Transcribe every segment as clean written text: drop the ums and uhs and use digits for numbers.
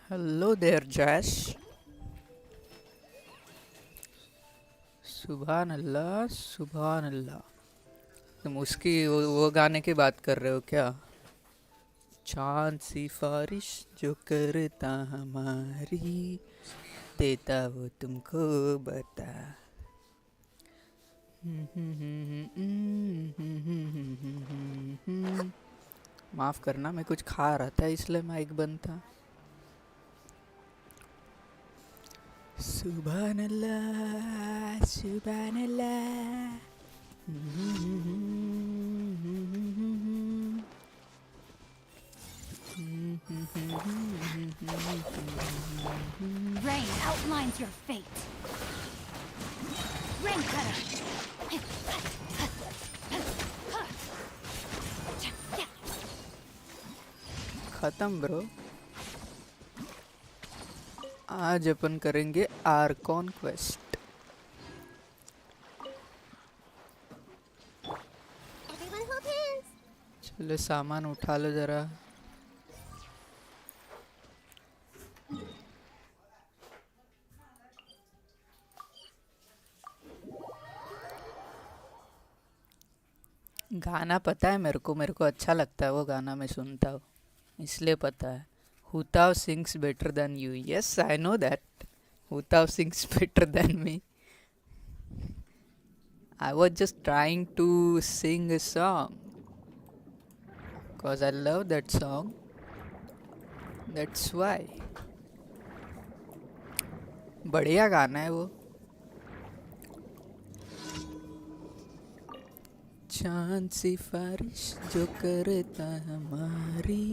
Hello there, Josh. सुभान अल्लाह सुभान अल्लाह। तुम उसकी वो गाने की बात कर रहे हो क्या? चांद सिफारिश जो करता हमारी, देता वो तुमको बता। माफ करना, मैं कुछ खा रहा था इसलिए माइक बंद था। सुभान अल्लाह सुभान अल्लाह। Rain outlines your fate. Rain cutter. खत्म ब्रो। आज अपन करेंगे Arcon quest. Everyone hold hands. चलो सामान उठा लो जरा। गाना पता है मेरे को अच्छा लगता है वो गाना, मैं सुनता हूँ इसलिए पता है। Hu Tao sings better than you. Yes I know that. Hu Tao sings better than me. I was just trying to sing a song because I love that song. That's why. बढ़िया गाना है वो। चांद सिफारिश जो करता हमारी,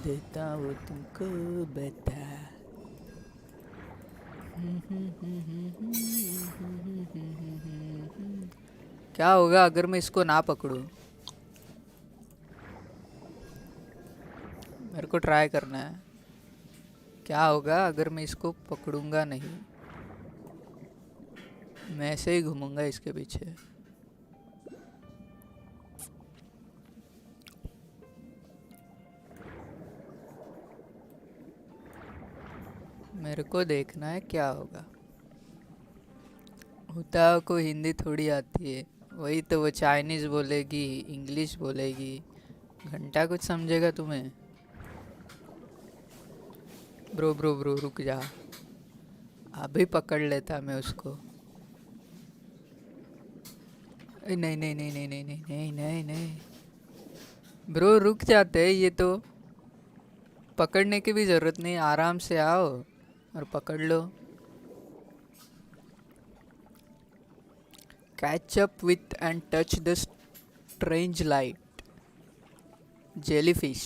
देता वो तुमको बता। क्या होगा अगर मैं इसको ना पकड़ूं? मेरे को ट्राई करना है। क्या होगा अगर मैं इसको पकड़ूंगा नहीं? मैं ऐसे ही घूमूंगा इसके पीछे। मेरे को देखना है क्या होगा। हुताओ को हिंदी थोड़ी आती है, वही तो वो चाइनीज बोलेगी, इंग्लिश बोलेगी, घंटा कुछ समझेगा तुम्हें? ब्रो ब्रो ब्रो रुक जा, अभी पकड़ लेता मैं उसको। नहीं नहीं नहीं नहीं नहीं नहीं नहीं नहीं नहीं ब्रो, रुक जाते हैं ये तो। पकड़ने की भी ज़रूरत नहीं, आराम से आओ और पकड़ लो। Catch up with and touch the strange light. Jellyfish,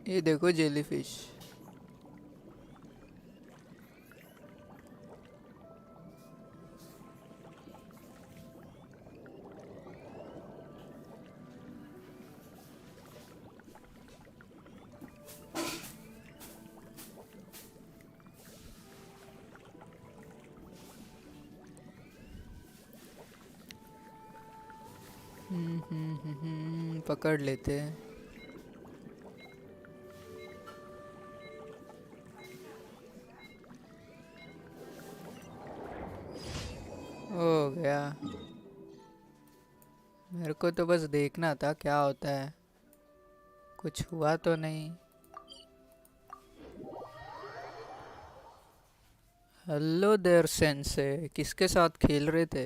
ये देखो जेलीफिश। पकड़ लेते हैं। हो गया। मेरे को तो बस देखना था क्या होता है, कुछ हुआ तो नहीं। हेलो देयर सेंसे, किसके साथ खेल रहे थे?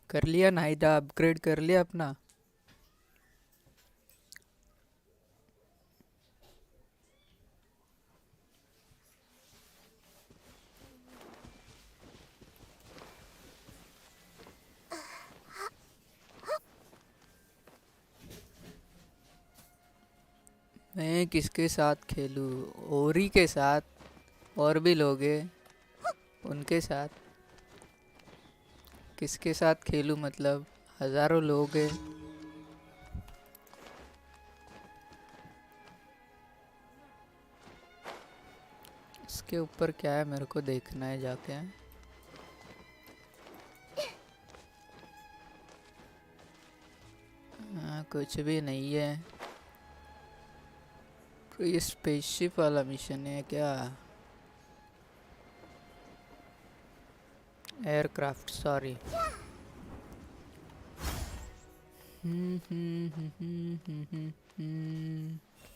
कर लिया नाइदा, अपग्रेड कर लिया अपना? मैं किसके साथ खेलूं? ओरी के साथ, और भी लोग हैं उनके साथ। किसके साथ खेलूं मतलब? हजारों लोग हैं। इसके ऊपर क्या है मेरे को देखना है जाके। कुछ भी नहीं है। कोई स्पेसशिप वाला मिशन है क्या? Aircraft, sorry.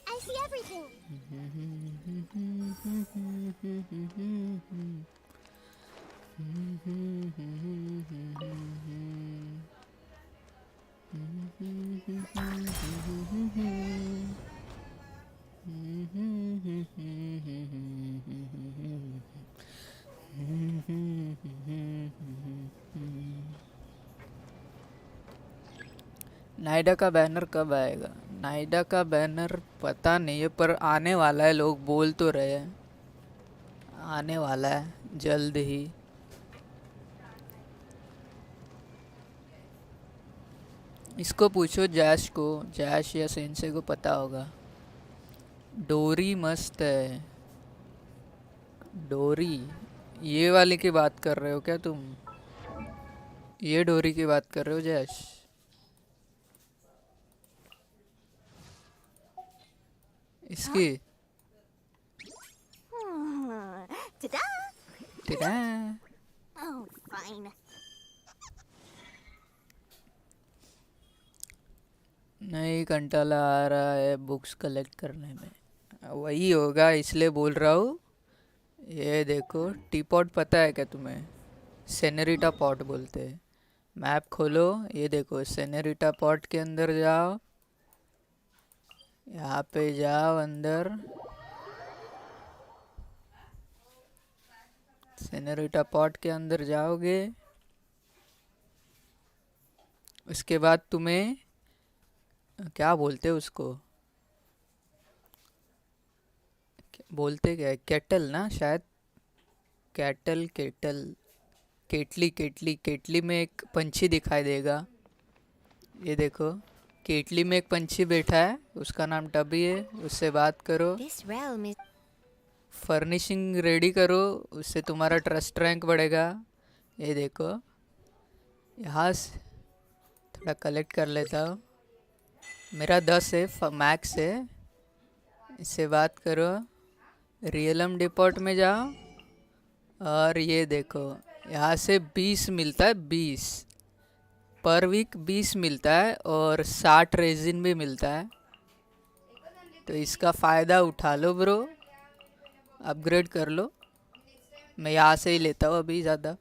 I see everything. नाइडा का बैनर कब आएगा? नाइडा का बैनर पता नहीं है, पर आने वाला है, लोग बोल तो रहे हैं आने वाला है जल्द ही। इसको पूछो जैश को, जैश या सेंसे को पता होगा। डोरी मस्त है। डोरी, ये वाली की बात कर रहे हो क्या तुम? ये डोरी की बात कर रहे हो जैश? इसकी Ta-da! टिडा। Oh, fine. नहीं, कंटाला आ रहा है बुक्स कलेक्ट करने में। वही होगा, इसलिए बोल रहा हूँ। ये देखो, टी पॉट पता है क्या तुम्हें? सेनेरिटा पॉट बोलते हैं। मैप खोलो, ये देखो सेनेरिटा पॉट के अंदर जाओ। यहाँ पे जाओ अंदर, सेनेरिटा पॉट के अंदर जाओगे। उसके बाद तुम्हें क्या बोलते हैं उसको? बोलते क्या है? केटल ना शायद। केटल केटल केटली केटली केटली में एक पंछी दिखाई देगा। ये देखो, केटली में एक पंछी बैठा है, उसका नाम टबी है। उससे बात करो, This realm is. Furnishing ready करो, उससे तुम्हारा ट्रस्ट रैंक बढ़ेगा। ये देखो, यहाँ से थोड़ा कलेक्ट कर लेता हूँ। मेरा 10 है, मैक्स है। इससे बात करो, रियलम डिपोर्ट में जाओ, और ये देखो यहाँ से 20 मिलता है। 20 पर वीक 20 मिलता है, और 60 रेजिन भी मिलता है। तो इसका फ़ायदा उठा लो ब्रो, अपग्रेड कर लो। मैं यहाँ से ही लेता हूँ अभी ज़्यादा।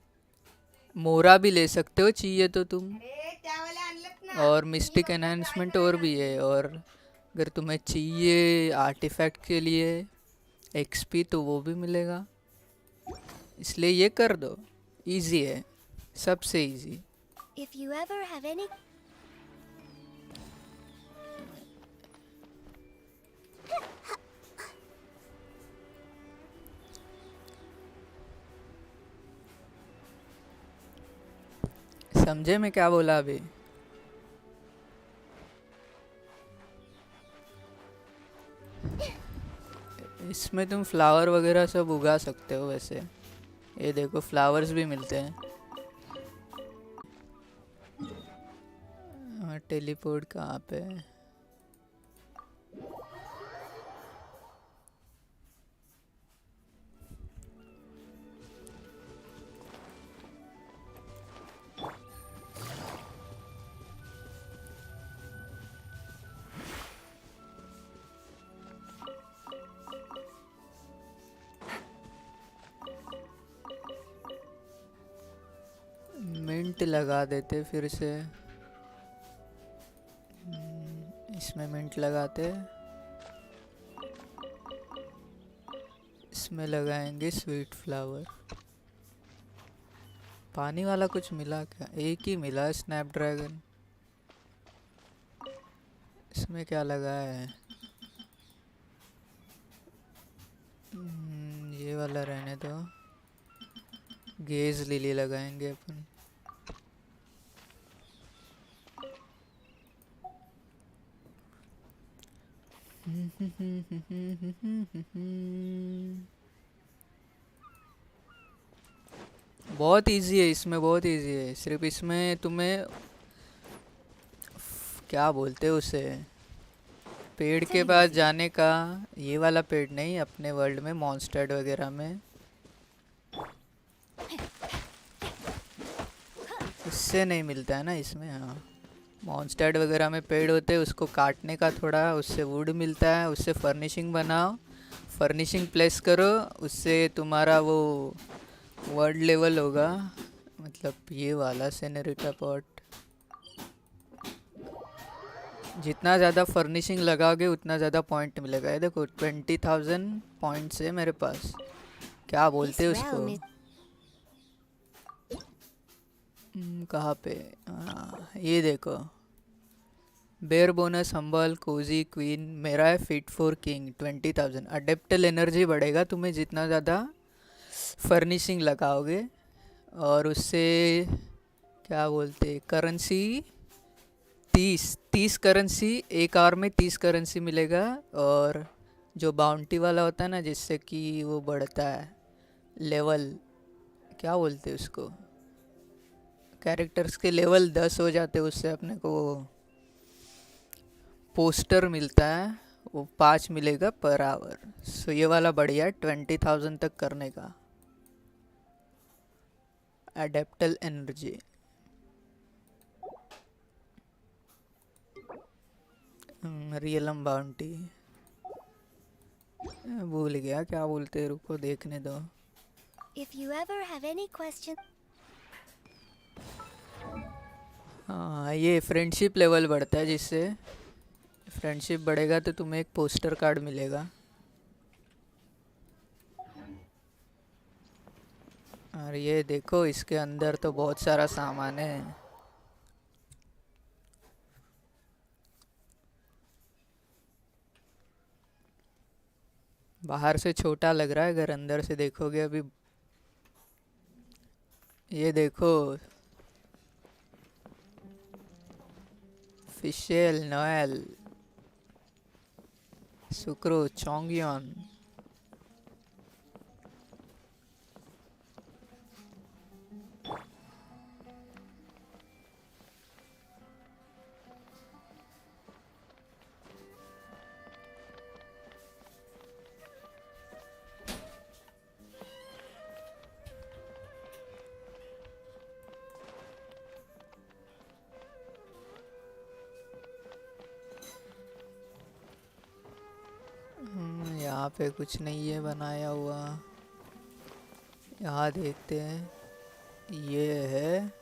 मोरा भी ले सकते हो चाहिए तो तुम, और मिस्टिक एनहांसमेंट और भी है। और अगर तुम्हें चाहिए आर्टिफैक्ट के लिए एक्सपी, तो वो भी मिलेगा। इसलिए ये कर दो, इजी है, सबसे easy. If you ever have any. समझे मैं क्या बोला अभी? इसमें तुम फ्लावर वगैरह सब उगा सकते हो वैसे। ये देखो, फ्लावर्स भी मिलते हैं। टेलीपोर्ट कहाँ पे है? मिंट लगा देते फिर से। इसमें मिंट लगाते, इसमें लगाएंगे स्वीट फ्लावर। पानी वाला कुछ मिला क्या? एक ही मिला, स्नैपड्रैगन। इसमें क्या लगा है? ये वाला रहने दो। गेज लिली लगाएंगे अपन। बहुत इजी है, इसमें बहुत इजी है। सिर्फ इसमें तुम्हें क्या बोलते हैं उसे, पेड़ Take के it पास easy. जाने का। ये वाला पेड़ नहीं, अपने वर्ल्ड में मॉन्स्टर्ड वगैरह में उससे नहीं मिलता है ना इसमें। हाँ, मॉन्स्टर्ड वगैरह में पेड़ होते हैं, उसको काटने का थोड़ा, उससे वुड मिलता है, उससे फर्निशिंग बनाओ, फर्निशिंग प्लेस करो, उससे तुम्हारा वो वर्ल्ड लेवल होगा। मतलब ये वाला सेनेरिटा पॉट, जितना ज़्यादा फर्निशिंग लगाओगे उतना ज़्यादा पॉइंट मिलेगा। ये देखो 20,000 पॉइंट्स है मेरे पास। क्या बोलते This हैं उसको, realm is. कहाँ पे, हाँ ये देखो, bear bonus humble cozy queen, मेरा है fit for king 20,000। Adeptal energy बढ़ेगा तुम्हें जितना ज़्यादा फर्निशिंग लगाओगे, और उससे क्या बोलते, करेंसी 30 करेंसी, एक आवर में 30 करेंसी मिलेगा। और जो बाउंटी वाला होता है ना, जिससे कि वो बढ़ता है लेवल, क्या बोलते हैं उसको, कैरेक्टर्स के लेवल 10 हो जाते हैं, उससे अपने को वो पोस्टर मिलता है, वो 5 मिलेगा पर आवर। सो ये वाला बढ़िया है 20,000 तक करने का। एडेप्टल एनर्जी, रियलम बाउंटी, भूल गया क्या बोलते हैं, रुको देखने दो। If you ever have any questions. हाँ, ये फ्रेंडशिप लेवल बढ़ता है, जिससे फ्रेंडशिप बढ़ेगा तो तुम्हें एक पोस्टर कार्ड मिलेगा। और ये देखो, इसके अंदर तो बहुत सारा सामान है। बाहर से छोटा लग रहा है, अगर अंदर से देखोगे अभी, ये देखो, फिशेल नोएल सुक्रो चोंगियन। यहाँ पे कुछ नहीं है बनाया हुआ, यहाँ देखते हैं। ये है,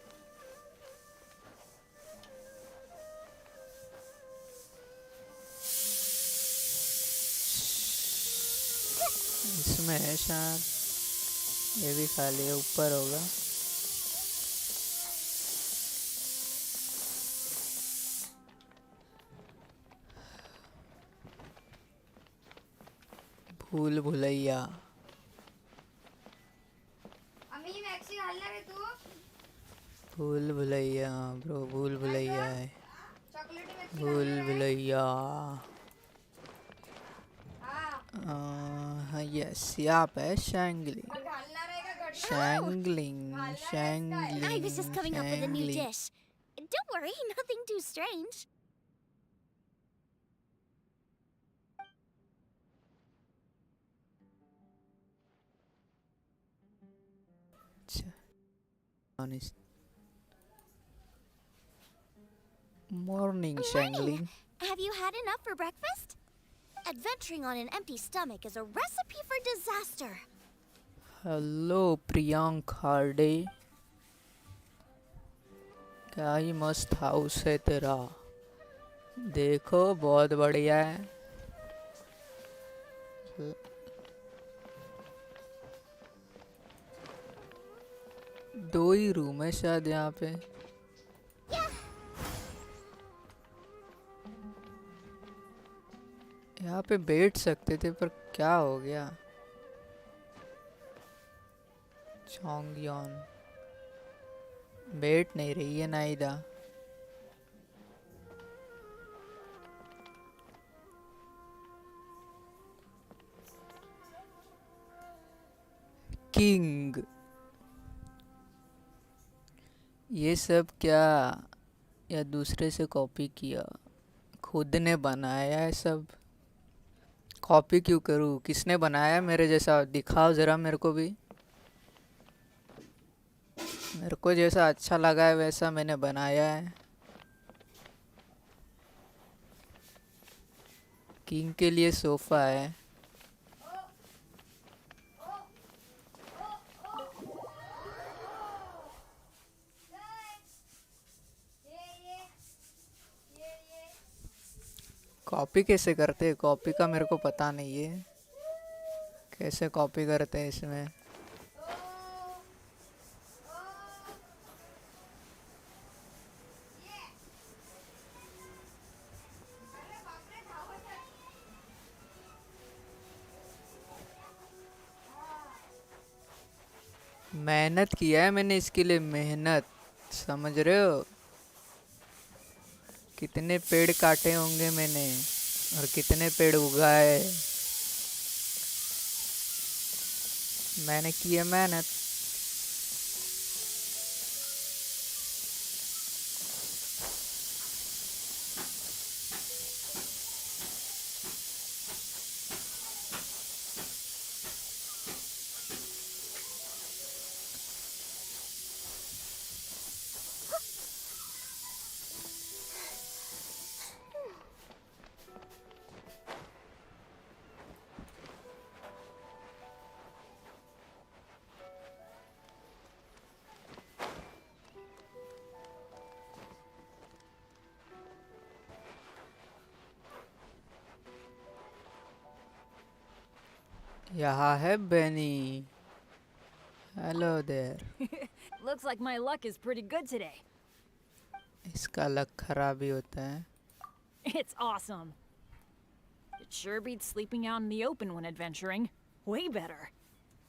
इसमें है शायद, ये भी खाली है, ऊपर होगा। भूल भुलैया, भूल भुलैया ब्रो, भूल भुलैया है, भूल भुलैया। हाँ यस, यहाँ पे शैंगलिंग, शैंगलिंग, I was just शैंगलिंग, coming up with a new शैंगलिंग। dish. Don't worry, nothing too strange. अच्छा, morning Morning! शैंगलिंग। Have you had enough for breakfast? Adventuring on an empty stomach is a recipe for disaster. Hello Priyank Hardy, क्या ही मस्त house है तेरा, देखो बहुत बढ़िया है। दो ही रूम है शायद यहाँ पे। यहाँ पे बैठ सकते थे पर क्या हो गया। चोंगयॉन बैठ नहीं रही है नाइदा। किंग, ये सब क्या, या दूसरे से कॉपी किया? खुद ने बनाया है सब। कॉपी क्यों करूँ? किसने बनाया है मेरे जैसा? दिखाओ ज़रा मेरे को भी। मेरे को जैसा अच्छा लगा है वैसा मैंने बनाया है। किंग के लिए सोफ़ा है। कॉपी कैसे करते हैं? कॉपी का मेरे को पता नहीं है, कैसे कॉपी करते हैं इसमें। मेहनत किया है मैंने इसके लिए, मेहनत, समझ रहे हो? कितने पेड़ काटे होंगे मैंने और कितने पेड़ उगाए। मैंने की है मेहनत। यहाँ है Benny. Hello there. Looks like my luck is pretty good today. इसका लक खराब ही होता है। It's awesome. It sure beats sleeping out in the open when adventuring. Way better.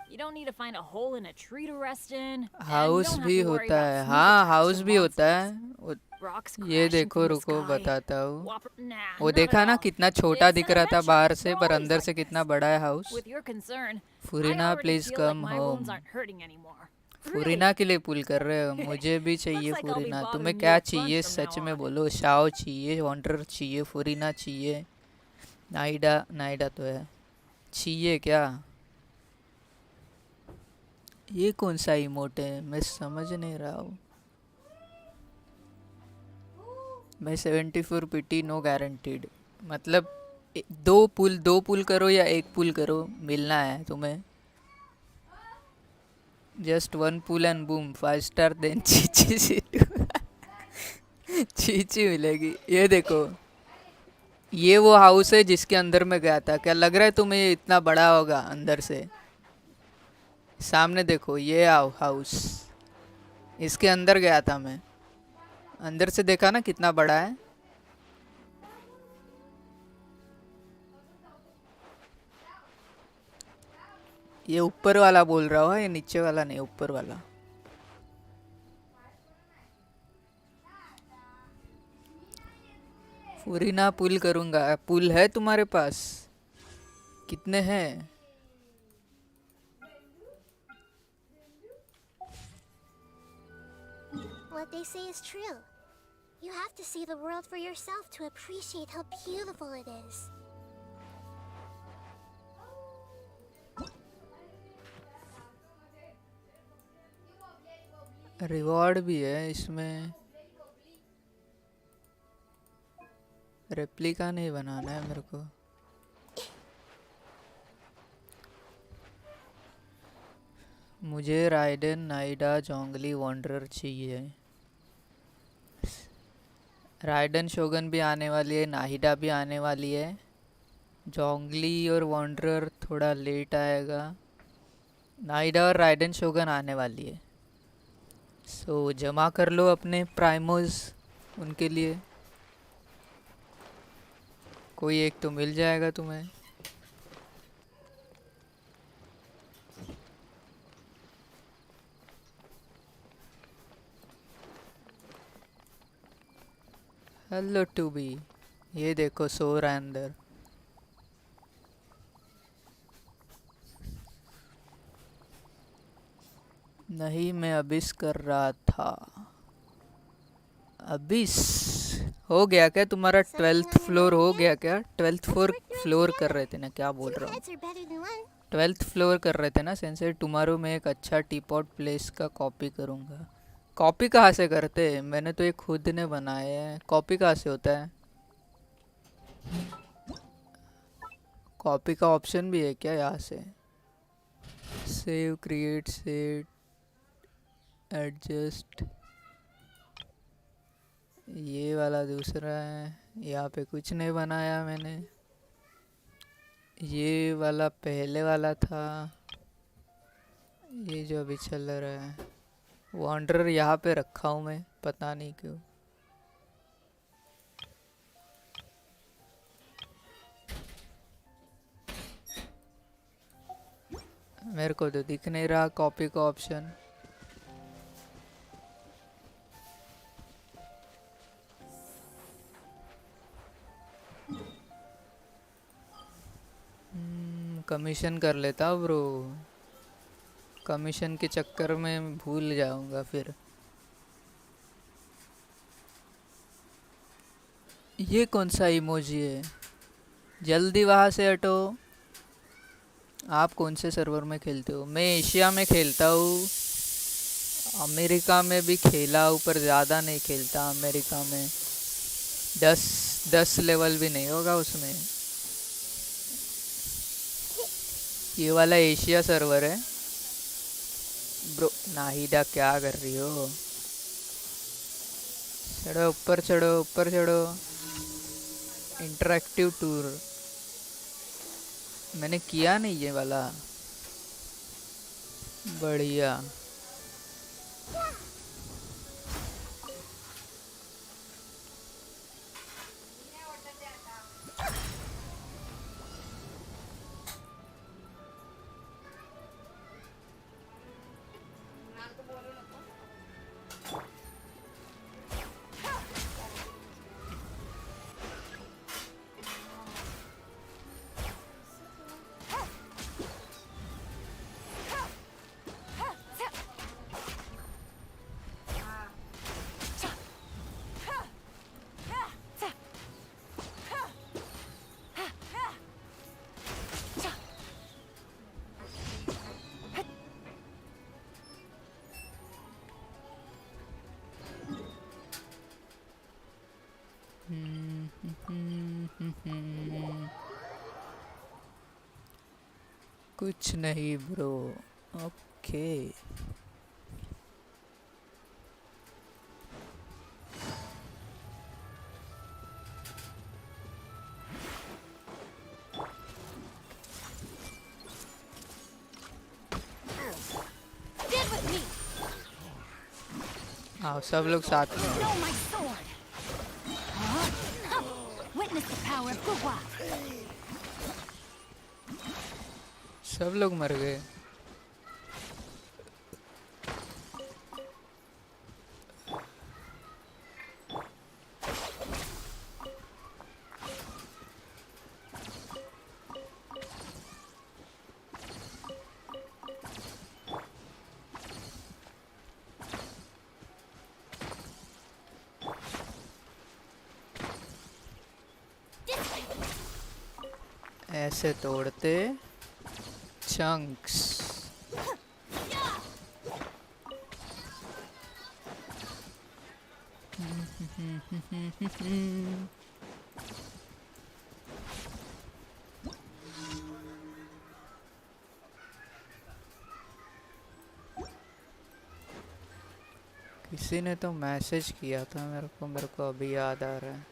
You don't need to find a hole in a tree to rest in. And you house don't have भी to worry होता about है, sneak हाँ attacks house from भी होता monsters. है। Rocks ये crashing देखो, from the रुको sky. बताता हूँ। Nah, वो not at देखा ना all. कितना छोटा It's दिख an रहा था adventure. बाहर से, We're पर always अंदर like से this. कितना बड़ा है house. With your concern, I फुरीना already please feel like come my home. wounds aren't hurting anymore. फुरीना Really? के लिए पुल कर रहे हो? मुझे भी चाहिए Looks like I'll be फुरीना। तुम्हें bothering you क्या a bunch चाहिए from now सच में on. बोलो? शाओ चाहिए, वॉन्डर चाहिए, फुरीना चाहिए, नाइडा, नाइडा तो है, चाहिए क्या? ये कौन सा इमोट है? मैं समझ नहीं रहा हूँ। मैं 74 पीटी नो गारंटीड, मतलब दो पुल करो या एक पुल करो, मिलना है तुम्हें। Just one pull and boom 5 star then Qiqi C2 Qiqi मिलेगी। ये देखो, ये वो हाउस है जिसके अंदर मैं गया था। क्या लग रहा है तुम्हें ये इतना बड़ा होगा अंदर से? सामने देखो, ये हाउस, इसके अंदर गया था मैं। अंदर से देखा ना कितना बड़ा है। ये ऊपर वाला बोल रहा हो, ये नीचे वाला नहीं, ऊपर वाला। फुरीना पुल करूंगा। पुल है तुम्हारे पास? कितने हैं? What they say is true. You have to see the world for yourself to appreciate how beautiful it is. Reward भी है इसमें। रेप्लिका नहीं बनाना है मेरे को। मुझे राइडन, नाइडा, जोंगली, वॉन्डरर चाहिए। राइडन शोगन भी आने वाली है, नाहिडा भी आने वाली है। जोंगली और वॉन्डरर थोड़ा लेट आएगा। नाइडा और राइडन शोगन आने वाली है। सो जमा कर लो अपने प्राइमोज उनके लिए। कोई एक तो मिल जाएगा तुम्हें। Hello to be. ये देखो सो रहा है अंदर। नहीं, मैं अबिस कर रहा था। अबिस हो गया क्या तुम्हारा? Something 12th on your floor mind हो again? गया क्या? 12th Let's work through it floor कर together. रहे थे ना, क्या बोल Two रहा हूँ? heads are better than one. 12th floor कर रहे थे ना सेंसर। टुमारो में एक अच्छा टीपॉट प्लेस का कॉपी करूँगा। कॉपी कहाँ से करते हैं? मैंने तो ये खुद ने बनाया है। कॉपी कहाँ से होता है? कॉपी का ऑप्शन भी है क्या यहाँ से? Save, create, set, adjust. ये वाला दूसरा है। यहाँ पे कुछ नहीं बनाया मैंने। ये वाला पहले वाला था। ये जो अभी चल रहा है वॉन्डर यहाँ पे रखा हूँ मैं, पता नहीं क्यों। मेरे को तो दिख नहीं रहा कॉपी का ऑप्शन। कमीशन कर लेता ब्रो। कमीशन के चक्कर में भूल जाऊंगा फिर। ये कौन सा इमोजी है? जल्दी वहाँ से हटो। आप कौन से सर्वर में खेलते हो? मैं एशिया में खेलता हूँ। अमेरिका में भी खेला हूँ पर ज़्यादा नहीं खेलता। अमेरिका में 10 लेवल भी नहीं होगा उसमें। ये वाला एशिया सर्वर है ब्रो। नाहिदा क्या कर रही हो? चढ़ो ऊपर, चढ़ो ऊपर, चढ़ो। इंटरैक्टिव टूर मैंने किया नहीं ये वाला। बढ़िया। कुछ नहीं bro. Okay. Stand with me. आओ सब लोग साथ में। Know my sword. Witness the power of Gugwa. सब लोग मर गए। ऐसे तोड़ते चंक्स। किसी ने तो मैसेज किया था मेरे को अभी याद आ रहा है।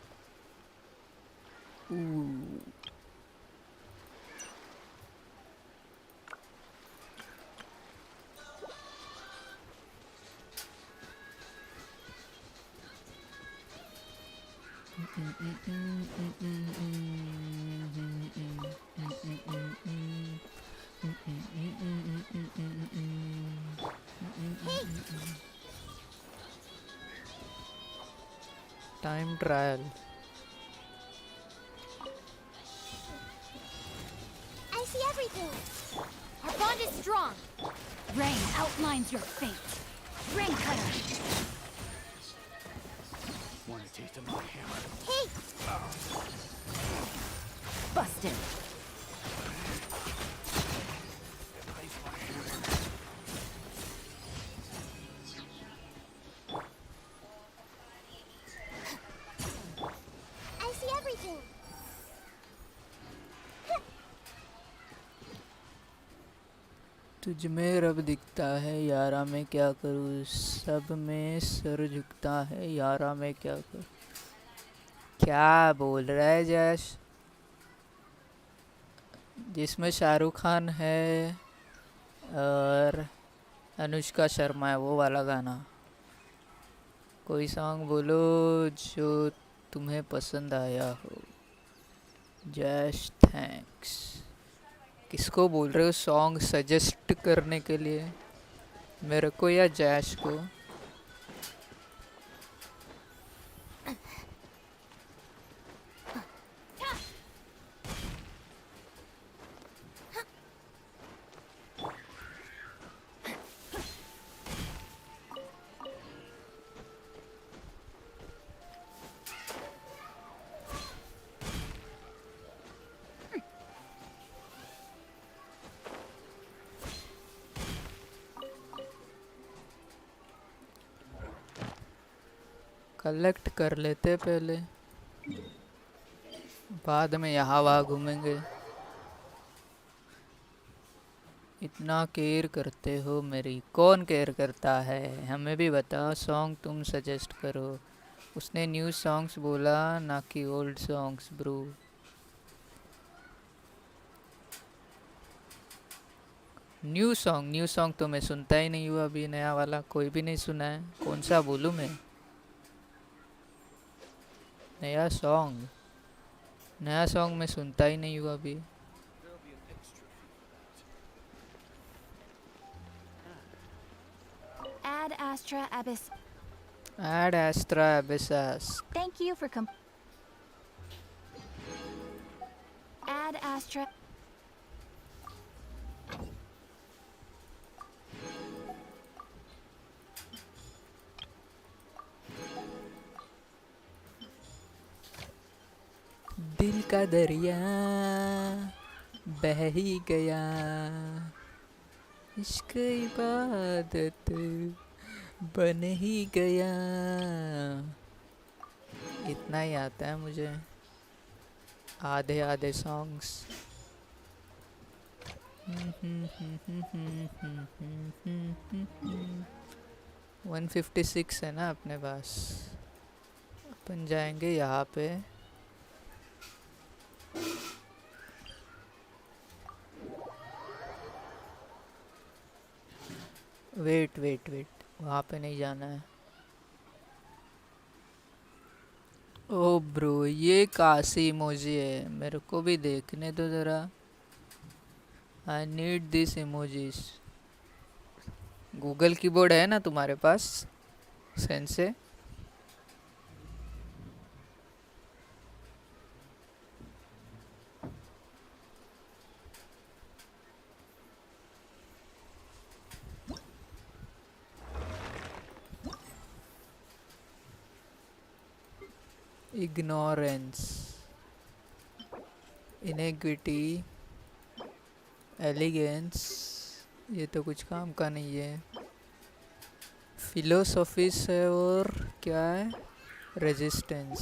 Time trial. I see everything. Our bond is strong. Rain outlines your fate. Rain cutter. Want a taste of my hammer? Hey! Busted. Place my hammer. I see everything. तुझ में रब दिखता है यारा मैं क्या करूँ, सब में सर झुकता है यारा मैं क्या करूँ। क्या बोल रहा है जैश? जिसमें शाहरुख खान है और अनुष्का शर्मा है, वो वाला गाना। कोई सॉन्ग बोलो जो तुम्हें पसंद आया हो। जैश थैंक्स। किसको बोल रहे हो सॉन्ग सजेस्ट करने के लिए, मेरे को या जैश को? कलेक्ट कर लेते पहले, बाद में यहाँ वहाँ घूमेंगे। इतना केयर करते हो मेरी, कौन केयर करता है? हमें भी बताओ, सॉन्ग तुम सजेस्ट करो। उसने न्यू सॉन्ग्स बोला, ना कि old songs bro. New song तो मैं सुनता ही नहीं हूँ अभी, नया वाला कोई भी नहीं सुना है। कौन सा बोलूँ मैं? नया सॉन्ग मैं सुनता ही नहीं हूँ अभी। There'll be an extra fee for that. Ad Astra Abyss. Ad Astra Abyssas. Thank you for Ad Astra. दिल का दरिया बह ही गया, इश्क इबादत बन ही गया। इतना ही आता है मुझे, आधे आधे सॉन्ग्स। 156 है ना अपने पास। अपन जाएंगे यहाँ पे। वेट वहाँ पे नहीं जाना है। ओ ब्रो, ये काशी इमोजी है, मेरे को भी देखने दो ज़रा। I need this emojis. Google keyboard है ना तुम्हारे पास सेंसे? इग्नोरेंस, इनेक्विटी, एलिगेंस, ये तो कुछ काम का नहीं है। फिलोसॉफीस है, और क्या है? Resistance.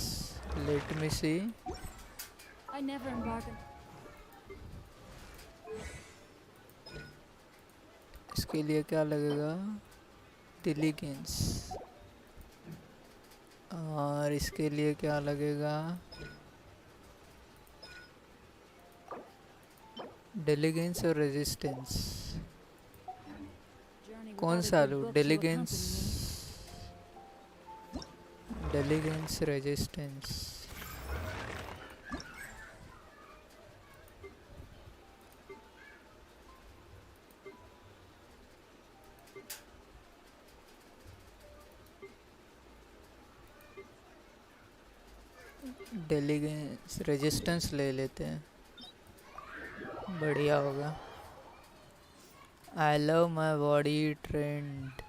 Let me see. I never embark on. इसके लिए क्या लगेगा? डिलीगेंस। और इसके लिए क्या लगेगा? डिलीगेंस और रेजिस्टेंस। कौन सा लूँ? डिलीगेंस, डिलीगेंस, रेजिस्टेंस। डिलीगेंस, रेजिस्टेंस ले लेते हैं, बढ़िया होगा। I love my body trend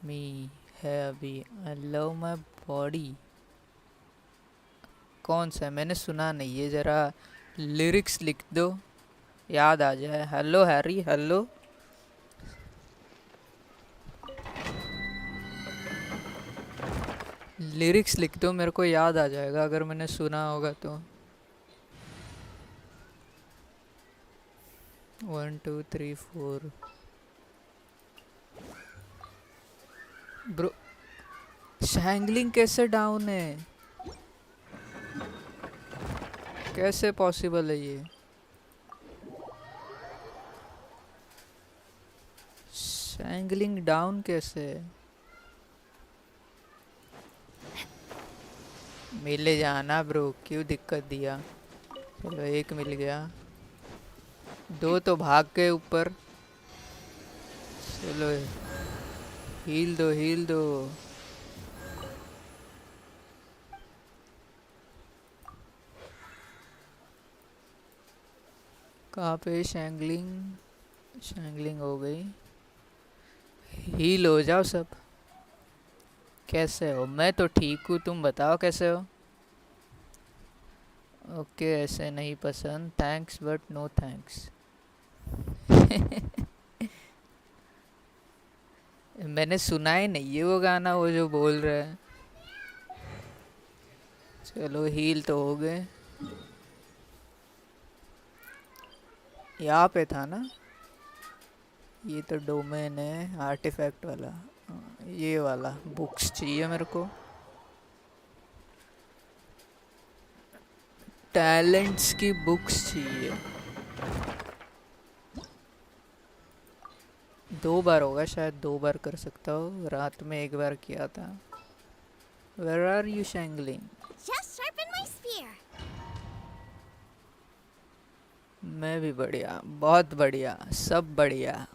me है अभी। आई लव माई बॉडी कौन सा है? मैंने सुना नहीं है, जरा लिरिक्स लिख दो, याद आ जाए। Hello Harry, hello. लिरिक्स लिख दो, मेरे को याद आ जाएगा अगर मैंने सुना होगा तो। 1 2 3 4। ब्रो, शैंगलिंग कैसे डाउन है? कैसे पॉसिबल है ये? शैंगलिंग डाउन कैसे है? मिले जाना ब्रो, क्यों दिक्कत दिया? चलो एक मिल गया, 2 तो भाग गए ऊपर। चलो हील दो, हील दो। कहाँ पे शैंगलिंग? शैंगलिंग हो गई, हील हो जाओ सब। कैसे हो? मैं तो ठीक हूँ, तुम बताओ कैसे हो? ओके, ऐसे नहीं पसंद, थैंक्स बट नो थैंक्स। मैंने सुना ही नहीं है वो गाना, वो जो बोल रहे हैं। चलो हील तो हो गए। यहाँ पे था ना, ये तो डोमेन है आर्टिफैक्ट वाला। ये वाला बुक्स चाहिए मेरे को, टैलेंट्स की बुक्स चाहिए। 2 बार होगा शायद, 2 बार कर सकता हूँ, रात में 1 बार किया था। Where are you shangling? Just sharpen my spear. मैं भी बढ़िया, बहुत बढ़िया, सब बढ़िया।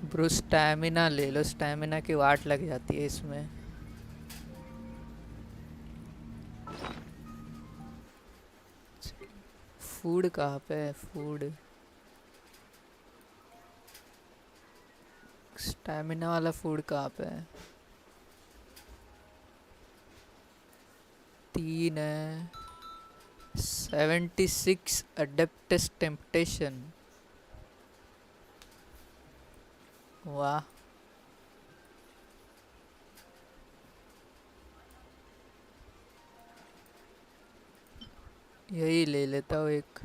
ब्रो स्टैमिना ले लो, स्टैमिना की वाट लग जाती है इसमें। फूड कहाँ पे है? फूड, स्टैमिना वाला फूड कहाँ पे है? 3 है। 76 अडेप्टस टेम्पटेशन। वाह, यही ले लेता हूँ एक,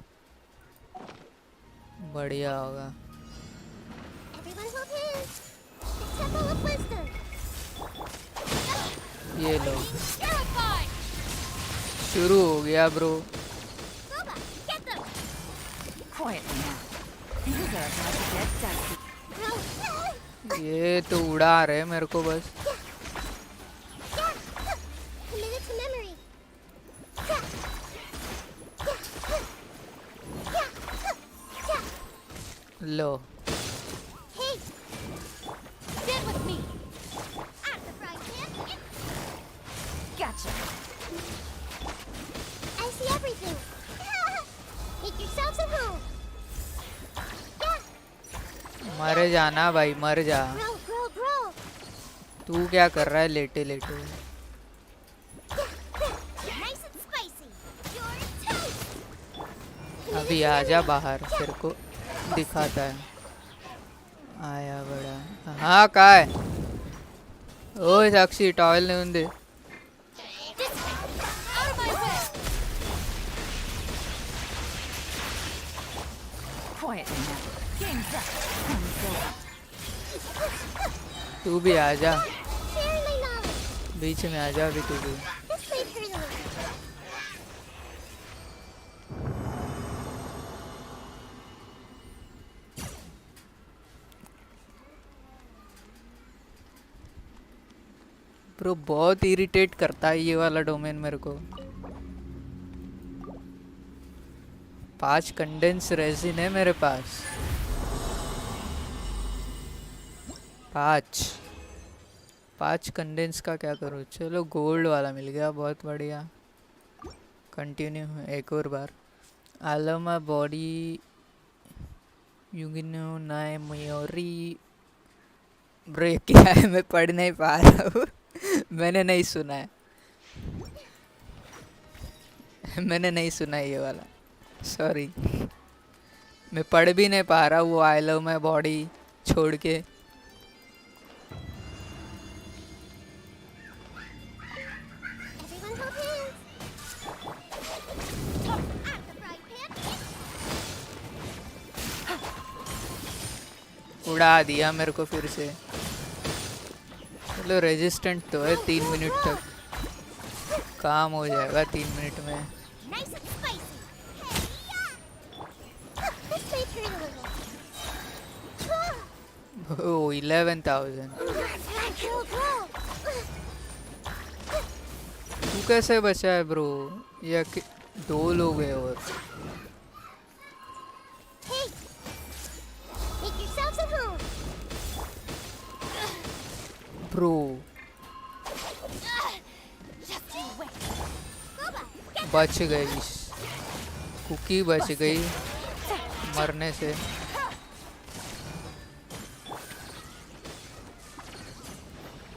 बढ़िया होगा। Everyone hold hands. The Temple of Wisdom. ये लो, Purified. शुरू हो गया bro. Boba, get them. Quietly now. Things are about to get dicey. No. ये तो उड़ा रहे मेरे को बस। Yeah. Committed to memory. Yeah. Low, Hey. Get with me. At the frying pan. Gotcha. I see everything. Make yourselves at home. Yeah. मर जाना भाई, मर जा। Grow, grow, grow. तू क्या कर रहा है लेटे लेटे? Nice and spicy. You're toast. अभी आजा बाहर, तेरे को दिखाता है। आया बड़ा, हाँ का है? ओए साक्षी, टॉवल नहीं दे। This way. Out of my way. Quietly now. Game's up. Time's over. तू भी आजा, Sharing my knowledge. बीच में आजा अभी तू भी। This way, Curly. ब्रो बहुत इरिटेट करता है ये वाला डोमेन मेरे को। 5 कंडेंस रेजिन है मेरे पास, 5। 5 कंडेंस का क्या करूँ? चलो गोल्ड वाला मिल गया, बहुत बढ़िया। कंटिन्यू एक और बार। आलमा बॉडी युगिनो नाय मयोरी। ब्रो ये क्या है? मैं पढ़ नहीं पा रहा हूँ। मैंने नहीं सुना है। मैंने नहीं सुना है ये वाला, सॉरी। मैं पढ़ भी नहीं पा रहा, वो आई लव माई बॉडी छोड़ के। Everyone hold hands. At the frying pan. उड़ा दिया मेरे को फिर से। चलो रेजिस्टेंट तो है, 3 मिनट तक काम हो जाएगा, 3 मिनट में। Nice and spicy. Hey, yeah. This may hurt a little. Oh 11,000। Girl, girl. तू कैसे बचा है ब्रो? या कि 2 लोग हैं और। Hey, make yourselves at home. Bro Just you wait. Boba, get बच गई, कुकी बच गई मरने से।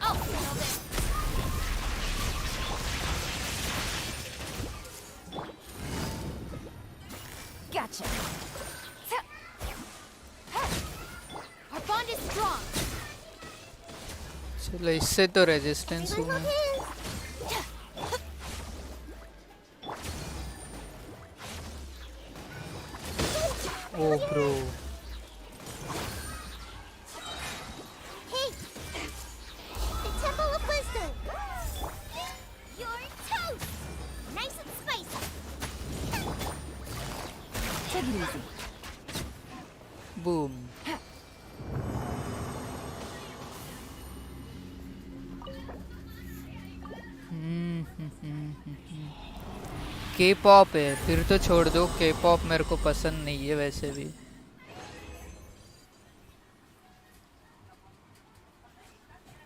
I'll handle this. Gotcha. Our bond is strong. चलो इससे तो रेजिस्टेंस हूँ Everyone मैं। hold hands. Oh bro Hey, the Temple of Wisdom. You're toast. Nice and spicy. Take it easy. Boom. के पॉप है फिर तो छोड़ दो, के पॉप मेरे को पसंद नहीं है वैसे भी।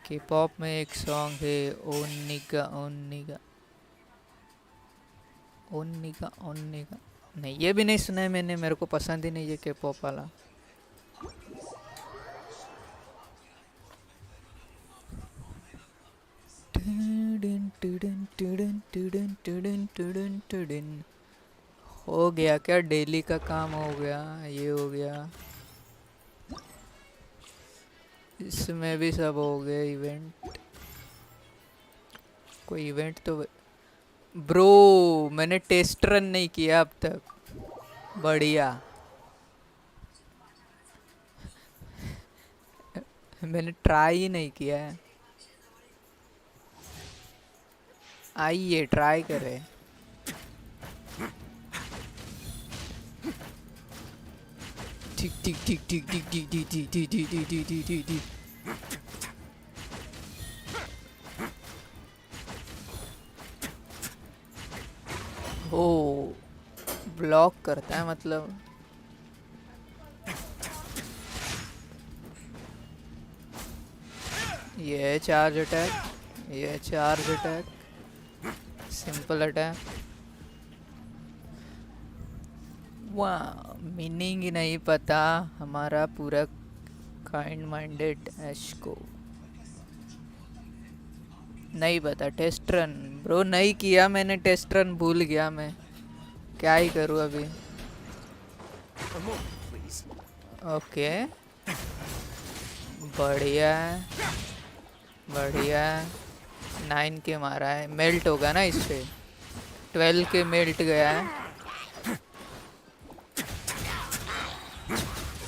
के पॉप में एक सॉन्ग है ओनिगा ओनिगा ओनिगा ओनिगा, नहीं ये भी नहीं सुना है मैंने, मेरे को पसंद ही नहीं है के पॉप वाला। हो गया क्या? डेली का काम हो गया, ये हो गया, इसमें भी सब हो गया। इवेंट, कोई इवेंट तो ब्रो मैंने टेस्ट रन नहीं किया अब तक। बढ़िया, मैंने ट्राई ही नहीं किया है। आइए ट्राई करें। ठीक ठीक ठीक ठीक ठीक ठीक ठीक ठीक ठीक ठीक ठीक ठीक ठीक ठीक ठीक। ओ ब्लॉक करता है मतलब। ये है चार्ज अटैक, ये है चार्ज अटैक, सिंपल अटैक। वाह, मीनिंग ही नहीं पता हमारा पूरा काइंड माइंडेड ऐश को नहीं पता। टेस्ट रन ब्रो नहीं किया मैंने, टेस्ट रन भूल गया मैं, क्या ही करूँ अभी। A moment, please. ओके बढ़िया बढ़िया। 9 के मारा है, मेल्ट होगा ना इस पे। 12 के मेल्ट गया है।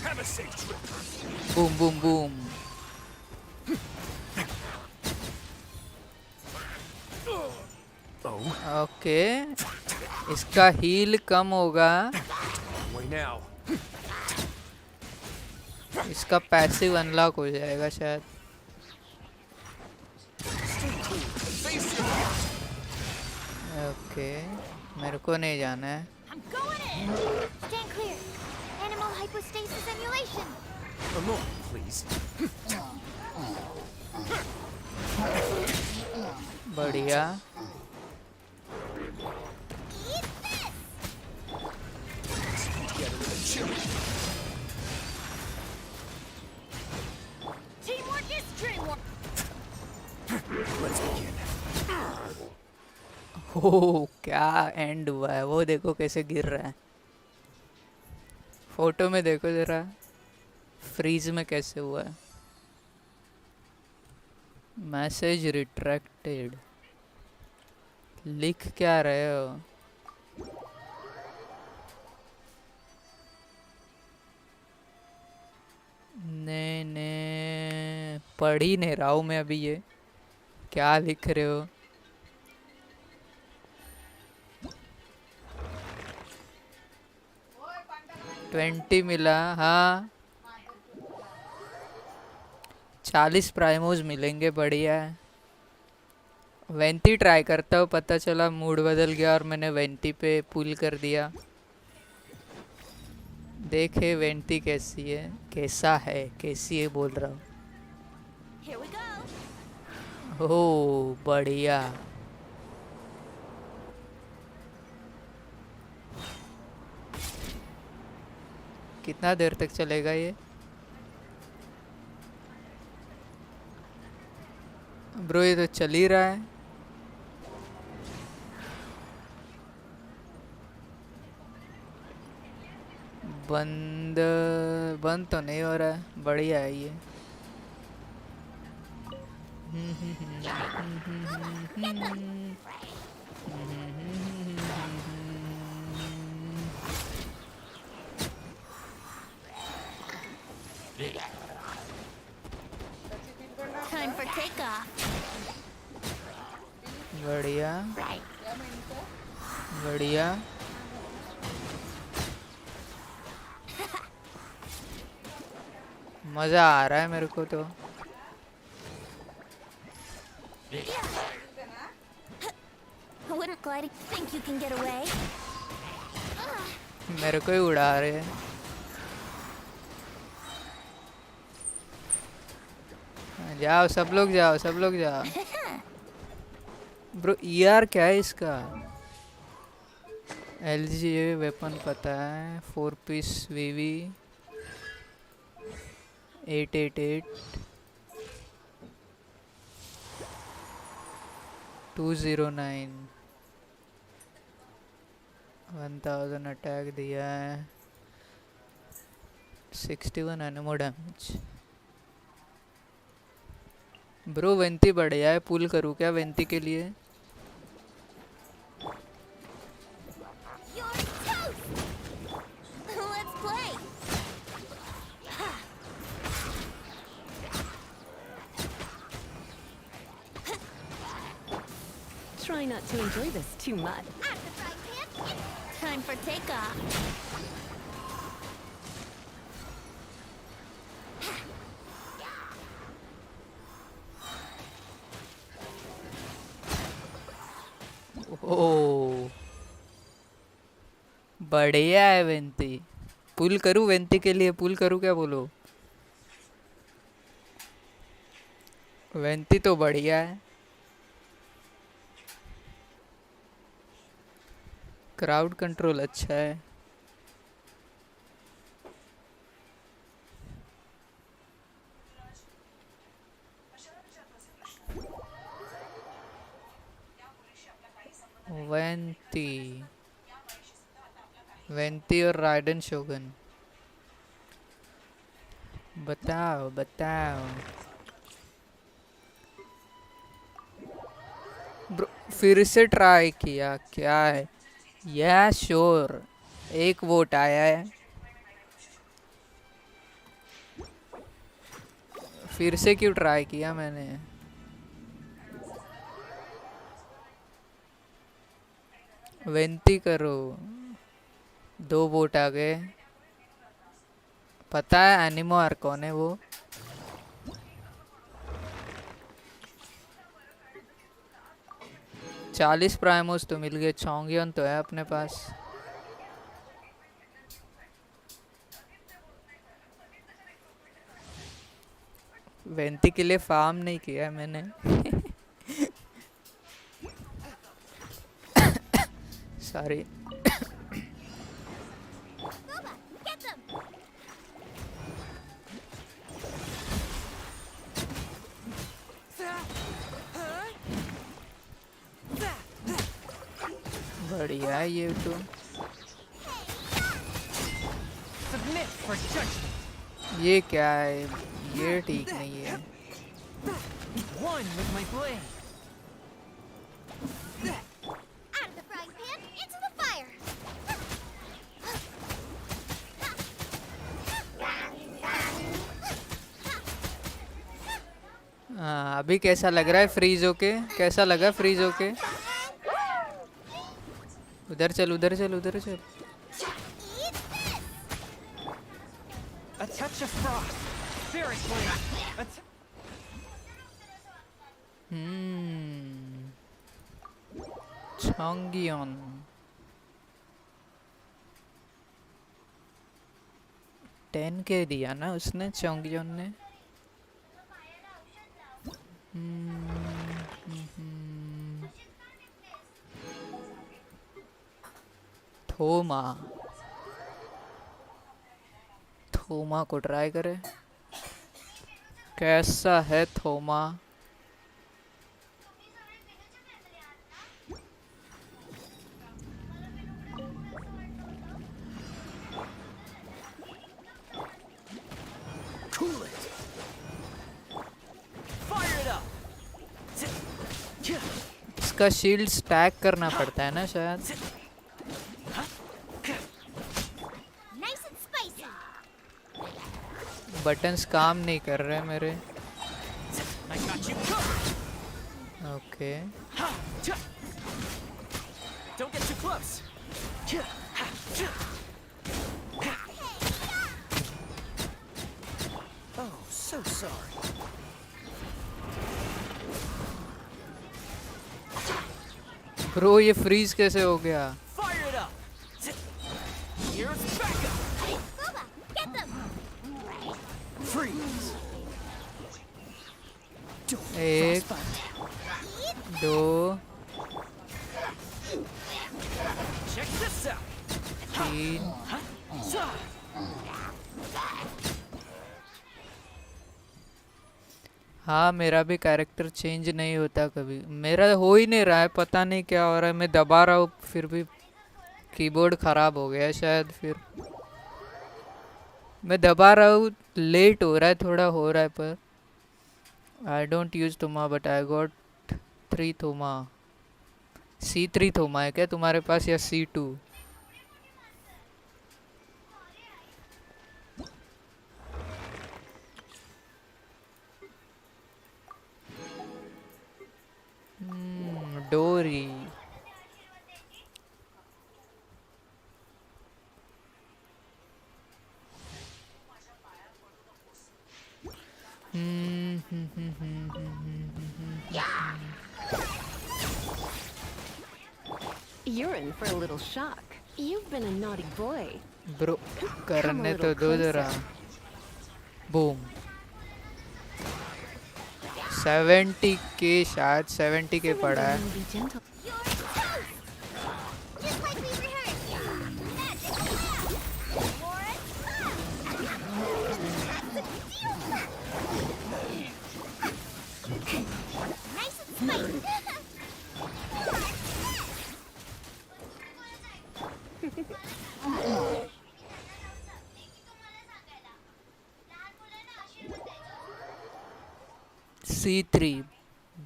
Have a safe trip. Boom boom boom. Oh, okay इसका हील कम होगा, way now. इसका पैसिव अनलॉक हो जाएगा शायद। Face your ओके मेरे को नहीं जाना है। I'm going in. Stand clear. Animal hypostasis emulation. A moment, please. बढ़िया। Together with a chip. Teamwork is dreamwork. Let's begin. हो क्या एंड हुआ है, वो देखो कैसे गिर रहा है। फोटो में देखो जरा, फ्रीज में कैसे हुआ है। Message retracted. लिख क्या रहे हो? नहीं नहीं, पढ़ ही नहीं रहा हूँ मैं अभी। ये क्या लिख रहे हो? ट्वेंटी मिला, हाँ 40 प्राइमोज मिलेंगे, बढ़िया है। वेंती ट्राई करता हूँ, पता चला मूड बदल गया और मैंने वेंती पे पुल कर दिया। देखे वेंती कैसी है, कैसा है, कैसी है बोल रहा हूँ। Here we go. ओह बढ़िया। कितना देर तक चलेगा ये? ब्रो ये तो चल ही रहा है। बंद बंद तो नहीं हो रहा है, बढ़िया है ये। Time for takeoff. बढ़िया बढ़िया। मजा आ रहा है मेरे को तो। Wouldn't gliding think you can get away? मेरे को ही उड़ा रहे हैं। जाओ सब लोग जाओ, सब लोग जाओ। ब्रो ईआर क्या है इसका? एलजी वेपन पता है, 4 पीस वीवी 888 209 1000 अटैक दिया है, 61 एनिमो डैमेज। ब्रो वेंती बढ़िया है, पुल करूँ क्या वेंती के लिए? You're toast! Let's play! Try not to enjoy this too much. At the frying pan, it's time for takeoff. ओ बढ़िया है वेंती। पुल करूँ वेंती के लिए, पुल करूँ क्या बोलो? वेंती तो बढ़िया है। क्राउड कंट्रोल अच्छा है। वेंती वेंती और राइडन शोगन, बताओ बताओ। ब्रो फिर से ट्राई किया, क्या है? या श्योर, एक वोट आया है। फिर से क्यों ट्राई किया मैंने? वेंती करो, 2 वोट आ गए। पता है एनिमो आर्कॉन है वो। चालीस प्राइमोस तो मिल गए, चोंगियन तो है अपने पास। वेंती के लिए फार्म नहीं किया है मैंने। सॉरी। Boba, get them! बढ़िया है ये तो। Submit for judgment. ये क्या है? ये ठीक नहीं है। One with my blade. Out of the frying pan, into the fire! हाँ, अभी कैसा लग रहा है फ्रीज होके? कैसा लगा फ्रीज होके? उधर चल, उधर चल, उधर चल। Eat this! A touch of frost. Spirit blade. चोंगियोन। 10 के दिया ना उसने, चोंगियोन ने। थोमा। थोमा को ट्राई करे, कैसा है थोमा? Cool it. Fire it up. इसका शील्ड स्टैक करना पड़ता है ना शायद। Nice and spicy! बटन्स काम नहीं कर रहे मेरे। I got you covered. Okay. Don't get too close. Oh, so sorry. Bro ये फ्रीज कैसे हो गया? Fire it up. Here's backup. Boba, get them! Freeze. एक, दो, Check this out. 3। हाँ, मेरा भी कैरेक्टर चेंज नहीं होता कभी। मेरा हो ही नहीं रहा है, पता नहीं क्या हो रहा है। मैं दबा रहा हूँ फिर भी कीबोर्ड खराब हो गया है शायद। फिर मैं दबा रहा हूँ, लेट हो रहा है, थोड़ा हो रहा है। पर I don't use Thoma but I got 3 Thoma. C3 थोमा है क्या तुम्हारे पास, या C2? डोरी। You're in for a little shock. You've been a naughty boy. Bro करने तो दो जरा। बूम। 70 के, शायद 70 के पड़ा है। Be gentle. You're toast! Just like we rehearsed! Magic laugh! Warren, nice and spicy! C3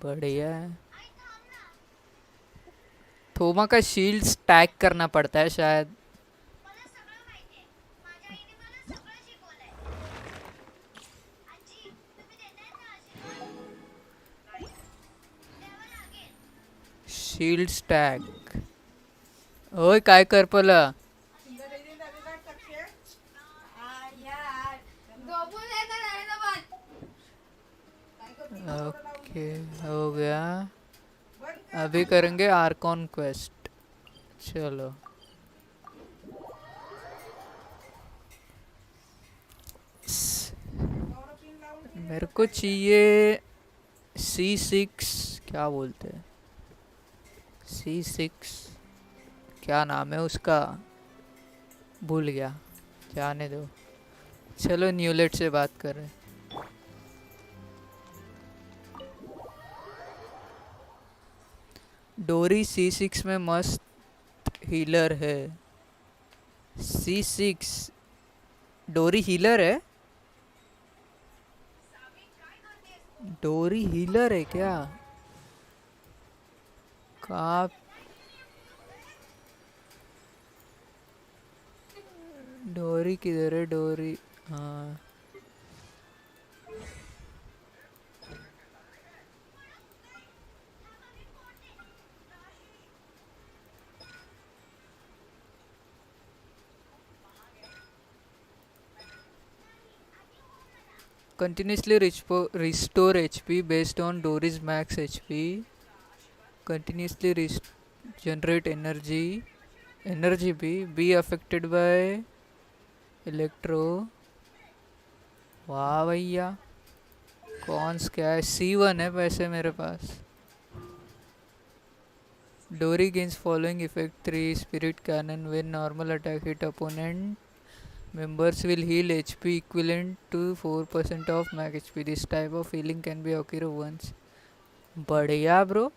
बढ़िया है। थोमा का शील्ड स्टैक करना पड़ता है शायद। Shield stack. ओय काय कर पला? ओके हो गया। अभी करेंगे आर्कॉन क्वेस्ट। चलो मेरे को चाहिए C6, क्या बोलते हैं C6, क्या नाम है उसका, भूल गया, जाने दो। चलो न्यूलेट से बात कर रहे हैं। डोरी C6 में मस्त हीलर है। C6 डोरी हीलर है, डोरी हीलर है क्या? कहाँ? डोरी किधर है डोरी? हाँ, continuously restore HP based on Dory's max HP. Continuously generate energy be affected by electro। वाह भैया, कौन क्या है? C1 है वैसे मेरे पास। Dory gains following effect 3 spirit cannon when normal attack hit opponent members will heal HP equivalent to 4% of max HP. This type of healing can be occur once। बढ़िया bro,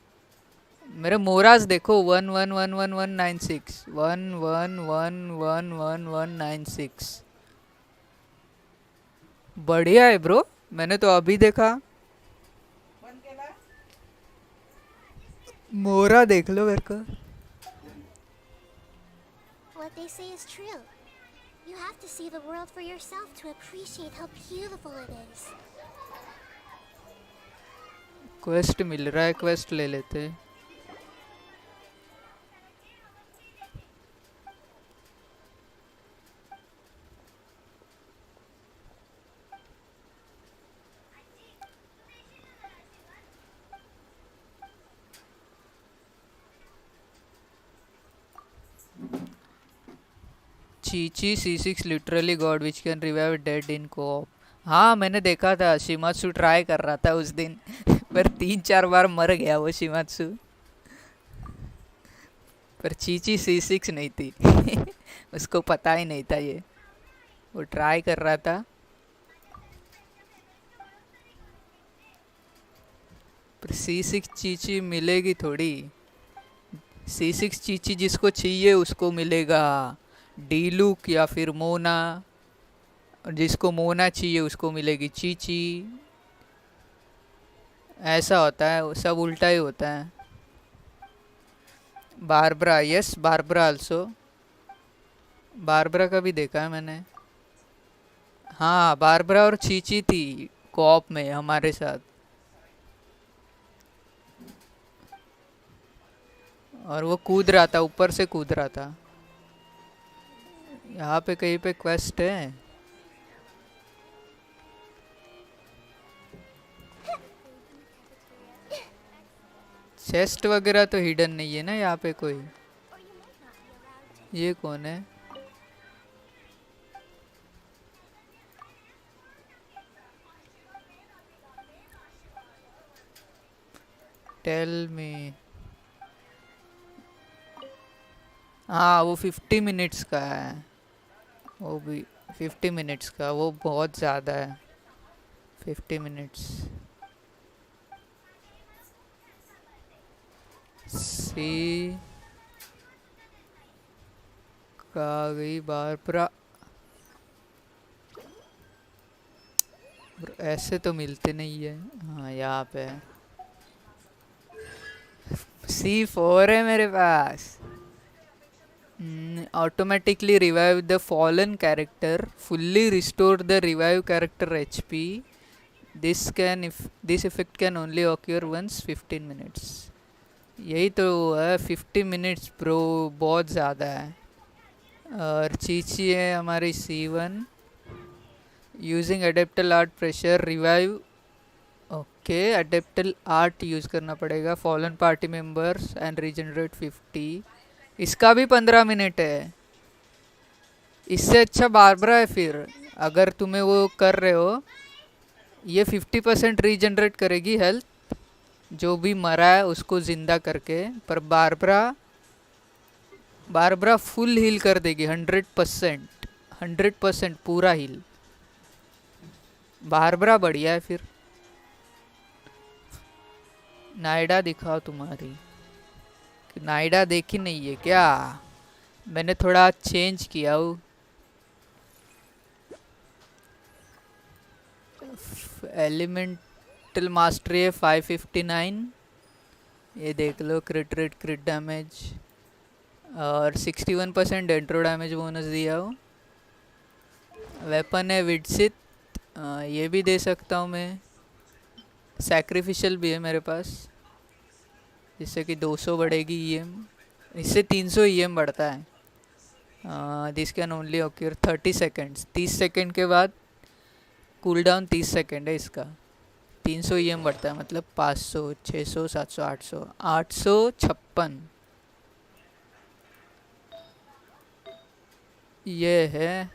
मेरे मोराज देखो 111196 11111196। बढ़िया है ब्रो, मैंने तो अभी देखा। मोरा देख लो मेरे को। What they say is true. You have to see the world for yourself to appreciate how beautiful it is. Quest मिल रहा है, क्वेस्ट ले लेते हैं। Qiqi C6 literally god which can revive dead in co-op. हाँ मैंने देखा था, शिमात्सु ट्राई कर रहा था उस दिन पर 3-4 बार मर गया वो शिमात्सु। पर चीची C6 नहीं थी उसको पता ही नहीं था ये, वो ट्राई कर रहा था। पर C6 चीची मिलेगी थोड़ी। C6 चीची जिसको चाहिए उसको मिलेगा, डीलुक या फिर मोना, और जिसको मोना चाहिए उसको मिलेगी चीची। ऐसा होता है, सब उल्टा ही होता है। Barbara, yes Barbara also, Barbara का भी देखा है मैंने। हाँ बारबरा और चीची थी कोऑप में हमारे साथ, और वो कूद रहा था, ऊपर से कूद रहा था। यहाँ पे कहीं पे क्वेस्ट है। चेस्ट वगैरह तो हिडन नहीं है ना यहाँ पे कोई। ये कौन है? Tell me. हाँ वो 50 मिनट्स का है, वो भी 50 मिनट्स का, वो बहुत ज़्यादा है 50 मिनट्स। सी का गई बारबरा। ऐसे तो मिलते नहीं है। हाँ यहाँ पे है, C4 है मेरे पास। Automatically revive the fallen character, fully restore the revive character HP. This effect can only occur once 15 minutes। यही तो है 50 मिनट्स ब्रो, बहुत ज़्यादा है। और चीची है हमारी C1, using adeptal art pressure revive. Okay adeptal art use करना पड़ेगा, fallen party members and regenerate 50। इसका भी 15 मिनट है। इससे अच्छा बारबरा है फिर, अगर तुम्हें वो कर रहे हो ये 50% रीजनरेट करेगी हेल्थ, जो भी मरा है उसको जिंदा करके, पर बारबरा फुल हील कर देगी 100%, 100% पूरा हील। बारबरा बढ़िया है फिर। नायडा दिखाओ तुम्हारी। नायडा देखी नहीं है क्या? मैंने थोड़ा चेंज किया हूँ। एलिमेंटल मास्टरी है 559, ये देख लो। क्रिट रेट, क्रिट डैमेज और 61% डेंट्रो डैमेज बोनस दिया हो। वेपन है विडसित, ये भी दे सकता हूँ मैं। सैक्रिफिशियल भी है मेरे पास, जिससे कि 200 बढ़ेगी ईएम, इससे 300 ईएम बढ़ता है। This can only occur 30 seconds, 30 second के बाद कूल डाउन 30 सेकेंड है इसका। 300 ईएम बढ़ता है, मतलब 500, 600, 700, 800, 856 ये है।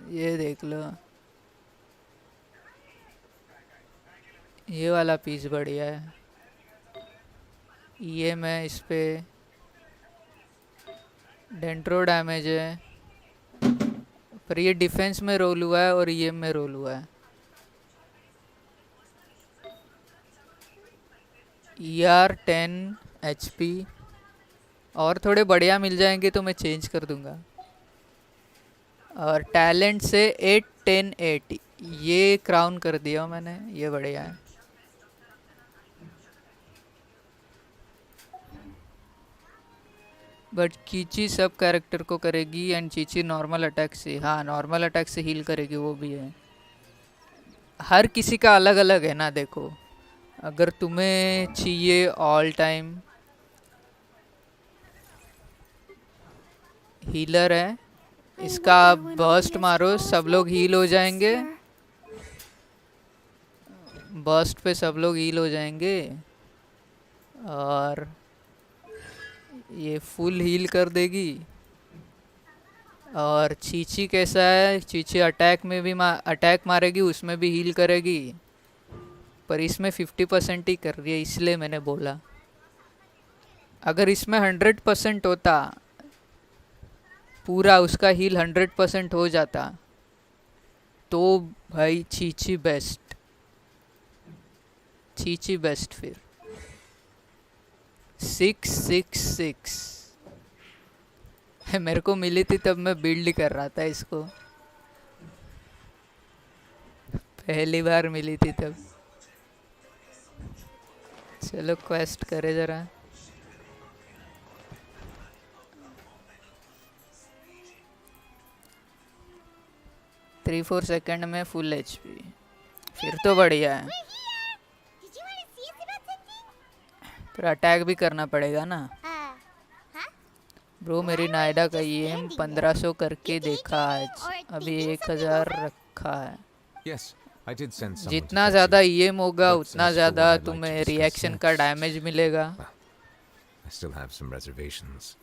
ये देख लो, ये वाला पीस बढ़िया है। ये मैं इस पे डेंट्रो डैमेज है, पर ये डिफेंस में रोल हुआ है और ये में रोल हुआ है। ER 10 HP, और थोड़े बढ़िया मिल जाएंगे तो मैं चेंज कर दूंगा। और टैलेंट से 8 10 8 ये क्राउन कर दिया मैंने, ये बढ़िया है। बट चीची सब कैरेक्टर को करेगी एंड चीची नॉर्मल अटैक से, हाँ नॉर्मल अटैक से हील करेगी, वो भी है। हर किसी का अलग अलग है ना। देखो, अगर तुम्हें चाहिए ऑल टाइम हीलर है, इसका बर्स्ट मारो, सब लोग हील हो जाएंगे। बर्स्ट पे सब लोग हील हो जाएंगे, और ये फुल हील कर देगी। और चीची कैसा है, चीची अटैक में भी अटैक मारेगी, उसमें भी हील करेगी, पर इसमें 50% ही कर रही है, इसलिए मैंने बोला। अगर इसमें 100% होता, पूरा उसका हील 100% हो जाता, तो भाई चीची बेस्ट, चीची बेस्ट। फिर 666 मेरे को मिली थी तब मैं बिल्ड कर रहा था इसको, पहली बार मिली थी तब। चलो क्वेस्ट करे जरा। थ्री 4 सेकंड में फुल HP, फिर तो बढ़िया है। Did you want to see us about something? फिर अटैक भी करना पड़ेगा ना। Huh? ब्रो मेरी नायडा का ईएम 1500 करके देखा आज, अभी 1000 रखा है। Yes, I did send someone to जितना fetch ज़्यादा you, ईएम होगा but उतना as for ज़्यादा what I'd like to तुम्हें discuss रिएक्शन का next, डैमेज मिलेगा। I still have some reservations.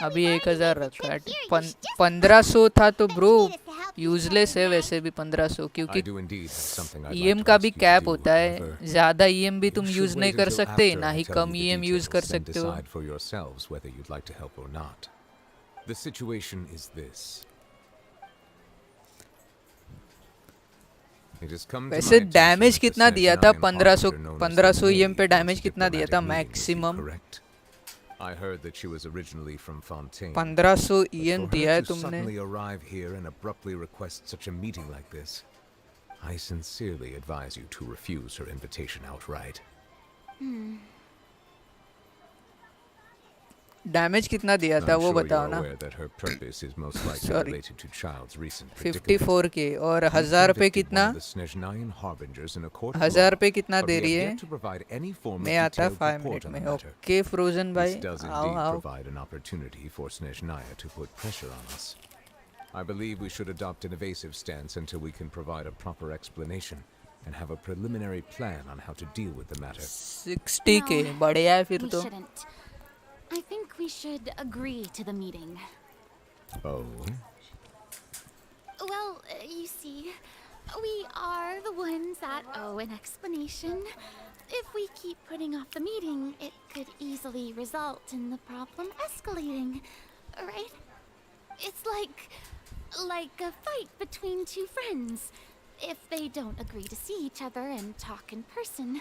अभी 1000 रखा है। 1500 था तो ब्रो यूजलेस है वैसे भी 1500, I क्योंकि do indeed have something I'd like EM to का ask भी you to कैप do, होता है। however, ज़्यादा ईएम भी you तुम should यूज़ नहीं wait कर until सकते, after ना I he tell come you the EM use कर details and सकते हो। decide for yourselves whether you'd like to help or not. The situation is this. It has come to वैसे my damage attention that कितना the दिया था? Snezhnaya 1500 harbinger known as 1500 the EM पे Maid damage wants a कितना दिया था diplomatic meeting with you, maximum? correct? I heard that she was originally from Fontaine. 1500 But EM for दिया her है to तुमने। suddenly arrive here and abruptly request such a meeting like this, I sincerely advise you to refuse her invitation outright. Damage कितना दिया था I'm वो sure बताओ you're ना। aware that her purpose is most likely Sorry. related to Child's recent predicament. 54 के, और You've 1000 पे convicted कितना? one of the Snezhnayan harbingers in a court of 1000 law, पे कितना but दे we रही have है? yet to provide any form of मैं आता detailed 5 report मिनट on में। the matter. ओके फ्रोजन भाई, This does आओ indeed आओ। provide an opportunity for Snezhnaya to put pressure on us. I believe we should adopt an evasive stance until we can provide a proper explanation and have a preliminary plan on how to deal with the matter. 60 के No, बढ़िया है फिर We तो। shouldn't. I think we should agree to the meeting. Oh? Well, you see, We are the ones that owe an explanation. If we keep putting off the meeting, it could easily result in the problem escalating, right? It's like a fight between two friends. If they don't agree to see each other and talk in person,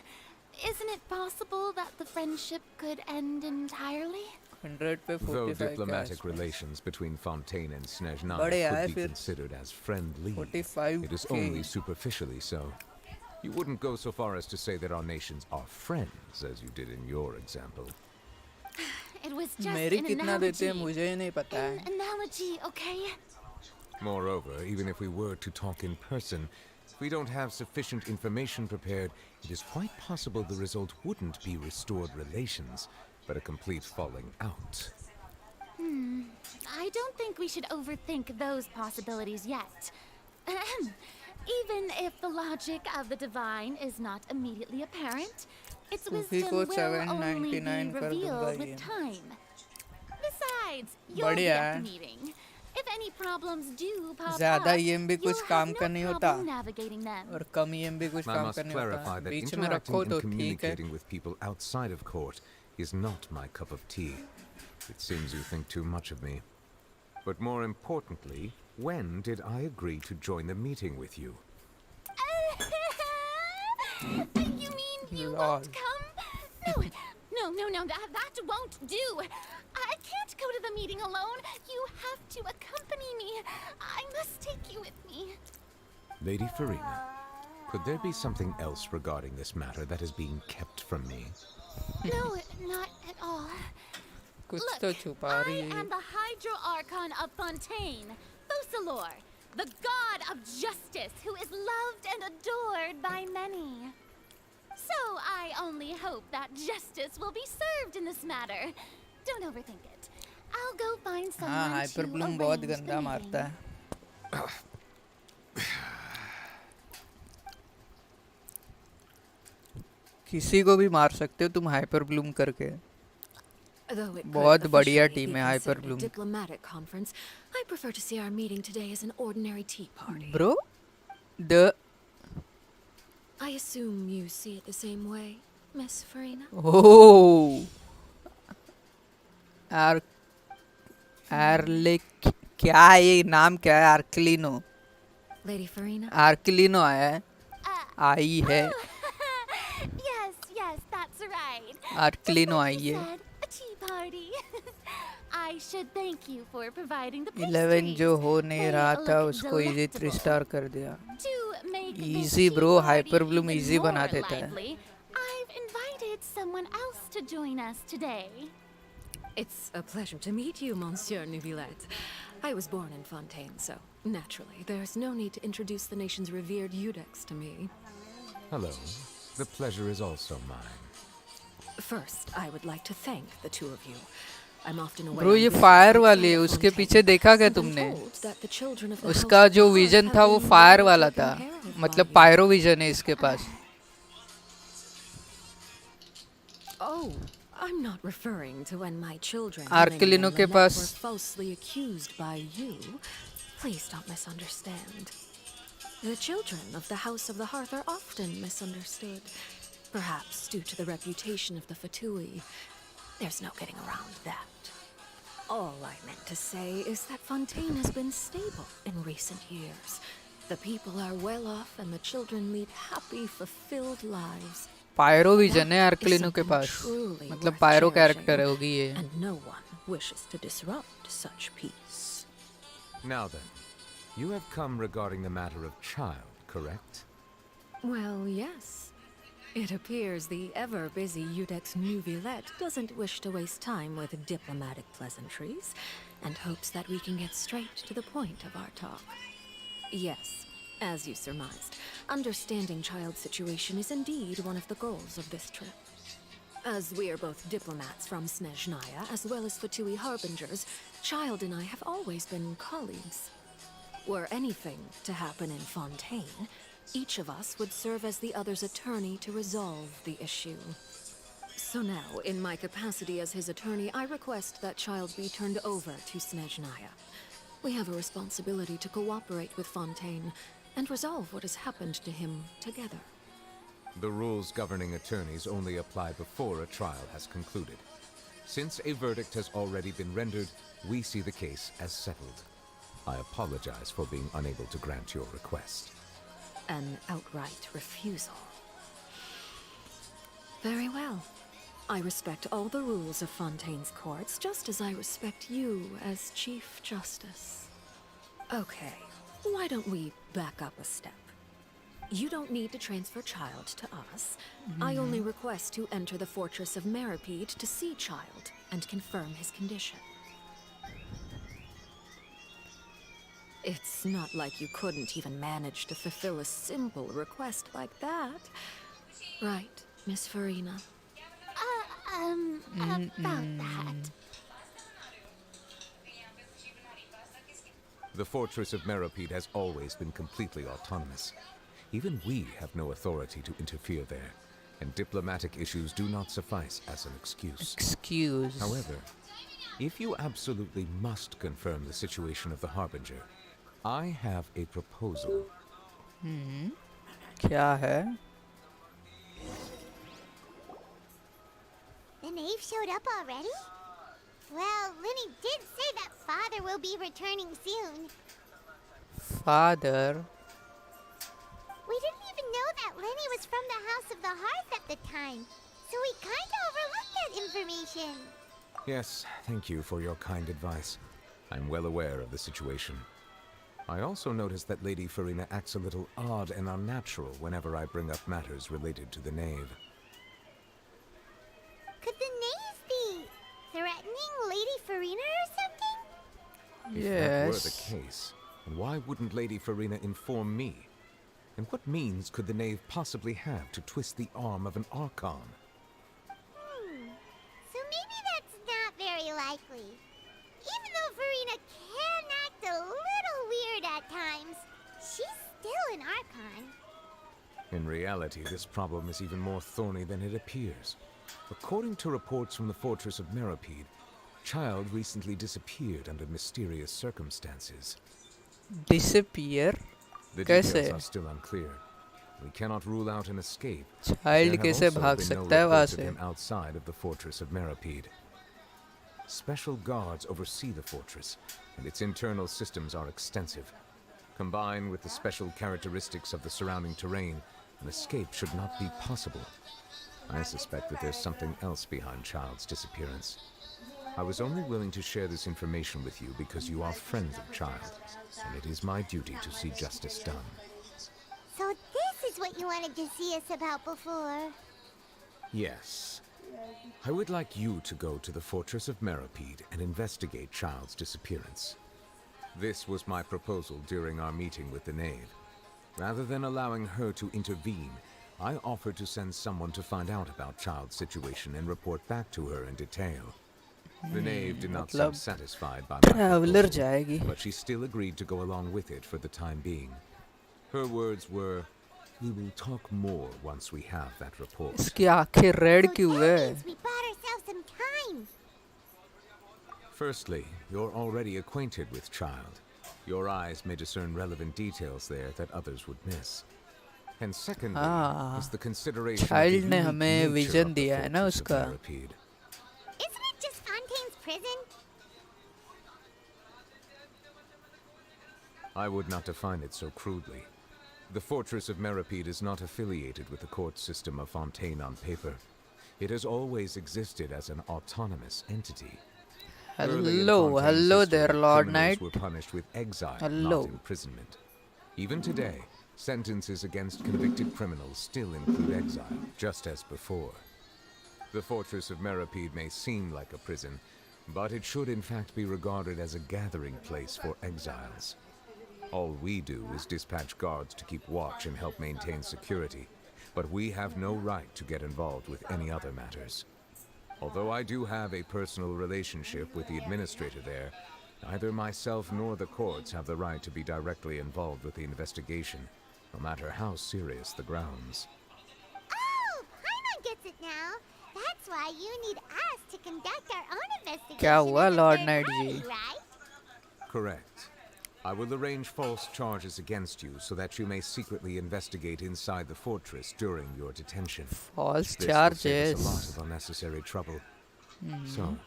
isn't it possible that the friendship could end entirely? 100 पे Though 45 के diplomatic आसपास। relations between Fontaine and Snezhnaya बड़े आए could be फिर considered as friendly, 45 it is के। only superficially so. You wouldn't go so far as to say that our nations are friends, as you did in your example. It was just मेरी an कितना देते हैं analogy. मुझे ही नहीं पता An है। analogy, okay? Moreover, even if we were to talk in person, if we don't have sufficient information prepared, it is quite possible the result wouldn't be restored relations, but a complete falling out. I don't think we should overthink those possibilities yet. Ahem. Even if the logic of the divine is not immediately apparent, its Sufi wisdom को will only be 799 कर दूंगा revealed ये। with time. Besides, you'll be बढ़िया at है। the meeting. If any problems do pop ज़्यादा up, EMB कुछ you'll काम have का no नहीं होता problem navigating them. और कम EMB कुछ I काम must का नहीं clarify होता। that बीच में interacting रखो and तो ठीक है। communicating with people outside of court is not my cup of tea. It seems you think too much of me. But more importantly, when did I agree to join the meeting with you? You mean you Lol. won't come? No, that won't do. I can't go to the meeting alone. You have to accompany me. I must take you with me. Lady Farina, could there be something else regarding this matter that is being kept from me? No, not at all. कुछ Look, तो छुपा I रही है। am the Hydro Archon of Fontaine, Focalor, the god of justice who is loved and adored by many. So I only hope that justice will be served in this matter. Don't overthink it. I'll go find हाँ someone hyper to Bloom बहुत arrange the गंदा मारता meeting. है। किसी को भी मार सकते हो तुम हाइपर ब्लूम करके। Though it could बहुत बढ़िया officially टीम be है hyper considered a Bloom. diplomatic conference, I prefer to see our meeting today as an ordinary tea party. Bro the I assume you see it the same way, Miss Farina? Oh R Arle क्या है ये नाम क्या है? आर्कलिनो। Lady Farina? आर्कलिनो आया है। आई है Yes, that's right. आर्कलिनो Just I like you है। said, a tea party. I should thank you for providing the 11 pastries. जो हो नहीं They रहा था look उसको इजी delectable. 3 स्टार कर दिया। To make this Easy tea bro, party Hyper Bloom even easy more बना देता है। lively, I've invited someone else to join us today. It's a pleasure to meet you, Monsieur Neuvillette. I was born in Fontaine, so naturally, there's no need to introduce the nation's revered Eudex to me. Hello. The pleasure is also mine. First, I would like to thank the two of you. I'm often away bro on ये business fire outside वाली है, of उसके Fontaine, पीछे देखा क्या and I'm तुमने? told that the children of the उसका House of जो the विजन Hearth था have वो been फायर well वाला taken था। care of मतलब by you. पायरो विजन है इसके पास। Oh, I'm not referring to when my children Arkelino Helena and के Lynette pass- were falsely accused by you. Please don't misunderstand. The children of the House of the Hearth are often misunderstood, perhaps due to the reputation of the Fatui. There's no getting around that. All I meant to say is that Fontaine has been stable in recent years. The people are well off and the children lead happy, fulfilled lives. Pyro vision है That is Arlecchino के something पास। truly मतलब worth Pyro cherishing, character है होगी ये। and no one wishes to disrupt such peace. Now then, you have come regarding the matter of child, correct? Well, yes. It appears the ever-busy Eudex Neuvillette doesn't wish to waste time with diplomatic pleasantries, and hopes that we can get straight to the point of our talk. Yes, as you surmised, understanding child's situation is indeed one of the goals of this trip. As we are both diplomats from Snezhnaya, as well as Fatui harbingers, Child and I have always been colleagues. Were anything to happen in Fontaine, each of us would serve as the other's attorney to resolve the issue. So now, in my capacity as his attorney, I request that Child be turned over to Snezhnaya. We have a responsibility to cooperate with Fontaine, and resolve what has happened to him together. The rules governing attorneys only apply before a trial has concluded. Since a verdict has already been rendered, we see the case as settled. I apologize for being unable to grant your request. An outright refusal. Very well. I respect all the rules of Fontaine's courts, just as I respect you as Chief Justice. Okay, why don't we back up a step? You don't need to transfer Child to us. I only request to enter the Fortress of Meripede to see Child and confirm his condition. It's not like you couldn't even manage to fulfill a simple request like that. Right, Miss Farina? About that. The Fortress of Meripede has always been completely autonomous. Even we have no authority to interfere there, and diplomatic issues do not suffice as an excuse. However, if you absolutely must confirm the situation of the Harbinger, I have a proposal. क्या है? The knave showed up already? Well, Lenny did say that father will be returning soon. Father. We didn't even know that Lenny was from the House of the Hearth at the time, so we kinda overlooked that information. Yes, thank you for your kind advice. I'm well aware of the situation. I also noticed that Lady Farina acts a little odd and unnatural whenever I bring up matters related to the knave. Could the knave be threatening Lady Farina or something? If that were Yes. the case, then why wouldn't Lady Farina inform me? And what means could the knave possibly have to twist the arm of an Archon? So maybe that's not very likely. Even though Farina can act a little weird at times, she's still an Archon. In reality, this problem is even more thorny than it appears. According to reports from the Fortress of Meripede, Child recently disappeared under mysterious circumstances. Disappear? The कैसे? details are still unclear. We cannot rule out an escape. Child There have कैसे also भाग been no सकता है वहाँ reports of से? him outside of the Fortress of Meripede. Special guards oversee the fortress, and its internal systems are extensive. Combined with the special characteristics of the surrounding terrain, an escape should not be possible. I suspect that there's something else behind Child's disappearance. I was only willing to share this information with you because you are friends of Child, and it is my duty to see justice done. So this is what you wanted to see us about before. Yes. I would like you to go to the Fortress of Meripede and investigate Child's disappearance. This was my proposal during our meeting with the knave. Rather than allowing her to intervene, I offered to send someone to find out about Child's situation and report back to her in detail. The knave did not seem मतलब satisfied by my traveler proposal, जाएगी. but she still agreed to go along with it for the time being. Her words were, "We will talk more once we have that report." इसकी आंखें red So क्यों that है? means we bought ourselves some time. Firstly, you're already acquainted with Child. Your eyes may discern relevant details there that others would miss. And secondly, is the consideration of the Child ने unique हमें nature vision of the दिया है ना Fortress of उसका. Meripede. Isn't it just Fontaine's prison? I would not define it so crudely. The Fortress of Meripede is not affiliated with the court system of Fontaine on paper. It has always existed as an autonomous entity. Early in Hello, Fontaine's hello history, there, Lord criminals Knight. were punished with exile, Hello. not imprisonment. Even today, sentences against convicted criminals still include exile, just as before. The Fortress of Meripede may seem like a prison, but it should in fact be regarded as a gathering place for exiles. All we do is dispatch guards to keep watch and help maintain security, but we have no right to get involved with any other matters. Although I do have a personal relationship with the administrator there, neither myself nor the courts have the right to be directly involved with the investigation, no matter how serious the grounds. Oh, Paimon gets it now. That's why you need us to conduct our own investigation. क्या हुआ, as a Lord third Knight party, ji? right? Correct. I will arrange false charges against you so that you may secretly investigate inside the fortress during your detention. False This will save us a charges. lot of unnecessary trouble. So,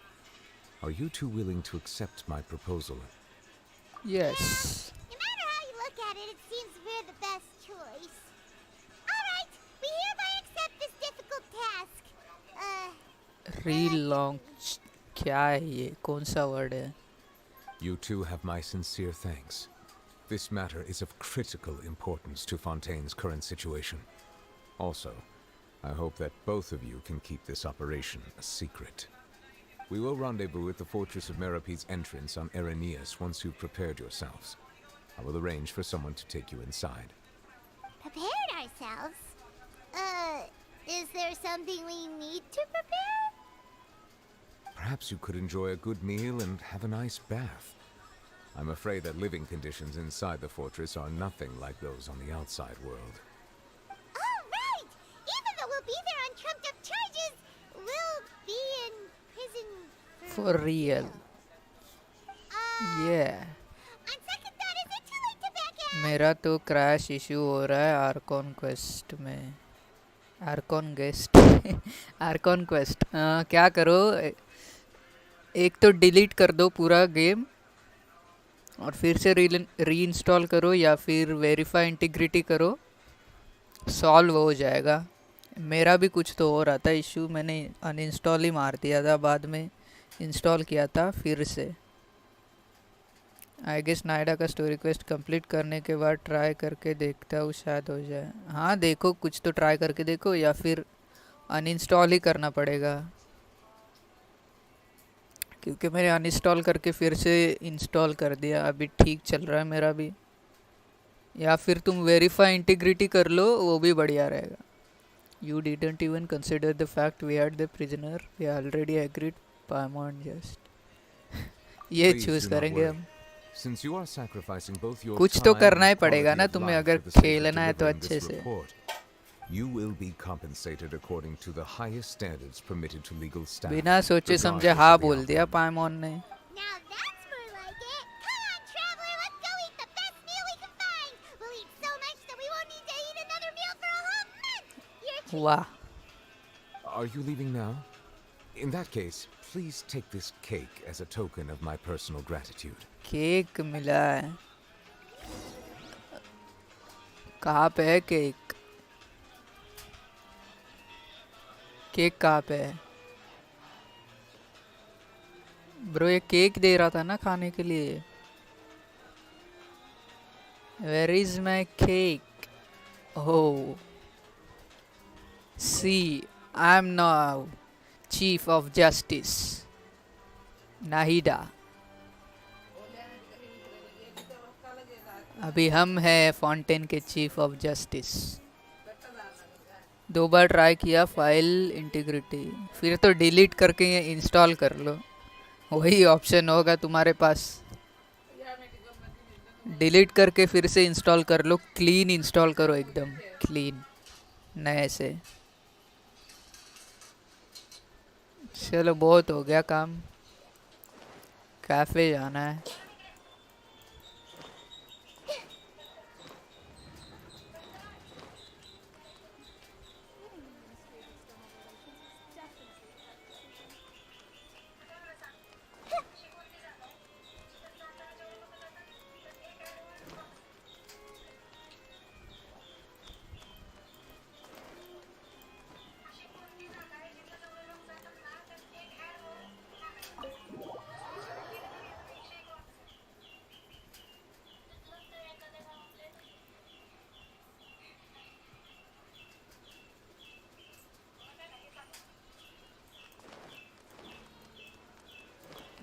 are you two willing to accept my proposal? Yes. No matter how you look at it, it seems we're the best choice. Alright, we hereby accept this difficult task. Relaunch. क्या है ये? कौन सा word है? You two have my sincere thanks. This matter is of critical importance to Fontaine's current situation. Also, I hope that both of you can keep this operation a secret. We will rendezvous at the Fortress of Merope's entrance on Erenius once you've prepared yourselves. I will arrange for someone to take you inside. Prepared ourselves? Is there something we need to prepare? Perhaps you could enjoy a good meal and have a nice bath. I'm afraid that living conditions inside the fortress are nothing like those on the outside world. Oh, right! Even though we'll be there on trumped-up charges, we'll be in prison For real. Yeah. On second thought, is it too late to back out? मेरा तो crash issue हो रहा है Arcon quest में. Arcon guest. Arcon quest. क्या करो, एक तो डिलीट कर दो पूरा गेम और फिर से री इंस्टॉल करो या फिर वेरीफाई इंटीग्रिटी करो, सॉल्व हो जाएगा. मेरा भी कुछ तो हो रहा था इशू, मैंने अनइंस्टॉल ही मार दिया था, बाद में इंस्टॉल किया था फिर से. आई गेस नायडा का स्टोरी क्वेस्ट कंप्लीट करने के बाद ट्राई करके देखता हूँ, शायद हो जाए. हाँ देखो, कुछ तो ट्राई करके देखो या फिर अनइंस्टॉल ही करना पड़ेगा, क्योंकि मैंने अनइंस्टॉल करके फिर से इंस्टॉल कर दिया. अभी ठीक चल रहा है मेरा भी. या फिर तुम वेरीफाई इंटीग्रिटी कर लो, वो भी बढ़िया रहेगा. You didn't even consider the fact we had the prisoner, we already agreed Paimon just. ये Please चूज do not करेंगे worry. हम. Since you are sacrificing both your कुछ तो time करना ही and पड़ेगा quality ना of तुम्हें, life अगर for the sake of खेलना है तो delivering अच्छे this से. report, you will be compensated according to the highest standards permitted to legal staff. बिना सोचे समझे regardless हाँ of the बोल दिया outcome. पायमॉन ने. Now that's more like it. Come on, traveler, let's go eat the best meal we can find. We'll eat so much that we won't need to eat another meal for a whole month. Your treat. वाह. Are you leaving now? In that case, please take this cake as a token of my personal gratitude. Cake मिला है. कहाँ पे है cake? Cake कहाँ पे है bro? ये केक दे रहा था ना खाने के लिए. Where is my cake? Oh, see, I am now chief of justice Nahida. अभी हम हैं फाउंटेन के चीफ ऑफ जस्टिस. 2 बार ट्राई किया फाइल इंटीग्रिटी, फिर तो डिलीट करके ये इंस्टॉल कर लो, वही ऑप्शन होगा तुम्हारे पास. डिलीट करके फिर से इंस्टॉल कर लो, क्लीन इंस्टॉल करो, एकदम क्लीन नए से. चलो बहुत हो गया काम, कैफे जाना है.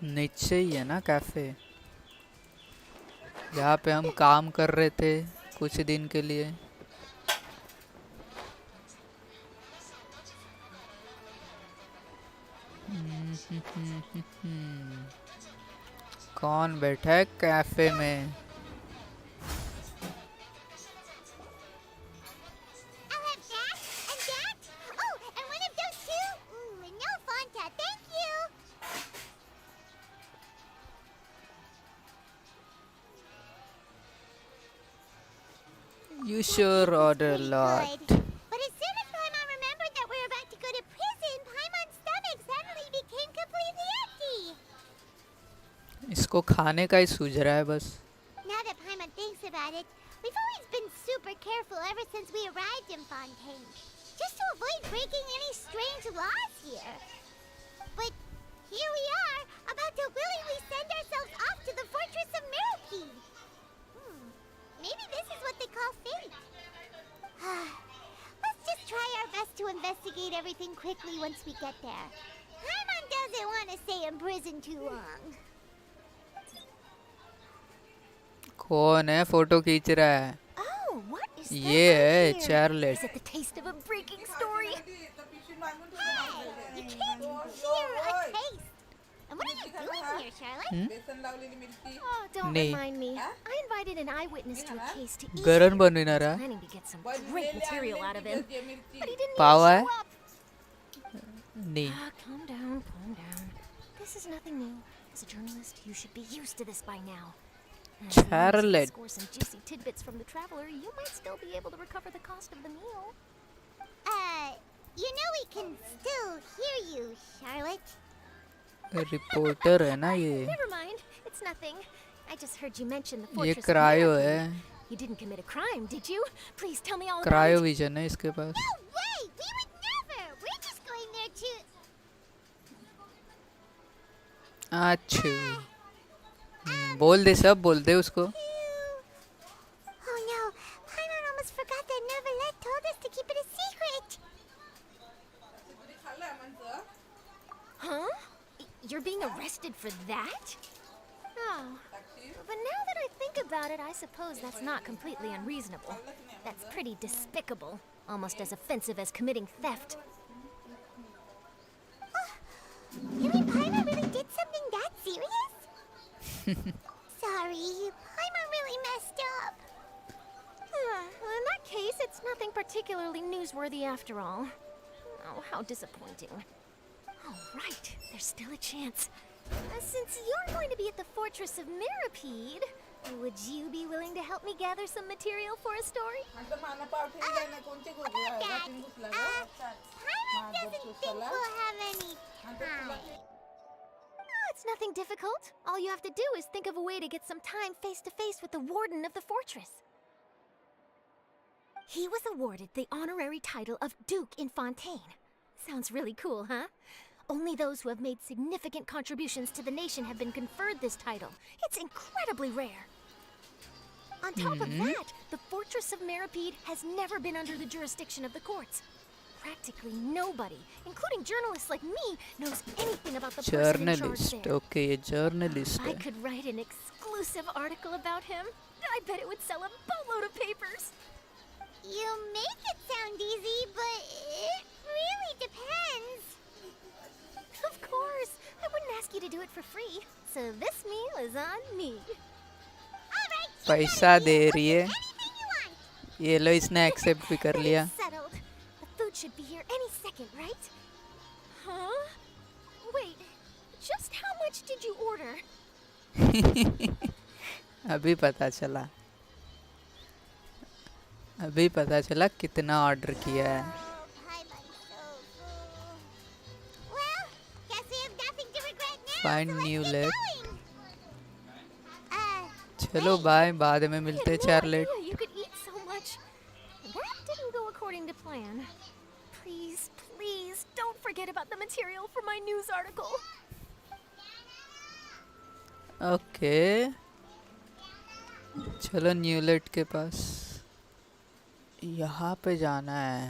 नीचे ही है ना कैफे, जहाँ पे हम काम कर रहे थे कुछ दिन के लिए. कौन बैठा है कैफे में? I'll have that and that. Oh, and one of those two. Ooh, and no Fanta, thank you. You sure order a Pretty lot. good. But as soon as Paimon remembered that we were about to go to prison, Paimon's stomach suddenly became completely empty. इसको खाने का ही सूझ रहा है बस. Now that Paimon thinks about it, we've always been super careful ever since we arrived in Fontaine, just to avoid breaking any strange laws here. But here we are, about to willingly send ourselves off to the fortress of Mirrorkeed. Maybe this is what they call fate. Let's just try our best to investigate everything quickly once we get there. Paimon doesn't want to stay in prison too long. कौन है photo खींच रहा है? Oh, what is that ये है right here? Charlotte. Is it the taste of a breaking story? Hey, you can't hear a taste. And what are you doing here, Charlotte? Oh, don't Nee. remind me. I invited an eyewitness to a case to eat. गरन बनना रहा. Planning to get some great material out of him, but he didn't पावा even है? show up. नहीं. Calm down, calm down. This is nothing new. As a journalist, you should be used to this by now. And if you manage to Charlotte. score some juicy tidbits from the traveler, you might still be able to recover the cost of the meal. You know we can still hear you, Charlotte. Reporter है ना ये. Never mind. It's nothing. I just heard you mention the ये fortress. of cryo Mirrorkeed. है. You didn't commit a crime, did you? Please tell me all about cryo it. Vision है इसके पास. No way! We would never! We're just going there to... अच्छा. बोल दे सब बोल दे उसको. Oh no, Paimon almost forgot that Neverlet told us to keep it a secret. Huh? You're being arrested for that? Oh. But now that I think about it, I suppose that's not completely unreasonable. That's pretty despicable. Almost as offensive as committing theft. You mean Paimon really did something that serious? Sorry, Paimon really messed up. Well, in that case, it's nothing particularly newsworthy after all. Oh, how disappointing. All right, there's still a chance. Since you're going to be at the fortress of Mirrorkeed, would you be willing to help me gather some material for a story? Paimon doesn't think we'll have any time. Oh, it's nothing difficult. All you have to do is think of a way to get some time face to face with the warden of the fortress. He was awarded the honorary title of Duke in Fontaine. Sounds really cool, huh? Only those who have made significant contributions to the nation have been conferred this title. It's incredibly rare. On top of that, the Fortress of Mirrorkeed has never been under the jurisdiction of the courts. Practically nobody, including journalists like me, knows anything about the person in charge journalist. there. Okay ये journalist I है. could write an exclusive article about him. I bet it would sell a boatload of papers. You make it sound easy, but it really depends. Of course, I wouldn't ask you to do it for free. So this meal is on me. All right, you पैसा got it. They We'll रही do है. anything you want. ये लो इसने accept भी कर लिया. Settled. The food should be here any second, right? Huh? Wait, just how much did you order? अभी पता चला. अभी पता चला कितना ऑर्डर किया है. Paimon's so full. Well, guess we have nothing to regret now. Find so let's new get lab. going. चलो बाय. बाद में मिलते हैं I had no Charlotte. idea you could eat so much. That didn't go according to plan. Please, please, don't forget about the material for my news article. Okay. चलो न्यूलेट के पास. यहाँ पे जाना है.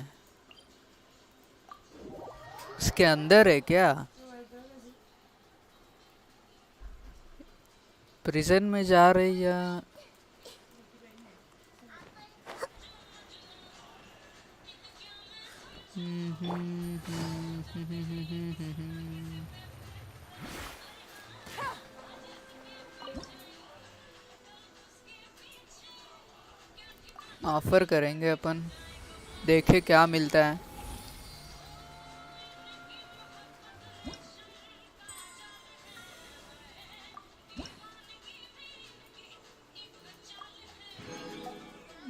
उसके अंदर है क्या? प्रिजन में जा रही या ऑफर करेंगे अपन. देखे क्या मिलता है.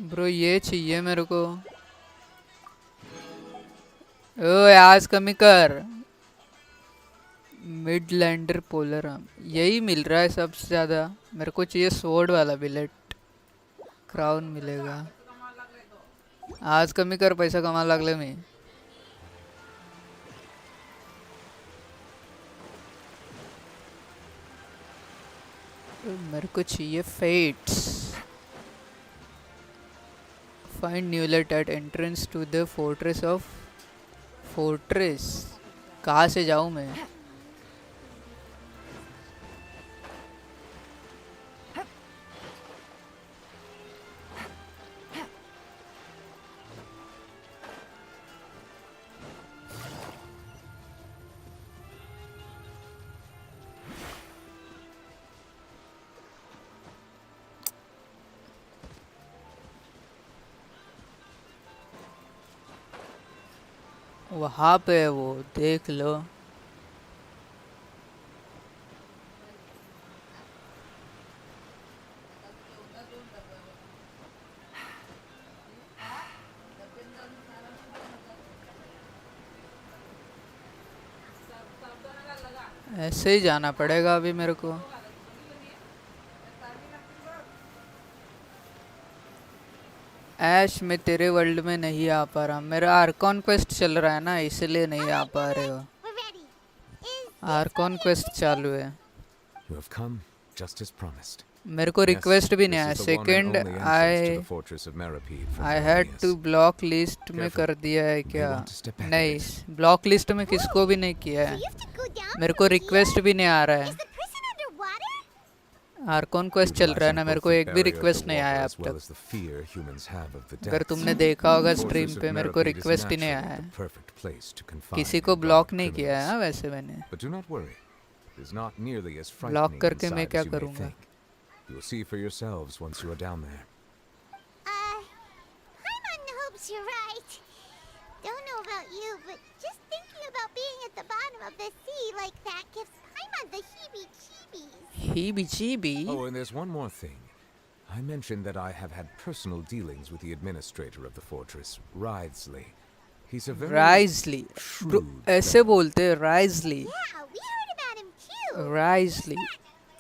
ब्रो ये चाहिए मेरे को। ओए आज कमी कर। मिडलैंडर पोलर यही मिल रहा है सबसे ज्यादा। मेरे को चाहिए स्वॉर्ड वाला बिलेट। क्राउन मिलेगा। आज कमी कर पैसा कमा लागले मी। मेरे को चाहिए fates. Find Neuvillette at entrance to the fortress of fortress. कहाँ से जाऊँ मैं? वहाँ पे है वो, देख लो। ऐसे ही जाना पड़ेगा अभी मेरे को। ऐश मैं तेरे वर्ल्ड में नहीं आ पा रहा। मेरा आर्कॉन क्वेस्ट चल रहा है ना, इसलिए नहीं आ पा रहे हो। We're ready. Is Arcon quest चालू है। You have come just as promised. मेरे को Yes, रिक्वेस्ट भी नहीं this आया। is the one and second only entrance to the I fortress of Maripede from I had Valorant. To block list में Careful. कर दिया है You क्या? want to step back a नहीं, bit. ब्लॉक लिस्ट में किसको भी नहीं किया so है। you have to go down मेरे from को here? रिक्वेस्ट भी नहीं आ रहा Is है। the prison underwater? Arcon quest चल रहा है ना, Utilizing मेरे both को the एक भी barrier of रिक्वेस्ट the नहीं आया water अब as well तक। as the fear humans have of the अगर depths. तुमने देखा होगा The स्ट्रीम fortress पे, of मेरे को Maripede is रिक्वेस्ट ही नहीं naturally आया है। the perfect place to confine किसी को and ब्लॉक guard नहीं किया है criminals. हाँ, वैसे मैंने। But do not worry. It is not nearly as block frightening करके मैं inside क्या as you may करूँगा? think. You will see for yourselves once you are down there. Paimon hopes you're right. Don't know about you, but just thinking about being at the bottom of the sea like that gives Paimon the heebie-jeebies. Heebie-jeebie? Oh, and there's one more thing. I mentioned that I have had personal dealings with the administrator of the fortress, Wriothesley. He's a very Wriothesley bro, shrewd ऐसे fellow. बोलते हैं Wriothesley. Yeah, we heard about him too. Wriothesley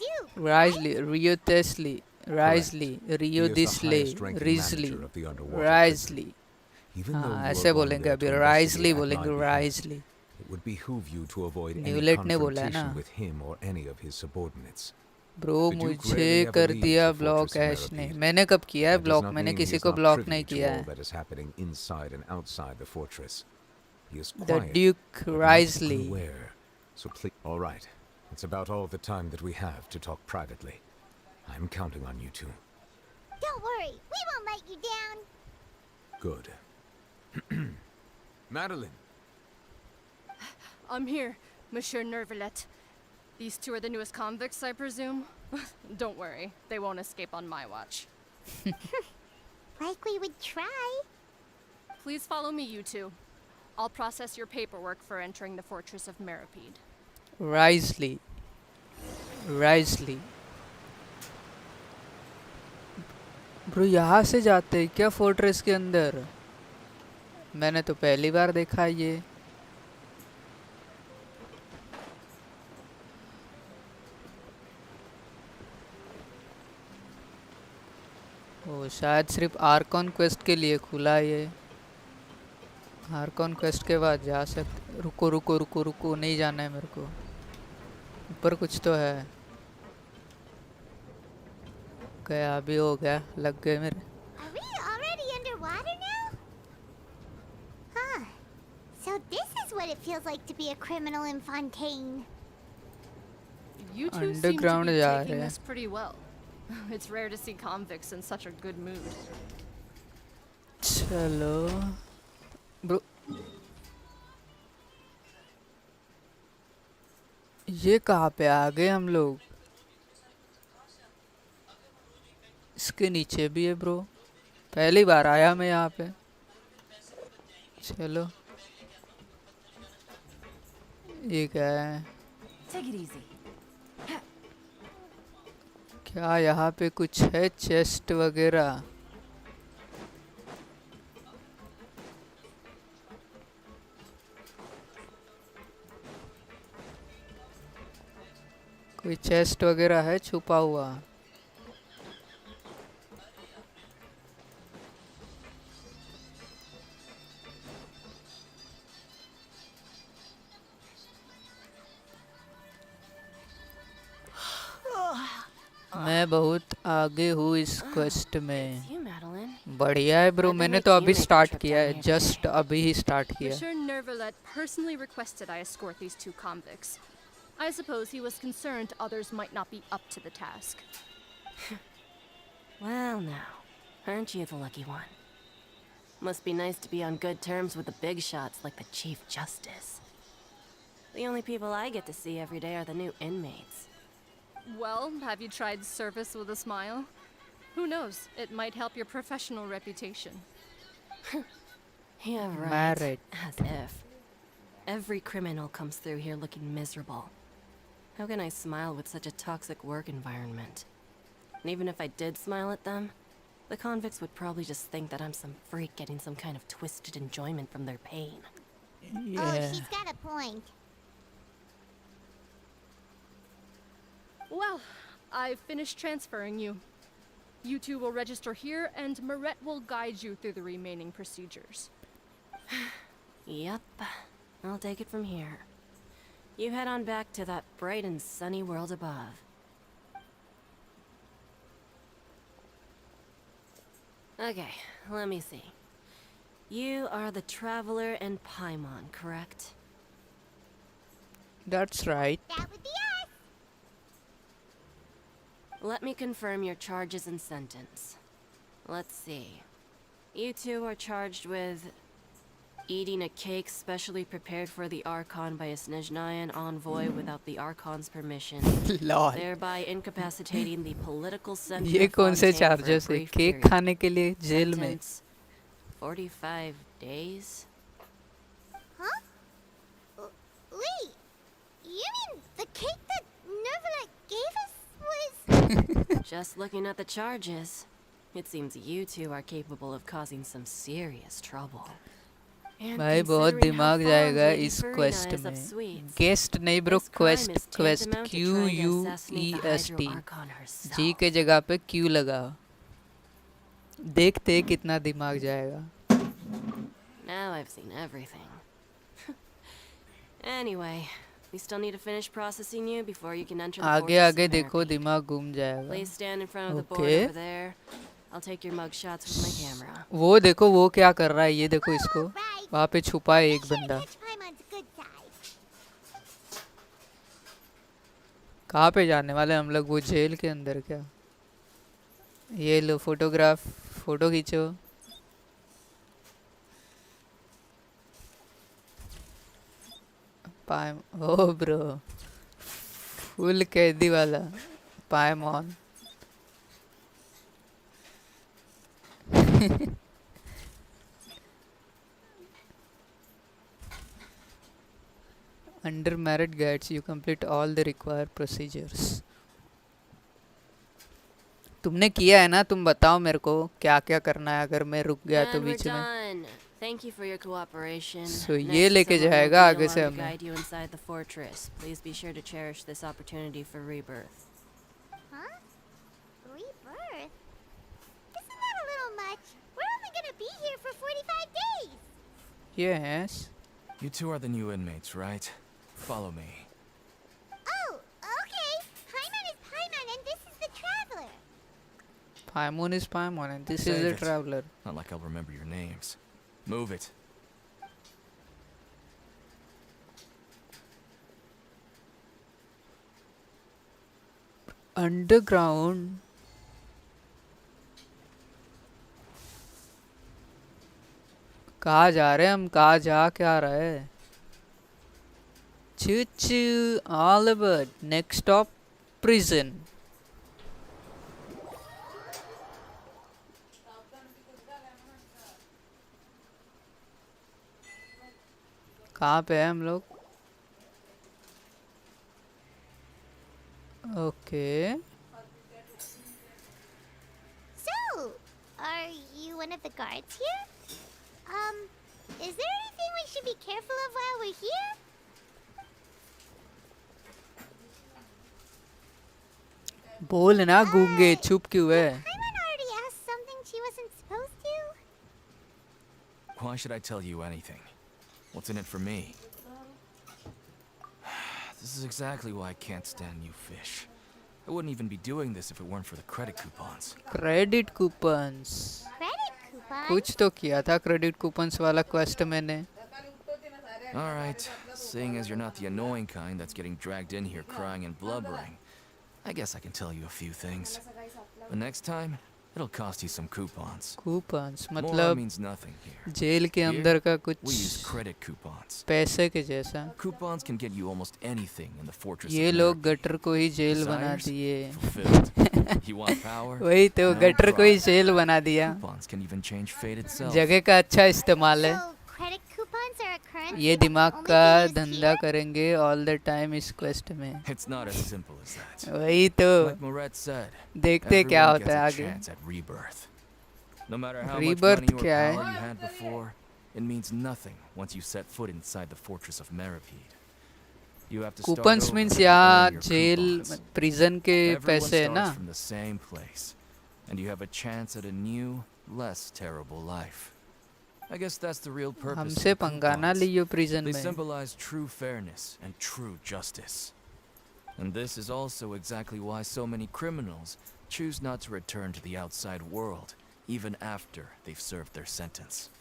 Duke, Wriothesley Wriothesley Wriothesley Correct. Rio He is the Thesley highest ranking Wriothesley manager of the underwater Wriothesley. Even though हाँ you ऐसे are going बोलेंगे there अभी, to राइजली investigate at बोलेंगे, my behest, राइजली। it would behoove you to avoid any न्यूलेट ने बोला है ना। confrontation with him or any of his subordinates. Bro The Duke मुझे rarely ever कर leaves दिया the ब्लॉक fortress of ऐश ने। Maripede. मैंने कब किया है That does ब्लॉक? not मैंने mean he किसी is को not ब्लॉक privy नहीं to किया all है। that is happening inside and outside the fortress. He is the quiet, Duke but not राइजली। unaware. So please, all right. It's about all the time that we have to talk privately. I'm counting on you two. don't worry, we won't let you down. Good. Madeline. I'm here, Monsieur Nervalet. These two are the newest convicts, I presume? Don't worry, they won't escape on my watch. Like we would try. Please follow me, you two. I'll process your paperwork for entering the fortress of Maripede. Wriothesley Wriothesley. Bro यहाँ से जाते हैं क्या fortress के अंदर? मैंने तो पहली बार देखा ये। ओ शायद सिर्फ आर्कॉन क्वेस्ट के लिए खुला है ये। आर्कॉन क्वेस्ट के बाद जा सकते। रुको रुको रुको रुको, नहीं जाना है मेरे को। ऊपर कुछ तो है। गया अभी, हो गया, लग गए मेरे। Are we already underwater now? Huh. So this is what it feels like to be a criminal in Fontaine. You two seem to Underground be जा taking रहे हैं। this pretty well. It's rare to see convicts in such a good mood. चलो bro, ये कहाँ पे आ गए हम लोग? इसके नीचे भी है ब्रो। पहली बार आया मैं यहाँ पे। चलो ये क्या है? क्या यहाँ पे कुछ है? चेस्ट वगैरह? कोई चेस्ट वगैरह है छुपा हुआ? मैं बहुत आगे हूँ इस क्वेस्ट में. You, Madeline. बढ़िया है ब्रो. मैंने तो अभी स्टार्ट किया है. जस्ट अभी ही स्टार्ट किया. Monsieur Nervalet personally requested I escort these two convicts. I suppose he was concerned others might not be up to the task. Well, now, aren't you the lucky one? Must be nice to be on good terms with the big shots like the Chief Justice. The only people I get to see every day are the new inmates. Well, have you tried service with a smile? Who knows? It might help your professional reputation. Yeah, right. Married. As if. Every criminal comes through here looking miserable. How can I smile with such a toxic work environment? And even if I did smile at them, the convicts would probably just think that I'm some freak getting some kind of twisted enjoyment from their pain. Yeah. Oh, she's got a point. Well, I've finished transferring you. You two will register here, and Marette will guide you through the remaining procedures. Yep. I'll take it from here. You head on back to that bright and sunny world above. Okay, let me see. You are the Traveler and Paimon, correct? That's right. That would be us. Let me confirm your charges and sentence. Let's see. You two are charged with eating a cake specially prepared for the Archon by a Snezhnayan envoy without the Archon's permission, lol. thereby incapacitating the political center ये of कौन से Fontaine for a charges है? brief cake period. खाने के लिए jail में. Sentence, 45 days? Huh? Wait. You mean the cake that Nervalet gave us was... Just looking at the charges, it seems you two are capable of causing some serious trouble. And भाई बहुत considering how दिमाग fond जाएगा Lady इस Furina quest is of में. sweets, guest नहीं bro. this crime quest is quest tantamount to Q trying to U assassinate E the S T. Hydro Archon herself. जी के जगह पे Q लगा. देखते कितना दिमाग जाएगा. Now I've seen everything. Anyway, we still need to finish processing you before you can enter the आगे fortress आगे of देखो Imapact. दिमाग घूम जाएगा. Please stand in front of the board Okay. over there. I'll take your mug shots with my camera. वो देखो वो क्या कर रहा है. ये देखो इसको. Right. वहाँ पे छुपा है एक Make sure to बंदा. catch Paimon's good side. कहाँ पे जाने वाले हम लोग? वो जेल के अंदर क्या? ये लो फोटोग्राफ. फोटो खींचो. पाए. ओ ब्रो. फुल कैदी वाला. पाएमॉन. Under merit guides, you complete all the required procedures. तुमने किया है ना? तुम बताओ मेरे को क्या क्या करना है अगर मैं रुक गया तो And we're बीच में. done. Thank you for your cooperation. So Next, ये लेके someone will जाएगा be आगे along से to हमें. guide you inside the fortress. Please be sure to cherish this opportunity for rebirth. Huh? Rebirth? Isn't that a little much? We're only gonna be here for 45 days. Yes. You two are the new inmates, right? Follow me. Oh, okay. Paimon is Paimon and this is the Traveler. Paimon is Paimon and this is Save the it. traveler. Not like I'll remember your names. Move it. Underground. कहाँ जा रहे हैं हम? कहाँ जा क्या रहे हैं? Choo choo, all aboard. Next stop, prison. कहाँ पे हैं हम लोग? Okay. So, are you one of the guards here? Is there anything we should be careful of while we're here? बोल ना गूंगे, चुप क्यों है? Paimon already asked something she wasn't supposed to. Why should I tell you anything? What's in it for me? This is exactly why I can't stand you fish. I wouldn't even be doing this if it weren't for the credit coupons. Credit coupons, Credit coupon? कुछ तो किया था credit coupons वाला quest मैंने. Alright, seeing as you're not the annoying kind that's getting dragged in here crying and blubbering, I guess I can tell you a few things. But next time, it'll cost you some coupons. Coupons Moral मतलब means nothing here. Jail के Here, अंदर का We use कुछ credit coupons. पैसे के जैसा. Coupons can get you almost anything in the fortress ये of लोग Meripede. गटर को ही जेल बना Desires? दिए. Fulfilled. You want power? वही तो, No गटर को ही problem. जेल बना दिया. Coupons can even change fate itself. जगह का अच्छा इस्तेमाल है. So, credit coupons are a currency ये that दिमाग only का be used धंधा here? करेंगे ऑल द टाइम इस क्वेस्ट में. It's not as simple as that. वही तो, Like Moret said, देखते क्या everyone होता gets है a आगे. chance at rebirth. No matter how Rebirth much money or क्या है? power you had before, it means nothing once you set foot inside the fortress of Meripede. You have to start coupons over means to यहाँ earn your jail coupons. Prison के Everyone पैसे है ना. starts from the same place, and you have a chance at a new, less terrible life. I guess that's the real purpose of हमसे the पंगा ना coupons. Leo prison They में. symbolize true fairness and true justice. And this is also exactly why so many criminals choose not to return to the outside world, even after they've served their sentence.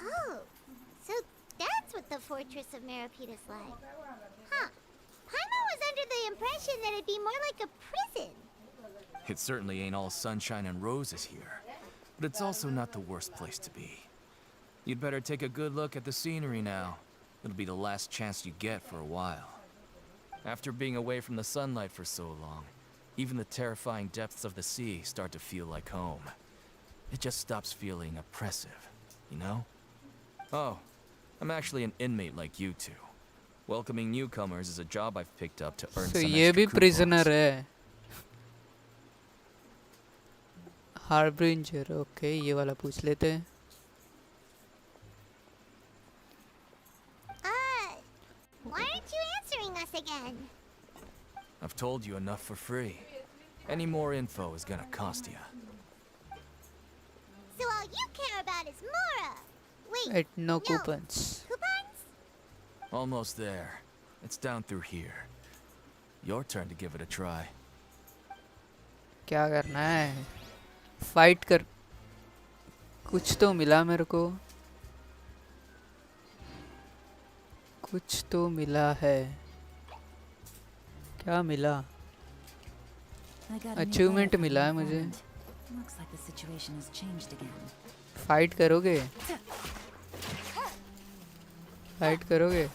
Oh, so that's what the Fortress of Meripede is like. Huh. Paimon was under the impression that it'd be more like a prison. It certainly ain't all sunshine and roses here, but it's also not the worst place to be. You'd better take a good look at the scenery now. It'll be the last chance you get for a while. After being away from the sunlight for so long, even the terrifying depths of the sea start to feel like home. It just stops feeling oppressive, you know? Oh, I'm actually an inmate like you two. Welcoming newcomers is a job I've picked up to earn So some ये extra भी prisoner coupons. है. Harbinger, okay ये वाला पूछ लेते हैं. Why aren't you answering us again? I've told you enough for free. Any more info is gonna cost you. So all you care about is Mora. Wait, At no coupons. coupons? Almost there. It's down through here. Your turn to give it a try. क्या करना है? Fight कर. कुछ तो मिला मेरे को. कुछ तो मिला है. क्या मिला? अचीवमेंट मिला है मुझे. फाइट करोगे? फाइट करोगे?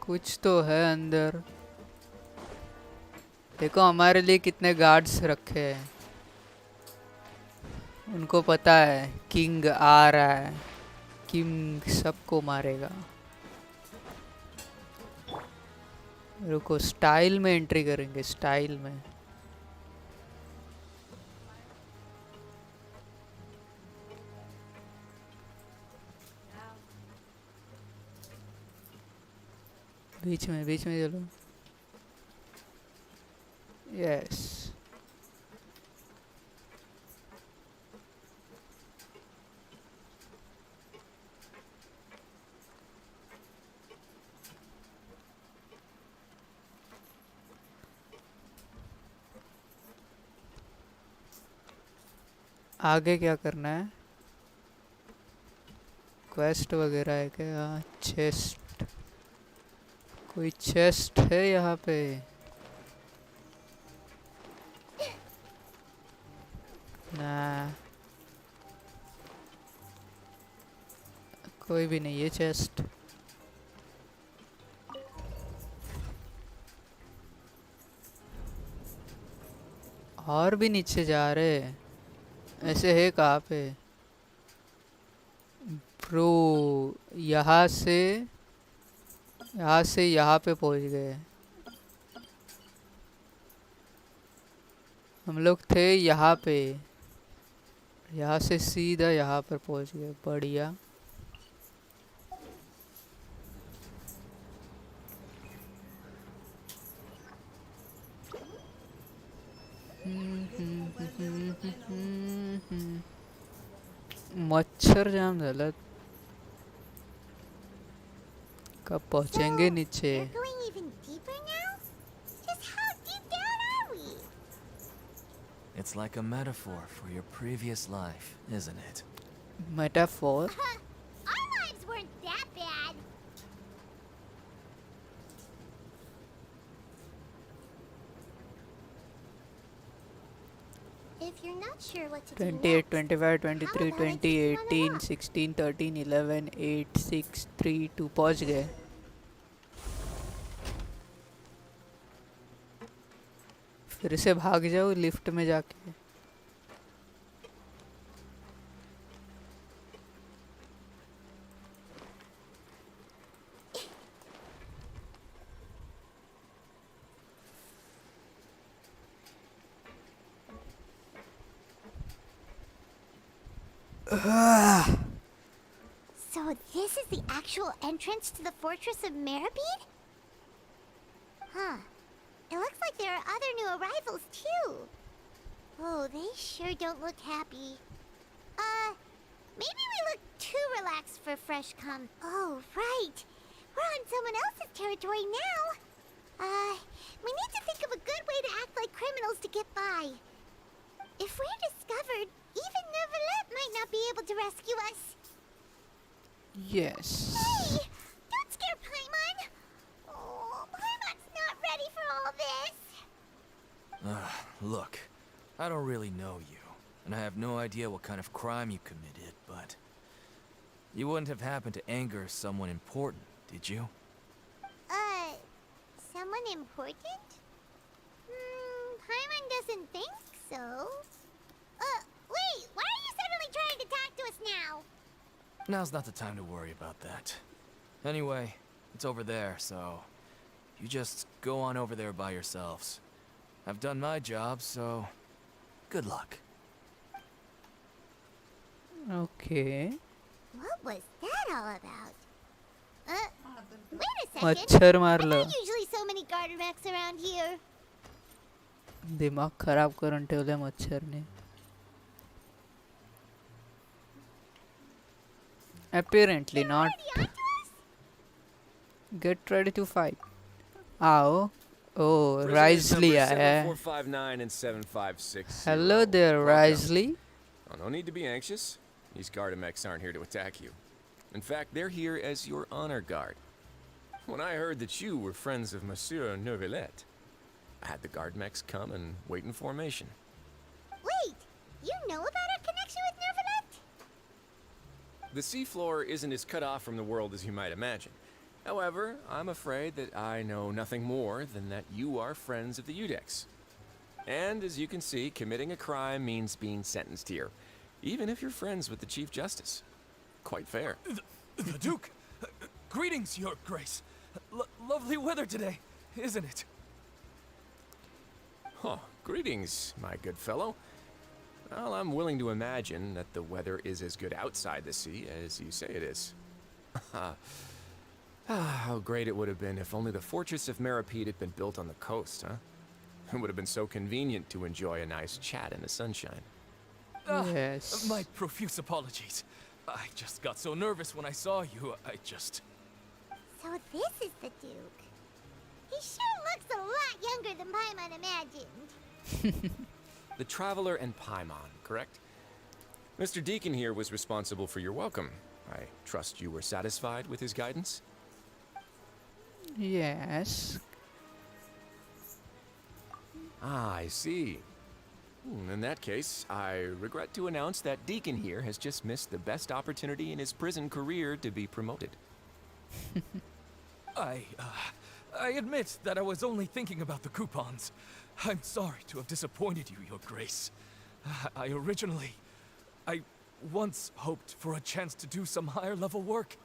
कुछ तो है अंदर. देखो हमारे लिए कितने गार्ड्स रखे हैं. उनको पता है किंग आ रहा है. किंग सबको मारेगा. रुको, स्टाइल में एंट्री करेंगे. स्टाइल में बीच में चलो. यस. आगे क्या करना है? क्वेस्ट वगैरह है क्या? चेस्ट. कोई चेस्ट है यहाँ पे? ना, कोई भी नहीं है चेस्ट. और भी नीचे जा रहे हैं. ऐसे है कहाँ पे? ब्रो यहाँ से यहाँ पे पहुँच गए। हम लोग थे यहाँ पे, यहाँ से सीधा यहाँ पर पहुँच गए। बढ़िया। मच्छर जाम झालं। कब पहुँचेंगे नीचे? We're going even deeper now? Just how deep down are we? It's like a metaphor for your previous life, isn't it? Metaphor? Our lives weren't that bad. If you're not sure what to do 28, next, 25, 23, how about I 20, just run 18, along? 16, 13, 11, 8, 6, 3, 2 पहुँच गए। फिर से भाग जाओ lift में जाके। So this is the actual entrance to the fortress of Meribed? Huh. It looks like there are other new arrivals too. Oh, they sure don't look happy. Maybe we look too relaxed for fresh come. Oh, right. We're on someone else's territory now. We need to think of a good way to act like criminals to get by. If we're discovered, even Neuvillette might not be able to rescue us. Yes. Hey! Don't scare Paimon! Oh, Paimon's not ready for all this. Look, I don't really know you, and I have no idea what kind of crime you committed, but you wouldn't have happened to anger someone important, did you? Someone important? Paimon doesn't think so. Wait, why are you suddenly trying to talk to us now? Now's not the time to worry about that. Anyway, it's over there, so you just go on over there by yourselves. I've done my job, so good luck. Okay. What was that all about? Wait a second. मच्छर मार There low. are usually so many Gardemex around here. दिमाग खराब करून ठेवलंय मच्छरने. Apparently not. Already onto us? Get ready to fight. आओ. Oh, Prisoners Risley number आया है. 7459 and 7560. Hello there, Welcome. Risley. Oh, no need to be anxious. These Gardemex aren't here to attack you. In fact, they're here as your honor guard. When I heard that you were friends of Monsieur Neuvillette, I had the Gardemex come and wait in formation. Wait, you know about our connection with Neuvillette? The seafloor isn't as cut off from the world as you might imagine. However, I'm afraid that I know nothing more than that you are friends of the Udex. And as you can see, committing a crime means being sentenced here, even if you're friends with the Chief Justice. Quite fair. The Duke! Greetings, Your Grace. Lovely weather today, isn't it? Huh, greetings, my good fellow. Well, I'm willing to imagine that the weather is as good outside the sea as you say it is. How great it would have been if only the fortress of Meribed had been built on the coast, huh? It would have been so convenient to enjoy a nice chat in the sunshine. Yes. My profuse apologies. I just got so nervous when I saw you, So this is the Duke. He sure looks a lot younger than Paimon imagined. The Traveler and Paimon, correct? Mr. Deacon here was responsible for your welcome. I trust you were satisfied with his guidance? Yes. Ah, I see. In that case, I regret to announce that Deacon here has just missed the best opportunity in his prison career to be promoted. I admit that I was only thinking about the coupons. I'm sorry to have disappointed you, Your Grace. I once hoped for a chance to do some higher level work.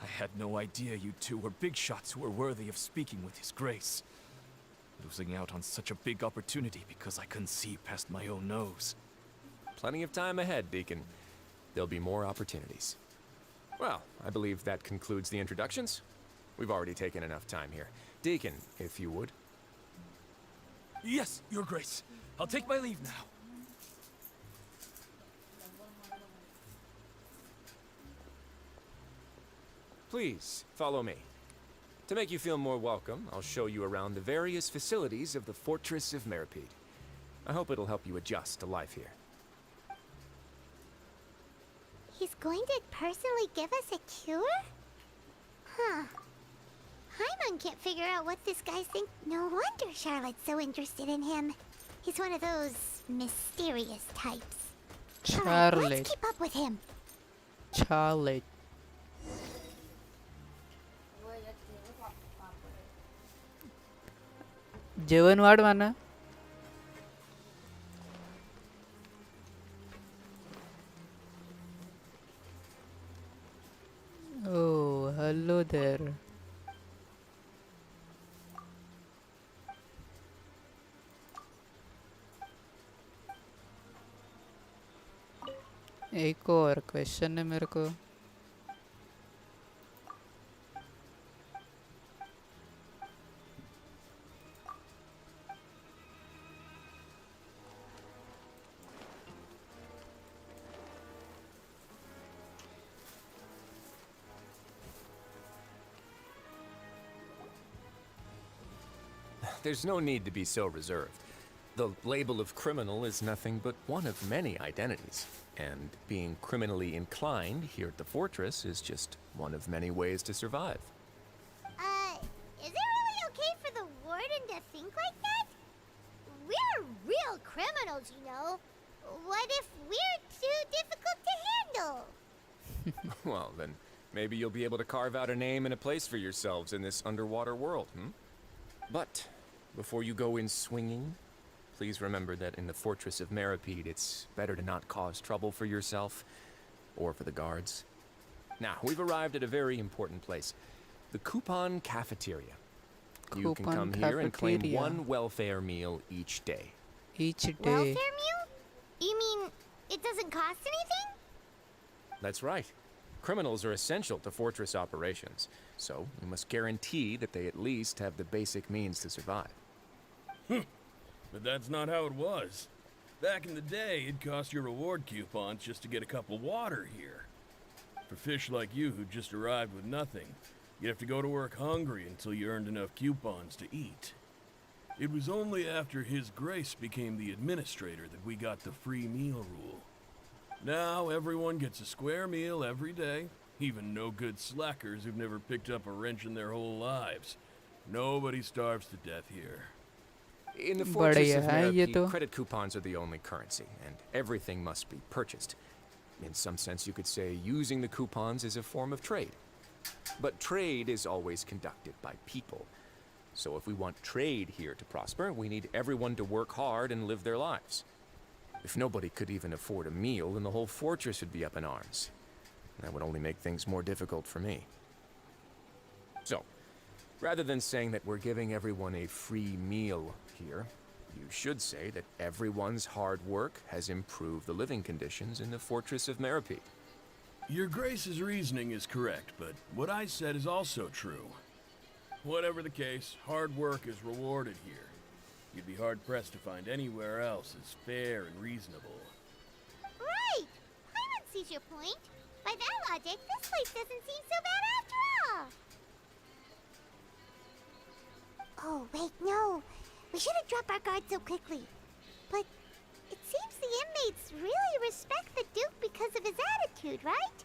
I had no idea you two were big shots who were worthy of speaking with His Grace. Losing out on such a big opportunity because I couldn't see past my own nose. Plenty of time ahead, Deacon. There'll be more opportunities. Well, I believe that concludes the introductions. We've already taken enough time here. Deacon, if you would. Yes, Your Grace. I'll take my leave now. Please, follow me. To make you feel more welcome, I'll show you around the various facilities of the Fortress of Meripede. I hope it'll help you adjust to life here. He's going to personally give us a cure? Huh. Hyman can't figure out what this guy's think. No wonder Charlotte's so interested in him. He's one of those mysterious types. Alright, Charlotte. let's keep up with him. Charlotte. जेवण वाढ म्हणा. Oh, hello there. एक और question है मेरे को. There's no need to be so reserved. The label of criminal is nothing but one of many identities. And being criminally inclined here at the fortress is just one of many ways to survive. Is it really okay for the warden to think like that? We're real criminals, you know. What if we're too difficult to handle? Well, then maybe you'll be able to carve out a name and a place for yourselves in this underwater world, But before you go in swinging, please remember that in the Fortress of Meripede, it's better to not cause trouble for yourself or for the guards. Now, we've arrived at a very important place. The Coupon Cafeteria. You can come here and claim Cafeteria. one welfare meal each day. Each day. Welfare meal? You mean it doesn't cost anything? That's right. Criminals are essential to fortress operations, so we must guarantee that they at least have the basic means to survive. But that's not how it was. Back in the day, it cost your reward coupons just to get a cup of water here. For fish like you who just arrived with nothing, you'd have to go to work hungry until you earned enough coupons to eat. It was only after His Grace became the administrator that we got the free meal rule. Now everyone gets a square meal every day, even no-good slackers who've never picked up a wrench in their whole lives. Nobody starves to death here. In the Fortress of बढ़िया है ये Meripede, तो. credit coupons are the only currency, and everything must be purchased. In some sense, you could say using the coupons is a form of trade. But trade is always conducted by people. So if we want trade here to prosper, we need everyone to work hard and live their lives. If nobody could even afford a meal, then the whole fortress would be up in arms. That would only make things more difficult for me. So, rather than saying that we're giving everyone a free meal here, you should say that everyone's hard work has improved the living conditions in the Fortress of Meripede. Your Grace's reasoning is correct, but what I said is also true. Whatever the case, hard work is rewarded here. You'd be hard-pressed to find anywhere else as fair and reasonable. Right! Hyman sees your point. By that logic, this place doesn't seem so bad after all. Oh, wait, no. We shouldn't drop our guard so quickly. But it seems the inmates really respect the Duke because of his attitude, right?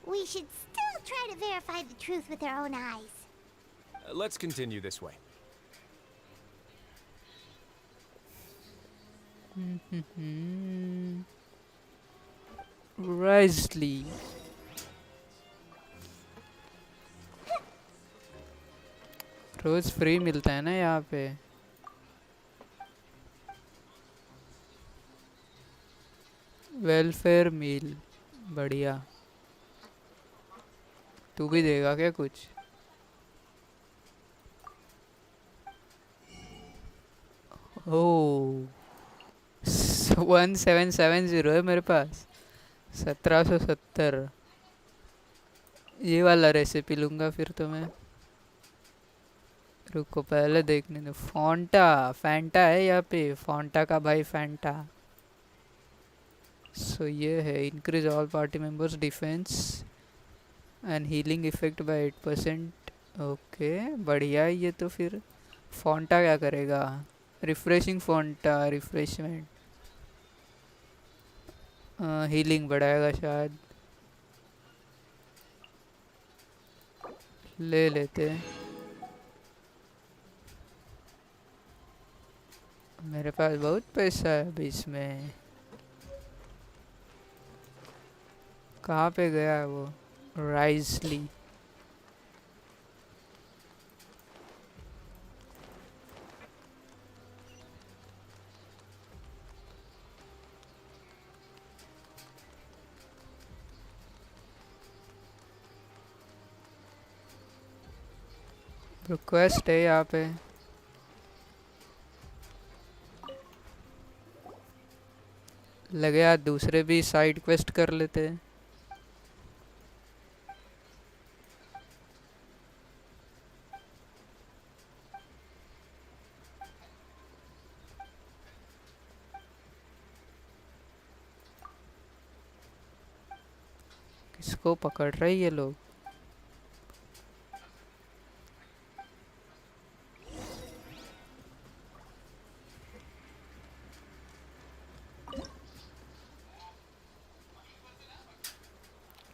We should still try to verify the truth with our own eyes. Let's continue this way. Risley. रोज free मिलता है ना यहाँ पे. Welfare मील, बढ़िया। तू भी देगा क्या कुछ? ओह 1770 है मेरे पास। 1770। ये वाला रेसिपी लूँगा फिर तो मैं। रुको पहले देखने दो। फॉन्टा फैंटा है यहाँ पे, फॉन्टा का भाई फैंटा। सो ये है increase all party members defence and healing effect bye 8%। Okay बढ़िया है ये तो। फिर फॉन्टा क्या करेगा? रिफ्रेशिंग फॉन्टा, रिफ्रेशमेंट, हीलिंग बढ़ाएगा शायद। ले लेते हैं। मेरे पास बहुत पैसा है अभी इसमें। कहाँ पे गया है वो राइसली? रिक्वेस्ट है यहाँ पे। लगे यार दूसरे भी साइड क्वेस्ट कर लेते हैं। किसको पकड़ रहे ये लोग?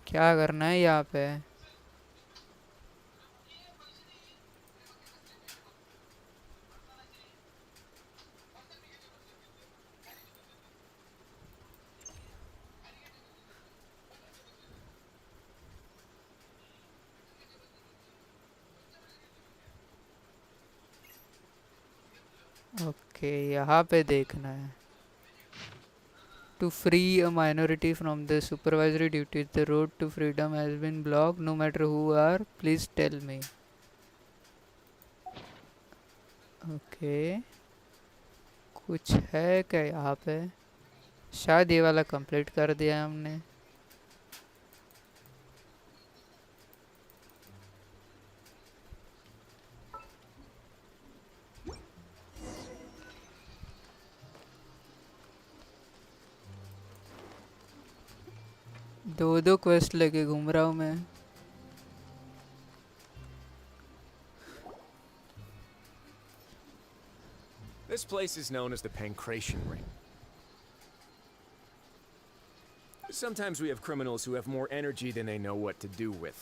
क्या करना है यहाँ पे? ओके यहाँ पे देखना है। To free a minority from the supervisory duties, the road to freedom has been blocked. No matter who are, please tell me. Okay. कुछ है क्या यहाँ पे? शायद ये वाला कंप्लीट कर दिया हमने। दो दो क्वेस्ट लेके घूम रहा हूँ मैं। This place is known as the Pancration Ring. Sometimes we have criminals who have more energy than they know what to do with.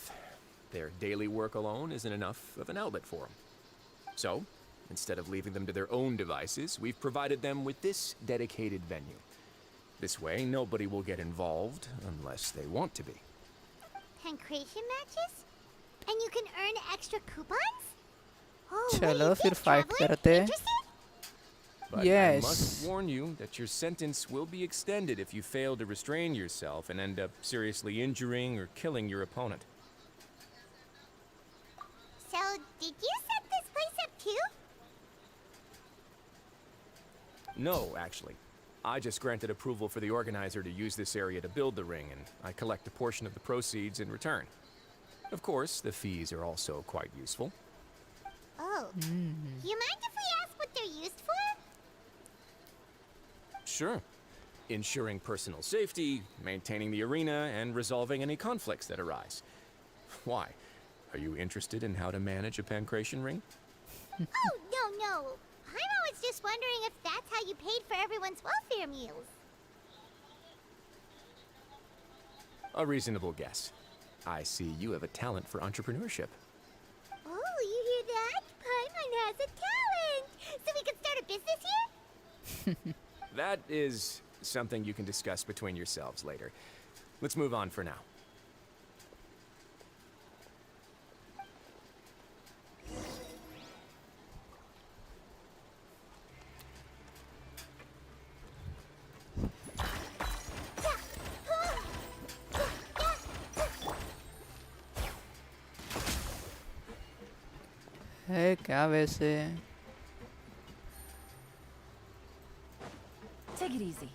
Their daily work alone isn't enough of an outlet for them. So, instead of leaving them to their own devices, we've provided them with this dedicated venue. This way, nobody will get involved unless they want to be. Pancration matches? And you can earn extra coupons? Oh, what do चलो you फिर think, fight traveler? करते हैं। Interested? But I must warn you that your sentence will be extended if you fail to restrain yourself and end up seriously injuring or killing your opponent. So, did you set this place up too? No, actually. I just granted approval for the organizer to use this area to build the ring, and I collect a portion of the proceeds in return. Of course, the fees are also quite useful. Oh. You mind if we ask what they're used for? Sure. Ensuring personal safety, maintaining the arena, and resolving any conflicts that arise. Why? Are you interested in how to manage a pancration ring? Oh, no. I was just wondering if that's how you paid for everyone's welfare meals. A reasonable guess. I see you have a talent for entrepreneurship. Oh, you hear that? Paimon has a talent! So we can start a business here? That is something you can discuss between yourselves later. Let's move on for now. है क्या वैसे? Take it easy.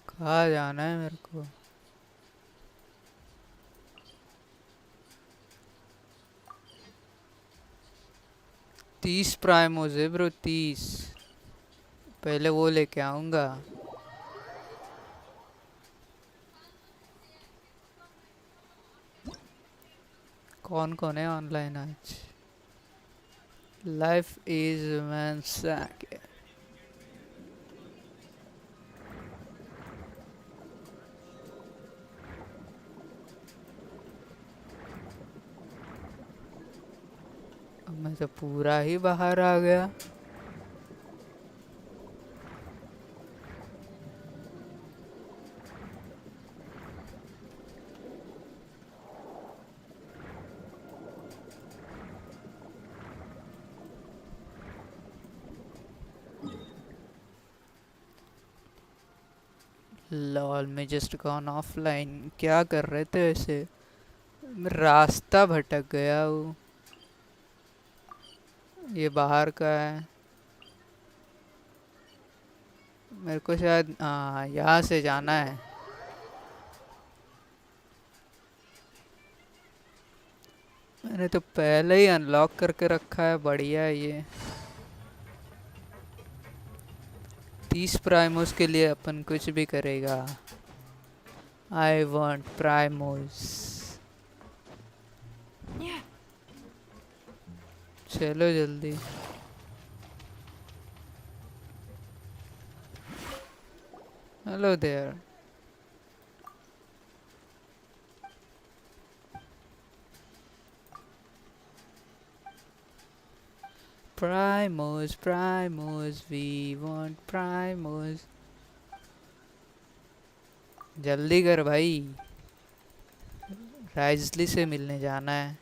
कहाँ जाना है मेरे को? तीस प्राइमोज है ब्रो, 30। पहले वो लेके आऊंगा। कौन कौन है ऑनलाइन आज? लाइफ इज मैंसैक। अब मैं तो पूरा ही बाहर आ गया। लॉल में जस्ट गॉन ऑफलाइन। क्या कर रहे थे वैसे? मैं रास्ता भटक गया हूँ। ये बाहर का है। मेरे को शायद हाँ यहाँ से जाना है। मैंने तो पहले ही अनलॉक करके रखा है। बढ़िया है ये। 30 प्राइमोस के लिए अपन कुछ भी करेगा। I want primos. चलो जल्दी। Hello there. Primos primos we want primos. जल्दी कर भाई, राइजली से मिलने जाना है।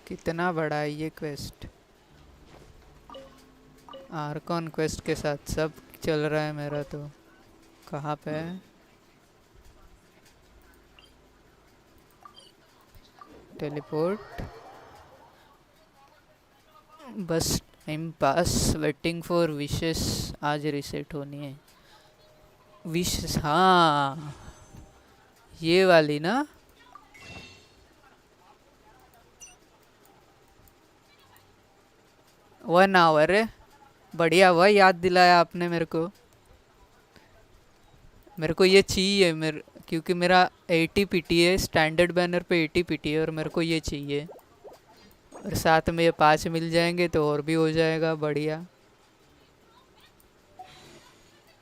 कितना बड़ा है ये क्वेस्ट? आर्कॉन क्वेस्ट के साथ सब चल रहा है मेरा तो। कहाँ पे है? टेलीपोर्ट। बस time pass. Waiting for wishes. आज रिसेट होनी है विशेस। हाँ ये वाली ना। वन आवर है। बढ़िया हुआ याद दिलाया आपने मेरे को। मेरे को ये चाहिए क्योंकि मेरा 80 पीटी है। स्टैंडर्ड बैनर पे 80 पीटी है और मेरे को ये चाहिए। और साथ में ये 5 मिल जाएंगे तो और भी हो जाएगा बढ़िया।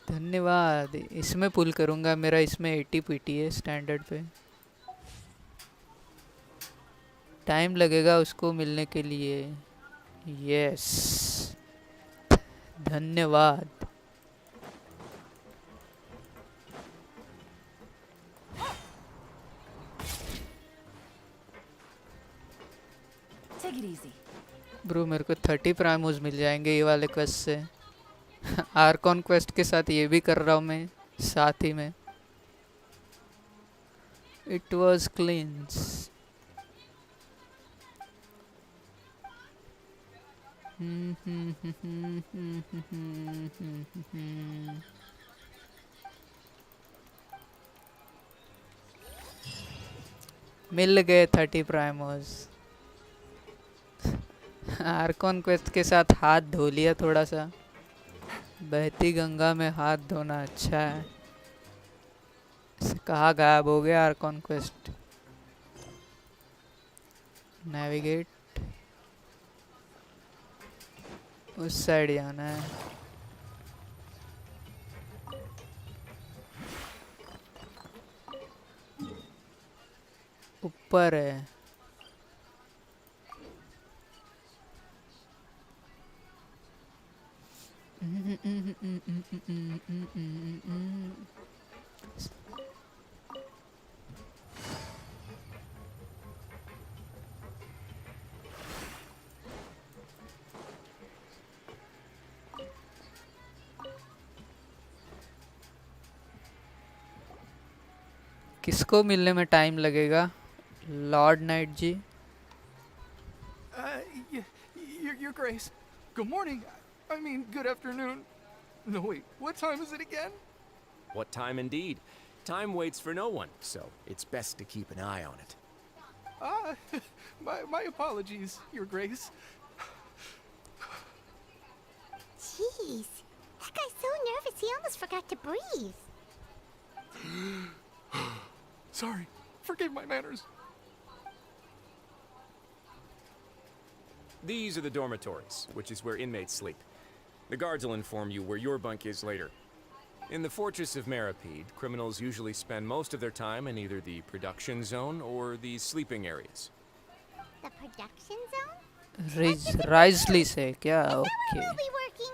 धन्यवाद। इसमें पुल करूँगा। मेरा इसमें 80 पीटी है स्टैंडर्ड पे। टाइम लगेगा उसको मिलने के लिए। यस धन्यवाद। Take it easy. ब्रो मेरे को 30 प्राइमोस मिल जाएंगे ये वाले क्वेस्ट से। आर्कॉन क्वेस्ट के साथ ये भी कर रहा हूँ मैं साथ ही में। It was क्लींस। मिल गए 30 प्राइमोस। आर्कॉन क्वेस्ट के साथ हाथ धो लिया थोड़ा सा। बहती गंगा में हाथ धोना अच्छा है। कहाँ गायब हो गया आर्कॉन क्वेस्ट? नेविगेट। उस साइड जाना है। ऊपर है। किसको मिलने में टाइम लगेगा lord knight ji? Your Grace. Good morning. I mean, good afternoon. No, wait. What time is it again? What time indeed? Time waits for no one, so it's best to keep an eye on it. My apologies, Your Grace. Jeez. That guy's so nervous he almost forgot to breathe. Sorry. Forgive my manners. These are the dormitories, which is where inmates sleep. The guards will inform you where your bunk is later. In the Fortress of Maripede, criminals usually spend most of their time in either the production zone or the sleeping areas. The production zone? राइजली से क्या? Is that okay where we'll be working?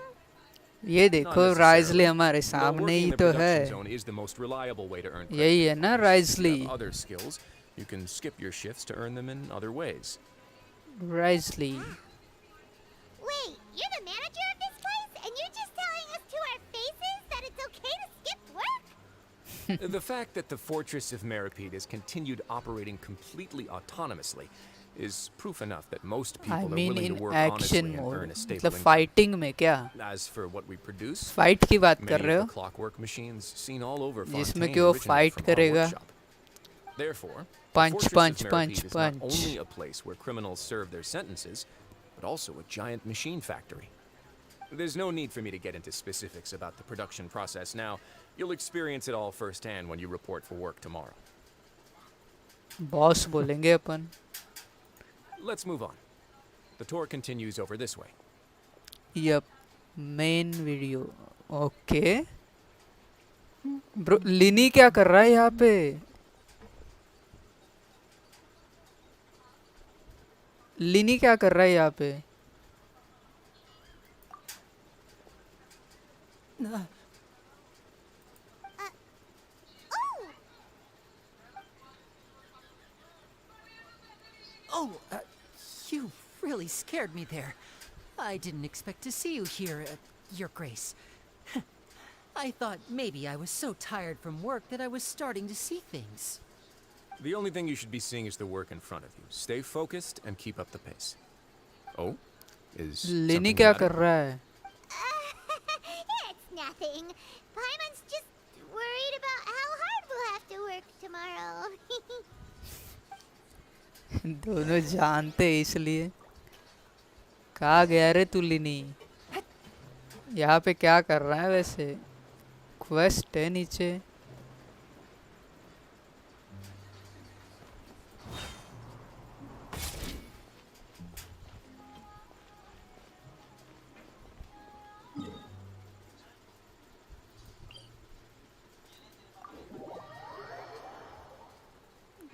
ये Not देखो necessarily. राइजली हमारे Though सामने working he in the तो production है. zone is the most reliable way to earn credit. यही है ना If you राइजली? have other skills, you can skip your shifts to earn them in other ways. राइजली. Wait, you're the manager of this place? And you're just telling us to our faces that it's okay to skip work? The fact that the Fortress of Maripede has continued operating completely autonomously is proof enough that most people I are mean willing in to work honestly action and mode. earn a stable मतलब income. Fighting में क्या? As for what we produce, fight की बात कर many रहे of हो? the clockwork machines seen all over जिसमें Fontaine कि वो originate fight from our करेगा. workshop. Therefore, the Punch, Fortress punch, of punch, Maripede is not punch. only a place where criminals serve their sentences, but also a giant machine factory. There's no need for me to get into specifics about the production process now. You'll experience it all firsthand when you report for work tomorrow. Boss बोलेंगे अपन. Let's move on. The tour continues over this way. Yup main video. Okay bro Lyney क्या कर रहा है यहाँ पे? लिनी क्या कर रहा है यहाँ पे? Oh! Oh, you really scared me there. I didn't expect to see you here, Your Grace. I thought maybe I was so tired from work that I was starting to see things. The only thing you should be seeing is the work in front of you. Stay focused and keep up the pace. Oh? Is लिनी something क्या the कर matter? रहा है? It's nothing. Paimon's just worried about how hard we'll have to work tomorrow. दोनों जानते हैं इसलिए. कहाँ गया रे तू लिनी? यहाँ पे क्या कर रहा है वैसे? क्वेस्ट है नीचे.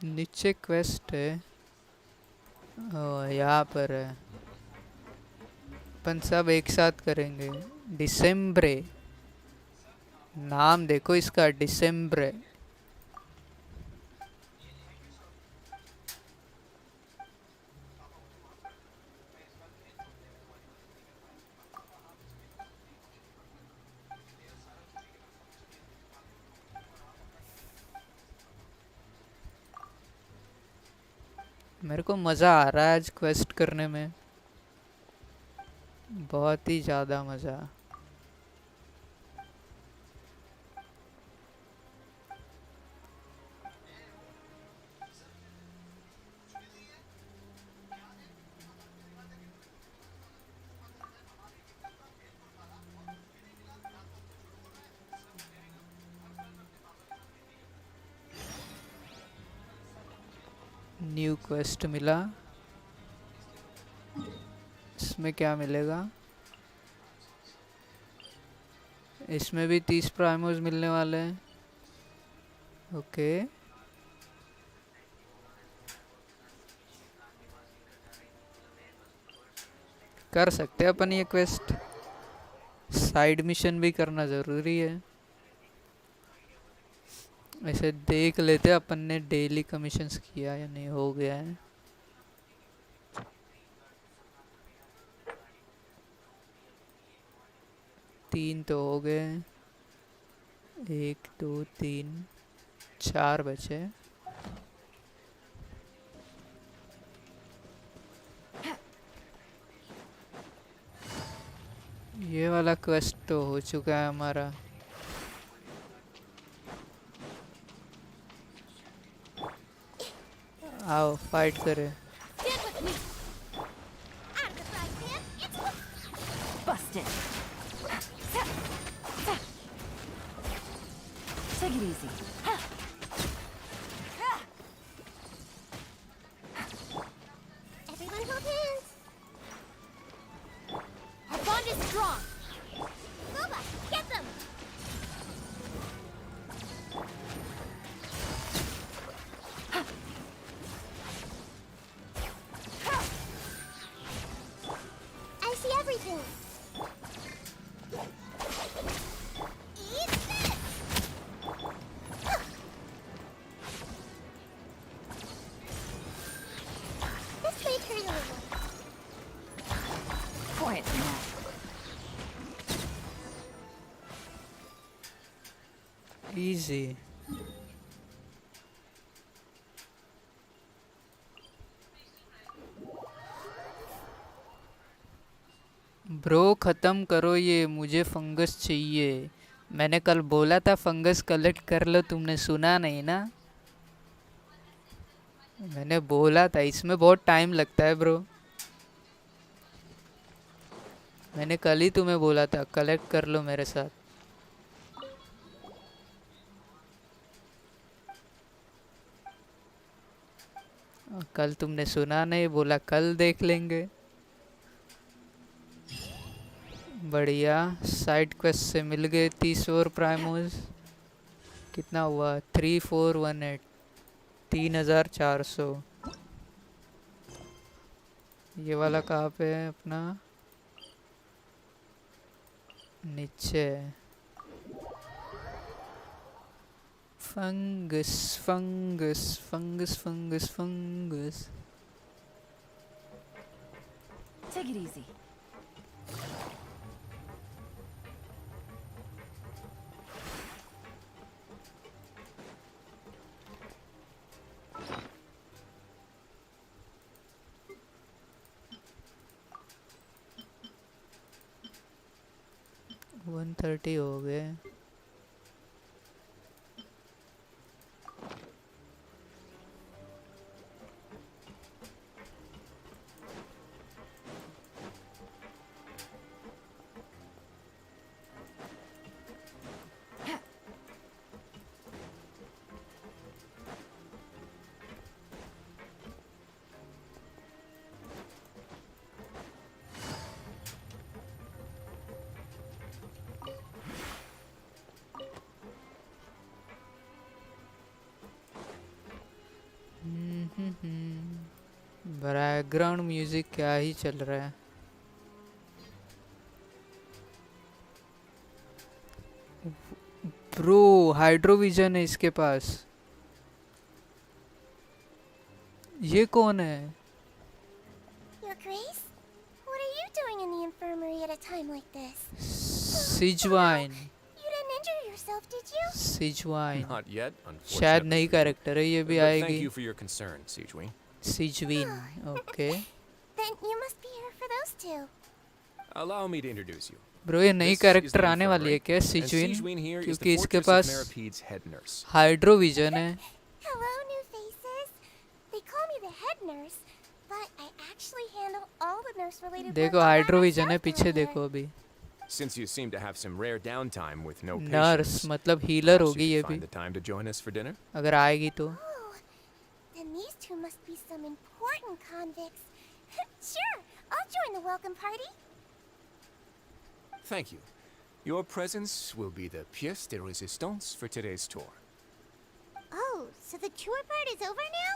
नीचे क्वेस्ट है. ओ यहाँ पर है. अपन सब एक साथ करेंगे. डिसेम्ब्रे नाम देखो इसका. डिसेम्ब्रे. मेरे को मज़ा आ रहा है आज क्वेस्ट करने में. बहुत ही ज़्यादा मज़ा. न्यू क्वेस्ट मिला. इसमें क्या मिलेगा? इसमें भी 30 प्राइमोस मिलने वाले हैं. ओके कर सकते हैं अपन ये क्वेस्ट. साइड मिशन भी करना ज़रूरी है। ऐसे देख लेते अपन ने डेली कमीशंस किया या नहीं, हो गया है। तीन तो हो गए, 1 2 3 4 बचे। ये वाला क्वेस्ट तो हो चुका है हमारा। आओ फाइट करें। Stand with me. Out of the frying pan, it's Busted. Take it easy. everyone hold hands. Our bond is strong. Boba, get them. I see everything. Eat this. This may hurt a little. Quiet now. Easy. Bro ख़त्म करो ये, मुझे fungus चाहिए। मैंने कल बोला था fungus collect कर लो, तुमने सुना नहीं ना। मैंने बोला था इसमें बहुत टाइम लगता है ब्रो। मैंने कल ही तुम्हें बोला था कलेक्ट कर लो मेरे साथ। कल तुमने सुना नहीं, बोला कल देख लेंगे। बढ़िया, साइड क्वेस्ट से मिल गए 30 और प्राइमोस। कितना हुआ? 3418, 3400। ये वाला कहाँ पे है अपना? नीचे। Fungus fungus fungus fungus fungus. Take it easy. One 130 हो गए। बैकग्राउंड म्यूजिक क्या ही चल रहा है। ब्रो हाइड्रोविजन है इसके पास। ये कौन है? Your Grace? What are you doing in the infirmary at a time like this? Schezwan. You didn't injure yourself, did you? Schezwan Not yet, unfortunately. शायद नई कैरेक्टर है, ये भी But आएगी। thank you for your concern, Sijuin. Sigewinne, okay. Then you must be here for those two. Allow me to introduce you. Bro ये नई This is character the आने वाली है infirmary, क्या and सिजवीन? Sijuin here is क्योंकि the इसके Fortress of pass Merapede's head nurse. हाइड्रोविजन है। Hello, new faces. They call me the head nurse, but I actually handle all the nurse-related देखो work around हाइड्रोविजन है, myself पीछे down देखो here. अभी। Since you seem to have some rare downtime with no nurse patients, मतलब healer perhaps होगी you ये could भी, find the time to join us for dinner? अगर आएगी तो। Oh, then these two must be some important convicts. Sure, I'll join the welcome party. Thank you. Your presence will be the pièce de résistance for today's tour. Oh, so the tour part is over now?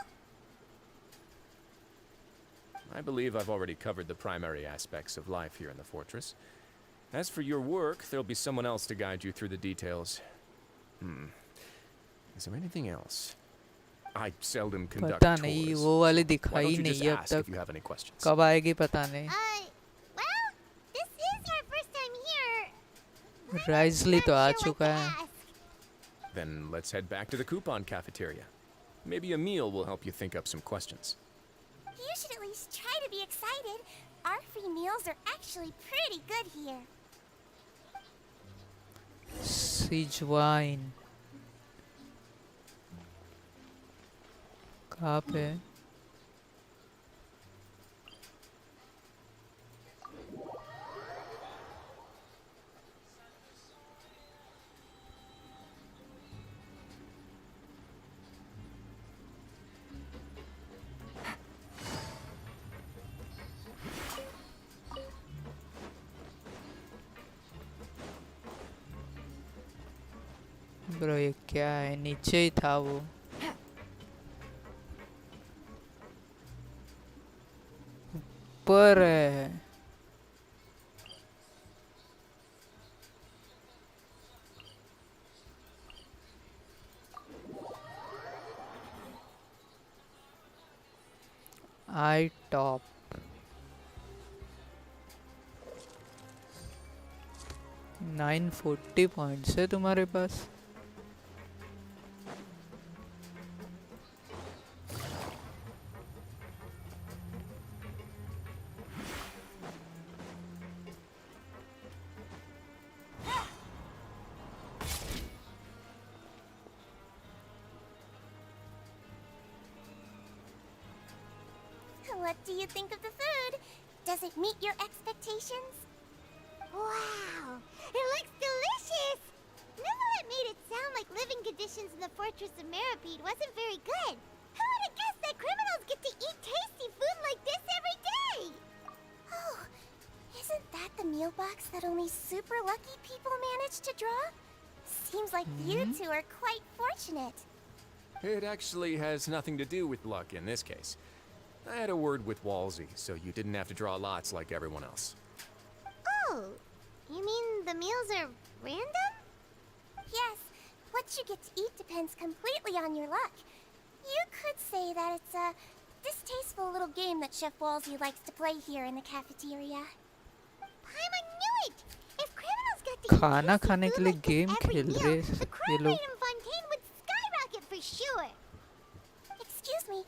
I believe I've already covered the primary aspects of life here in the fortress. As for your work, there'll be someone else to guide you through the details. Is there anything else? I seldom conduct पता नहीं tours. वो वाली Why don't दिखाई you just नहीं है अब ask if तक. you have any questions? कब आएगी पता नहीं. Well, this is our first time here. राइजली तो आ Not sure चुका what to है. ask. Then let's head back to the coupon cafeteria. Maybe a meal will help you think up some questions. You should at least try to be excited. Our free meals are actually pretty good here. Siege wine. कहाँ पे? Bro ये क्या है? नीचे ही था वो. ऊपर है. आई टॉप. 940 पॉइंट्स है तुम्हारे पास. What do you think of the food? Does it meet your expectations? Wow, it looks delicious! Neverlet made it sound like living conditions in the Fortress of Meripede wasn't very good. Who would have guessed that criminals get to eat tasty food like this every day? Oh, isn't that the meal box that only super lucky people manage to draw? Seems like you two are quite fortunate. It actually has nothing to do with luck in this case. I had a word with Walsey, so you didn't have to draw lots like everyone else. Oh, you mean the meals are random? Yes, what you get to eat depends completely on your luck. You could say that it's a distasteful little game that Chef Walsey likes to play here in the cafeteria. I knew it! If criminals got to खाना eat खाने tasty के food लिए like this game every खेल meal, रहे the ये crime लोग. rate in Fontaine would skyrocket for sure. Excuse me,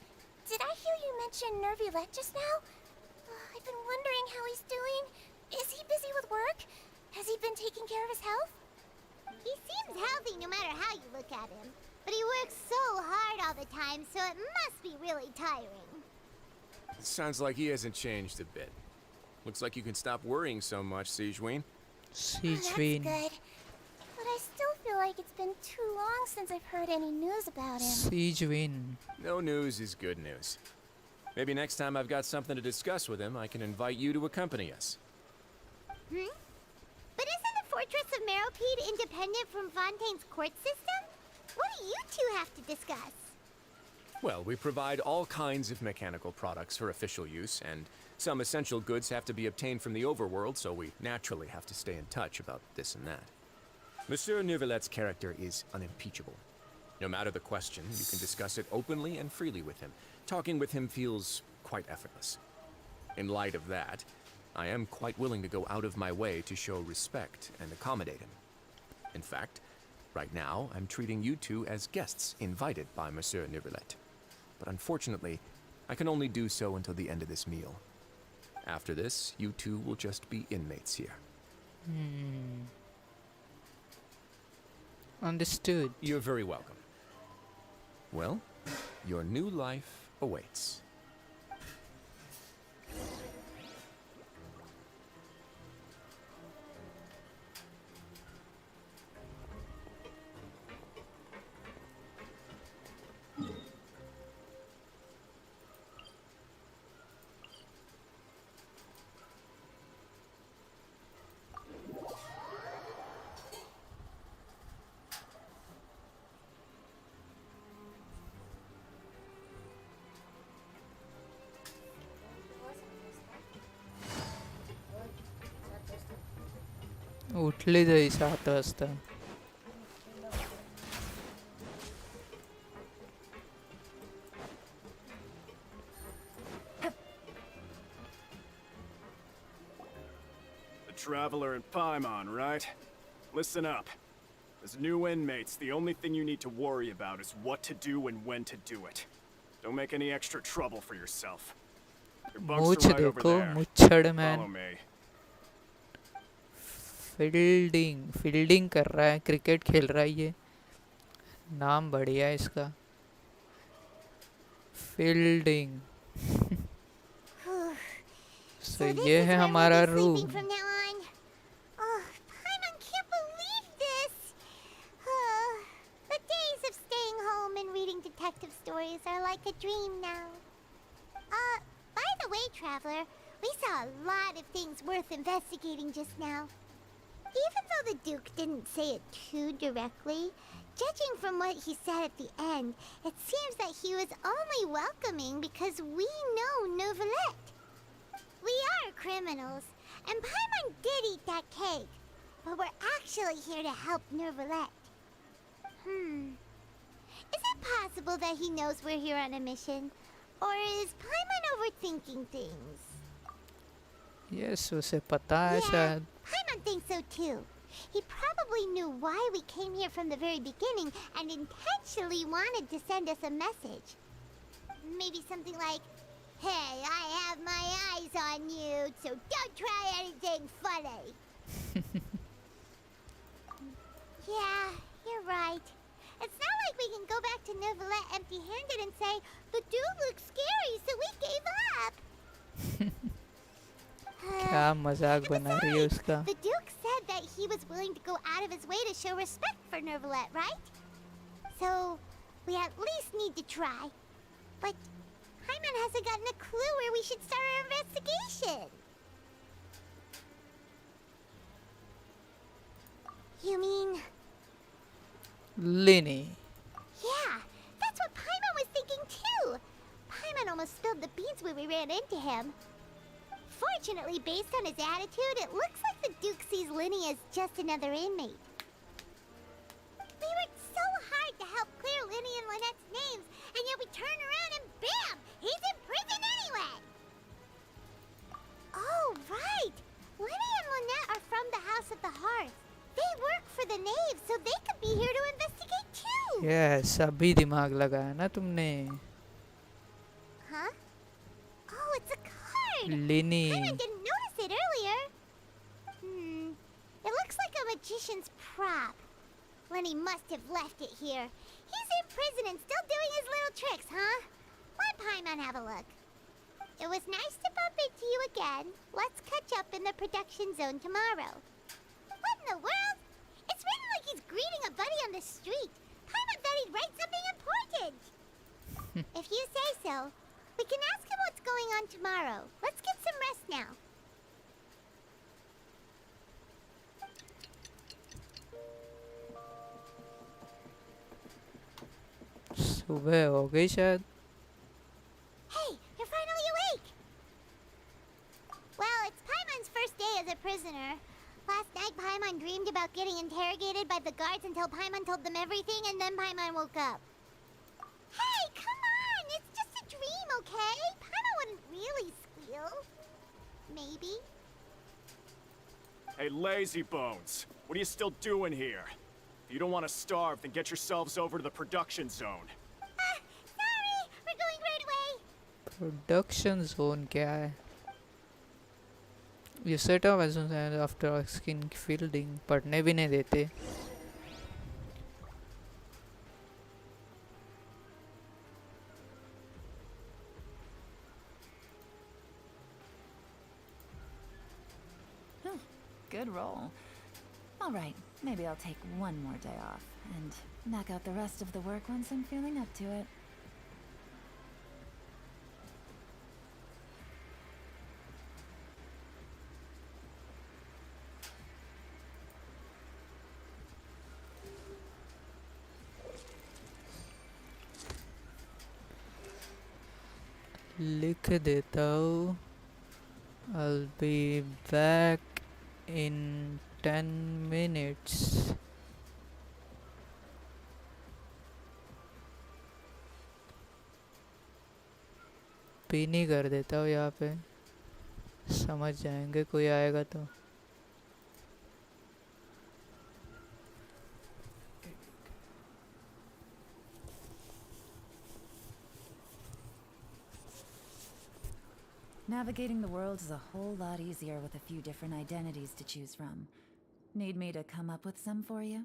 did I hear you mention Nervulet just now? I've been wondering how he's doing. Is he busy with work? Has he been taking care of his health? He seems healthy no matter how you look at him. But he works so hard all the time, so it must be really tiring. Sounds like he hasn't changed a bit. Looks like you can stop worrying so much, Siegeween. That's good. But I still feel like it's been too long since I've heard any news about him. Siegeween. No news is good news. Maybe next time I've got something to discuss with him, I can invite you to accompany us. But isn't the Fortress of Meripede independent from Fontaine's court system? What do you two have to discuss? Well, we provide all kinds of mechanical products for official use, and some essential goods have to be obtained from the overworld, so we naturally have to stay in touch about this and that. Monsieur Nervulet's character is unimpeachable. No matter the question, you can discuss it openly and freely with him. Talking with him feels quite effortless. In light of that, I am quite willing to go out of my way to show respect and accommodate him. In fact, right now, I'm treating you two as guests invited by Monsieur Nervulet. But unfortunately, I can only do so until the end of this meal. After this, you two will just be inmates here. Understood. You're very welcome. Well, your new life awaits. उठली जाई 7 वाजता. The Traveler and Paimon, right? Listen up. As new inmates, the only thing you need to worry about is what to do and when to do it. Don't make any extra trouble for yourself. Your bunks मूछ are right over देखो, there. मुच्छड़ man. Follow me. Fielding कर रहा है, cricket खेल रहा है ये. नाम बढ़िया है इसका. फील्डिंग. So So this ये is है where we'll हमारा be sleeping room. from now on. Oh, Paimon can't believe this. The days of staying home and reading detective stories are like a dream now. By the way, Traveler, we saw a lot of things worth investigating just now. Even though the Duke didn't say it too directly, judging from what he said at the end, it seems that he was only welcoming because we know Novelette. We are criminals, and Paimon did eat that cake, but we're actually here to help Novelette. Is it possible that he knows we're here on a mission? Or is Paimon overthinking things? Yes, उसे पता है शायद. Paimon thinks so too. He probably knew why we came here from the very beginning and intentionally wanted to send us a message. Maybe something like, "Hey, I have my eyes on you, so don't try anything funny." Yeah, you're right. It's not like we can go back to Novelette empty-handed and say, "The dude looks scary, so we gave up." क्या मजाक बना रही है उसका. The Duke said that he was willing to go out of his way to show respect for Novelette, right? So, we at least need to try. But Paimon hasn't gotten a clue where we should start our investigation. You mean... Linny. Yeah, that's what Paimon was thinking too. Paimon almost spilled the beans when we ran into him. Fortunately, based on his attitude, it looks like the Duke sees Linny as just another inmate. We worked so hard to help clear Linny and Lynette's names, and yet we turn around and bam! He's in prison anyway! Oh, right! Linny and Lynette are from the House of the Hearth. They work for the Knave, so they could be here to investigate too! Yes, अभी दिमाग लगाया ना तुमने. Huh? Oh, it's a card! Linny. Paimon didn't notice it earlier. It looks like a magician's prop. Lenny must have left it here. He's in prison and still doing his little tricks, huh? Let Paimon have a look. It was nice to bump into you again. Let's catch up in the production zone tomorrow. What in the world? It's written like he's greeting a buddy on the street. Paimon thought he'd write something important. If you say so, we can ask him what's going on tomorrow. Let's get some rest now. सुबह हो गई शायद. Hey, you're finally awake! Well, it's Paimon's first day as a prisoner. Last night, Paimon dreamed about getting interrogated by the guards until Paimon told them everything, and then Paimon woke up. Hey, come on! It's just a dream, okay? Paimon wouldn't really squeal. Maybe. Hey, lazy bones. What are you still doing here? If you don't want to starve, then get yourselves over to the production zone. Sorry! We're going right away! Production zone क्या है? ये set of edge after skin fielding पढ़ने भी नहीं देते. Good roll. All right, maybe I'll take one more day off and knock out the rest of the work once I'm feeling up to it. लिख देता हूँ. I'll be back in 10 minutes. Pin ही कर देता हूँ यहाँ पे, समझ जाएंगे कोई आएगा तो. Navigating the world is a whole lot easier with a few different identities to choose from. Need me to come up with some for you?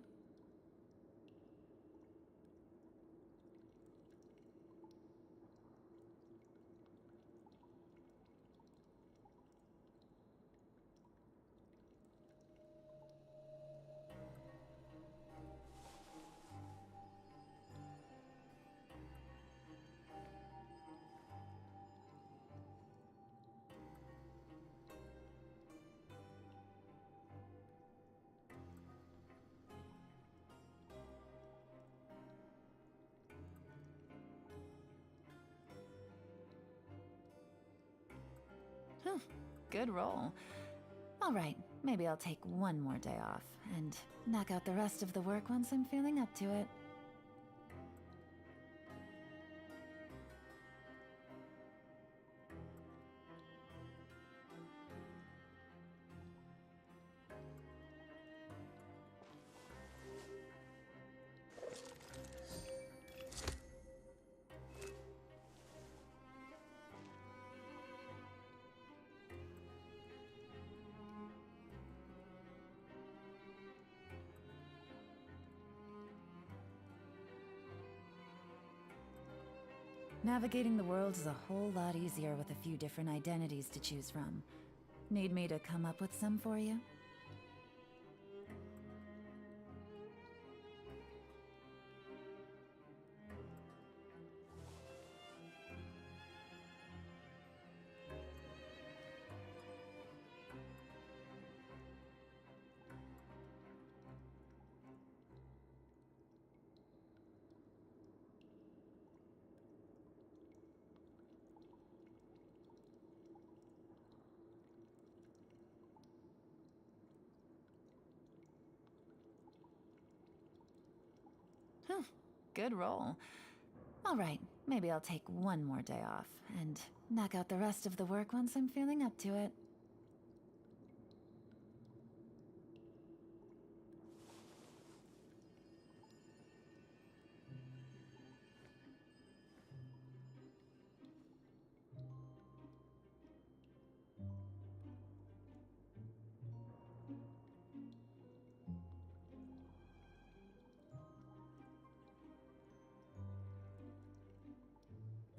Good roll. All right, maybe I'll take one more day off and knock out the rest of the work once I'm feeling up to it. Navigating the world is a whole lot easier with a few different identities to choose from. Need me to come up with some for you? Good roll. All right, maybe I'll take one more day off and knock out the rest of the work once I'm feeling up to it.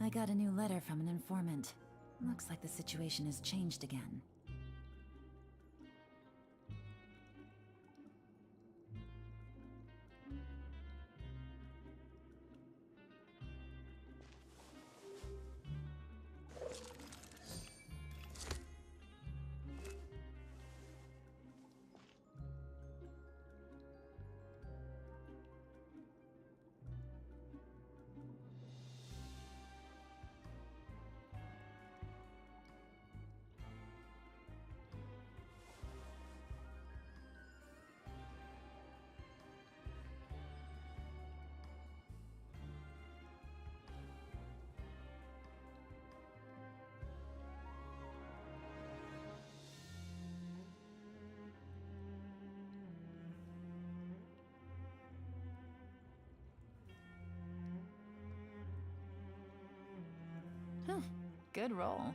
I got a new letter from an informant. Looks like the situation has changed again. Good roll.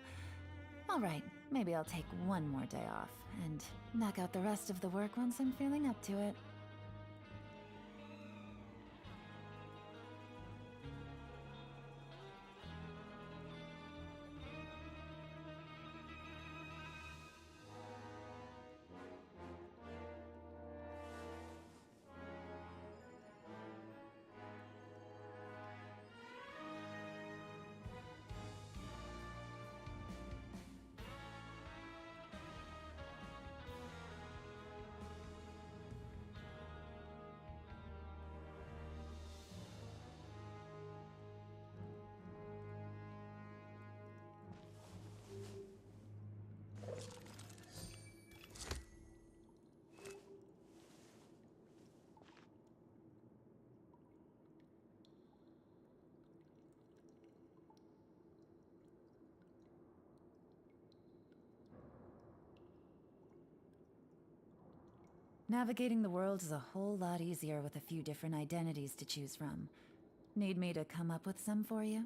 All right, maybe I'll take one more day off and knock out the rest of the work once I'm feeling up to it. Navigating the world is a whole lot easier with a few different identities to choose from. Need me to come up with some for you?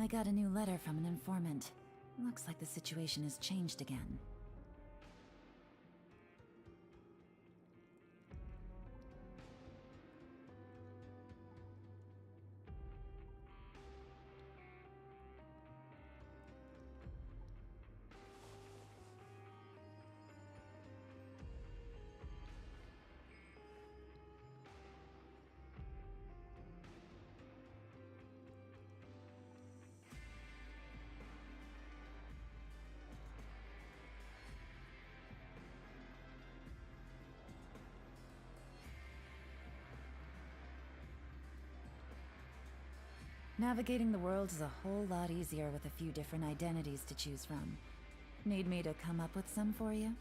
I got a new letter from an informant. Looks like the situation has changed again. Navigating the world is a whole lot easier with a few different identities to choose from. Need me to come up with some for you?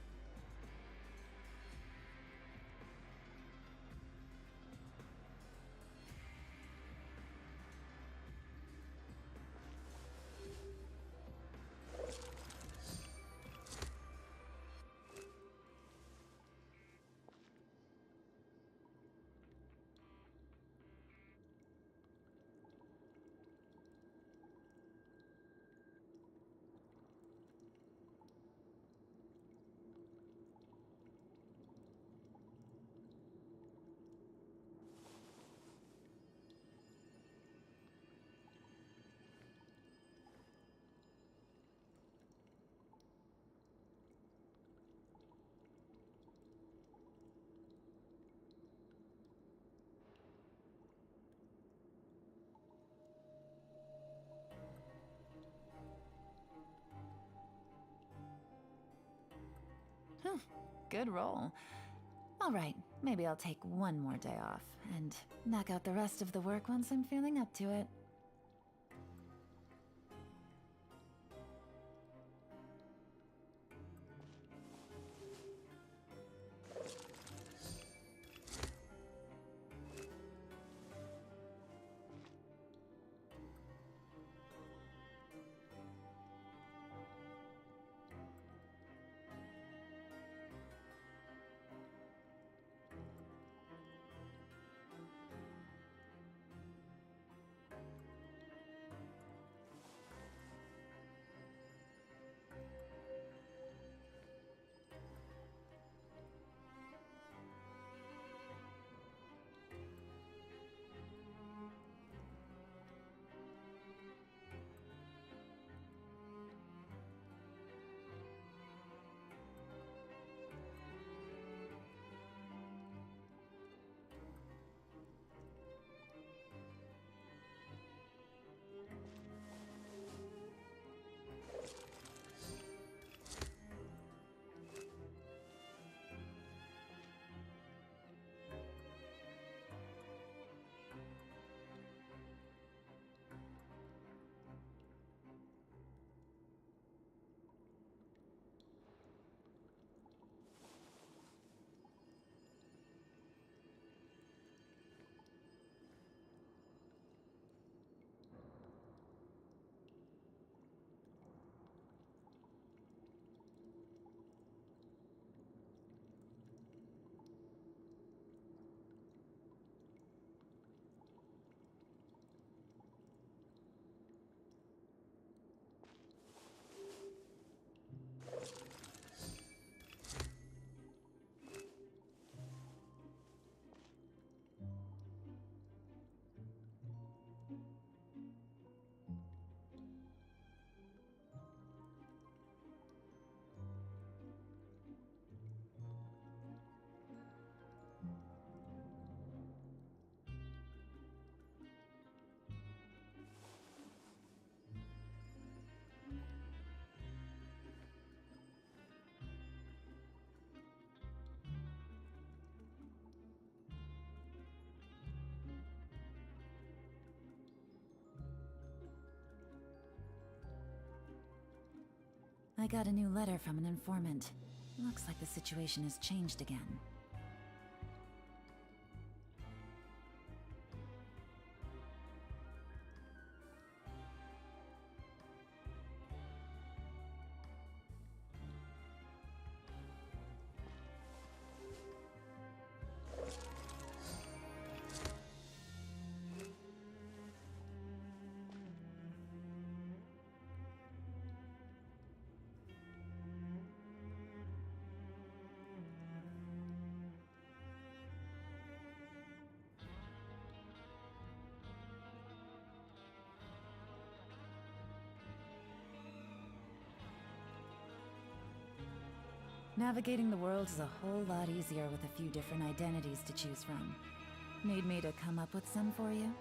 Good roll. All right, maybe I'll take one more day off and knock out the rest of the work once I'm feeling up to it. I got a new letter from an informant. Looks like the situation has changed again. Navigating the world is a whole lot easier with a few different identities to choose from. Need me to come up with some for you?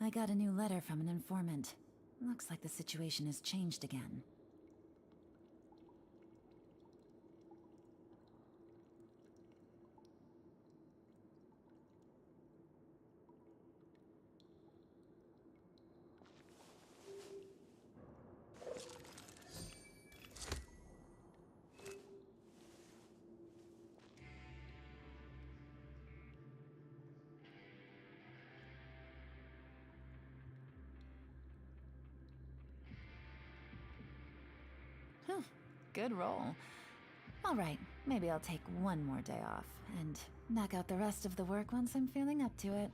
I got a new letter from an informant. Looks like the situation has changed again. Good roll. Alright, maybe I'll take one more day off, and knock out the rest of the work once I'm feeling up to it.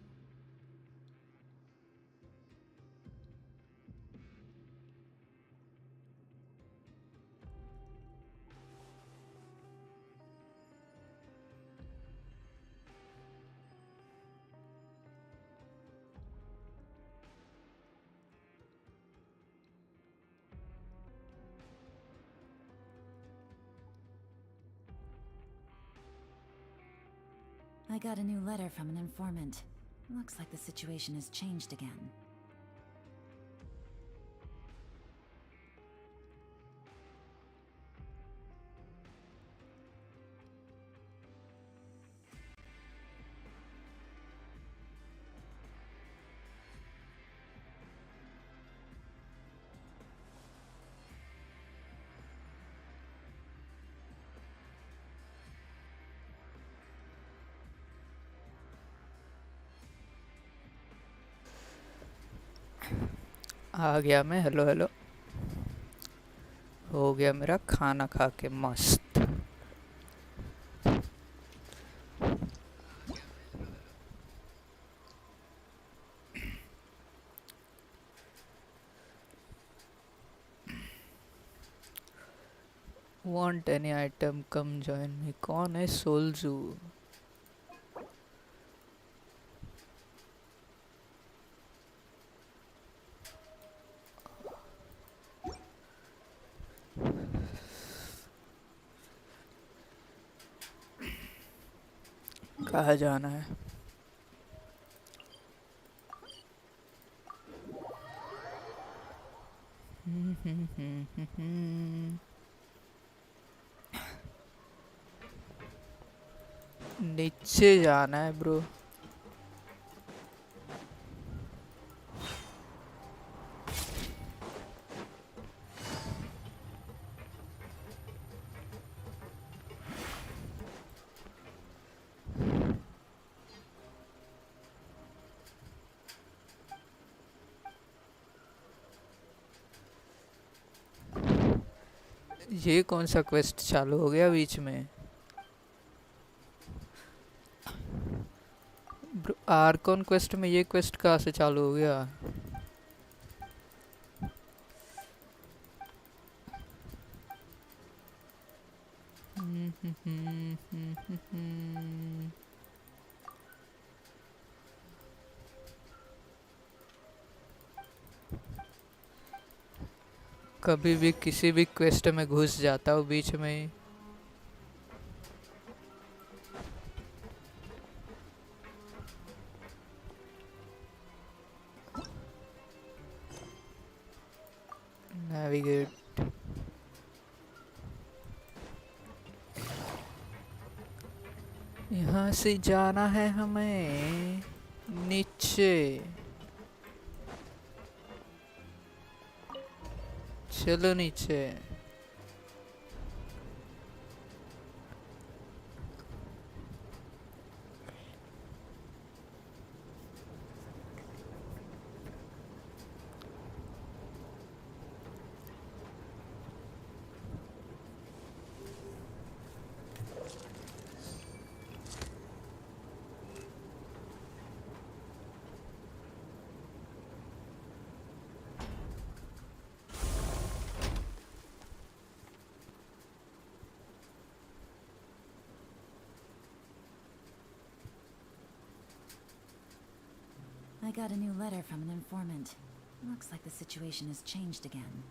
I got a new letter from an informant. Looks like the situation has changed again. आ गया मैं। Hello hello. हो गया मेरा खाना खा के मस्त। Want any item? Come join me. कौन है सोल्जू? कहाँ जाना है? नीचे जाना है ब्रो। ये कौन सा क्वेस्ट चालू हो गया बीच में? आर्कॉन क्वेस्ट में ये क्वेस्ट कहाँ से चालू हो गया? कभी भी किसी भी क्वेस्ट में घुस जाता हूँ बीच में ही। नेविगेट। यहाँ से जाना है हमें नीचे। चलो नीचे। I got a new letter from an informant. Looks like the situation has changed again.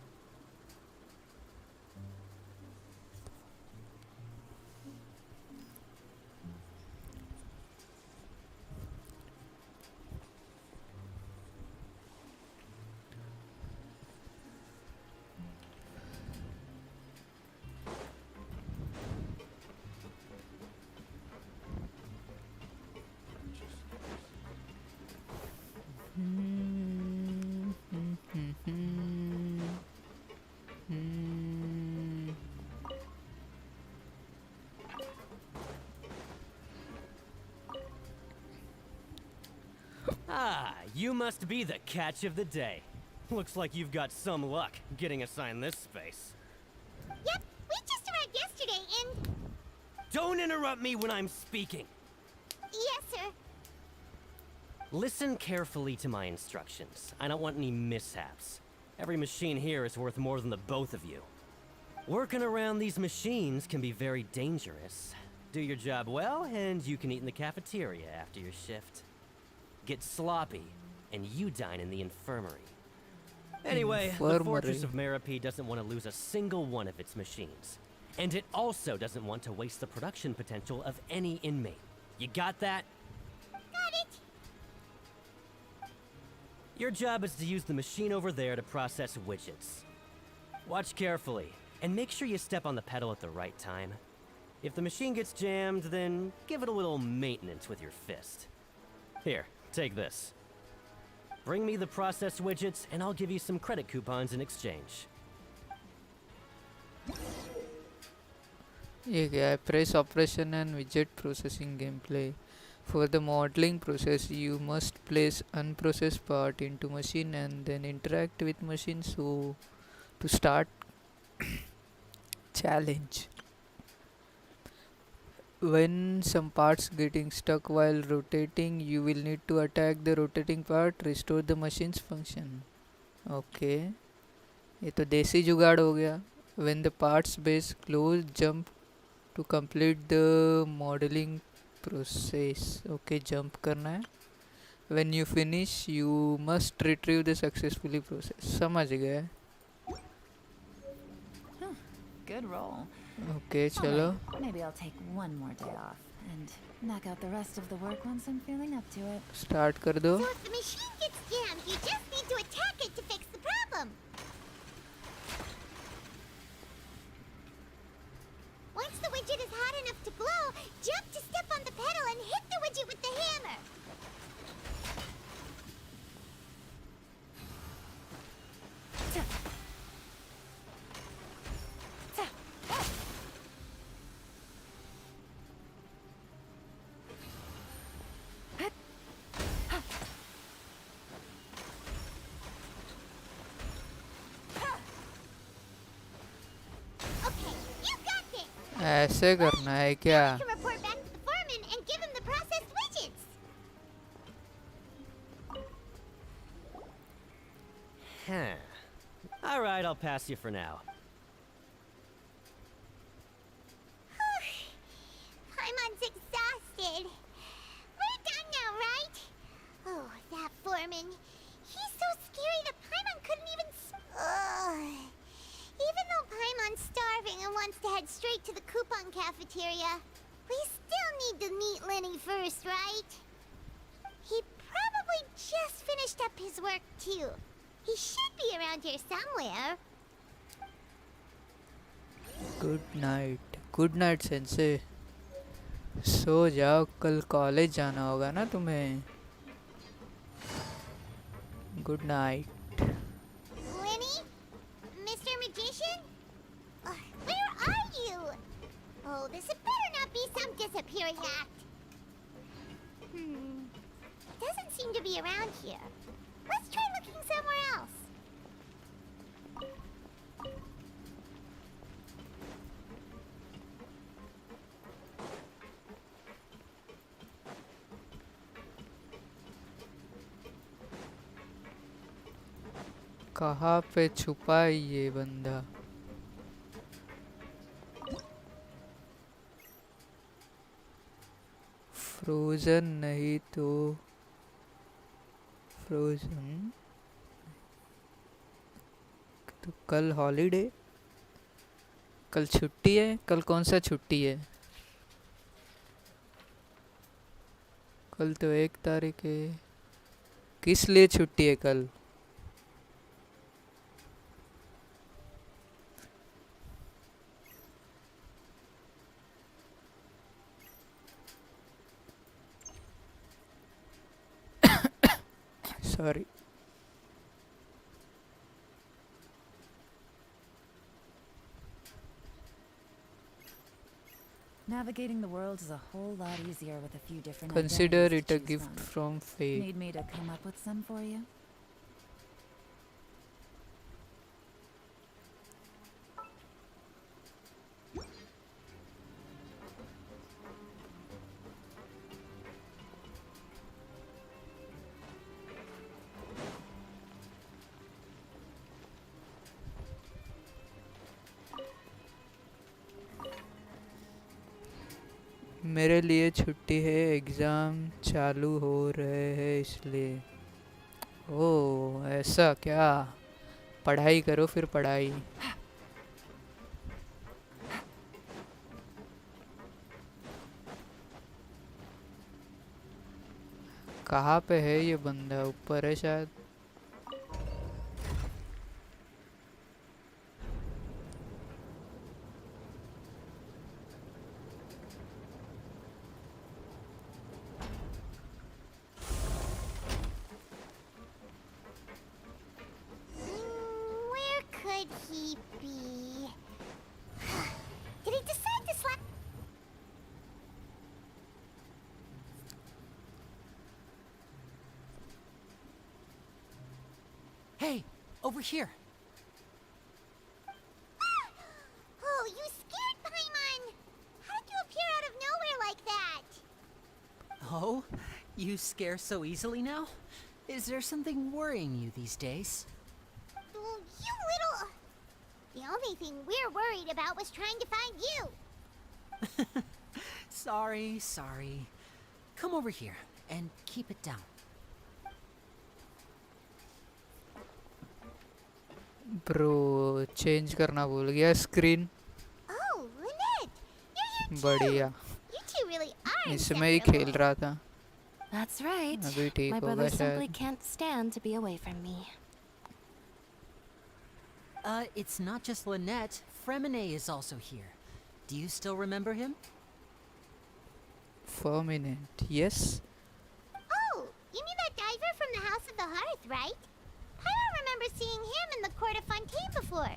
Ah, you must be the catch of the day. Looks like you've got some luck getting assigned this space. Yep, we just arrived yesterday and... Don't interrupt me when I'm speaking. Yes, sir. Listen carefully to my instructions. I don't want any mishaps. Every machine here is worth more than the both of you. Working around these machines can be very dangerous. Do your job well, and you can eat in the cafeteria after your shift. Get sloppy, and you dine in the infirmary. Anyway, the Fortress of Merope doesn't want to lose a single one of its machines. And it also doesn't want to waste the production potential of any inmate. You got that? Got it. Your job is to use the machine over there to process widgets. Watch carefully, and make sure you step on the pedal at the right time. If the machine gets jammed, then give it a little maintenance with your fist. Here, take this. Bring me the processed widgets, and I'll give you some credit coupons in exchange. ये क्या है? Press operation and widget processing gameplay. For the modeling process, you must place unprocessed part into machine and then interact with machine. So, to start challenge. When some parts getting stuck while rotating, you will need to attack the rotating part, restore the machine's function. Okay. ये तो देसी जुगाड़ हो गया. When the parts base close, jump to complete the modeling process. Okay, jump करना है. When you finish, you must retrieve the successfully process. समझ गए? Good roll. Okay, चलो. Alright, maybe I'll take one more day off and knock out the rest of the work once I'm feeling up to it. Start कर दो. So if the machine gets jammed, you just need to attack it to fix the problem. Once the widget is hot enough to glow, jump to step on the pedal and hit the widget with the hammer. ऐसे करना है क्या? I can report back to the foreman and give him the processed widgets. Huh. Alright, I'll pass you for now. Paimon's exhausted. We're done now, right? Oh, that foreman. He's so scary that Paimon couldn't even We still need to meet Lenny first, right? He probably just finished up his work too. He should be around here somewhere. Good night sensei. सो जाओ, कल college जाना होगा ना तुम्हें. Good night. Lenny? Mr. Magician? Where are you? Oh, this had better not be some disappearing act. Doesn't seem to be around here. Let's try looking somewhere else. कहाँ पे छुपा है ये बंदा. फ्रोजन नहीं तो फ्रोजन तो कल हॉलीडे. कल छुट्टी है. कल कौन सा छुट्टी है? कल तो 1 तारीख है. किस लिए छुट्टी है कल? Sorry. Navigating the world is a whole lot easier with a few different Consider identities it to a choose gift from fate. Need me to come up with some for you? मेरे लिए छुट्टी है. Exam चालू हो रहे हैं इसलिए. ओह ऐसा क्या? पढ़ाई करो फिर पढ़ाई. कहाँ पे है ये बंदा? ऊपर है शायद. Where could he be? Did he decide to slap? Hey, over here. Oh, you scared Paimon! How did you appear out of nowhere like that? Oh, you scare so easily now? Is there something worrying you these days? Oh, you little... The only thing we're worried about was trying to find you. Sorry. Come over here and keep it down. Bro change करना भूल गया screen. Oh, Lynette! You're here too! बढ़िया. You two really are इसमें ही खेल inseparable. रहा था. That's right. अभी ठीक My होगा brother simply शायद. can't stand to be away from me. It's not just Lynette. Fremine is also here. Do you still remember him? Permanent. Yes. Oh, you mean that diver from the House of the Hearth, right? I don't remember seeing him in the Court of Fontaine before.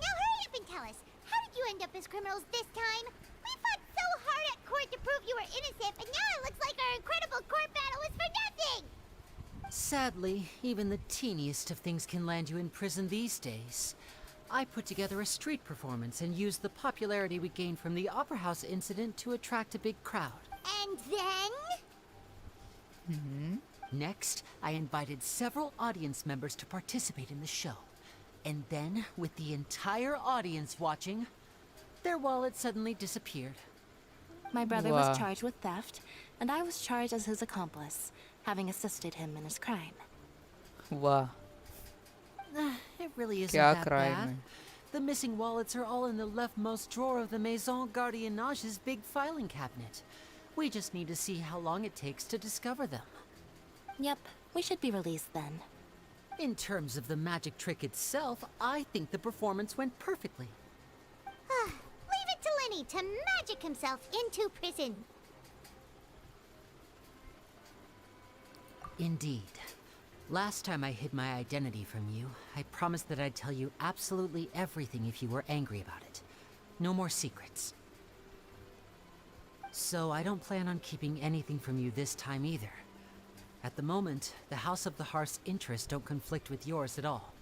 Now hurry up and tell us, how did you end up as criminals this time? We fought so hard at court to prove you were innocent, but now it looks like our incredible court battle was for nothing! Sadly, even the teeniest of things can land you in prison these days. I put together a street performance and used the popularity we gained from the Opera House incident to attract a big crowd. And then? Next, I invited several audience members to participate in the show. And then, with the entire audience watching, their wallet suddenly disappeared. My brother Wow. was charged with theft, and I was charged as his accomplice, having assisted him in his crime. वाह. It really isn't क्या that crime bad. है? The missing wallets are all in the leftmost drawer of the Maison Gardiennage's big filing cabinet. We just need to see how long it takes to discover them. Yep, we should be released then. In terms of the magic trick itself, I think the performance went perfectly. Leave it to Lenny to magic himself into prison. Indeed. Last time I hid my identity from you, I promised that I'd tell you absolutely everything if you were angry about it. No more secrets. So I don't plan on keeping anything from you this time either. At the moment, the House of the Hearth's interests don't conflict with yours at all.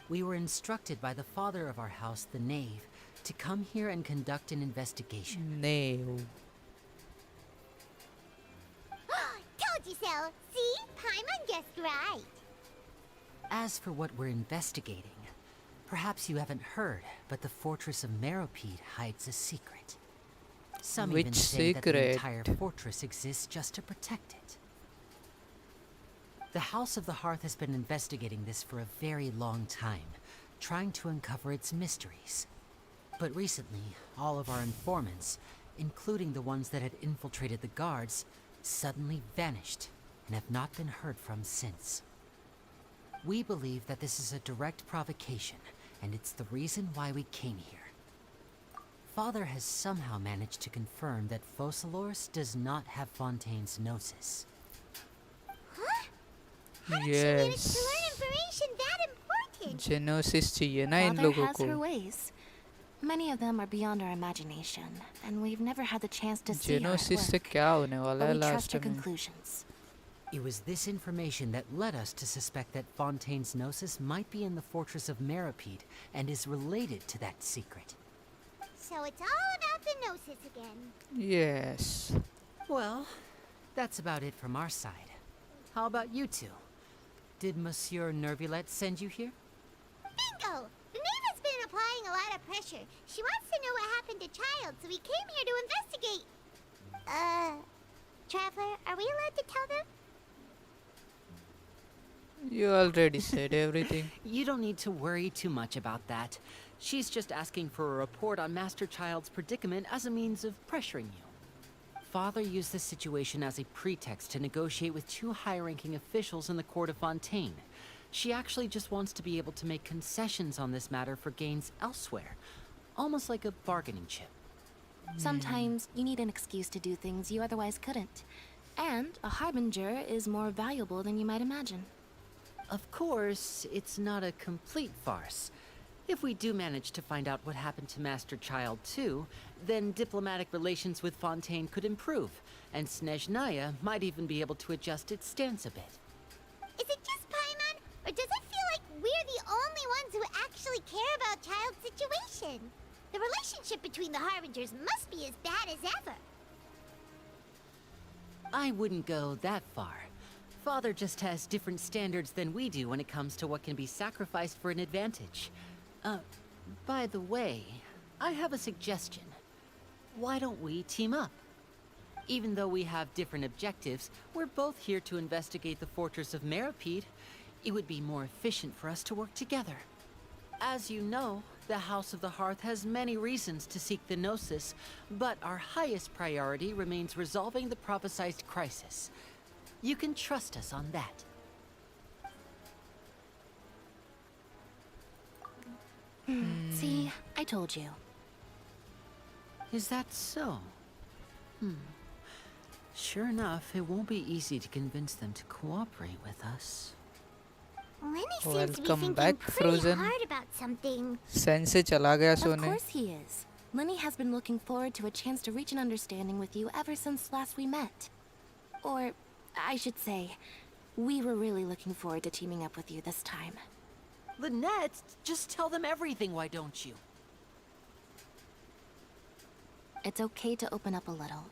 We were instructed by the father of our house, the Knave, to come here and conduct an investigation. Knave. Told you so. See? Paimon guessed right. As for what we're investigating, perhaps you haven't heard, but the fortress of Meropide hides a secret. Some even Which say that the secret? entire fortress exists just to protect it. The House of the Hearth has been investigating this for a very long time, trying to uncover its mysteries. But recently, all of our informants, including the ones that had infiltrated the guards, suddenly vanished and have not been heard from since. We believe that this is a direct provocation, and it's the reason why we came here. Father has somehow managed to confirm that Focalors does not have Fontaine's Gnosis. How did she manage Yes. to learn information that important? जेनोसिस चाहिए ना इन Father लोगों has को. her ways. Many of them are beyond our imagination, and we've never had the chance to see her at जेनोसिस से work. क्या होने वाला But है we trust last her में? conclusions. It was this information that led us to suspect that Fontaine's Gnosis might be in the fortress of Meropide and is related to that secret. So it's all about the Gnosis again. Yes. Well, that's about it from our side. How about you two? Did Monsieur Nervulette send you here? Bingo! The Knave has been applying a lot of pressure. She wants to know what happened to Child, so we came here to investigate. Traveler, are we allowed to tell them? You already said everything. You don't need to worry too much about that. She's just asking for a report on Master Child's predicament as a means of pressuring you. Father used this situation as a pretext to negotiate with two high-ranking officials in the court of Fontaine. She actually just wants to be able to make concessions on this matter for gains elsewhere, almost like a bargaining chip. Sometimes you need an excuse to do things you otherwise couldn't. And a harbinger is more valuable than you might imagine. Of course, it's not a complete farce. If we do manage to find out what happened to Master Child too, then diplomatic relations with Fontaine could improve, and Snezhnaya might even be able to adjust its stance a bit. Is it just Paimon, or does it feel like we're the only ones who actually care about Child's situation? The relationship between the Harbingers must be as bad as ever. I wouldn't go that far. Father just has different standards than we do when it comes to what can be sacrificed for an advantage. By the way, I have a suggestion. Why don't we team up? Even though we have different objectives, we're both here to investigate the fortress of Meropide. It would be more efficient for us to work together. As you know, the House of the Hearth has many reasons to seek the Gnosis, but our highest priority remains resolving the prophesized crisis. You can trust us on that. See, I told you. Is that so? Sure enough, it won't be easy to convince them to cooperate with us. Lenny seems to be Welcome thinking back, pretty Frozen. hard about something. Sense से चला गया Of सोने. course he is. Lenny has been looking forward to a chance to reach an understanding with you ever since last we met. Or, I should say, we were really looking forward to teaming up with you this time. Lynette, just tell them everything, why don't you? It's okay to open up a little.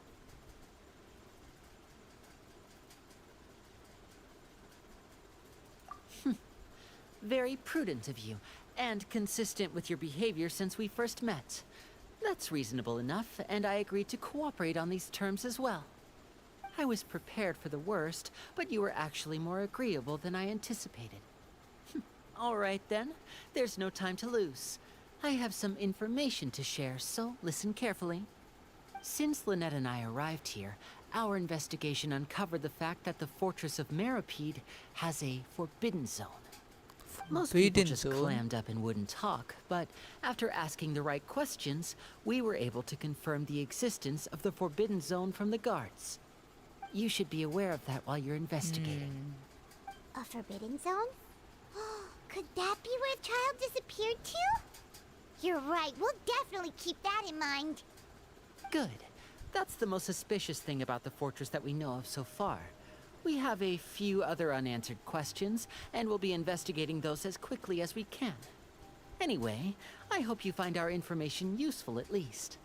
Very prudent of you, and consistent with your behavior since we first met. That's reasonable enough, and I agreed to cooperate on these terms as well. I was prepared for the worst, but you were actually more agreeable than I anticipated. All right then, there's no time to lose. I have some information to share, so listen carefully. Since Lynette and I arrived here, our investigation uncovered the fact that the Fortress of Meripede has a forbidden zone. Most people Forbidden just zone? clammed up and wouldn't talk, but after asking the right questions, we were able to confirm the existence of the forbidden zone from the guards. You should be aware of that while you're investigating. A forbidden zone? Could that be where the child disappeared to? You're right, we'll definitely keep that in mind. Good. That's the most suspicious thing about the fortress that we know of so far. We have a few other unanswered questions, and we'll be investigating those as quickly as we can. Anyway, I hope you find our information useful at least.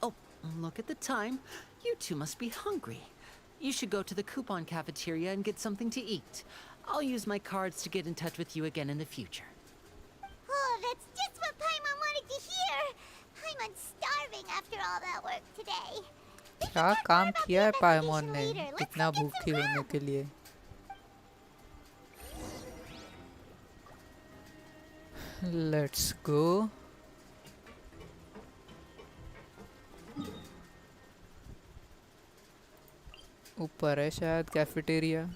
Oh, look at the time. You two must be hungry. You should go to the coupon cafeteria and get something to eat. I'll use my cards to get in touch with you again in the future. Oh, that's just what Paimon wanted to hear. Paimon's starving after all that work today. क्या काम किया है पायमोन ने इतना भूखी होने के लिए? Let's go. ऊपर है शायद कैफेटेरिया.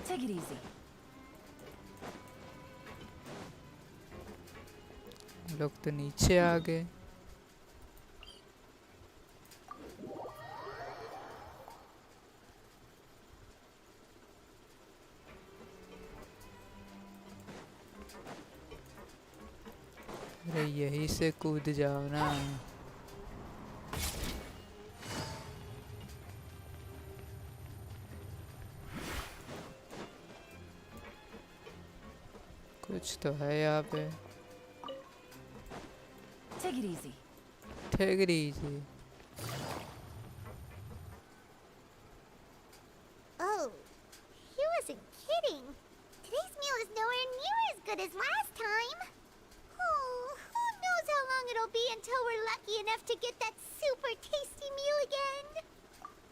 Take it easy. लोग तो नीचे आ गए. अरे यहीं से कूद जाओ ना. कुछ तो है यहाँ पे. Take it easy. Take it easy. Oh, he wasn't kidding. Today's meal is nowhere near as good as last time. Oh, who knows how long it'll be until we're lucky enough to get that super tasty meal again.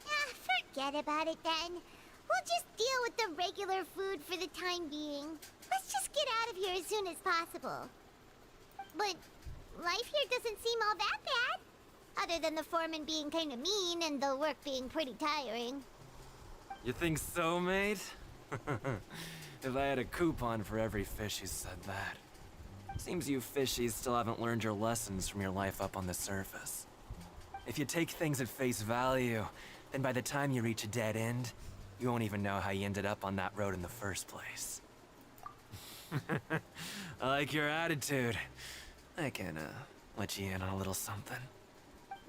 Ah, forget about it then. We'll just deal with the regular food for the time being. Let's just get out of here as soon as possible. But life here doesn't seem all that bad. Other than the foreman being kind of mean and the work being pretty tiring. You think so, mate? If I had a coupon for every fish who said that. Seems you fishies still haven't learned your lessons from your life up on the surface. If you take things at face value, then by the time you reach a dead end, you won't even know how you ended up on that road in the first place. I like your attitude. I can, let you in on a little something.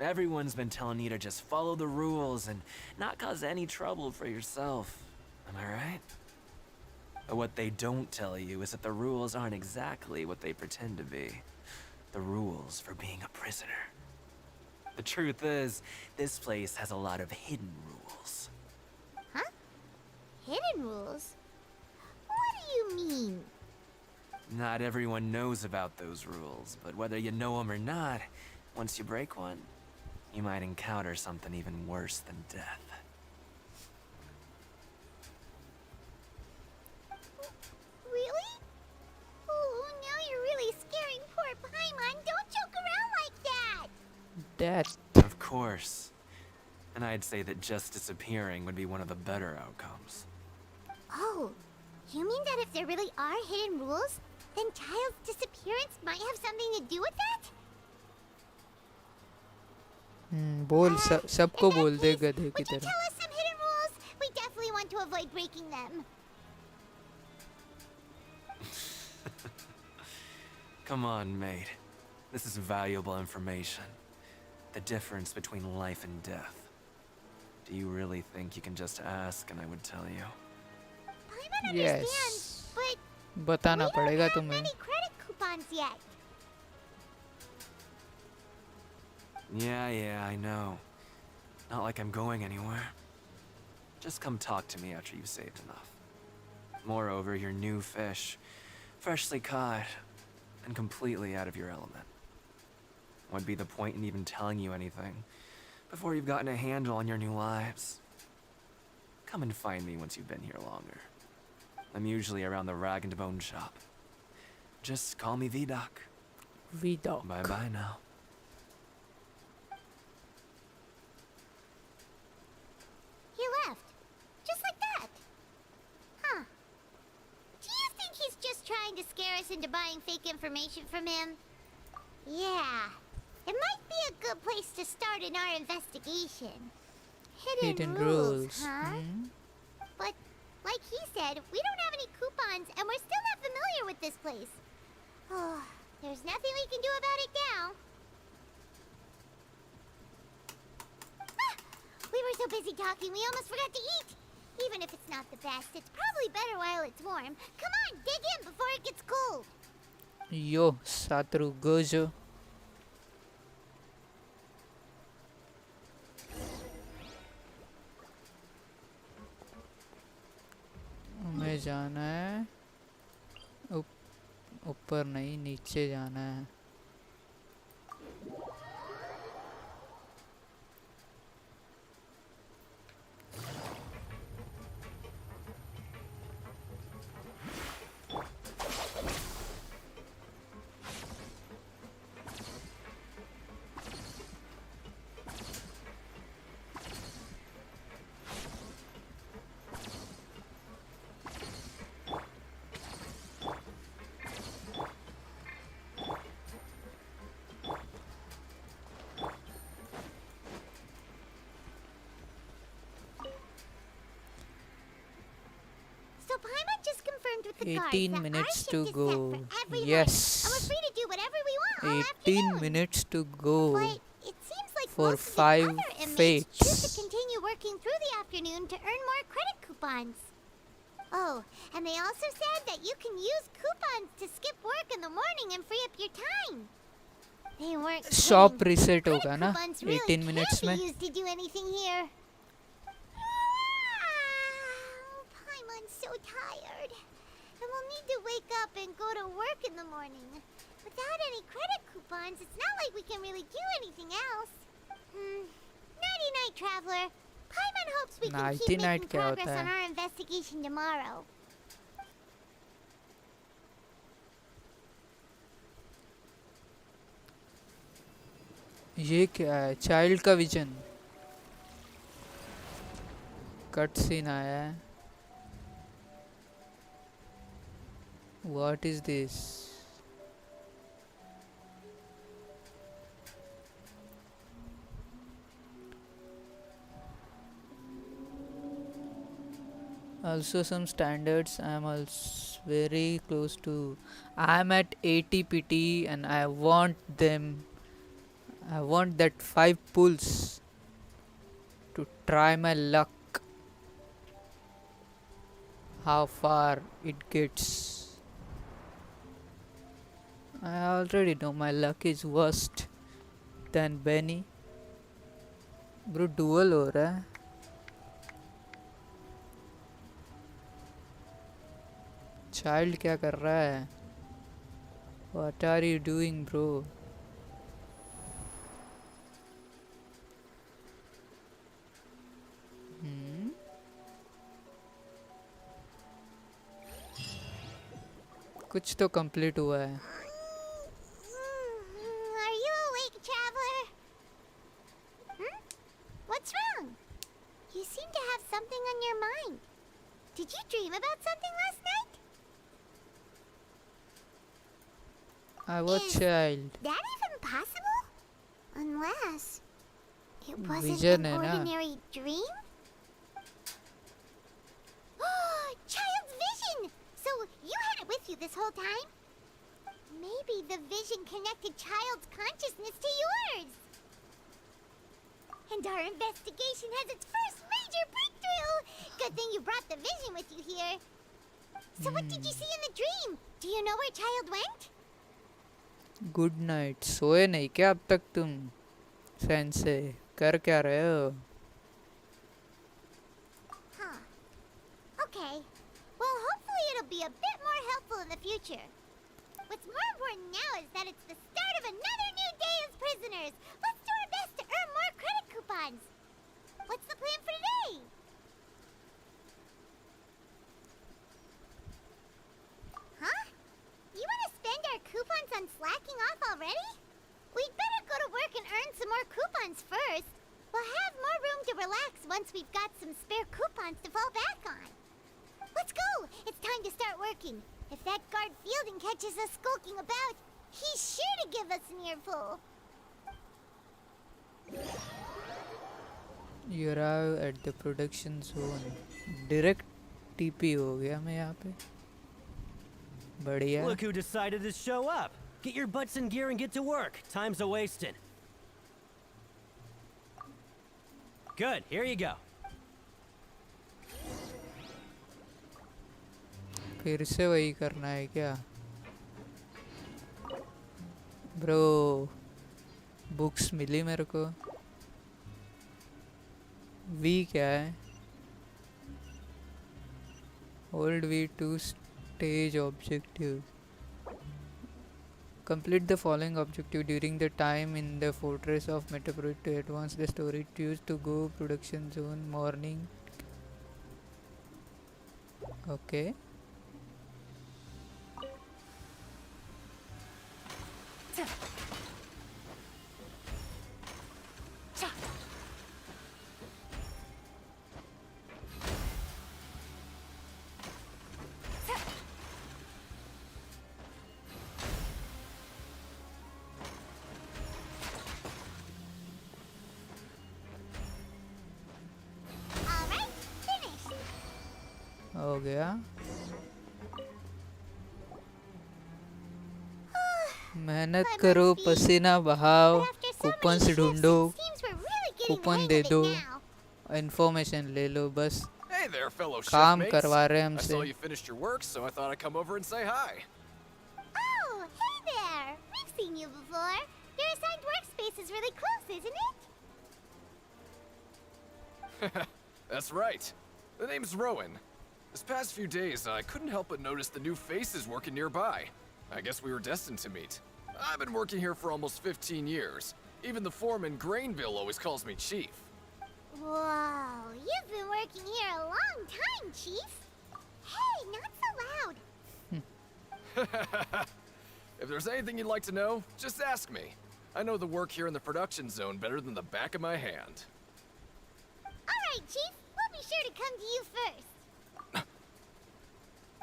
Everyone's been telling you to just follow the rules and not cause any trouble for yourself. Am I right? But what they don't tell you is that the rules aren't exactly what they pretend to be. The rules for being a prisoner. The truth is, this place has a lot of hidden rules. Huh? Hidden rules? What do you mean? Not everyone knows about those rules, but whether you know them or not, once you break one, you might encounter something even worse than death. Really? Oh, now you're really scaring poor Paimon. Don't joke around like that. That. Of course. And I'd say that just disappearing would be one of the better outcomes. Oh, you mean that if there really are hidden rules, then Child's disappearance might have something to do with that? बोल सबको बोल दे गधे की Would you तरह. tell us some hidden rules? We definitely want to avoid breaking them. Come on, mate. This is valuable information. The difference between life and death. Do you really think you can just ask and I would tell you? Paimon Yes. understands, but बताना we पड़ेगा don't have तुम्हें. many credit coupons yet. Yeah, I know. Not like I'm going anywhere. Just come talk to me after you've saved enough. Moreover, you're new fish, freshly caught, and completely out of your element. What'd be the point in even telling you anything before you've gotten a handle on your new lives? Come and find me once you've been here longer. I'm usually around the rag and bone shop. Just call me V-Doc. V-Doc. Bye-bye now. He left. Just like that. Huh. Do you think he's just trying to scare us into buying fake information from him? Yeah. It might be a good place to start in our investigation. Hidden rules, huh? But, like he said, we don't have any coupons and we're still not familiar with this place. Oh, there's nothing we can do about it now. Ah! We were so busy talking, we almost forgot to eat. Even if it's not the best, it's probably better while it's warm. Come on, dig in before it gets cold. Yo, Satoru Gojo. हमें जाना है ऊपर नहीं नीचे जाना है So Paimon just confirmed with the guards 18 that minutes our to shift is go. set for every Yes. morning, and we're free to do whatever we want all 18 afternoon. minutes to go But it seems like for most of 5 the other inmates choose to fates. continue working through the afternoon to earn more credit coupons. Oh, and they also said that you can use coupons to skip work in the morning and free up your time. They weren't Shop kidding. reset Credit होगा ना coupons really 18 minutes can't में be used to do anything here. Paimon's so tired. And we'll need to wake up and go to work in the morning. Without any credit coupons, it's not like we can really do anything else. Nighty-night, Traveler. Paimon hopes we can keep Nighty-night making क्या होता progress on है? our investigation tomorrow. ये क्या है child का vision cut scene आया है what is this also some standards I'm also very close to I'm at 80 pt and I want that 5 pulls to try my luck how far it gets. I already know my luck is worse than Benny. Bro duel हो रहा है child क्या कर रहा है what are you doing bro कुछ तो complete हुआ है Are you awake, Traveler? What's wrong? You seem to have something on your mind. Did you dream about something last night? I was child That even possible? Unless it wasn't Vision an है ना ordinary dream? Child's vision! So you had it with you this whole time? Maybe the vision connected Child's consciousness to yours. And our investigation has its first major breakthrough! Good thing you brought the vision with you here. So what did you see in the dream? Do you know where Child went? Good night सोए नहीं क्या अब तक तुम sense कर क्या रहे हो Huh. Okay. Well, hopefully it'll be a bit more helpful in the future. What's more important now is that it's the start of another new day as prisoners. Let's do our best to earn more credit coupons. What's the plan for today? we've got some spare coupons to fall back on. Let's go! It's time to start working. If that guard Fielding catches us skulking about, he's sure to give us an earful. You arrive at the production zone. Direct TP हो गया मैं यहाँ पे. बढ़िया. Look who decided to show up. Get your butts in gear and get to work. Time's a-wasting. Good, here you go. फिर से वही करना है क्या? ब्रो, बुक्स मिली मेरे को. वी क्या है? Hold V to stage objective. Complete the following objective during the time in the fortress of Metaproid to advance the story. Choose to go production zone morning. Okay. हो गया. मेहनत करो, पसीना बहाओ, coupons ढूंढो, कूपन दे दो, information ले लो, बस Hey there, fellow काम shipmates. करवा रहे हैं I हमसे. saw you finished your work, so I thought I'd come over and say hi. Oh, hey there! We've seen you before. Your assigned workspace is really close, isn't it? That's right. The name's Rowan. This past few days, I couldn't help but notice the new faces working nearby. I guess we were destined to meet. I've been working here for almost 15 years. Even the foreman, Grainville, always calls me Chief. Whoa, you've been working here a long time, Chief. Hey, not so loud. If there's anything you'd like to know, just ask me. I know the work here in the production zone better than the back of my hand. All right, Chief. We'll be sure to come to you first.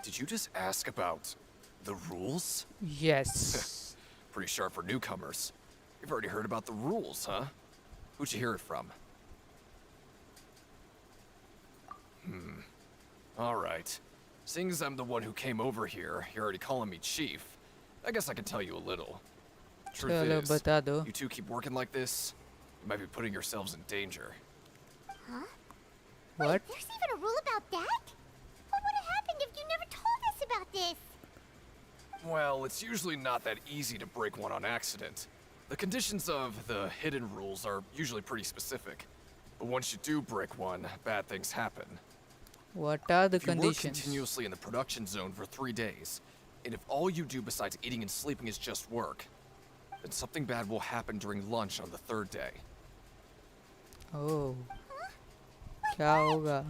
Did you just ask about the rules? Yes. Pretty sharp for newcomers. You've already heard about the rules, huh? Who'd you hear it from? Alright. Seeing as I'm the one who came over here, you're already calling me Chief. I guess I can tell you a little. Truth चलो is, बता दो. you two keep working like this, you might be putting yourselves in danger. Huh? What? Wait, there's even a rule about that? What would have happened if you never told us about this? Well, it's usually not that easy to break one on accident. The conditions of the hidden rules are usually pretty specific. But once you do break one, bad things happen. What are the If you work conditions? continuously in the production zone for 3 days, and if all you do besides eating and sleeping is just work, then something bad will happen during lunch on the 3rd day. Oh. क्या होगा?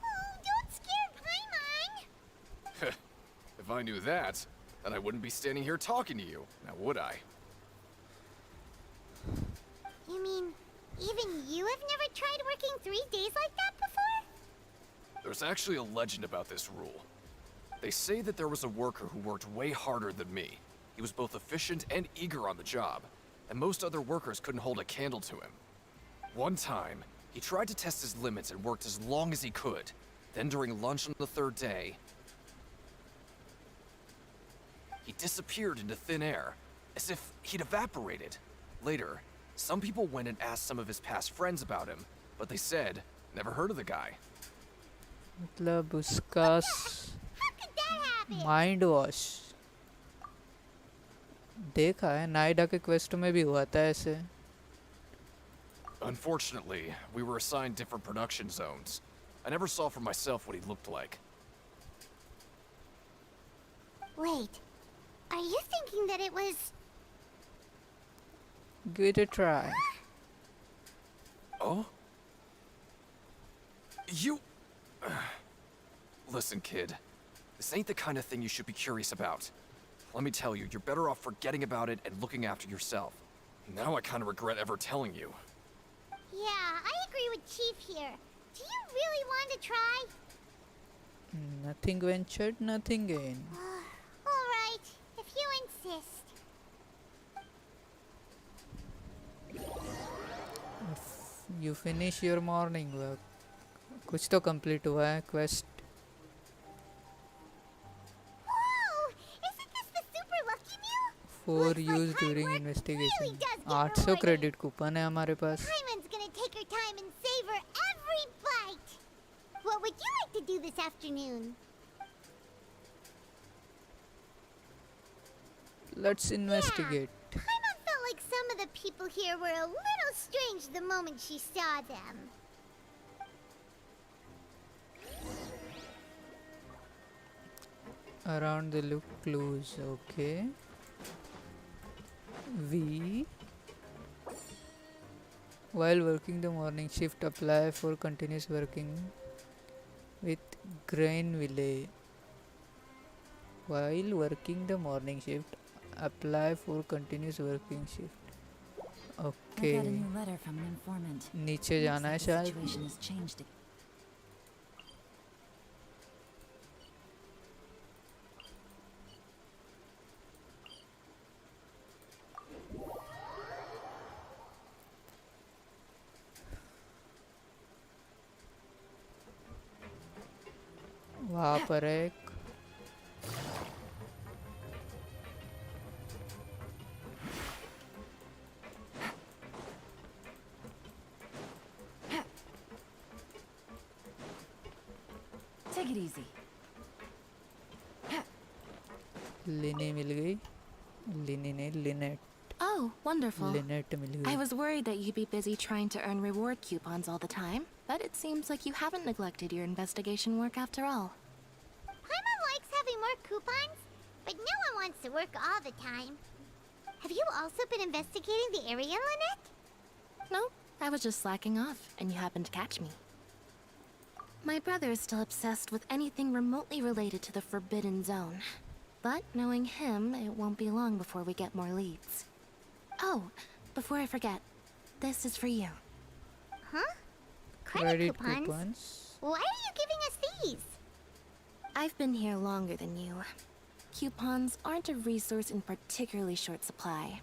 Oh, don't scare Paimon. If I knew that, then I wouldn't be standing here talking to you, now would I? You mean, even you have never tried working 3 days like that before? There's actually a legend about this rule. They say that there was a worker who worked way harder than me. He was both efficient and eager on the job, and most other workers couldn't hold a candle to him. One time, he tried to test his limits and worked as long as he could. Then during lunch on the 3rd day, he disappeared into thin air, as if he'd evaporated. Later, some people went and asked some of his past friends about him, but they said, never heard of the guy. मतलब उसका mind wash देखा है नाइडा के quest में भी हुआ था ऐसे. Unfortunately, we were assigned different production zones. I never saw for myself what he looked like. Wait, are you thinking that it was... Give it a try. Oh? You... Listen, kid. This ain't the kind of thing you should be curious about. Let me tell you, you're better off forgetting about it and looking after yourself. Now I kind of regret ever telling you. Yeah, I agree with Chief here. Do you really want to try? Nothing ventured, nothing gained. Alright, if you insist. You finish your morning work. कुछ तो complete हुआ है quest. Whoa! Isn't this the super lucky meal? For use during investigation. 800 credit coupon है हमारे पास. Paimon's gonna take her time and savor every bite. What would you like to do this afternoon? Let's investigate. Paimon felt like some of the people here were a little strange the moment she saw them. Around the look clues, okay. While working the morning shift, apply for continuous working with Grainville. While working the morning shift, apply for continuous working shift. Okay. I got a new letter from an informant. नीचे जाना है Looks like the शायद. situation has changed. वहाँ पर एक Take it easy. लिनी मिल गई. लिनी नहीं, Lynette. Oh, wonderful. Lynette mill I गई. was worried that you'd be busy trying to earn reward coupons all the time, but it seems like you haven't neglected your investigation work after all. Paimon likes having more coupons, but no one wants to work all the time. Have you also been investigating the area, Lynette? No, I was just slacking off, and you happened to catch me. My brother is still obsessed with anything remotely related to the Forbidden Zone. But knowing him, it won't be long before we get more leads. Oh, before I forget, this is for you. Huh? Credit coupons. Why are you giving us these? I've been here longer than you. Coupons aren't a resource in particularly short supply.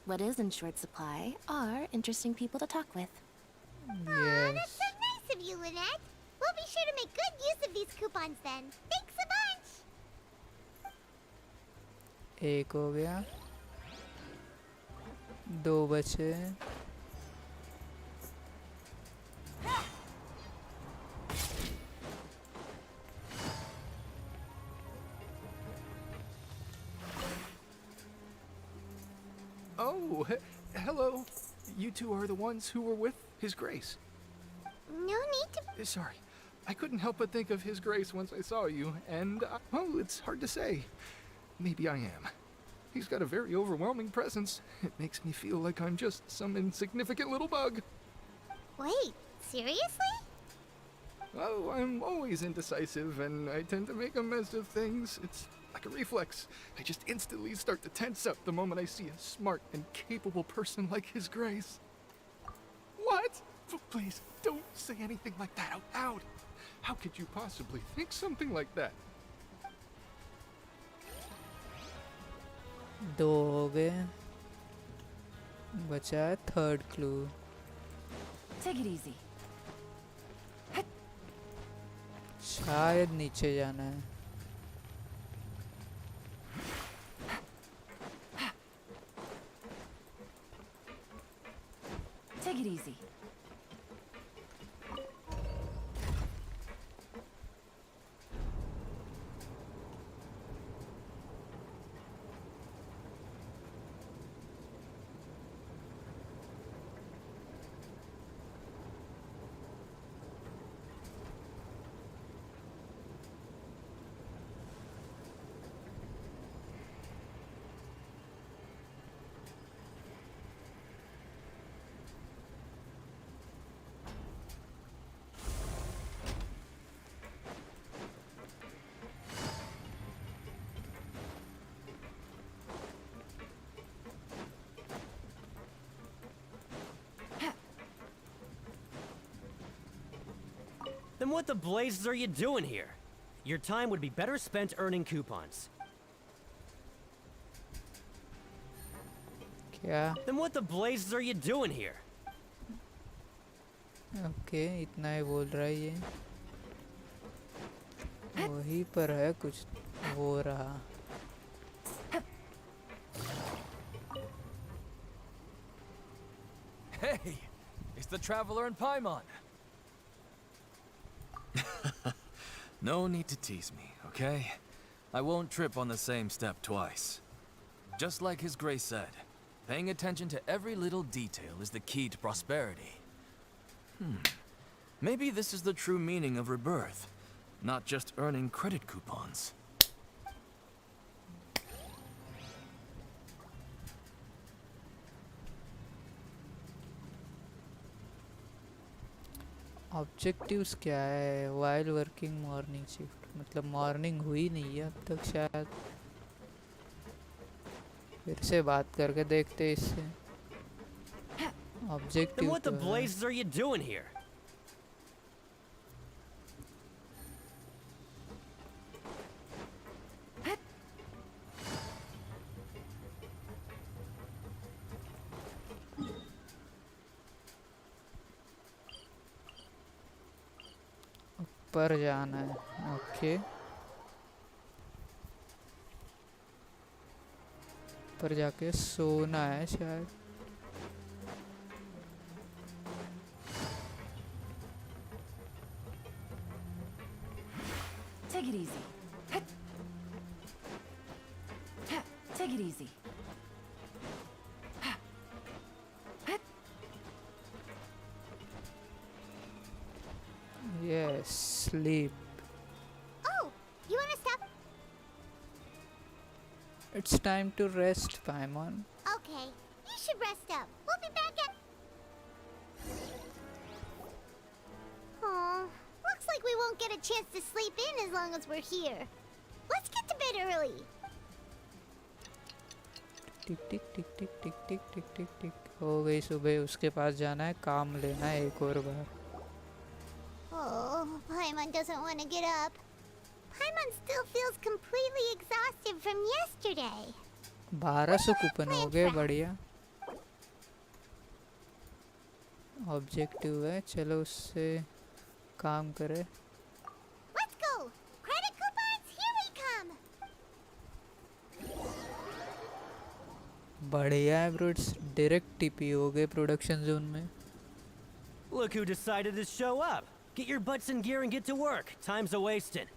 What is in short supply are interesting people to talk with. Aw, that's so nice of you, Lynette. We'll be sure to make good use of these coupons then. Thanks a bunch! एक हो गया. 2 बचे. Oh, hello. You two are the ones who were with His Grace. No need to... Sorry. I couldn't help but think of His Grace once I saw you, and, well, it's hard to say. Maybe I am. He's got a very overwhelming presence. It makes me feel like I'm just some insignificant little bug. Wait, seriously? Oh, I'm always indecisive, and I tend to make a mess of things. It's like a reflex. I just instantly start to tense up the moment I see a smart and capable person like His Grace. What? Please, don't say anything like that out loud. How could you possibly think something like that? 2 हो गए. बचा है third clue. Take it easy. शायद नीचे जाना है. Take it easy. Then what the blazes are you doing here? Your time would be better spent earning coupons. क्या? Then what the blazes are you doing here? Okay इतना ही बोल रहा है ये. वहीं पर है कुछ हो रहा. Hey, it's the Traveler and Paimon. No need to tease me, okay? I won't trip on the same step twice. Just like His Grace said, paying attention to every little detail is the key to prosperity. Maybe this is the true meaning of rebirth, not just earning credit coupons. Objectives क्या है? While working morning shift, मतलब morning हुई नहीं है अब तक शायद. फिर से बात करके देखते इससे. Then ऑब्जेक्टिव what the तो है. blazes are you doing here? पर जाना है. ओके पर जाके सोना है शायद. Take it easy. Take it easy. Yes, sleep. Oh, you wanna stop? It's time to rest, Paimon. Okay, you should rest up. We'll be back at... Aw, looks like we won't get a chance to sleep in as long as we're here. Let's get to bed early. टिक टिक टिक टिक टिक टिक टिक टिक टिक. हो गई सुबह. उसके पास जाना है, काम लेना है एक और बार. Oh, Paimon doesn't want to get up. Paimon still feels completely exhausted from yesterday. 1200 coupon हो गए. बढ़िया. ऑब्जेक्टिव है, चलो उससे काम करे. Let's go. Credit coupons, here we come. बढ़िया है ब्रो. इट्स डायरेक्ट टीपी हो गए प्रोडक्शन जोन में. Look who decided to show up. Get your butts in gear and get to work. Time's a-wasting.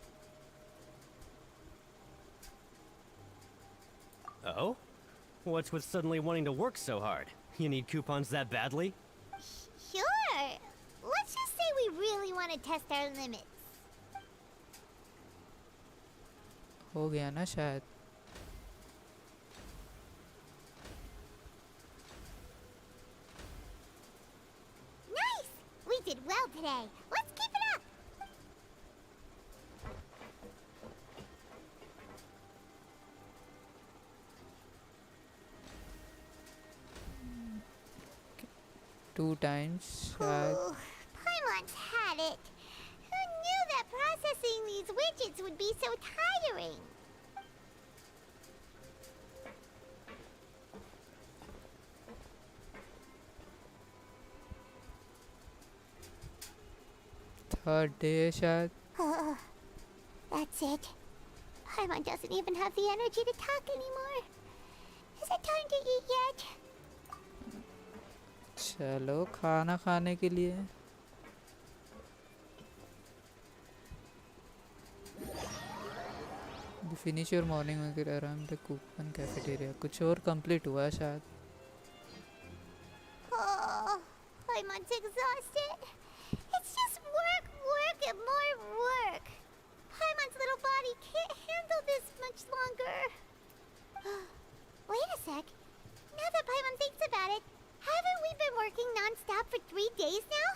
Oh? What's with suddenly wanting to work so hard? You need coupons that badly? Sure. Let's just say we really want to test our limits. हो गया ना शायद. Nice! We did well today. Let's keep it up. Two times शायद. Ooh, Paimon's had it. Who knew that processing these widgets would be so tiring? Third day है शायद. That's it. Paimon doesn't even have the energy to talk anymore. Is it time to eat yet? चलो खाना खाने के लिए. Finish your morning में around the coupon cafeteria. कुछ और कंप्लीट हुआ है शायद. Oh, Paimon's exhausted. It's just work, work, and more work. Paimon's little body can't handle this much longer. Wait a sec. Now that Paimon thinks about it, haven't we been working non-stop for 3 days now?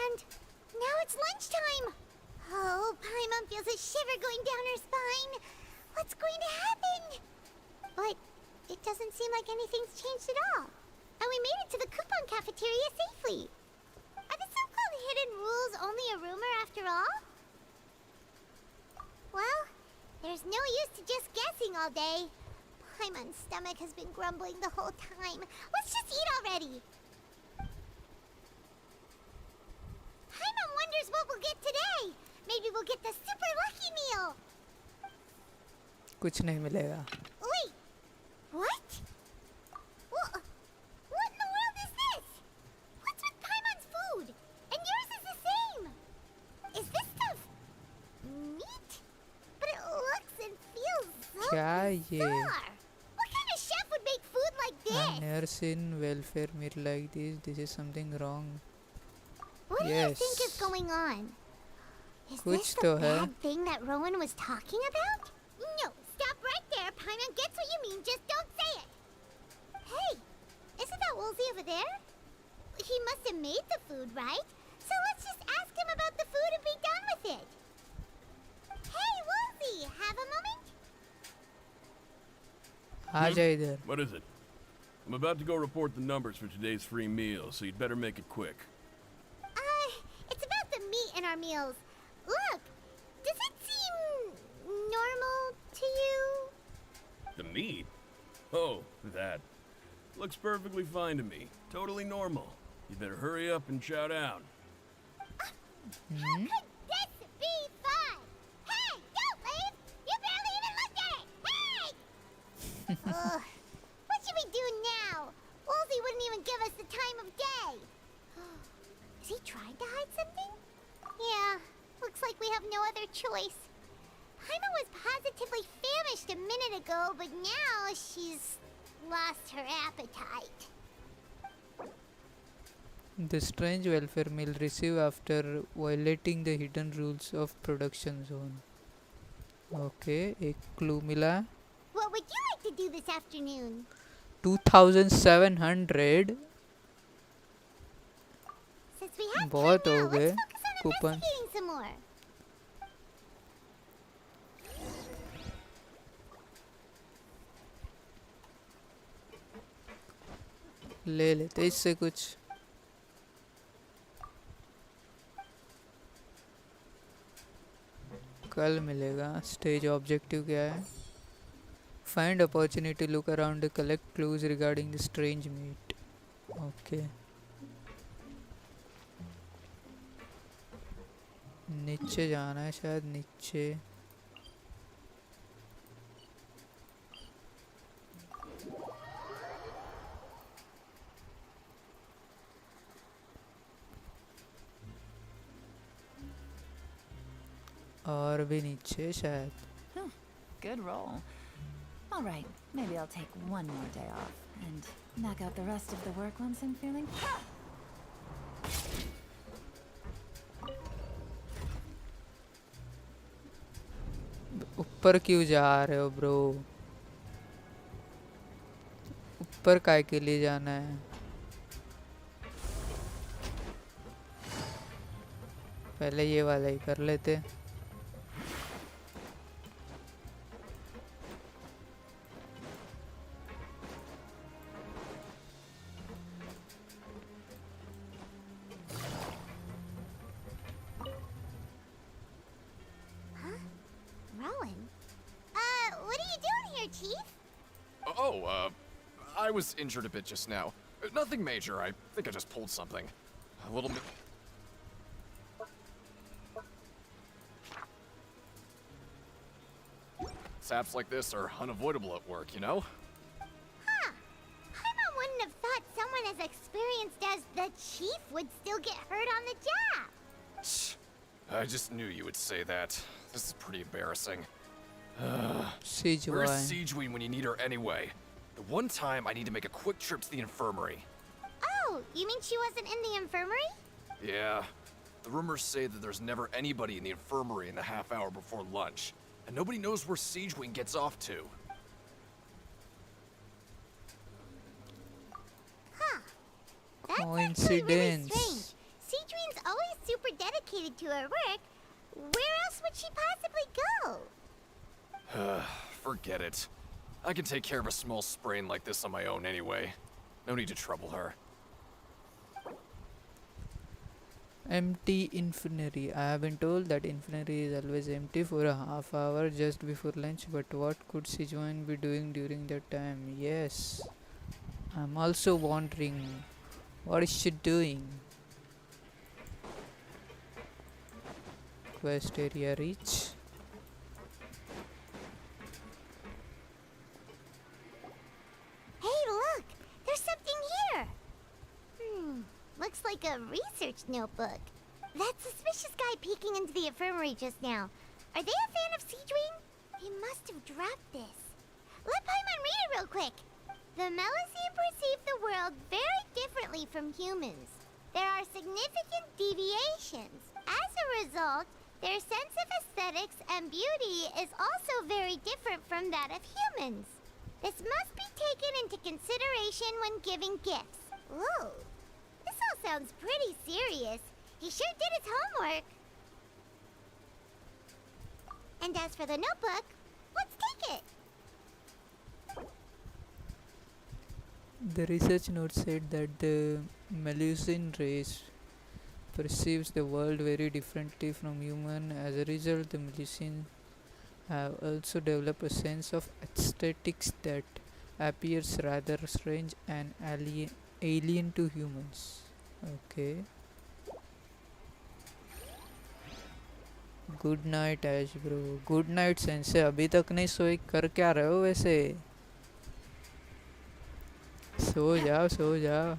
And now it's lunchtime. Oh, Paimon feels a shiver going down her spine. What's going to happen? But it doesn't seem like anything's changed at all. And we made it to the coupon cafeteria safely. Are the so-called hidden rules only only a rumor after all? Well, there's no use to just guessing all day. Paimon's stomach has been grumbling the whole time. Let's just eat already. Paimon wonders what we'll get today. Maybe we'll get the super lucky meal. कुछ नहीं मिलेगा. Wait, what? What in the world is this? What's with Paimon's food? And yours is the same. Is this stuff meat? But it looks and feels so क्या ये? bizarre. What kind of chef would make food like I've this? never seen welfare meal like this. This is something wrong. What do you think is going on? Is कुछ this the तो है. bad thing that Rowan was talking about? No, stop right there. Paimon gets what you mean, just don't say it. Hey, isn't that Woolsey over there? He must have made the food, right? So let's just ask him about the food and be done with it. Hey, Woolsey, have a moment? आ जा इधर. What is it? I'm about to go report the numbers for today's free meal, so you'd better make it quick. It's about the meat in our meals. Look, does it seem normal to you? The meat? Oh, that. Looks perfectly fine to me. Totally normal. You better hurry up and chow down. How could this be fun? Hey, don't leave! You barely even looked at it! Hey! Ugh, what should we do now? Woolsey wouldn't even give us the time of day. Is he trying to hide something? Yeah, looks like we have no other choice. Paimon was positively famished a minute ago, but now she's lost her appetite. The strange welfare meal received after violating the hidden rules of production zone. Okay, एक clue मिला. What would you like to do this afternoon? 2,700. Since we have बहुत time हो now, गए let's focus on coupon. investigating some more. ले लेते इससे कुछ. कल मिलेगा. स्टेज ऑब्जेक्टिव क्या है? Find opportunity, look around, collect clues regarding the strange meat. Okay. नीचे जाना है शायद. नीचे और भी नीचे शायद. Good roll. All right, maybe I'll take one more day off and knock out the rest of the work once I'm feeling. ऊपर क्यों जा रहे हो ब्रो? ऊपर काय के लिए जाना है? पहले ये वाला ही कर लेते. Rowan? What are you doing here, Chief? Oh, I was injured a bit just now. Nothing major. I think I just pulled something. A little bit. Saps like this are unavoidable at work, you know? Huh. Paimon wouldn't have thought someone as experienced as the Chief would still get hurt on the job. I just knew you would say that. This is pretty embarrassing. Siege Where's Wine. Siegeween when you need her anyway? The one time I need to make a quick trip to the infirmary. Oh, you mean she wasn't in the infirmary? Yeah. The rumors say that there's never anybody in the infirmary in the half hour before lunch. And nobody knows where Siegeween gets off to. Huh. That's actually really Coincidence. strange. Siegeween's always super dedicated to her work. Where else would she possibly go? Forget it. I can take care of a small sprain like this on my own anyway. No need to trouble her. Empty infirmary. I have been told that infirmary is always empty for a half hour just before lunch, but what could Sijuan be doing during that time? Yes, I'm also wondering what is she doing? Quest area reach. Hey, look! There's something here! Looks like a research notebook. That suspicious guy peeking into the infirmary just now. Are they a fan of Siegewing? He must have dropped this. Let Paimon read it real quick. The Melusine perceive the world very differently from humans. There are significant deviations. As a result, their sense of aesthetics and beauty is also very different from that of humans. This must be taken into consideration when giving gifts. Ooh, this all sounds pretty serious. He sure did his homework. And as for the notebook, let's take it. The research note said that the Melusine race perceives the world very differently from human. As a result, the Melusine have also developed a sense of aesthetics that appears rather strange and alien to humans. Okay. Good night Ash bro. Good night sensei. अभी तक नहीं सोए, कर क्या रहे हो वैसे? सो जाओ सो जाओ.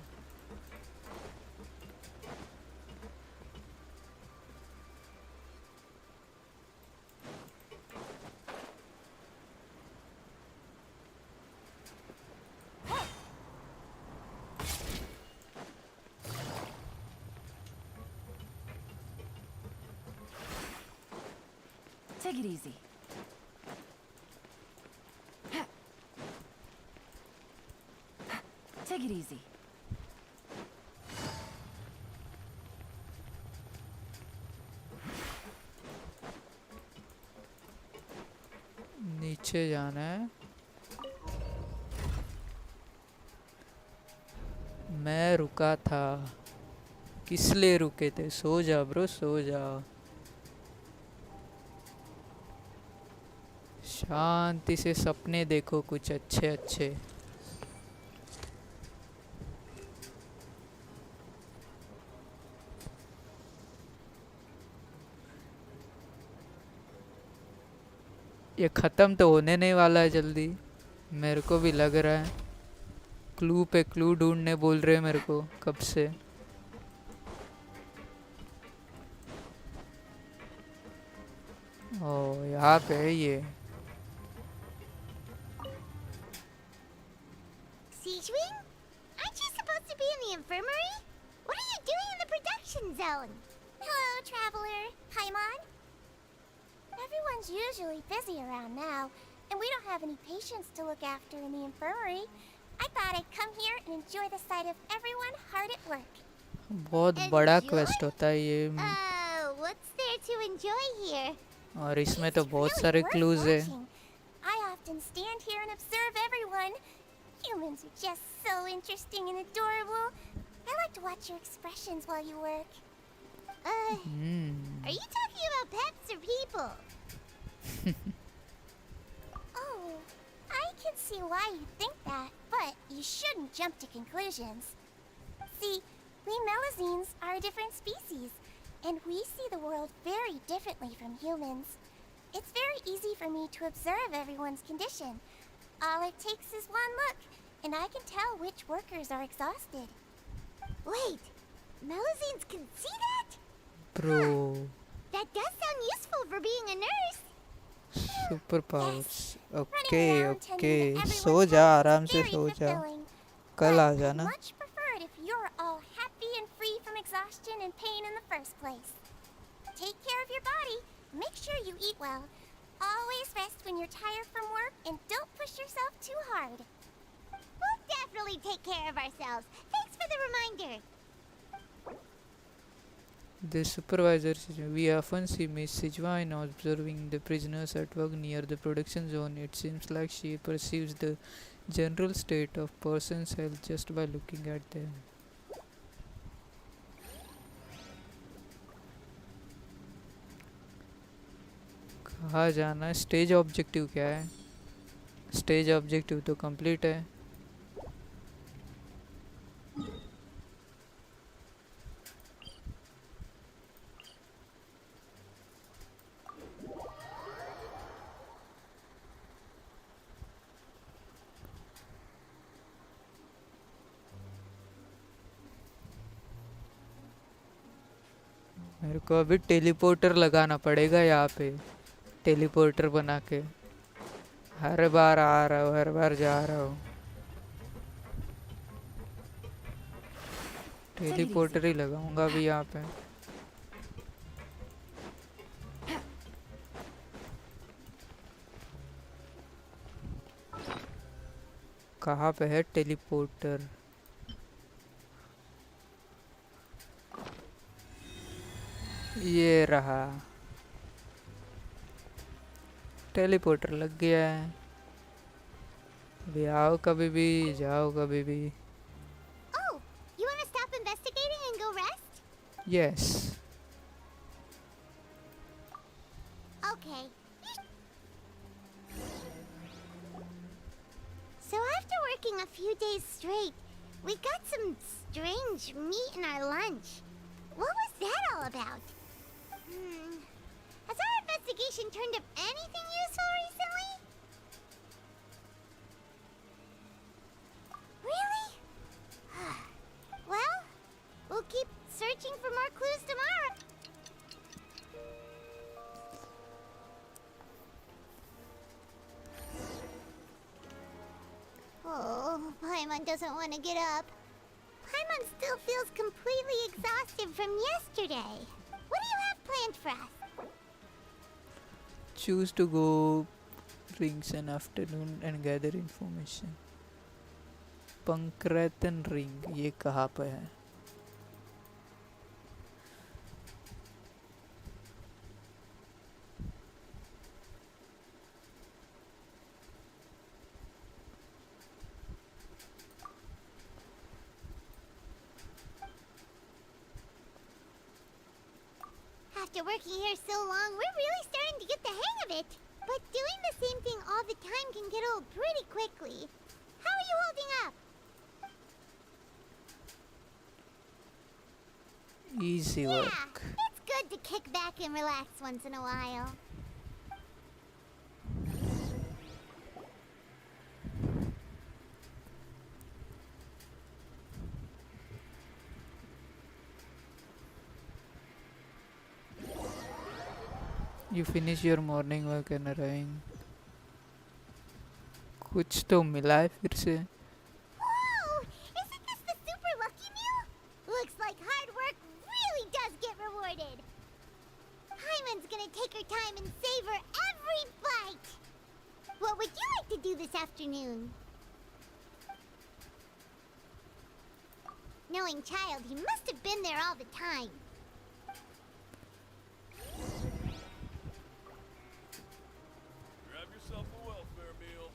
Take it easy. Take it easy. नीचे जाना है. मैं रुका था. किस लिए रुके थे? सो जा ब्रो सो जा. शांति से सपने देखो कुछ अच्छे अच्छे. ये ख़त्म तो होने नहीं वाला है जल्दी. मेरे को भी लग रहा है. क्लू पे क्लू ढूंढने बोल रहे हैं मेरे को कब से. ओ यहाँ पे है ये. Siegewing? Aren't you supposed to be in the infirmary? What are you doing in the production zone? Hello, traveler. Paimon? Everyone's usually busy around now, and we don't have any patients to look after in the infirmary. I thought I'd come here and enjoy the sight of everyone hard at work. बहुत बड़ा quest होता है ये. What's there to enjoy here? और इसमें तो बहुत सारे क्लूज है. I often stand here and observe everyone. Humans are just so interesting and adorable. I like to watch your expressions while you work. Are you talking about pets or people? Oh, I can see why you think that, but you shouldn't jump to conclusions. See, we Melusines are a different species, and we see the world very differently from humans. It's very easy for me to observe everyone's condition. All it takes is one look, and I can tell which workers are exhausted. Wait, Melusines can see that? Bro. That does sound useful for being a nurse. Super powers. Okay okay. सो जा आराम से सो जा. कल आ जाना. Much preferred if you're all happy and free from exhaustion and pain in the first place. Take care of your body. Make sure you eat well. Always rest when you're tired from work, and don't push yourself too hard. We'll definitely take care of ourselves. Thanks for the reminder. The supervisor says, we often see Miss Sijuan observing the prisoners at work near the production zone. It seems like she perceives the general state of person's health just by looking at them. कहाँ जाना है? Stage objective क्या है? Stage objective तो complete है. मेरे को अभी टेलीपोर्टर लगाना पड़ेगा यहाँ पे. टेलीपोर्टर बना के हर बार आ रहा हूँ, हर बार जा रहा हूँ. टेलीपोर्टर ही लगाऊंगा अभी यहाँ पे. कहाँ पे है टेलीपोर्टर? ये रहा. टेलीपोर्टर लग गया है. अभी आओ कभी भी, जाओ कभी भी. Oh, you want to stop investigating and go rest? Yes. Okay. So after working a few days straight, we got some strange meat in our lunch. What was that all about? Has our investigation turned up anything useful recently? Really? Well, we'll keep searching for more clues tomorrow. Oh, Paimon doesn't want to get up. Paimon still feels completely exhausted from yesterday. What do you have planned for us? Choose to go rings an afternoon and gather information. Pankration ring ये कहाँ पे है? After working here so long, we're really starting to get the hang of it. But doing the same thing all the time can get old pretty quickly. How are you holding up? Easy Yeah, work. it's good to kick back and relax once in a while. You finish your morning work and arriving. कुछ तो मिला है फिर से. Whoa! Isn't this the super lucky meal? Looks like hard work really does get rewarded. Hyman's gonna take her time and savor every bite. What would you like to do this afternoon? Knowing Child, he must have been there all the time. Grab yourself a welfare meal.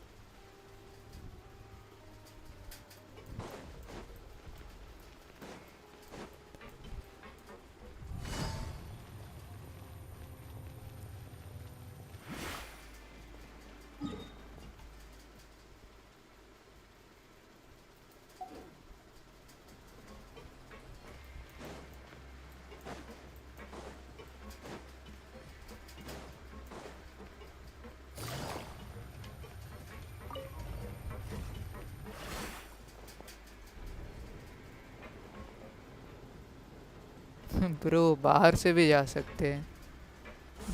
Bro बाहर से भी जा सकते हैं.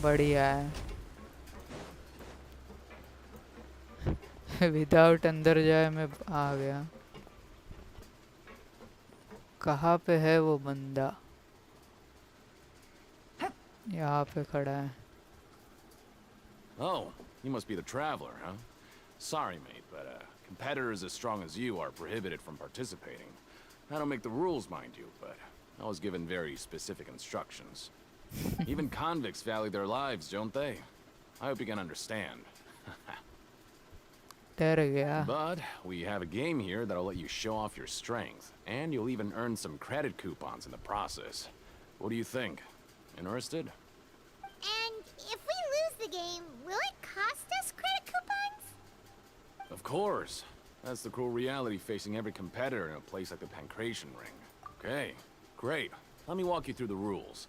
बढ़िया है. Without अंदर जाए मैं आ गया. कहाँ पे है वो बंदा? यहाँ पे खड़ा है. Oh, you must be the traveler, huh? Sorry, mate, but competitors as strong as you are prohibited from participating. I don't make the rules, mind you, but I was given very specific instructions. Even convicts value their lives, don't they? I hope you can understand. डर गया. But we have a game here that'll let you show off your strength, and you'll even earn some credit coupons in the process. What do you think? Interested? And if we lose the game, Of course. That's the cruel reality facing every competitor in a place like the Pancration Ring. Okay, great. Let me walk you through the rules.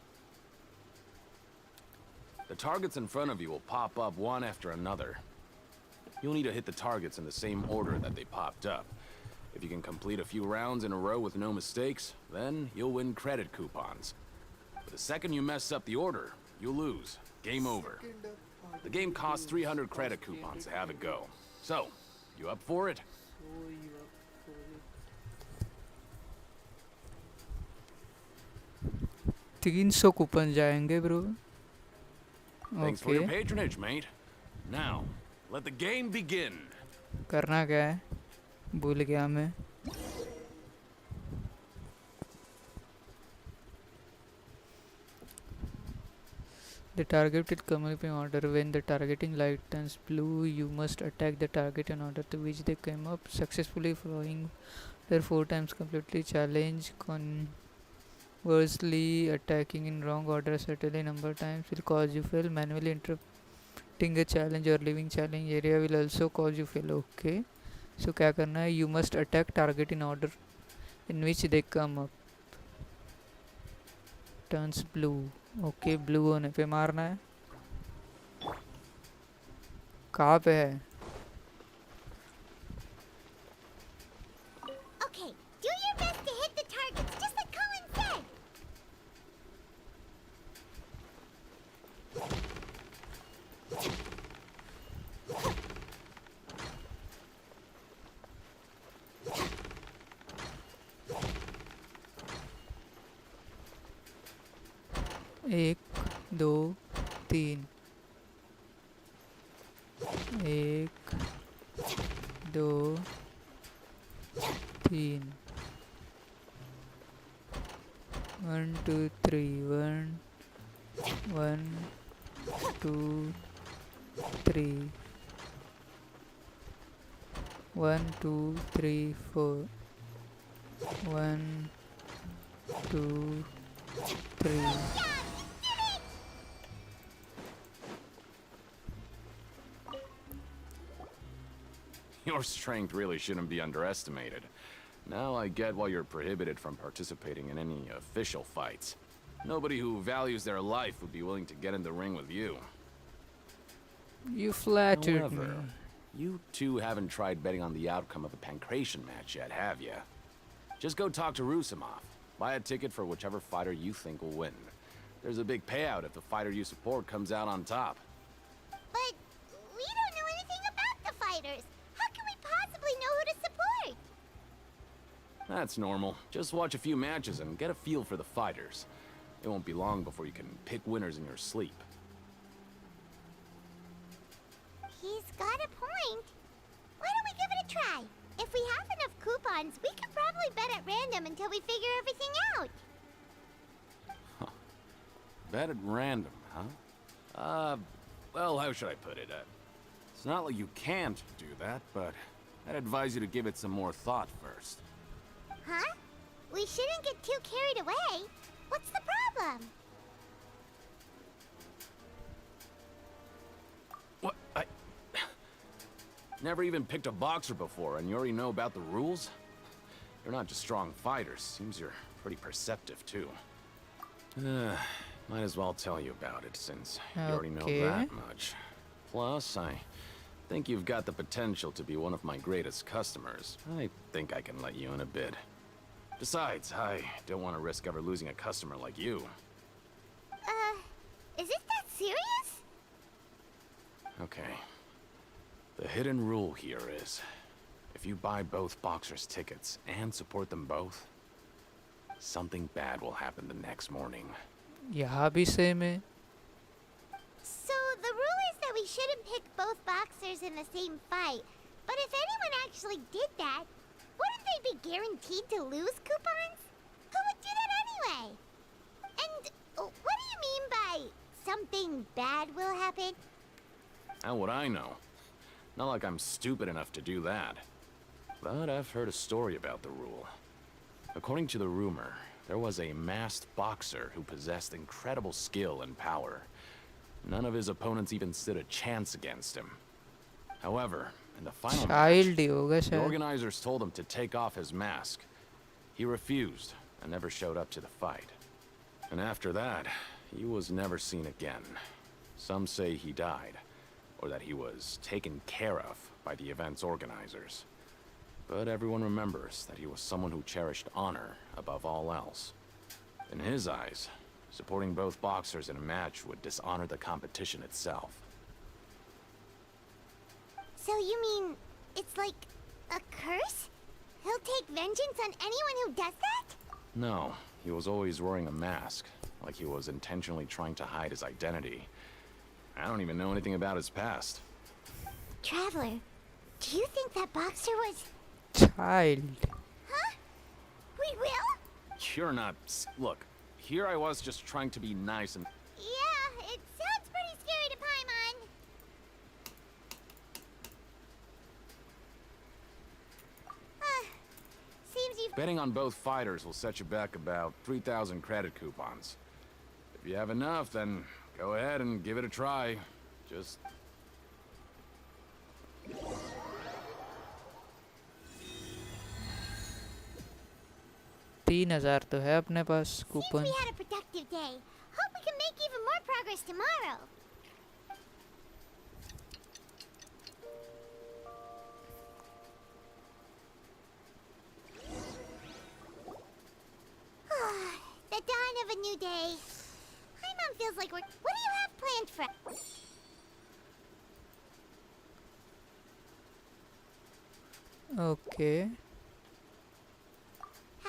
The targets in front of you will pop up one after another. You'll need to hit the targets in the same order that they popped up. If you can complete a few rounds in a row with no mistakes, then you'll win credit coupons. But the second you mess up the order, you'll lose. Game over. The game costs 300 credit coupons to have it go. So, you up for it? 300 coupon जाएंगे bro. Thanks for your patronage, mate. Now, let the game begin. करना क्या है? भूल गया मैं. The target will come up in order. When the targeting light turns blue, you must attack the target in order to which they came up successfully, following their 4 times completely. Challenge conversely, attacking in wrong order a certain number of times will cause you fail. Manually interrupting a challenge or leaving challenge area will also cause you fail. Okay. So क्या करना है? You must attack target in order in which they come up. Turns blue. Okay blue होने पे मारना है. कहाँ पे है? Okay, do your best to hit the targets, just like Colin said. एक, दो, तीन. एक, दो, तीन. 1 2 3 1 1 2 3 1 2 3 4 1 2 3. Your strength really shouldn't be underestimated. Now I get why you're prohibited from participating in any official fights. Nobody who values their life would be willing to get in the ring with you. You flattered However, me. you two haven't tried betting on the outcome of a Pancration match yet, have you? Just go talk to Rusimov. Buy a ticket for whichever fighter you think will win. There's a big payout if the fighter you support comes out on top. But we don't know anything about the fighters. How can we possibly know who to support? That's normal. Just watch a few matches and get a feel for the fighters. It won't be long before you can pick winners in your sleep. He's got a point. Why don't we give it a try? If we have enough coupons, we could probably bet at random until we figure everything out. Bet at random, huh? Well, how should I put it? It's not like you can't do that, but I'd advise you to give it some more thought first. Huh? We shouldn't get too carried away. What's the problem? What? I never even picked a boxer before, and you already know about the rules? You're not just strong fighters. Seems you're pretty perceptive, too. Might as well tell you about it, since you already know that much. Plus, I think you've got the potential to be one of my greatest customers. I think I can let you in a bid. Besides, I don't want to risk ever losing a customer like you. Is it that serious? Okay. The hidden rule here is, if you buy both boxers' tickets and support them both, something bad will happen the next morning. यहाँ भी same है. So the rule is that we shouldn't pick both boxers in the same fight. But if anyone actually did that, wouldn't they be guaranteed to lose coupons? Who would do that anyway? And what do you mean by something bad will happen? How would I know? Not like I'm stupid enough to do that. But I've heard a story about the rule. According to the rumor, there was a masked boxer who possessed incredible skill and power. None of his opponents even stood a chance against him. However, In the final Child match, ही होगा the शायद. organizers told him to take off his mask. He refused and never showed up to the fight. And after that, he was never seen again. Some say he died, or that he was taken care of by the event's organizers. But everyone remembers that he was someone who cherished honor above all else. In his eyes, supporting both boxers in a match would dishonor the competition itself. So you mean it's like a curse? He'll take vengeance on anyone who does that? No, he was always wearing a mask, like he was intentionally trying to hide his identity. I don't even know anything about his past. Traveler, do you think that boxer was... Child. Huh? We will? You're not... Look, here I was just trying to be nice and... Yeah, it sounds pretty scary to Paimon. Seems you've... Betting on both fighters will set you back about 3,000 credit coupons. If you have enough, then go ahead and give it a try. Just... 3,000 तो है अपने पास Seems coupon. we had a productive day. Hope we can make even more progress tomorrow. The dawn of a new day. Paimon feels like we're... What do you have planned for... Okay.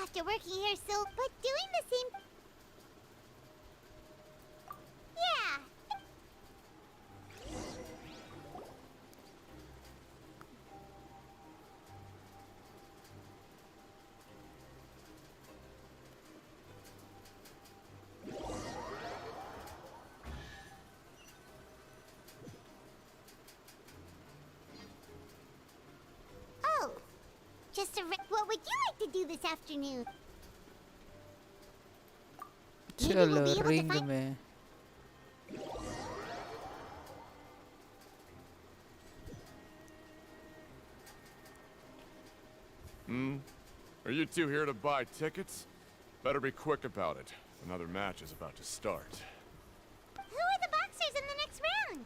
After working here so... But doing the same... Yeah. Oh. Just a... What would you like to do this afternoon? चलो ring में. Are you two here to buy tickets? Better be quick about it. Another match is about to start. Who are the boxers in the next round?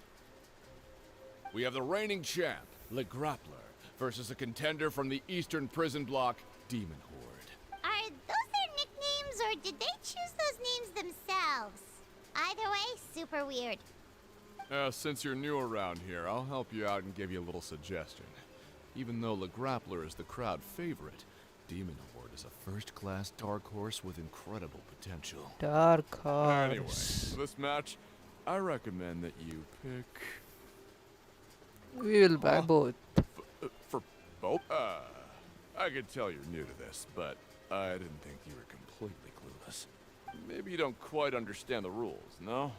We have the reigning champ, Le Grappler, versus a contender from the Eastern Prison Block, Demon Horde. Are those their nicknames, or did they choose those names themselves? Either way, super weird. Since you're new around here, I'll help you out and give you a little suggestion. Even though Le Grappler is the crowd favorite, Demon Horde is a first-class dark horse with incredible potential. Dark horse. Anyway, for this match, I recommend that you pick... We will buy both. For both? I can tell you're new to this, but I didn't think you were completely clueless. Maybe you don't quite understand the rules, no?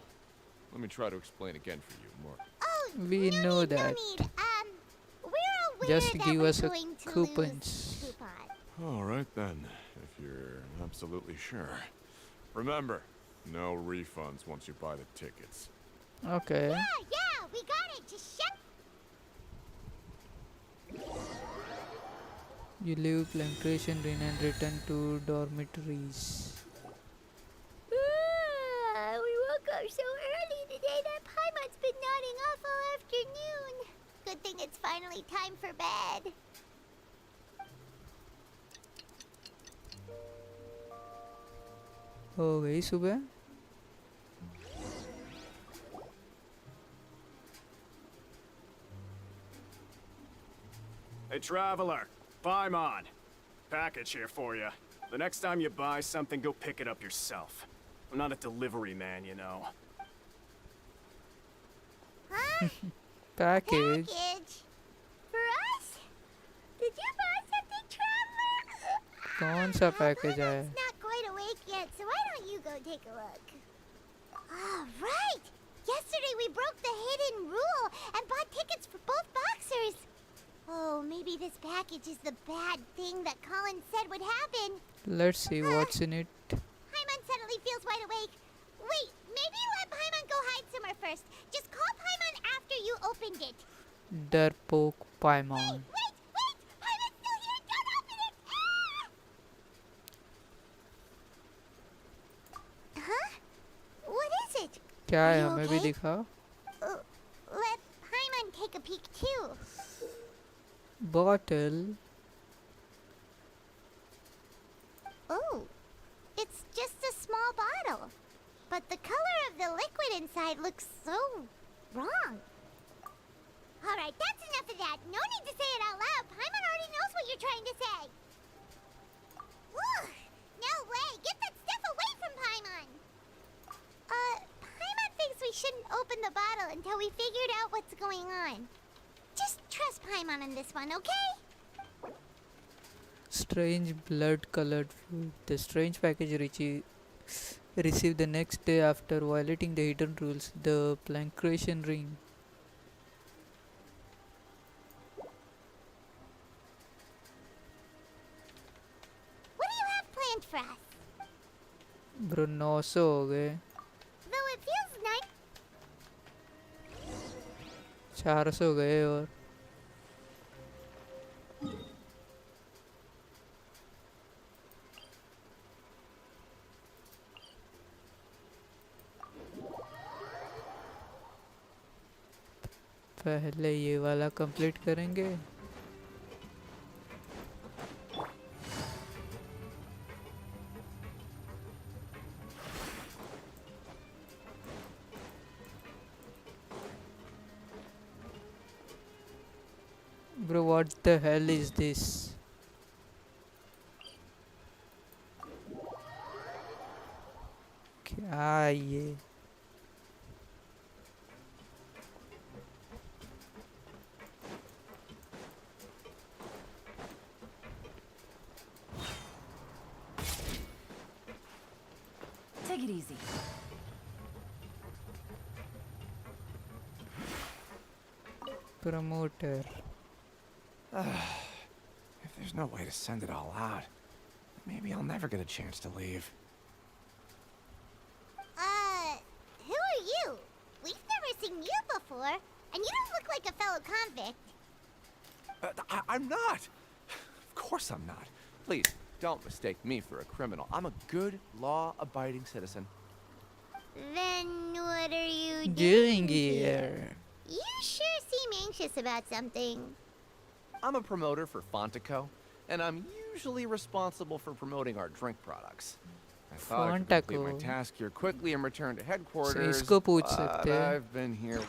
Let me try to explain again for you more. Oh, We know that. we're aware Just that give we're us a going to coupons. lose coupon. All right then, if you're absolutely sure. Remember, no refunds once you buy the tickets. Okay. Yeah, we got it. Just shut... You leave plantation and return to dormitories. We woke up so early today that Paimon's been nodding off all afternoon. Good thing it's finally time for bed. हो गई सुबह. Hey, traveler. Paimon. Package here for you. The next time you buy something, go pick it up yourself. I'm not a delivery man, you know. Huh? Package. Package? For us? Did you buy something, traveler? कौन सा package है? Paimon's not quite awake yet, so why don't you go take a look? All right. Yesterday we broke the hidden rule and bought tickets for both boxers. Oh, maybe this package is the bad thing that Colin said would happen. Let's see what's in it. Paimon suddenly feels wide awake. Wait, maybe let Paimon go hide somewhere first. Just call Paimon after you opened it. डरपोक Paimon. Huh? What is it? क्या Are है you हमें भी okay? दिखा. Let Paimon take a peek too. Bottle. Oh, it's just a small bottle. But the color of the liquid inside looks so wrong. Alright, that's enough of that. No need to say it out loud. Paimon already knows what you're trying to say. Ugh, no way. Get that stuff away from Paimon. Paimon thinks we shouldn't open the bottle until we figured out what's going on. Just trust Paimon on this one, okay? Strange blood-colored food. The strange package received the next day after violating the hidden rules. The Plancration ring. What do you have planned for us? Bro 900 हो गए. Though it feels nice. 400 हो गए और पहले ये वाला complete करेंगे. Bro, what the hell is this? क्या है ये? Take it easy. Promoter. If there's no way to send it all out, maybe I'll never get a chance to leave. Who are you? We've never seen you before, and you don't look like a fellow convict. I'm not! Of course I'm not. Please, don't mistake me for a criminal. I'm a good, law-abiding citizen. Then what are you Doing here. You sure seem anxious about something. I'm a promoter for Fontico, and I'm usually responsible for promoting our drink products. I thought I could complete my Fontaco. task here quickly and return to So headquarters, इसको पूछ but सकते हैं. I've been here.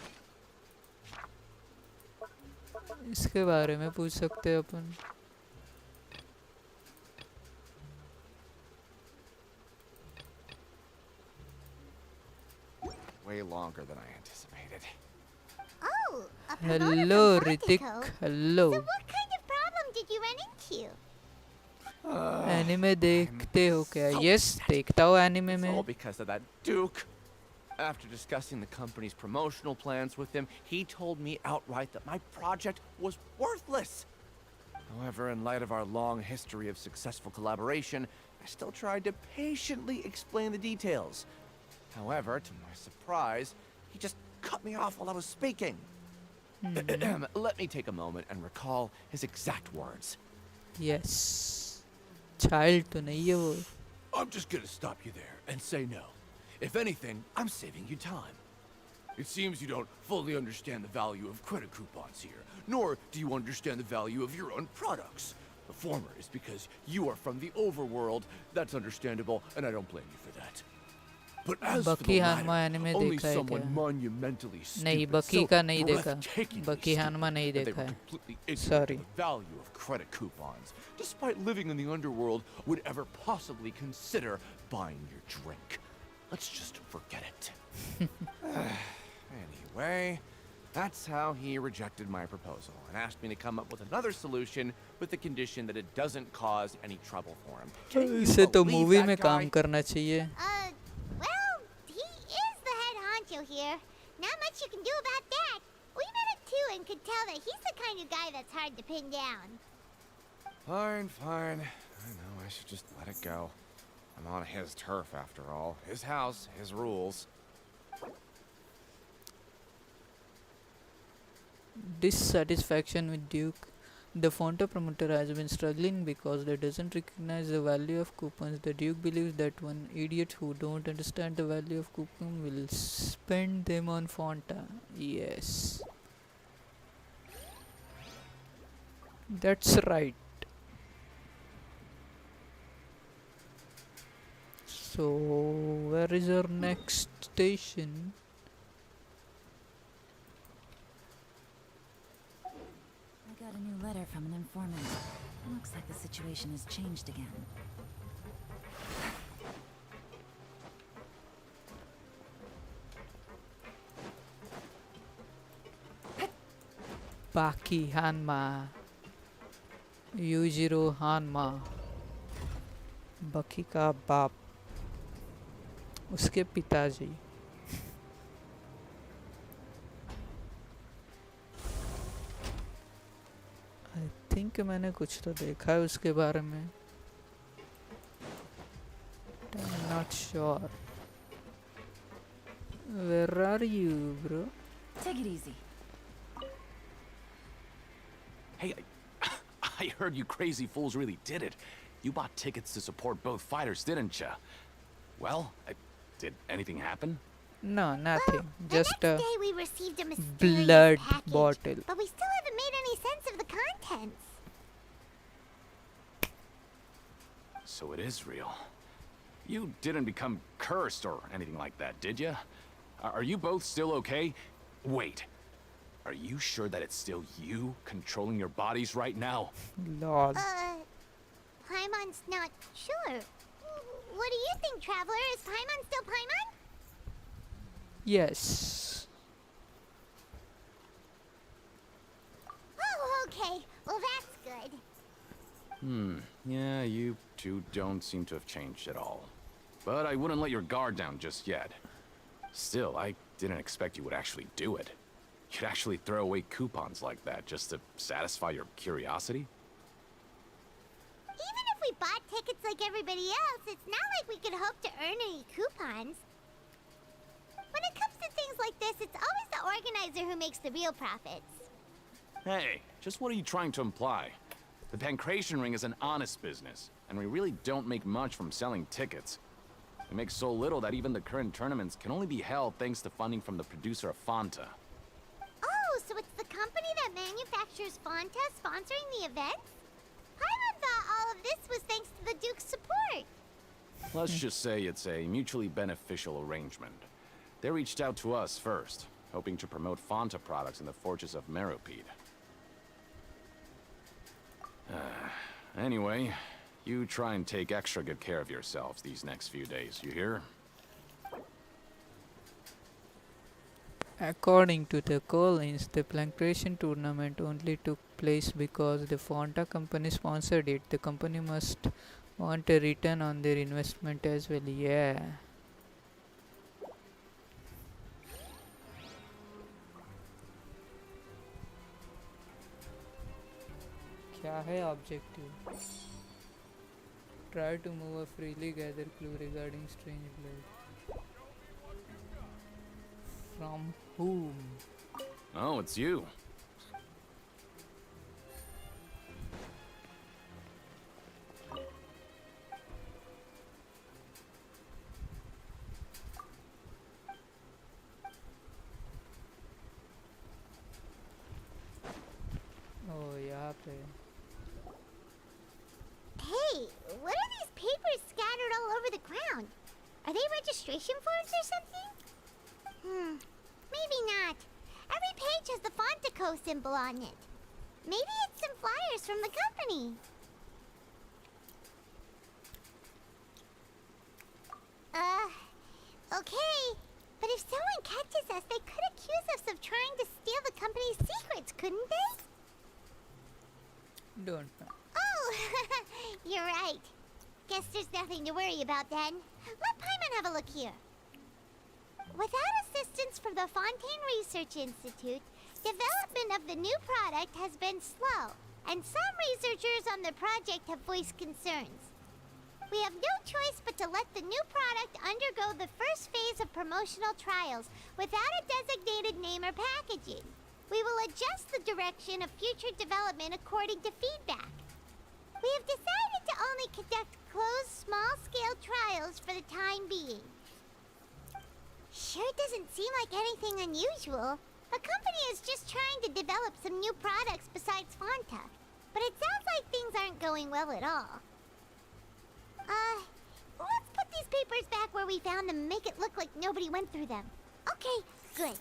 इसके बारे में पूछ सकते हैं अपन. Way longer than I anticipated. Oh, a promoter Hello, from Ritik. Fontico. Hello. So what kind of problem did you run into? Anime देखते हो क्या? Yes, देखता हूँ एनिमे It's all में. because of that Duke. After discussing the company's promotional plans with him, he told me outright that my project was worthless. However, in light of our long history of successful collaboration, I still tried to patiently explain the details. However, to my surprise, he just cut me off while I was speaking. Let me take a moment and recall his exact words. Yes. Child तो नहीं है वो. I'm just gonna stop you there and say no. If anything, I'm saving you time. It seems you don't fully understand the value of credit coupons here, nor do you understand the value of your own products. The former is because you are from the overworld. That's understandable, and I don't blame you for that. But as for Bucky the Hanma latter, anime only देखा है someone क्या? monumentally नहीं, stupid, Bucky so का नहीं देखा. breathtakingly Bucky stupid, Hanma नहीं that they देखा were है. completely ignorant Sorry. of the value of credit coupons, despite living in the underworld, would ever possibly consider buying your drink. Let's just forget it. Anyway, that's how he rejected my proposal and asked me to come up with another solution with the condition that it doesn't cause any trouble for him. Can you इसे तो believe movie that में guy? काम करना चाहिए. Well, he is the head honcho here. Not much you can do about that. We met him too and could tell that he's the kind of guy that's hard to pin down. Fine, fine. I know I should just let it go. I'm on his turf after all. His house, his rules. dissatisfaction with Duke. The Fonta promoter has been struggling because they doesn't recognize the value of coupons. The Duke believes that one idiot who don't understand the value of coupon will spend them on Fonta. Yes, that's right. So, where is our next station? I got a new letter from an informant. Looks like the situation has changed again. Baki Hanma, Yujiro Hanma, बकी का बाप, उसके पिताजी। I think मैंने कुछ तो देखा है उसके बारे में। I'm not sure. Where are you, bro? Take it easy. Hey, I heard you crazy fools really did it. You bought tickets to support both fighters, didn't ya? Well, did anything happen? No, nothing. The Just next a day we received a mysterious blood package, bottle. but we still haven't made any sense of the contents. So it is real. You didn't become cursed or anything like that, did ya? Are you both still okay? Wait. Are you sure that it's still you controlling your bodies right now? Lol. Paimon's not sure. What do you think, Traveler? Is Paimon still Paimon? Yes. Oh, okay. Well, that's good. Yeah, you two don't seem to have changed at all. But I wouldn't let your guard down just yet. Still, I didn't expect you would actually do it. You'd actually throw away coupons like that just to satisfy your curiosity? Even if we bought tickets like everybody else, it's not like we could hope to earn any coupons. When it comes to things like this, it's always the organizer who makes the real profits. Hey, just what are you trying to imply? The Pancration Ring is an honest business, and we really don't make much from selling tickets. We make so little that even the current tournaments can only be held thanks to funding from the producer of Fanta. Oh, so it's the company that manufactures Fanta sponsoring the events? Paimon thought all of this was thanks to the Duke's support. Let's just say it's a mutually beneficial arrangement. They reached out to us first, hoping to promote Fanta products in the Fortress of Meropide. Anyway, you try and take extra good care of yourselves these next few days, you hear? According to the Collins, the Pancration tournament only took place because the Fonta company sponsored it. The company must want a return on their investment as well. Yeah. क्या है objective? Try to move a freely, gather clue regarding strange blood. From whom? Oh, it's you. Oh, यहाँ पे. Hey, what are these papers scattered all over the ground? Are they registration forms or something? Maybe not. Every page has the Fontaco symbol on it. Maybe it's some flyers from the company. Okay. But if someone catches us, they could accuse us of trying to steal the company's secrets, couldn't they? Don't know. Oh, you're right. Guess there's nothing to worry about then. Let Paimon have a look here. Without assistance from the Fontaine Research Institute, development of the new product has been slow, and some researchers on the project have voiced concerns. We have no choice but to let the new product undergo the first phase of promotional trials without a designated name or packaging. We will adjust the direction of future development according to feedback. We have decided to only conduct closed, small-scale trials for the time being. Sure doesn't seem like anything unusual. The company is just trying to develop some new products besides Fanta. But it sounds like things aren't going well at all. Let's put these papers back where we found them and make it look like nobody went through them. Okay, good.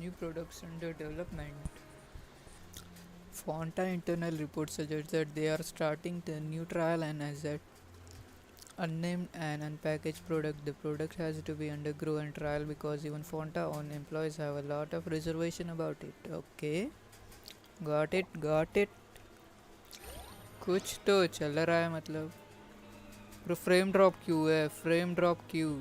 New products under development. Fonta internal report suggests that they are starting the new trial and as that unnamed and unpackaged product. The product has to be undergo and trial because even Fonta own employees have a lot of reservation about it. Okay, got it. कुछ तो चल रहा है मतलब. Frame drop क्यों है? Frame drop क्यों?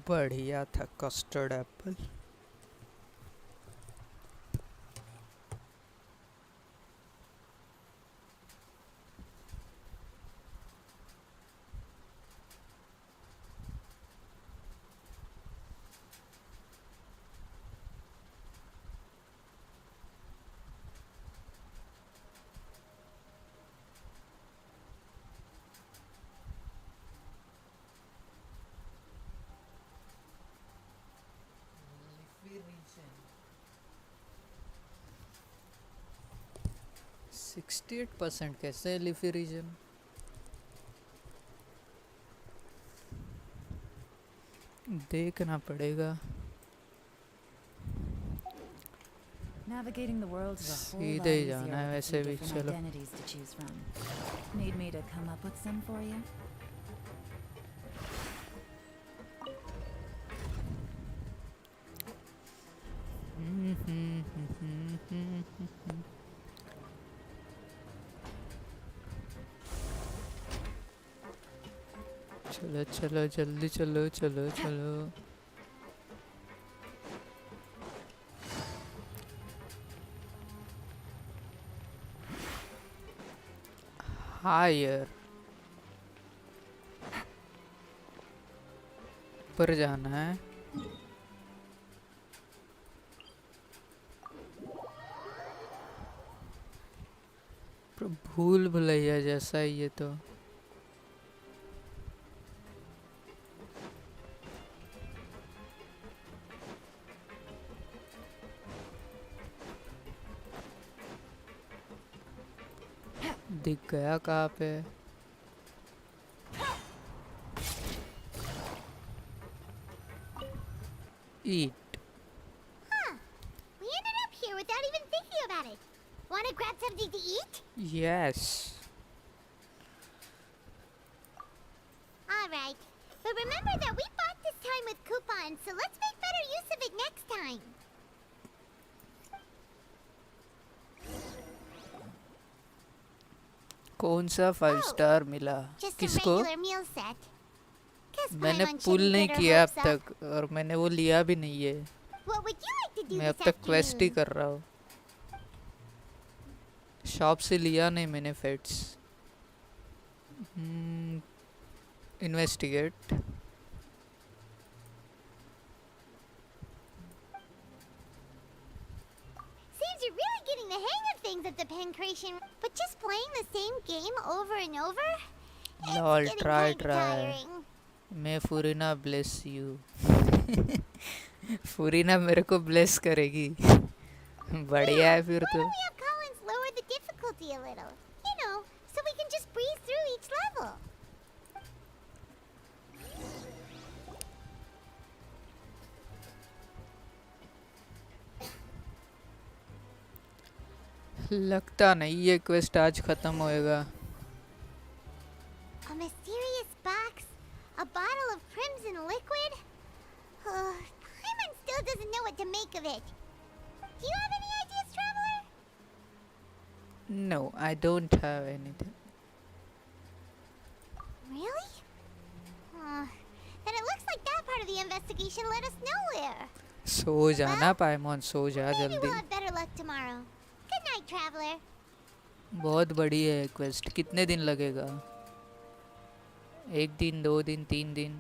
बढ़िया था कस्टर्ड एप्पल. region. 68% कैसे लिफी रीजन? देखना पड़ेगा. Navigating the world is a whole lot सीधे ही easier जाना है with a वैसे few भी. different चलो. identities to choose from. Need me to come up with some for you? चलो चलो जल्दी चलो चलो चलो। हायर ऊपर जाना है। पर भूल भुलैया जैसा ही ये तो। दिख गया कहाँ पे? Eat. Huh. We ended up here without even thinking about it. Wanna grab something to eat? Yes. Alright. But remember that we bought this time with coupons, so let's make better use of it next time. कौन सा 5 star मिला Just a किसको? regular meal set. Guess मैंने Paimon पुल shouldn't नहीं get her किया अब hopes up. तक और मैंने वो लिया भी नहीं है। What would you like to do मैं अब this तक क्वेस्ट ही afternoon? कर रहा हूँ। शॉप से लिया नहीं मैंने fates. Investigate. Seems you're really getting the hang of things at the Pancration, but just playing the same game over and over? Lol getting try kinda try. tiring. मैं फुरीना bless you. फुरीना मेरे को bless करेगी। बढ़िया है फिर Why तो। don't we have Collins lower the difficulty a little? You know, so we can just breeze through each level. लगता नहीं ये क्वेस्ट आज खत्म होएगा। A mysterious box? A bottle of crimson liquid? Paimon still doesn't know what to make of it. Do you have any ideas, Traveler? No, I don't have anything. Really? Then it looks like that part of the investigation led us nowhere. सो जाना पाइमॉन, सो जा Maybe जल्दी। we'll have better luck tomorrow. Good night, Traveler. बहुत बड़ी है quest. कितने दिन लगेगा? 1 दिन, 2 दिन, 3 दिन?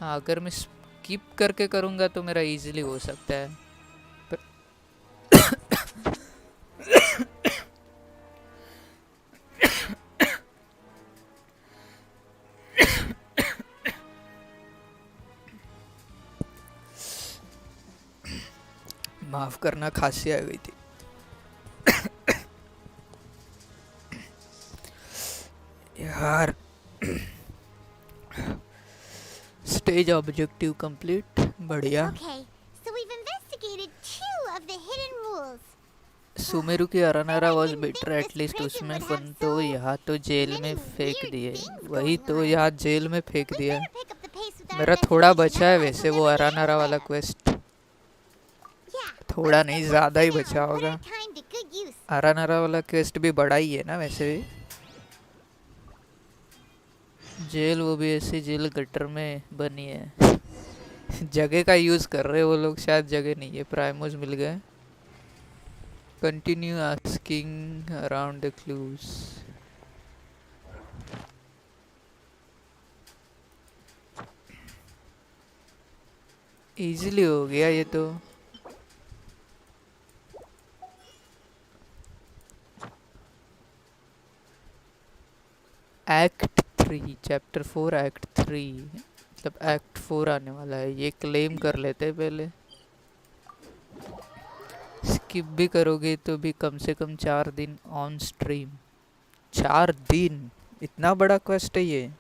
हाँ, अगर मैं स्किप करके करूँगा तो मेरा इजीली हो सकता है। पर माफ करना, खांसी आ गई थी। यार स्टेज ऑब्जेक्टिव कंप्लीट। बढ़िया। Okay, so we've investigated 2 of the hidden rules. Sumeru की अरानारा वॉज बेटर, एटलीस्ट उसमें फन तो यहाँ तो जेल में फेंक दिए। वही तो, यहाँ जेल में फेंक दिया। मेरा थोड़ा बचा है वैसे वो अरानारा वाला क्वेस्ट। थोड़ा नहीं, ज़्यादा ही बचा होगा। अरानारा वाला क्वेस्ट भी बड़ा ही है ना वैसे भी। जेल वो भी ऐसी जेल गटर में बनी है। जगह का यूज़ कर रहे वो लोग, शायद जगह नहीं है। प्राइमोस मिल गए। Continue asking around the clues. Easily हो गया ये तो। एक्ट 3 चैप्टर 4 एक्ट 3 मतलब एक्ट 4 आने वाला है। ये क्लेम कर लेते हैं पहले। स्किप भी करोगे तो भी कम से कम 4 दिन ऑन स्ट्रीम। 4 दिन, इतना बड़ा क्वेस्ट है ये।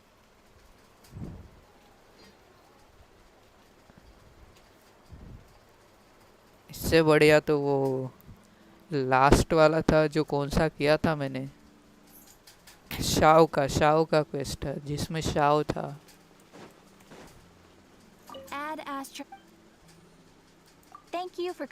इससे बढ़िया तो वो लास्ट वाला था, जो कौन सा किया था मैंने, शाओ का क्वेस्ट है जिसमें शाओ था। Add Astra. thank you for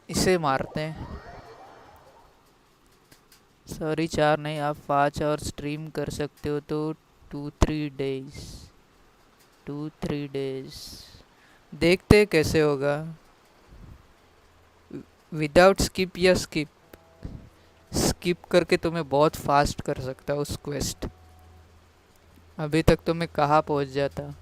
इसे मारते हैं। सॉरी 4 नहीं, आप 5 और स्ट्रीम कर सकते हो तो 2-3 डेज 2-3 डेज देखते हैं कैसे होगा। विदाउट स्किप या स्किप करके तो मैं बहुत फास्ट कर सकता हूँ उस क्वेस्ट। अभी तक तो मैं कहाँ पहुँच जाता।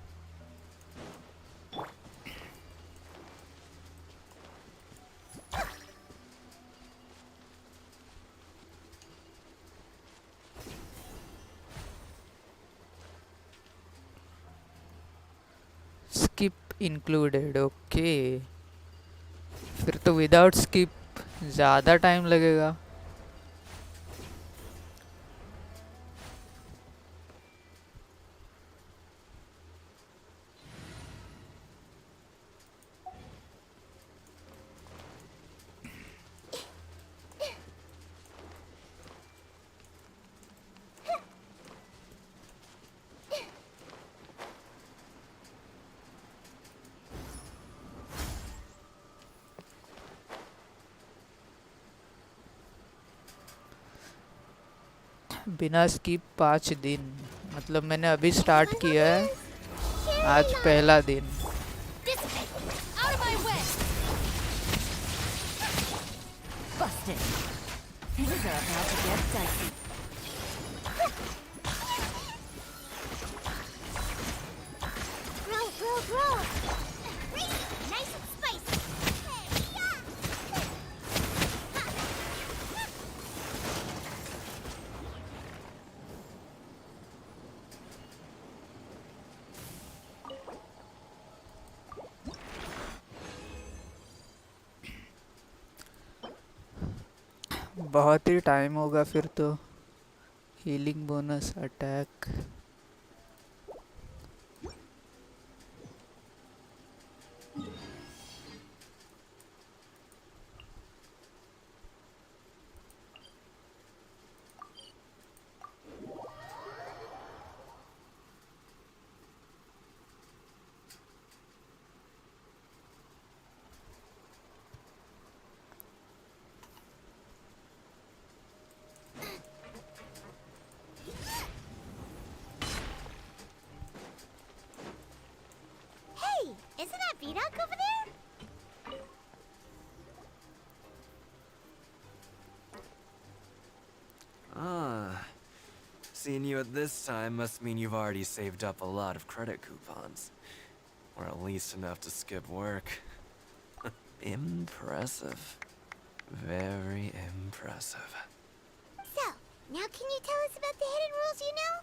Skip included, okay. फिर तो विदाउट स्किप ज़्यादा टाइम लगेगा। बिना स्किप 5 दिन, मतलब मैंने अभी स्टार्ट किया है, आज पहला दिन। Out of my way! Busted. Things are about to get dicey. Roll! Nice and spicy! बहुत ही टाइम होगा फिर तो। Healing bonus, attack. Isn't that Vidoc over there? Ah. Seeing you at this time must mean you've already saved up a lot of credit coupons. Or at least enough to skip work. Impressive. Very impressive. So, now can you tell us about the hidden rules you know?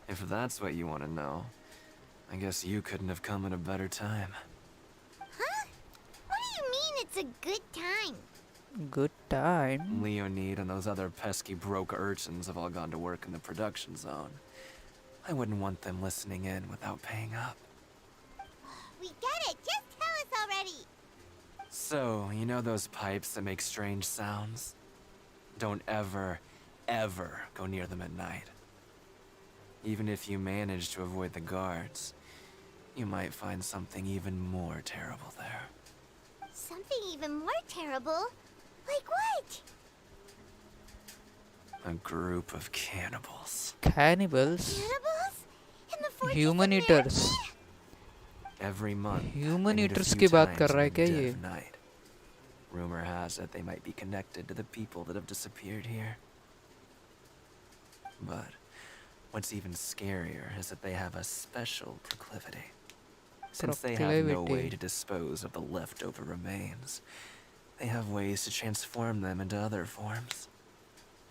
If that's what you want to know, I guess you couldn't have come at a better time. Huh? What do you mean it's a good time? Good time? Leonid and those other pesky broke urchins have all gone to work in the production zone. I wouldn't want them listening in without paying up. We get it! Just tell us already! So, you know those pipes that make strange sounds? Don't ever go near them at night. Even if you manage to avoid the guards, you might find something even more terrible there. Something even more terrible? Like what? A group of cannibals. Cannibals? Cannibals? In the fortress Human of eaters. Every month, Human I meet a eaters few की बात times कर रहा है in the क्या dead ये? of night. Rumor has it they might be connected to the people that have disappeared here. But what's even scarier is that they have a special proclivity. Since they have no way to dispose of the leftover remains, they have ways to transform them into other forms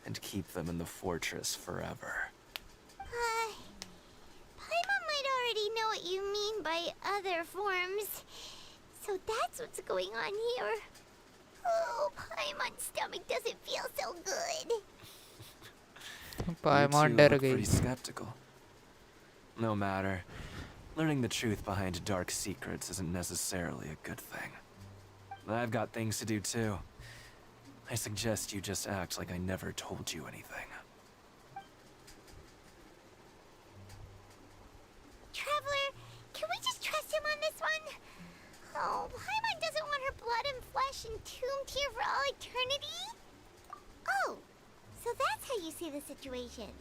and keep them in the fortress forever. Paimon might already know what you mean by other forms. So that's what's going on here. Oh, Paimon's stomach doesn't feel so good. पायमॉन two डर look गई. pretty skeptical. No matter. Learning the truth behind dark secrets isn't necessarily a good thing. I've got things to do too. I suggest you just act like I never told you anything. Traveler, can we just trust him on this one? Oh, Paimon doesn't want her blood and flesh entombed here for all eternity? Oh, so that's how you see the situation.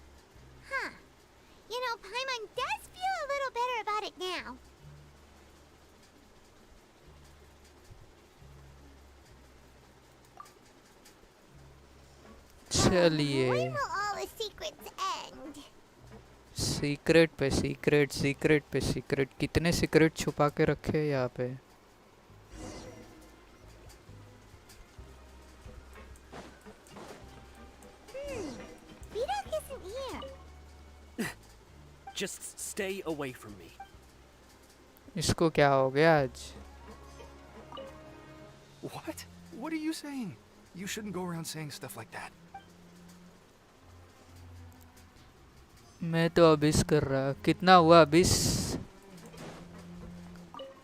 Huh. You know, Paimon does feel a little better about it now. चलिए. When will all the secrets end? Secret पे secret, secret पे secret. कितने secret छुपा के रखे हैं यहाँ पे. Vidok isn't here. Just stay away from me. इसको क्या हो गया आज? What? What are you saying? You shouldn't go around saying stuff like that. मैं तो अबिस कर रहा. कितना हुआ अबिस?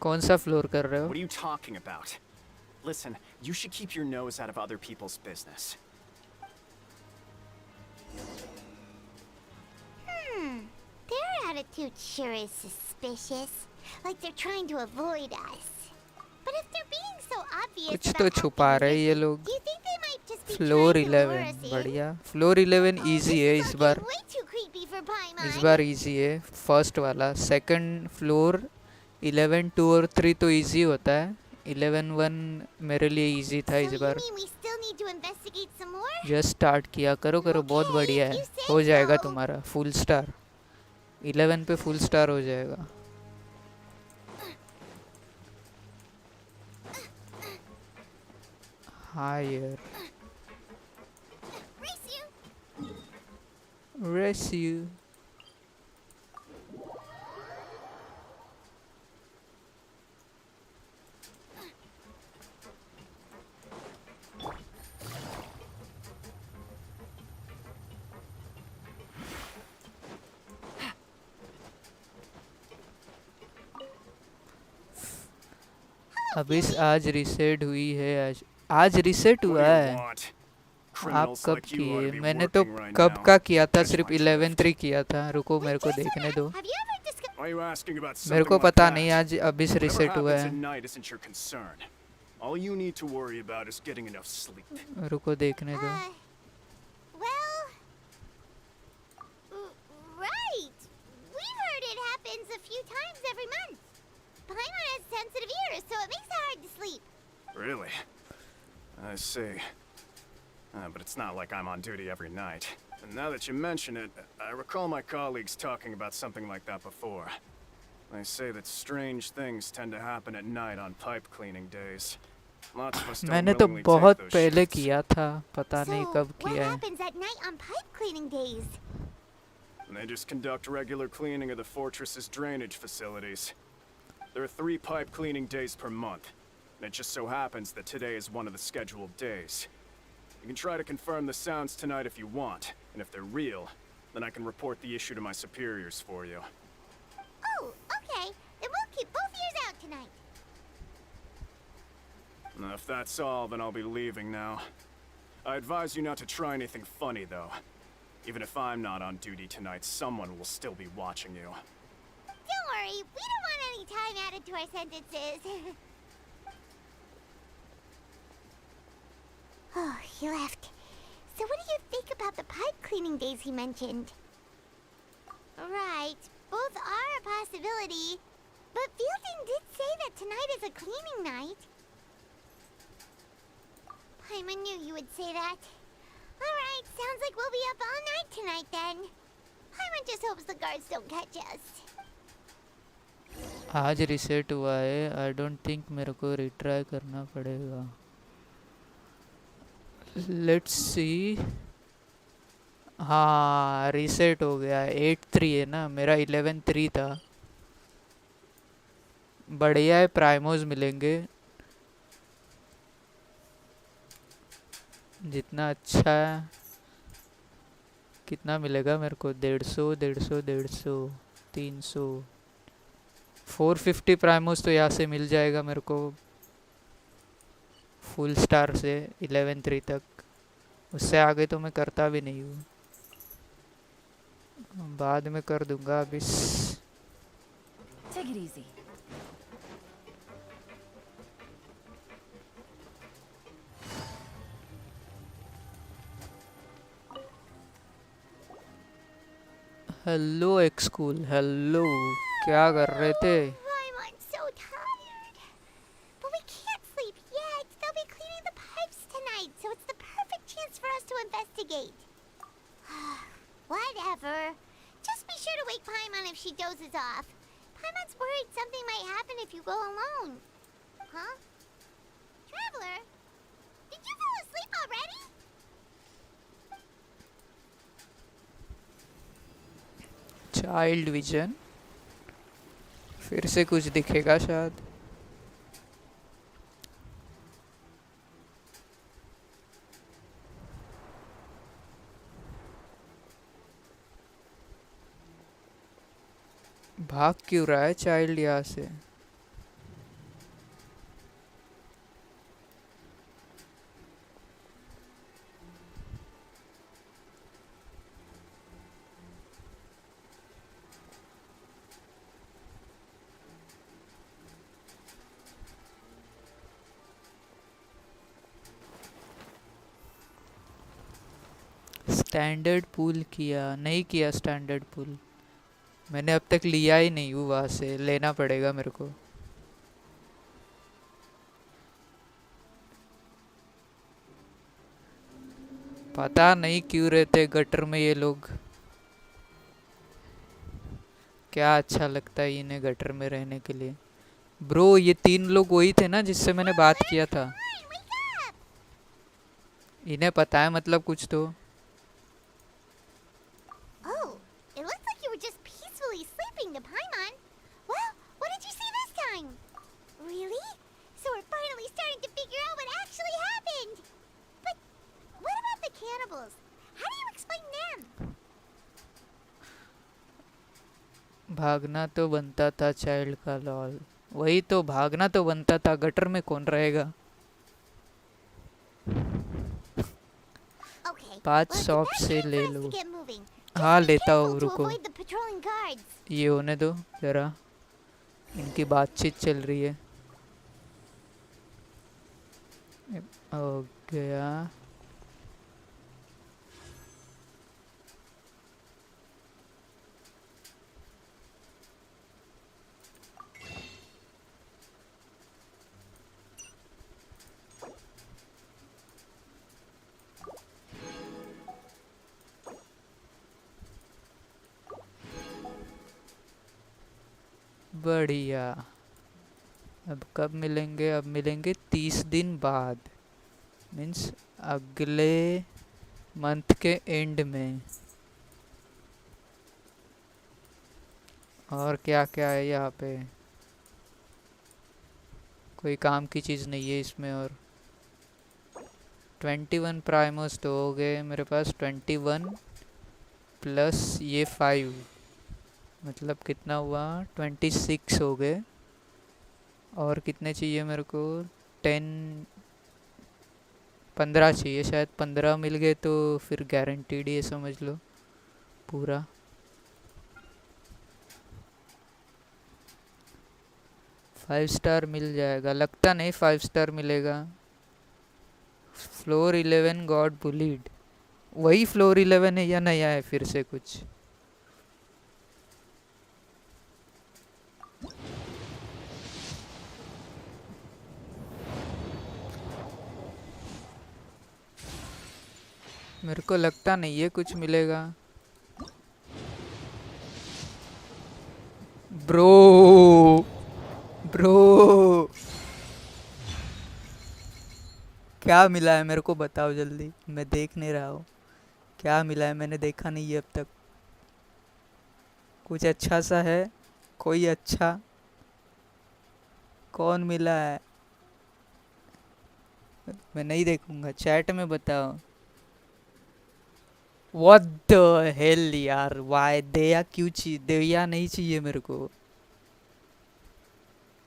कौन सा फ्लोर कर रहे हो? What are you talking about? Listen, you should keep your nose out of other people's business. Their attitude sure is suspicious. Like they're trying to avoid us. But if they're being so obvious कुछ about तो छुपा रहे हैं ये लोग. do you think they might just be floor trying to lure 11 us in? बढ़िया. Floor 11 easy है इस बार. Way too creepy for Paimon. इस बार इजी है फर्स्ट वाला. सेकंड फ्लोर 11 2 और 3 तो इजी होता है. 11 1 मेरे लिए इजी था इस बार. We still need to investigate some more? Just start किया. करो करो. बहुत बढ़िया है. हो जाएगा तुम्हारा फुल स्टार. 11 पे फुल स्टार हो जाएगा. Higher. Race you. अबिस आज रीसेट हुई है. आज रीसेट हुआ है. आप कब किए? मैंने तो कब का किया था. सिर्फ 11-3 किया था. रुको मेरे को देखने दो. मेरे को पता नहीं आज अबिस रीसेट हुआ है. All you need to worry about is getting enough sleep. रुको देखने दो. Right. We've heard it happens a few times every month. Paimon has sensitive ears, so it makes it hard to sleep. Really? I see. But it's not like I'm on duty every night. And now that you mention it, I recall my colleagues talking about something like that before. They say that strange things tend to happen at night on pipe cleaning days. Lots of us don't मैंने तो willingly बहुत take those पहले shifts. किया था. पता नहीं कब What किया है. happens at night on pipe cleaning days? They just conduct regular cleaning of the fortress's drainage facilities. There are 3 pipe cleaning days per month. And it just so happens that today is one of the scheduled days. You can try to confirm the sounds tonight if you want, and if they're real, then I can report the issue to my superiors for you. Oh, okay. Then we'll keep both ears out tonight. Now, if that's all, then I'll be leaving now. I advise you not to try anything funny, though. Even if I'm not on duty tonight, someone will still be watching you. Don't worry. We don't want any time added to our sentences. Oh, he left. So what do you think about the pipe cleaning days he mentioned? Right. Both are a possibility. But Fielding did say that tonight is a cleaning night. Paimon knew you would say that. Alright, sounds like we'll be up all night tonight then. Paimon just hopes the guards don't catch us. आज reset हुआ है. I don't think मेरे को retry करना पड़ेगा. Let's see. हाँ reset हो गया. 8-3 है ना. मेरा 11-3 था. बढ़िया है. प्राइमोज मिलेंगे. जितना अच्छा है कितना मिलेगा मेरे को? 150, 150, 150, 300, 450 प्राइमोस तो यहाँ से मिल जाएगा मेरे को, फुल स्टार से 11-3 तक। उससे आगे तो मैं करता भी नहीं हूँ, बाद में कर दूंगा अभी। Take it easy. हेलो एक्सकूल, हेलो। क्या कर रहे थे? I'm so tired. But we can't sleep yet. They'll be cleaning the pipes tonight, so it's the perfect chance for us to investigate. Whatever. Just be sure to wake Paimon if she dozes off. Paimon's worried something might happen if you go alone. Huh? Traveler? Did you fall asleep already? Child vision, फिर से कुछ दिखेगा शायद। भाग क्यों रहा है child यहाँ से? स्टैंडर्ड पूल किया नहीं किया? स्टैंडर्ड पूल मैंने अब तक लिया ही नहीं हूँ, वहाँ से लेना पड़ेगा मेरे को। पता नहीं क्यों रहते गटर में ये लोग, क्या अच्छा लगता है इन्हें गटर में रहने के लिए। ब्रो ये 3 लोग वही थे ना जिससे मैंने बात किया था? इन्हें पता है मतलब कुछ तो। Oh, it looks like you were just peacefully sleeping to Paimon. Well, what did you see this time? Really? So we're finally starting to figure out what actually happened. But what about the cannibals? How do you explain them? भागना तो बनता था child का, lol. वही तो, भागना तो बनता था, गटर में कौन रहेगा? 5 शॉप से ले लो। हाँ लेता हूँ, रुको ये होने दो जरा, इनकी बातचीत चल रही है। हो गया। बढ़िया। अब कब मिलेंगे? अब मिलेंगे 30 दिन बाद, मीन्स अगले मंथ के एंड में। और क्या क्या है यहाँ पे? कोई काम की चीज़ नहीं है इसमें। और 21 प्राइमोस तो हो गए मेरे पास, 21 प्लस ये 5, मतलब कितना हुआ? 26 हो गए। और कितने चाहिए मेरे को? 15 चाहिए शायद। 15 मिल गए तो फिर गारंटीड ये समझ लो पूरा। फाइव स्टार मिल जाएगा? लगता नहीं 5 स्टार मिलेगा। फ्लोर 11 गॉड बुलीड, वही फ्लोर 11 है या नया है फिर से कुछ? मेरे को लगता नहीं है कुछ मिलेगा। ब्रो ब्रो क्या मिला है मेरे को बताओ जल्दी, मैं देख नहीं रहा हूँ। क्या मिला है? मैंने देखा नहीं है अब तक। कुछ अच्छा सा है? कोई अच्छा? कौन मिला है? मैं नहीं देखूंगा, चैट में बताओ। व्हाट द हेल यार, वाई दया क्यों चाहिए? दया नहीं चाहिए मेरे को।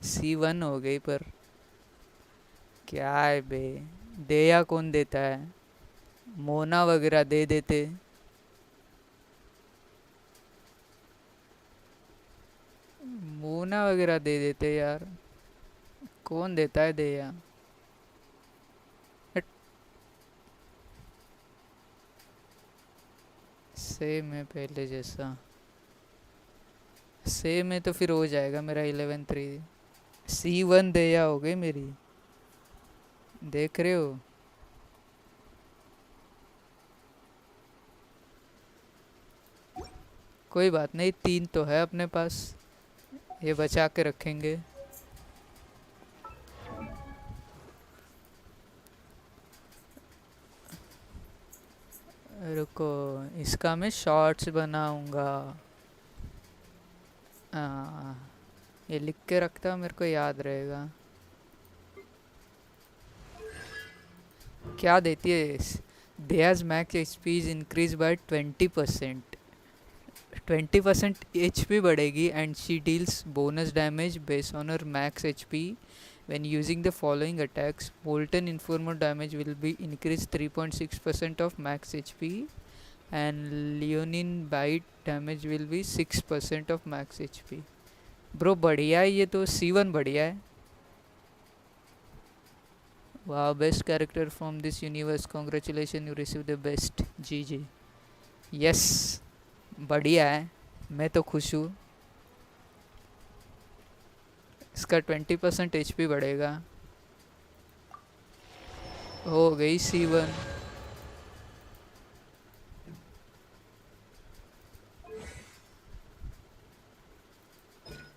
C1 हो गई पर क्या है बे, दया कौन देता है? मोना वगैरह दे देते। मोना वगैरह दे देते यार, कौन देता है दया? सेम है पहले जैसा, सेम है तो फिर हो जाएगा मेरा 11-3। C1 दया हो गई मेरी, देख रहे हो? कोई बात नहीं, 3 तो है अपने पास, ये बचा के रखेंगे। रुको, इसका मैं शॉर्ट्स बनाऊंगा। ये लिख के रखता हूँ, मेरे को याद रहेगा। क्या देती है? Daya's max HP is increased by 20%। 20% HP बढ़ेगी and she deals bonus damage based on her max HP when using the following attacks. Molten Informer damage will be increased 3.6% of max HP and Leonine Bite damage will be 6% of max HP। Bro बढ़िया है ये तो, C1 बढ़िया है। वाह, best character from this universe, congratulation, you receive the best. जी। Yes, बढ़िया है, मैं तो खुश हूँ। इसका 20% HP बढ़ेगा। हो गई C1।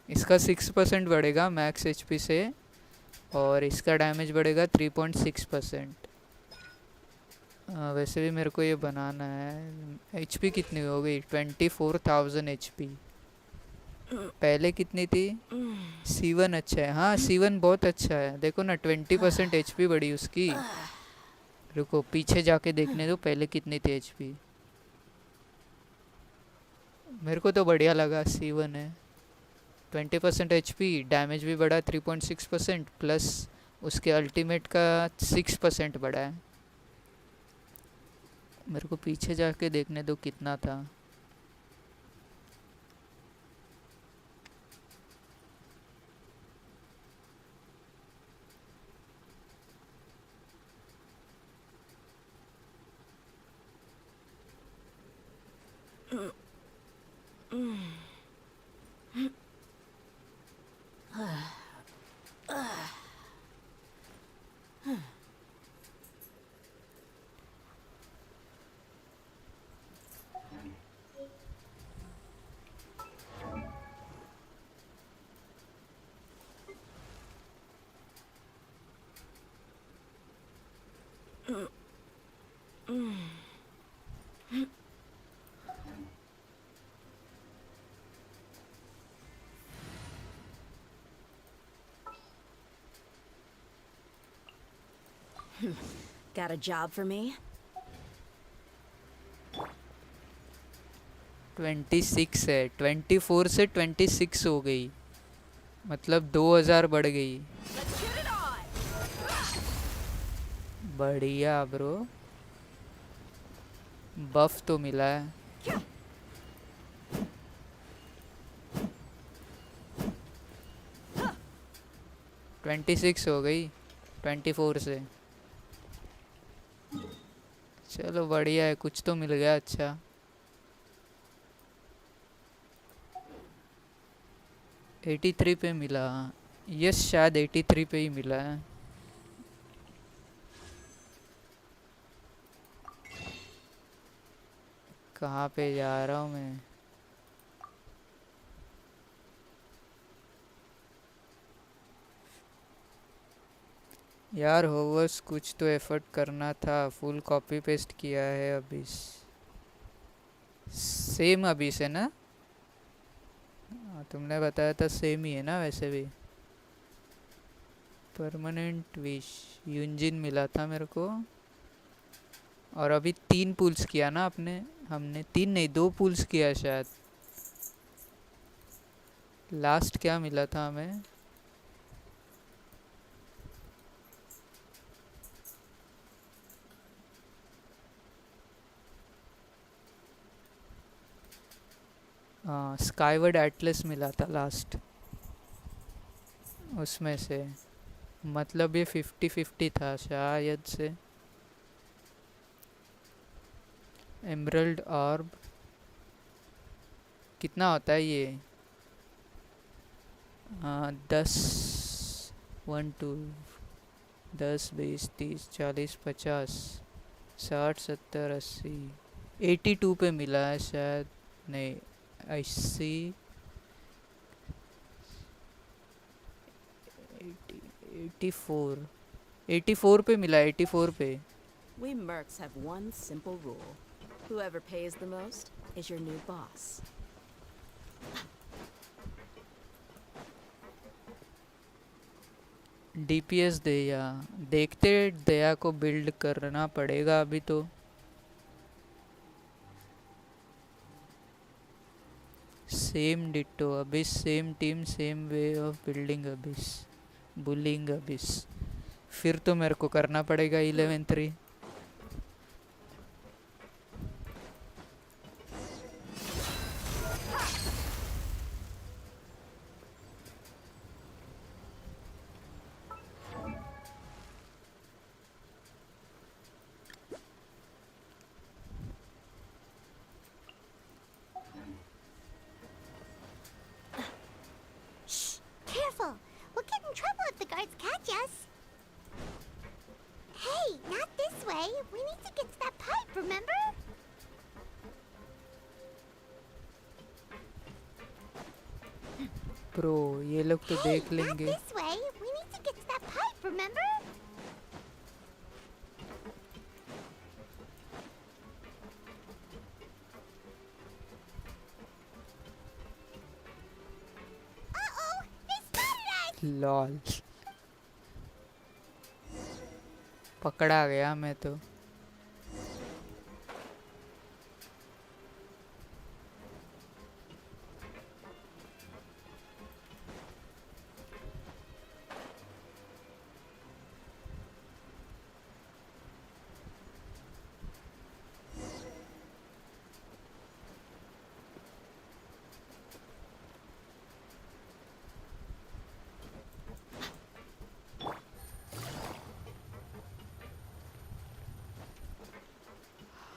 इसका 6% बढ़ेगा मैक्स HP से, और इसका डैमेज बढ़ेगा 3.6%। वैसे भी मेरे को ये बनाना है। HP कितनी हो गई? 24,000 HP। पहले कितनी थी? C1 अच्छा है, हाँ C1 बहुत अच्छा है। देखो ना, 20% HP बढ़ी उसकी। रुको पीछे जाके देखने दो पहले कितनी थी HP। मेरे को तो बढ़िया लगा, C1 है। 20% HP, डैमेज भी बढ़ा 3.6%, प्लस उसके अल्टीमेट का 6% बढ़ा है। मेरे को पीछे जाके देखने दो कितना था। Got a job for me? 26 है, 24 से 26 हो गई, मतलब 2000 बढ़ गई। बढ़िया ब्रो, बफ तो मिला है। ट्वेंटी 26 हो गई 24 से। चलो बढ़िया है, कुछ तो मिल गया अच्छा। एटी 83 पे मिला। यस, शायद 83 पे ही मिला है। कहाँ पे जा रहा हूँ मैं? यार होवर्स, कुछ तो एफर्ट करना था। फुल कॉपी पेस्ट किया है अभी। सेम अभी से ना? तुमने बताया था सेम ही है ना वैसे भी। परमानेंट विश यूंजिन मिला था मेरे को, और अभी 3 पुल्स किया ना आपने। हमने 3 नहीं 2 पुल्स किया शायद। लास्ट क्या मिला था हमें? हाँ, स्काईवर्ड एटलस मिला था लास्ट उसमें से। मतलब ये 50-50 था शायद से। एमरल्ड ऑर्ब कितना होता है ये? 10 1 2 10 20 30 40 50 60 70 80 82 पे मिला है शायद। नहीं 80 84 84 पे मिला 84 पे। We mercs have one simple rule. Whoever pays the most is your new boss. DPS Dehya देखते दया को बिल्ड करना पड़ेगा अभी तो। Same ditto abyss same team same way of building abyss bulling abyss. फिर तो मेरे को करना पड़ेगा 11-3। Careful! We'll get in trouble if the guards catch us. Hey, not this way. We need to get to that pipe, remember? Pro ये लोग तो देख Not लेंगे। this way. We need to get to that pipe, remember? Uh-oh! They spotted us! Lol पकड़ा गया मैं तो।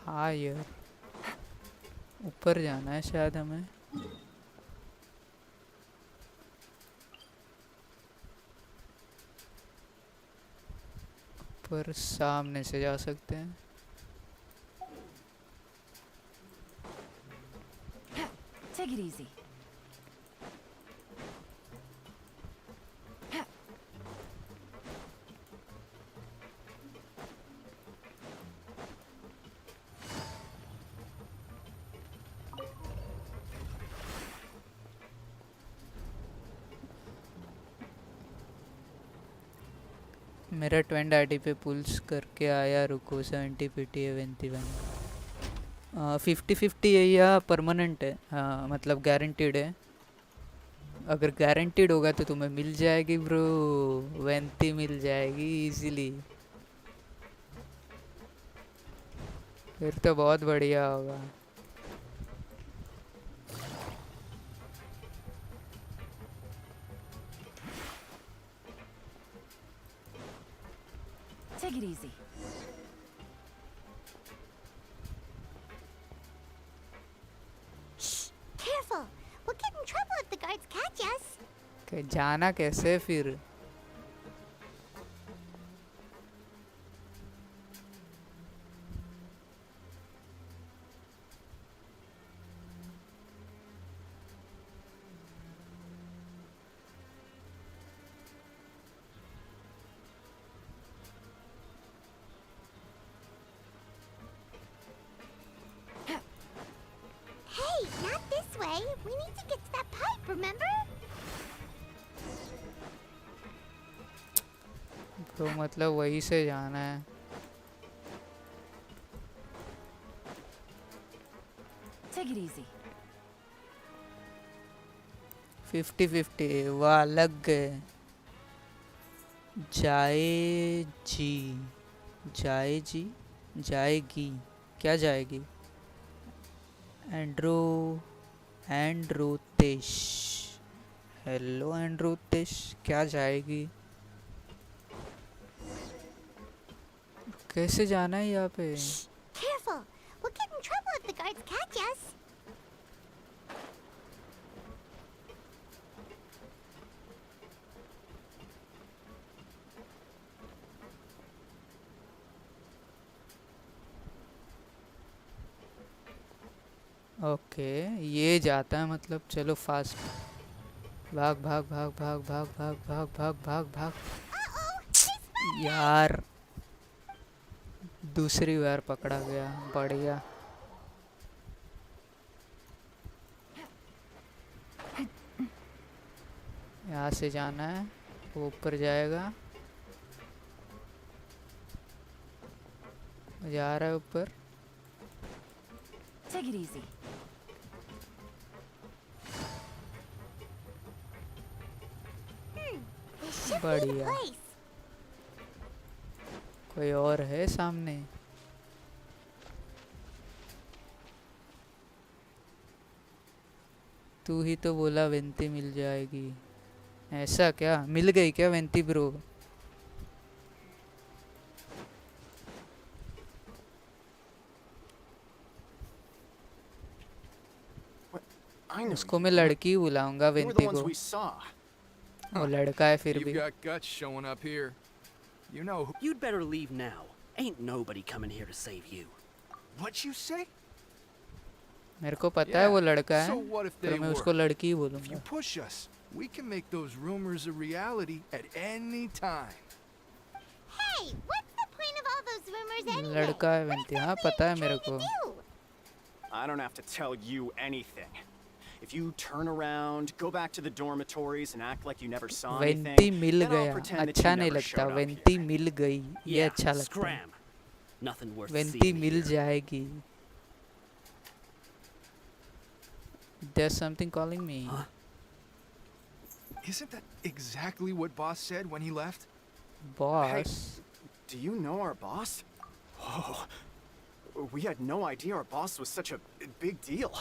हाँ यार ऊपर जाना है शायद हमें। ऊपर सामने से जा सकते हैं। Take it easy. मेरा 20 आईडी पे पुल्स करके आया। रुको 70 पीटी 71 50-50 है या परमानेंट है? हाँ मतलब गारंटीड है। अगर गारंटीड होगा तो तुम्हें मिल जाएगी ब्रो। 20 मिल जाएगी इजीली। फिर तो बहुत बढ़िया होगा। Take it easy. Shh! Careful! We'll get in trouble if the guards catch us. जाना कैसे फिर? Hey, not this way. We need to get to that pipe, remember? तो मतलब वहीं से जाना है। easy. 50-50 वाह लग गए जाएगी जाएगी जाएगी क्या जाएगी एंड्रो एंड्रोतेश हेलो एंड्रोतेश क्या जाएगी कैसे जाना है यहाँ पे Careful! We'll get in trouble if the guards catch us. Okay ये जाता है मतलब चलो फास्ट भाग भाग भाग भाग भाग भाग भाग भाग भाग भाग यार दूसरी बार पकड़ा गया बढ़िया यहाँ से जाना है वो ऊपर जाएगा जा रहा है ऊपर Take it easy. This should be the बढ़िया place. कोई और है सामने तू ही तो बोला वेंती मिल जाएगी ऐसा क्या मिल गई क्या वेंती ब्रो I know उसको मैं लड़की ही बुलाऊंगा you were the वेंती ones को we saw. वो लड़का है फिर You've भी got guts showing up here. You know who... You'd better leave now. Ain't nobody coming here to save you. What you say? मेरे को पता है वो लड़का है So what if पर they मैं were? उसको लड़की ही If you बोलूंगा push us, we can make those rumors a reality at any time. Hey, what's the point of all those rumors anyway? लड़का है वेंती हाँ पता है मेरे को I don't have to tell you anything. If you turn around, go back to the dormitories and act like you never saw वेंती anything, mill then I'll गया pretend that अच्छा you नहीं never लगता showed up. वेंती मिल गई ये Yeah, अच्छा लगता है scram. Nothing worth वेंती seeing mill here. जाएगी There's something calling me. Isn't that exactly what boss said when he left? Boss? Do you know our boss? Oh, we had no idea our boss was such a big deal.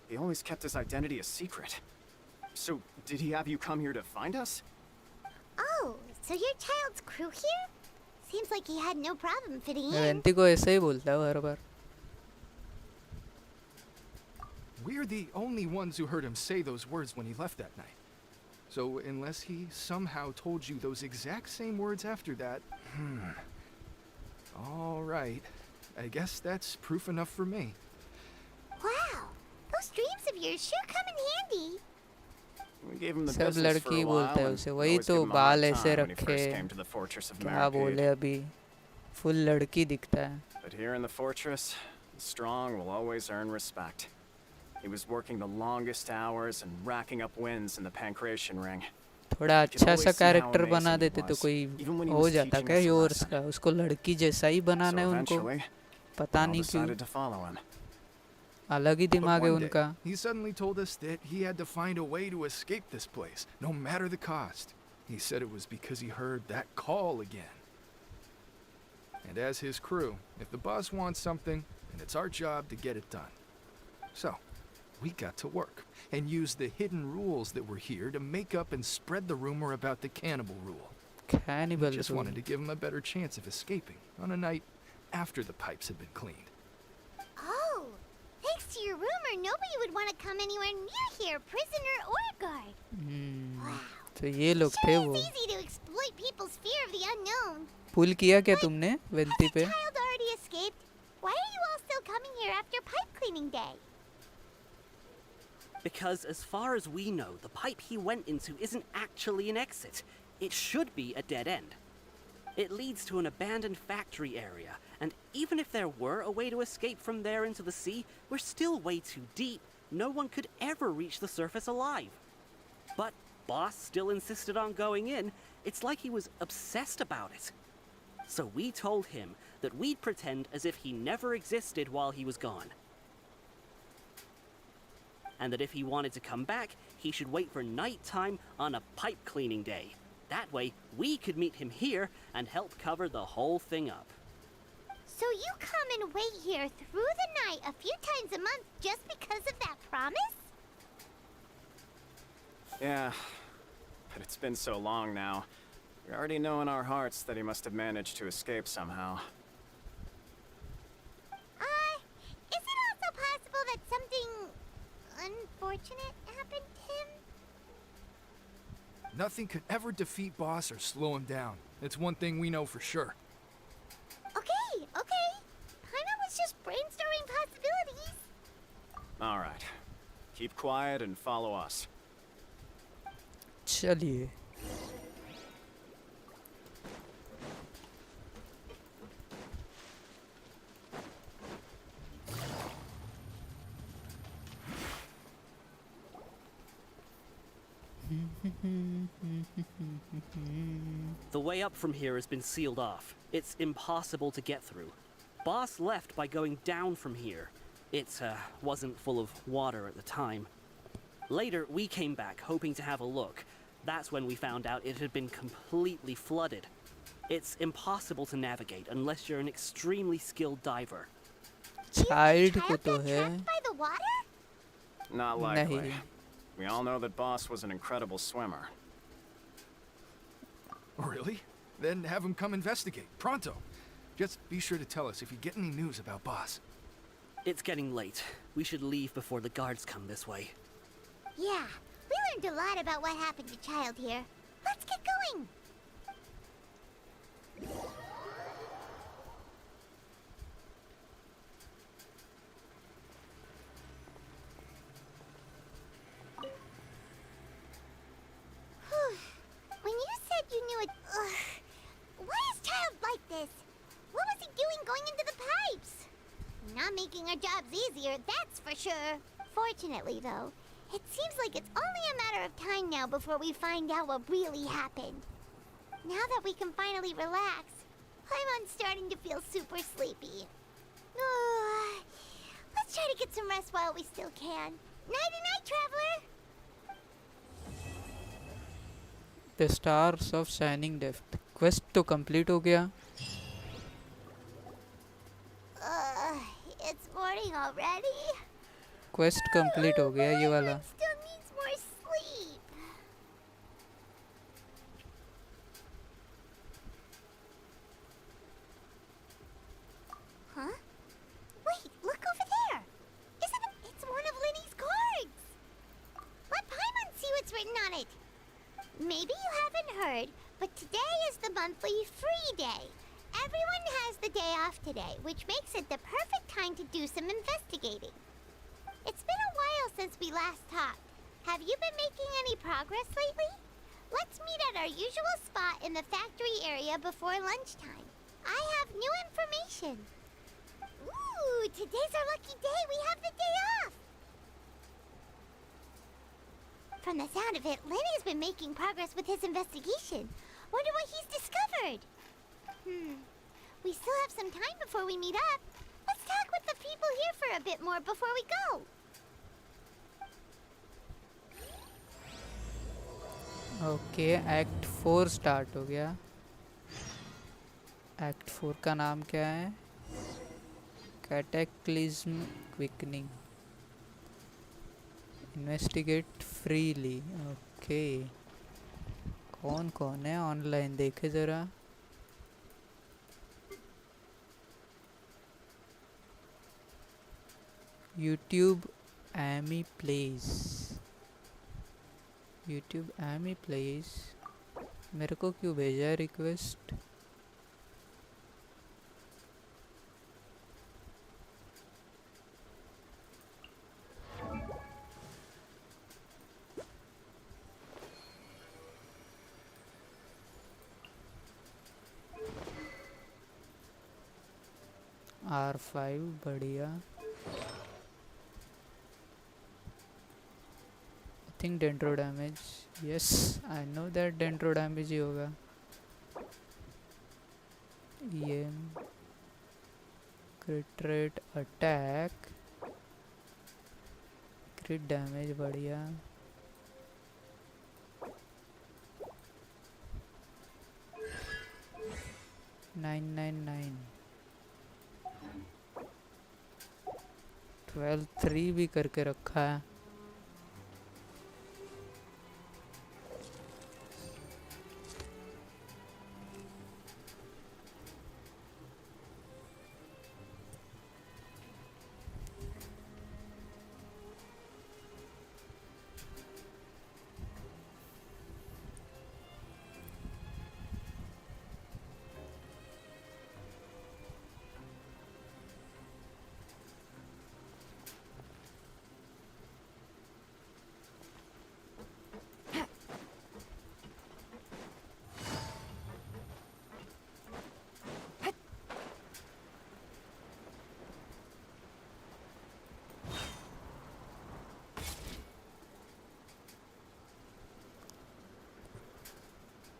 He always kept his identity a secret. So, did he have you come here to find us? Oh, so your child's crew here? Seems like he had no problem fitting in. वेंती को ऐसे ही बोलता है हर बार We're the only ones who heard him say those words when he left that night. So unless he somehow told you those exact same words after that, All right. I guess that's proof enough for me. Wow, those dreams of yours sure come in handy. We gave him the सब business for लड़की a बोलता है while, उसे and वही always तो give him a बाल hard ऐसे time when he रखे first came to the fortress of क्या बोले Maracade. अभी फुल लड़की दिखता है But here in the fortress, the strong will always earn respect. He was working the longest hours and racking up wins in the Pancration Ring. थोड़ा You can अच्छा always सा see how character बना amazing he देते तो was, कोई even when he हो was जाता teaching क्या us a योर्स lesson. का उसको लड़की जैसा ही बनाना है So उनको eventually, पता we all नहीं क्यों decided to follow him. अलग ही But दिमाग है one day, उनका he suddenly told us that he had to find a way to escape this place, no matter the cost. He said it was because he heard that call again. And as his crew, if the boss wants something, then it's our job to get it done. So, we got to work and used the hidden rules that were here to make up and spread the rumor about the cannibal rule. Cannibal We just rule. wanted to give him a better chance of escaping on a night after the pipes had been cleaned. Oh, thanks to your rumor, nobody would want to come anywhere near here, prisoner or guard. तो ये लोग थे वो It's easy to exploit people's fear of the unknown. पुल किया क्या तुमने वेंती पे Child already escaped. Why are you all still coming here after pipe cleaning day? Because as far as we know, the pipe he went into isn't actually an exit. It should be a dead end. It leads to an abandoned factory area, and even if there were a way to escape from there into the sea, we're still way too deep. No one could ever reach the surface alive. But Boss still insisted on going in. It's like he was obsessed about it. So we told him that we'd pretend as if he never existed while he was gone. and that if he wanted to come back, he should wait for nighttime on a pipe cleaning day. That way, we could meet him here and help cover the whole thing up. So you come and wait here through the night a few times a month just because of that promise? Yeah, but it's been so long now. We already know in our hearts that he must have managed to escape somehow. Is it also possible that something unfortunate happened to him? Nothing could ever defeat Boss or slow him down. It's one thing we know for sure. Okay. Paimon was just brainstorming possibilities. All right. Keep quiet and follow us. चलिए The way up from here has been sealed off. It's impossible to get through. Boss left by going down from here. It wasn't full of water at the time. Later, we came back, hoping to have a look. That's when we found out it had been completely flooded. It's impossible to navigate unless you're an extremely skilled diver. child को तो है By the water? Not likely. नहीं We all know that Boss was an incredible swimmer. Really? Then have him come investigate. Pronto. Just be sure to tell us if you get any news about Boss. It's getting late. We should leave before the guards come this way. Yeah, we learned a lot about what happened to Child here. Let's get going. When you said you knew it... Why is Child like this? What was he doing going into the pipes? Not making our jobs easier, that's for sure. Fortunately, though, it seems like it's only a matter of time now before we find out what really happened. Now that we can finally relax, I'm starting to feel super sleepy. Let's try to get some rest while we still can. Nighty-night, traveler! The Stars of Shining Depth quest तो complete हो गया It's morning already. quest complete हो गया ये वाला Still needs more sleep. Huh? Wait, look over there. Isn't it? It's one of Linny's cards. Let Paimon see what's written on it. Maybe you haven't heard, but today is the monthly free day. Everyone has the day off today, which makes it the perfect time to do some investigating. It's been a while since we last talked. Have you been making any progress lately? Let's meet at our usual spot in the factory area before lunchtime. I have new information. Ooh, today's our lucky day. We have the day off. From the sound of it, Lenny's been making progress with his investigation. Wonder what he's discovered. We still have some time before we meet up. Let's talk with the people here for a bit more before we go. Okay act 4 start हो गया act 4 का नाम क्या है cataclysm quickening investigate freely okay कौन कौन है online देखे ज़रा YouTube Amy place YouTube Amy place मेरे को क्यों भेजा है रिक्वेस्ट R5 बढ़िया I think dendro damage yes I know that dendro damage ही होगा EM crit rate attack क्रिट damage बढ़िया. 999. 12-3 भी करके रखा है.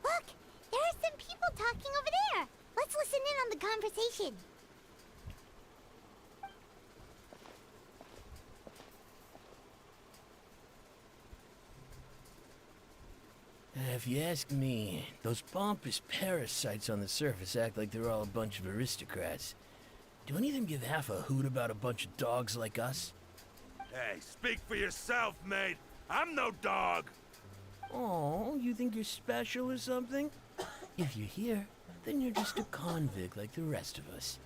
Look! There are some people talking over there! Let's listen in on the conversation. If you ask me, those pompous parasites on the surface act like they're all a bunch of aristocrats. Do any of them give half a hoot about a bunch of dogs like us? Hey, speak for yourself, mate. I'm no dog. Oh, you think you're special or something? If you're here, then you're just a convict like the rest of us.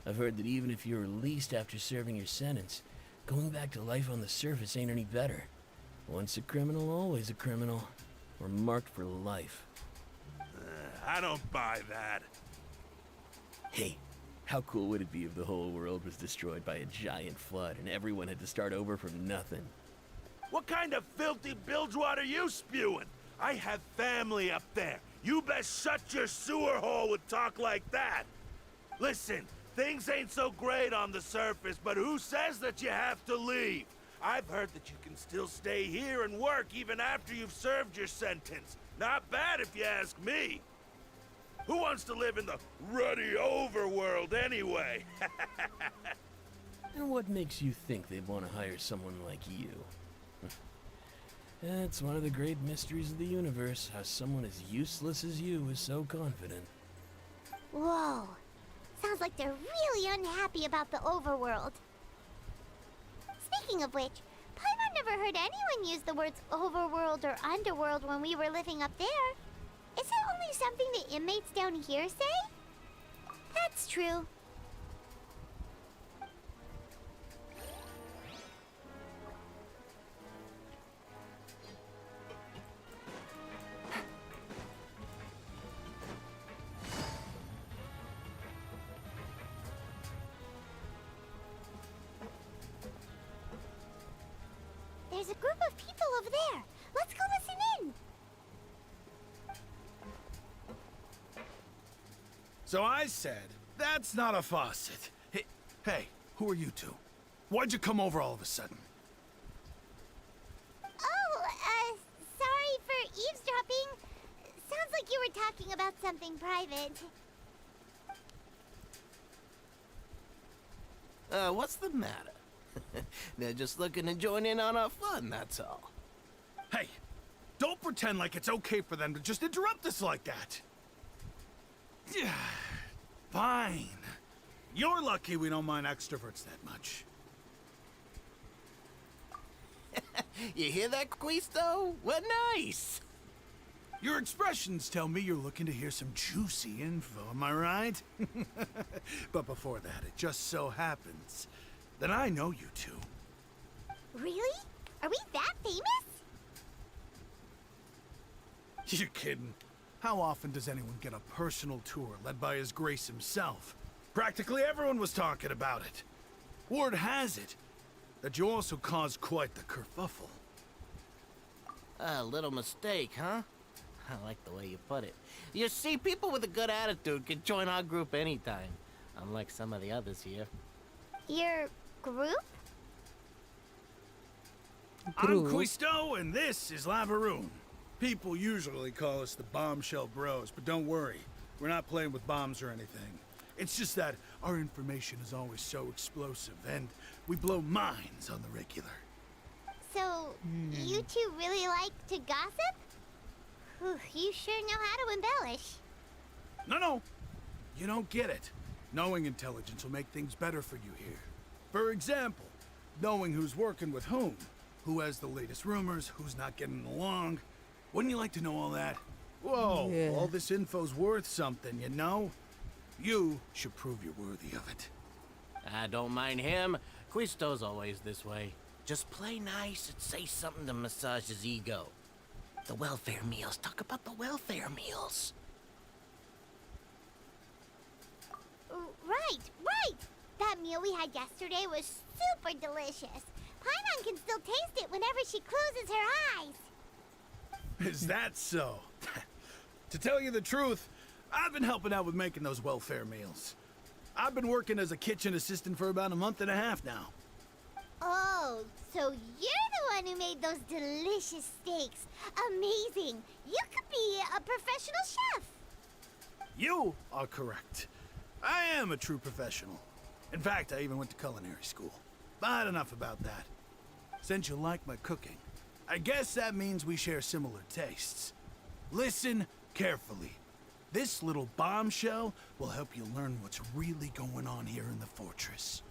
I've heard that even if you're released after serving your sentence, going back to life on the surface ain't any better. Once a criminal, always a criminal. Or marked for life. I don't buy that. Hey, how cool would it be if the whole world was destroyed by a giant flood and everyone had to start over from nothing? What kind of filthy bilgewater are you spewing? I have family up there. You best shut your sewer hole with talk like that. Listen, things ain't so great on the surface, but who says that you have to leave? I've heard that you can still stay here and work even after you've served your sentence. Not bad if you ask me. Who wants to live in the ruddy overworld anyway? And what makes you think they'd want to hire someone like you? That's one of the great mysteries of the universe, how someone as useless as you is so confident. Whoa. Sounds like they're really unhappy about the overworld. Speaking of which, Paimon never heard anyone use the words overworld or underworld when we were living up there. Is it only something the inmates down here say? That's true. There's a group of people over there. Let's go listen in. So I said, that's not a faucet. Hey, who are you two? Why'd you come over all of a sudden? Oh, sorry for eavesdropping. Sounds like you were talking about something private. What's the matter? They're just looking to join in on our fun, that's all. Hey, don't pretend like it's okay for them to just interrupt us like that. Fine. You're lucky we don't mind extroverts that much. You hear that, Quisto? We're nice. Your expressions tell me you're looking to hear some juicy info, am I right? But before that, it just so happens that I know you two. Really? Are we that famous? You're kidding. How often does anyone get a personal tour led by His Grace himself? Practically everyone was talking about it. Word has it that you also caused quite the kerfuffle. A little mistake, huh? I like the way you put it. You see, people with a good attitude can join our group anytime, unlike some of the others here. Your group? I'm Quisto, and this is Lavaroon. People usually call us the Bombshell Bros, but don't worry. We're not playing with bombs or anything. It's just that our information is always so explosive, and we blow minds on the regular. So, you two really like to gossip? Whew, you sure know how to embellish. No. You don't get it. Knowing intelligence will make things better for you here. For example, knowing who's working with whom, who has the latest rumors, who's not getting along. Wouldn't you like to know all that? Whoa, Yeah. all this info's worth something, you know? You should prove you're worthy of it. I don't mind him. Quisto's always this way. Just play nice and say something to massage his ego. The welfare meals. Talk about the welfare meals. Right. That meal we had yesterday was super delicious. Paimon can still taste it whenever she closes her eyes. Is that so? To tell you the truth, I've been helping out with making those welfare meals. I've been working as a kitchen assistant for about a month and a half now. Oh, so you're the one who made those delicious steaks. Amazing. You could be a professional chef. You are correct. I am a true professional. In fact, I even went to culinary school. But enough about that. Since you like my cooking, I guess that means we share similar tastes. Listen carefully. This little bombshell will help you learn what's really going on here in the fortress.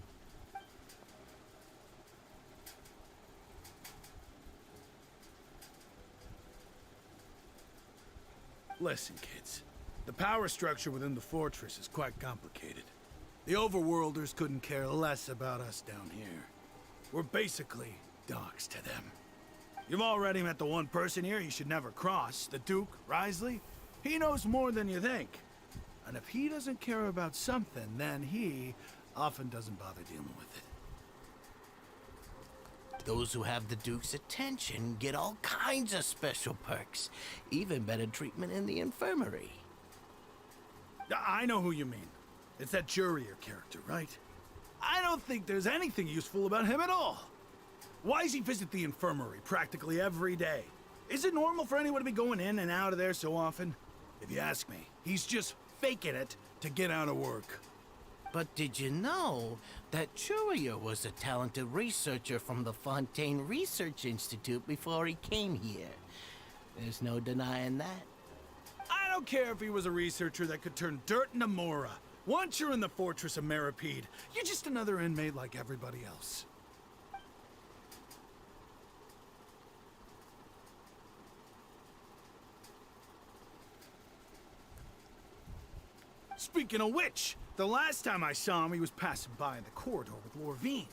Listen, kids. The power structure within the fortress is quite complicated. The Overworlders couldn't care less about us down here. We're basically dogs to them. You've already met the one person here you should never cross, the Duke, Risley. He knows more than you think. And if he doesn't care about something, then he often doesn't bother dealing with it. Those who have the Duke's attention get all kinds of special perks. Even better treatment in the infirmary. I know who you mean. It's that Jurier character, right? I don't think there's anything useful about him at all. Why does he visit the infirmary practically every day? Is it normal for anyone to be going in and out of there so often? If you ask me, he's just faking it to get out of work. But did you know that Jurier was a talented researcher from the Fontaine Research Institute before he came here? There's no denying that. I don't care if he was a researcher that could turn dirt into Mora. Once you're in the fortress of Meripede, you're just another inmate like everybody else. Speaking of which, the last time I saw him, he was passing by in the corridor with Lorvine.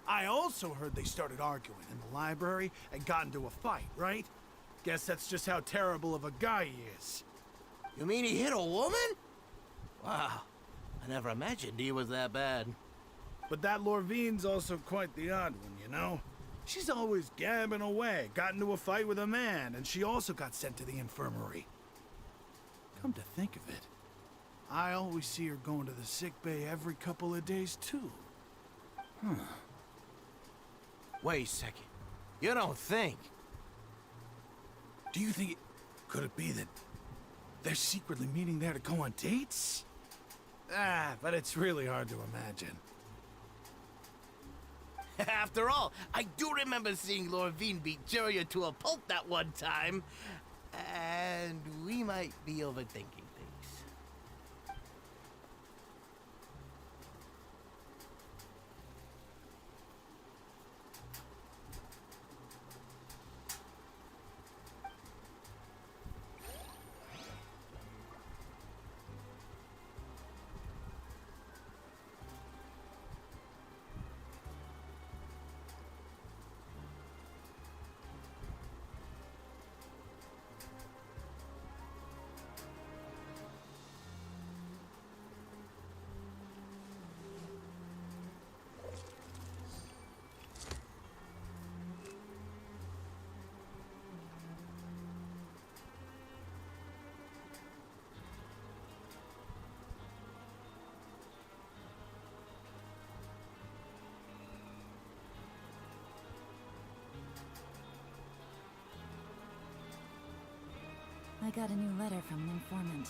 I also heard they started arguing in the library and got into a fight, right? Guess that's just how terrible of a guy he is. You mean he hit a woman? Wow, I never imagined he was that bad. But that Lorvine's also quite the odd one, you know? She's always gabbing away, got into a fight with a man, and she also got sent to the infirmary. Come to think of it, I always see her going to the sick bay every couple of days, too. Huh. Wait a second. You don't think? Do you think could it be that they're secretly meeting there to go on dates? But it's really hard to imagine. After all, I do remember seeing Lorvine beat Jurier to a pulp that one time. And we might be overthinking things. I got a new letter from an informant.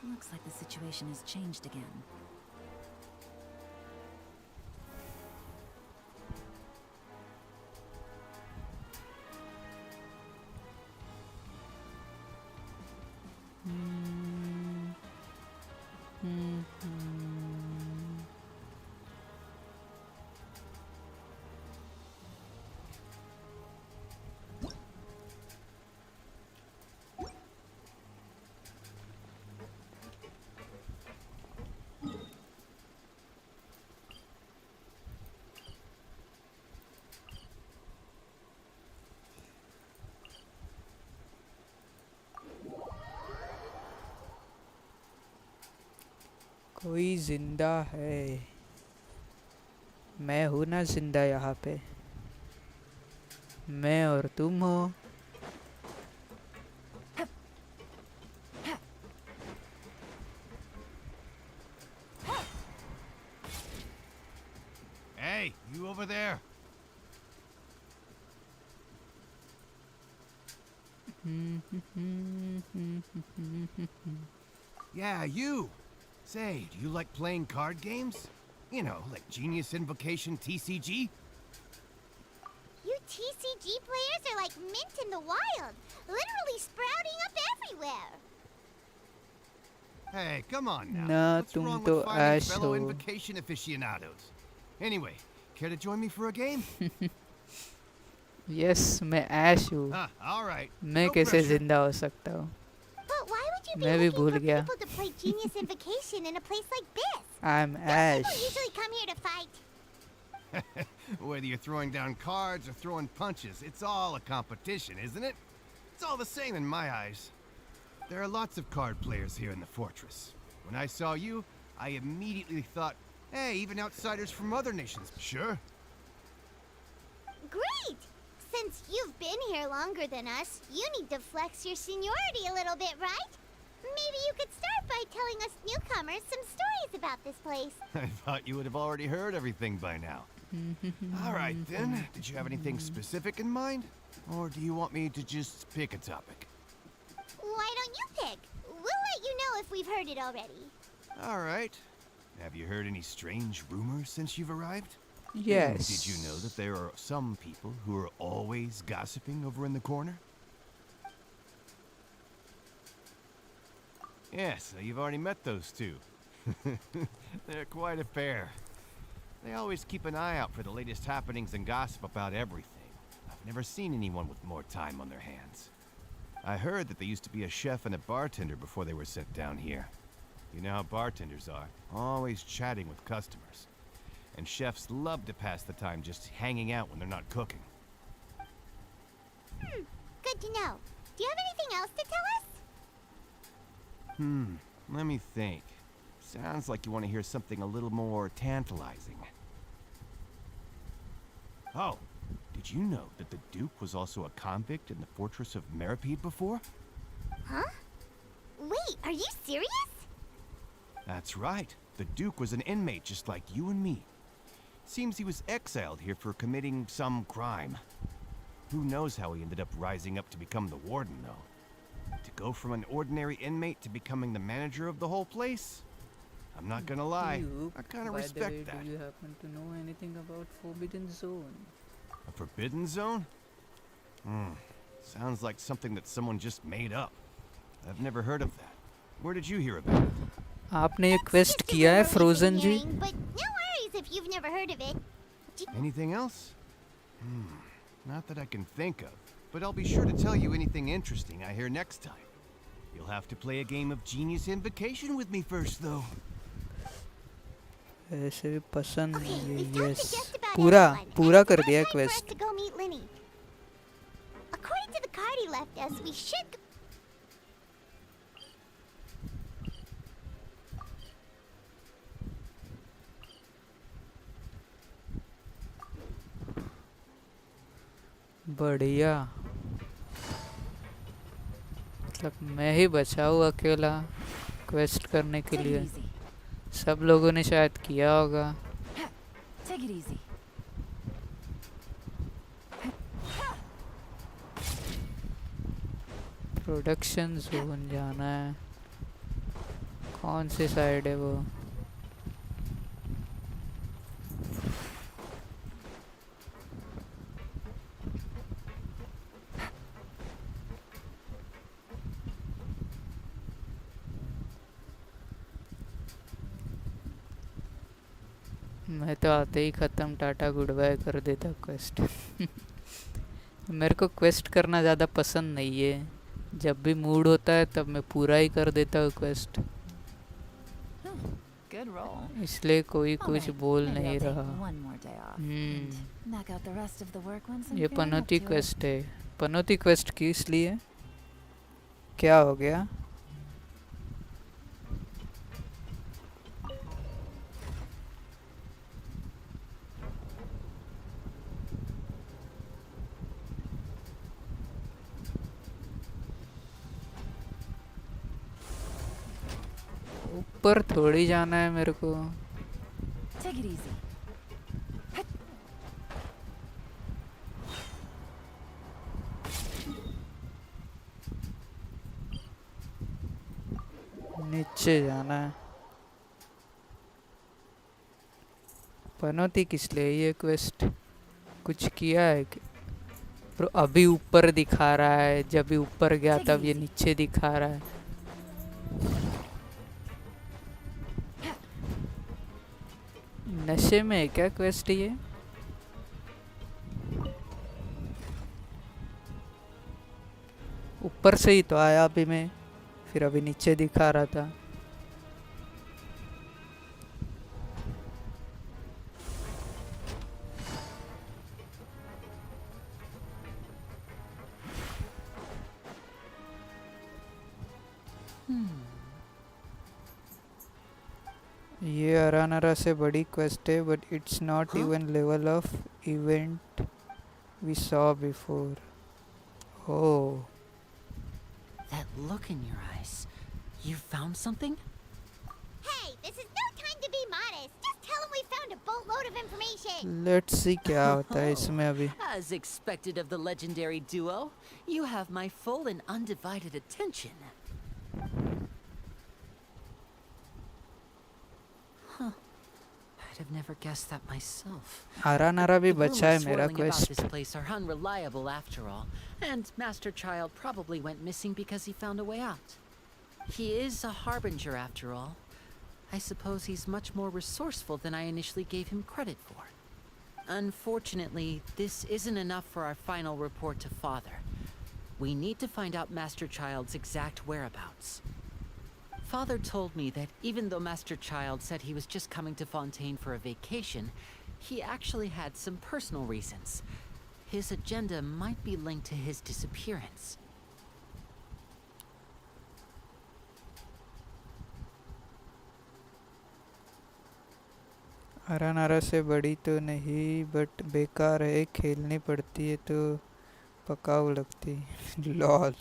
Looks like the situation has changed again. कोई जिंदा है? मैं हूँ ना जिंदा यहाँ पे, मैं और तुम हो। Hey, you over there? Yeah, you. Say, do you like playing card games? You know, like Genius Invocation TCG? You TCG players are like mint in the wild, literally sprouting up everywhere. Hey, come on now. ना What's तुम wrong तो with finding ash fellow हो। Invocation aficionados? Anyway, care to join me for a game? Yes, मैं ऐश हूँ। All right. मैं No कैसे pressure. जिंदा हो सकता हूँ? But why would you be मैं भी looking भूल for गया। people to play Genius Invocation in a place like this? I'm People Ash. usually come here to fight. Whether you're throwing down cards or throwing punches, it's all a competition, isn't it? It's all the same in my eyes. There are lots of card players here in the fortress. When I saw you, I immediately thought, hey, even outsiders from other nations. Sure. Great! Since you've been here longer than us, you need to flex your seniority a little bit, right? Maybe you could start by telling us newcomers some stories about this place. I thought you would have already heard everything by now. All right, then. Did you have anything specific in mind? Or do you want me to just pick a topic? Why don't you pick? We'll let you know if we've heard it already. All right. Have you heard any strange rumors since you've arrived? Yes. Did you know that there are some people who are always gossiping over in the corner? Yes, so you've already met those two. They're quite a pair. They always keep an eye out for the latest happenings and gossip about everything. I've never seen anyone with more time on their hands. I heard that there used to be a chef and a bartender before they were sent down here. You know how bartenders are, always chatting with customers. And chefs love to pass the time just hanging out when they're not cooking. Good to know. Do you have anything else to tell us? Let me think. Sounds like you want to hear something a little more tantalizing. Oh, did you know that the Duke was also a convict in the fortress of Meripede before? Huh? Wait, are you serious? That's right. The Duke was an inmate just like you and me. Seems he was exiled here for committing some crime. Who knows how he ended up rising up to become the warden, though. To go from an ordinary inmate to becoming the manager of the whole place? I'm not gonna lie, Duke, I kinda by the respect way, that. do you happen to know anything about Forbidden Zone? A forbidden zone? Sounds like something that someone just made up. I've never heard of that. Where did you hear about it? आपने ये quest किया है frozen ji? But no worries if you've never heard of it. Anything else? Not that I can think of, but I'll be sure to tell you anything interesting I hear next time. You'll have to play a game of Genius Invocation with me first, though. ऐसे भी पसंद नहीं है। Yes, पूरा कर दिया quest. To go meet Linny. According to the card he left us, we should. बढ़िया। मतलब मैं ही बचा हूँ अकेला क्वेस्ट करने के लिए। सब लोगों ने शायद किया होगा। Take it easy. Production zone जाना है। कौन सी साइड है वो? मैं तो आते ही ख़त्म टाटा गुड बाय कर देता क्वेस्ट। मेरे को क्वेस्ट करना ज़्यादा पसंद नहीं है। जब भी मूड होता है तब मैं पूरा ही कर देता हूँ क्वेस्ट। Good roll. इसलिए कोई All कुछ right, बोल maybe नहीं I'll take रहा। one more day off and knock out the rest of the work once I'm ये feeling up Panauti to it. Quest है। पनौती क्वेस्ट की इसलिए क्या हो गया? ऊपर थोड़ी जाना है मेरे को. Take it easy. नीचे जाना है. पनौती किस लिए ये क्वेस्ट? कुछ किया है कि ब्रो? अभी ऊपर दिखा रहा है, जब भी ऊपर गया तब ये नीचे दिखा रहा है. नशे में है क्या क्वेस्ट ये? ऊपर से ही तो आया अभी मैं, फिर अभी नीचे दिखा रहा था. ये अरानरा से बड़ी क्वेस्ट है, but it's not even level of event we saw before. Oh, That look in your eyes. You found something? Hey, this is no time to be modest. Just tell him we found a boatload of information. Let's see क्या होता है इसमें अभी. As expected of the legendary duo, you have my full and undivided attention. Huh. I'd have never guessed that myself. अरानरा भी The बचा है rumors मेरा swirling about quest. this place are unreliable after all, and Master Child probably went missing because he found a way out. He is a harbinger after all. I suppose he's much more resourceful than I initially gave him credit for. Unfortunately, this isn't enough for our final report to Father. We need to find out Master Child's exact whereabouts. Father told me that even though Master Child said he was just coming to Fontaine for a vacation, he actually had some personal reasons. His agenda might be linked to his disappearance. अरानरा से बड़ी तो नहीं, but बेकार है, खेलनी पड़ती है तो पकाऊ लगती. Lol.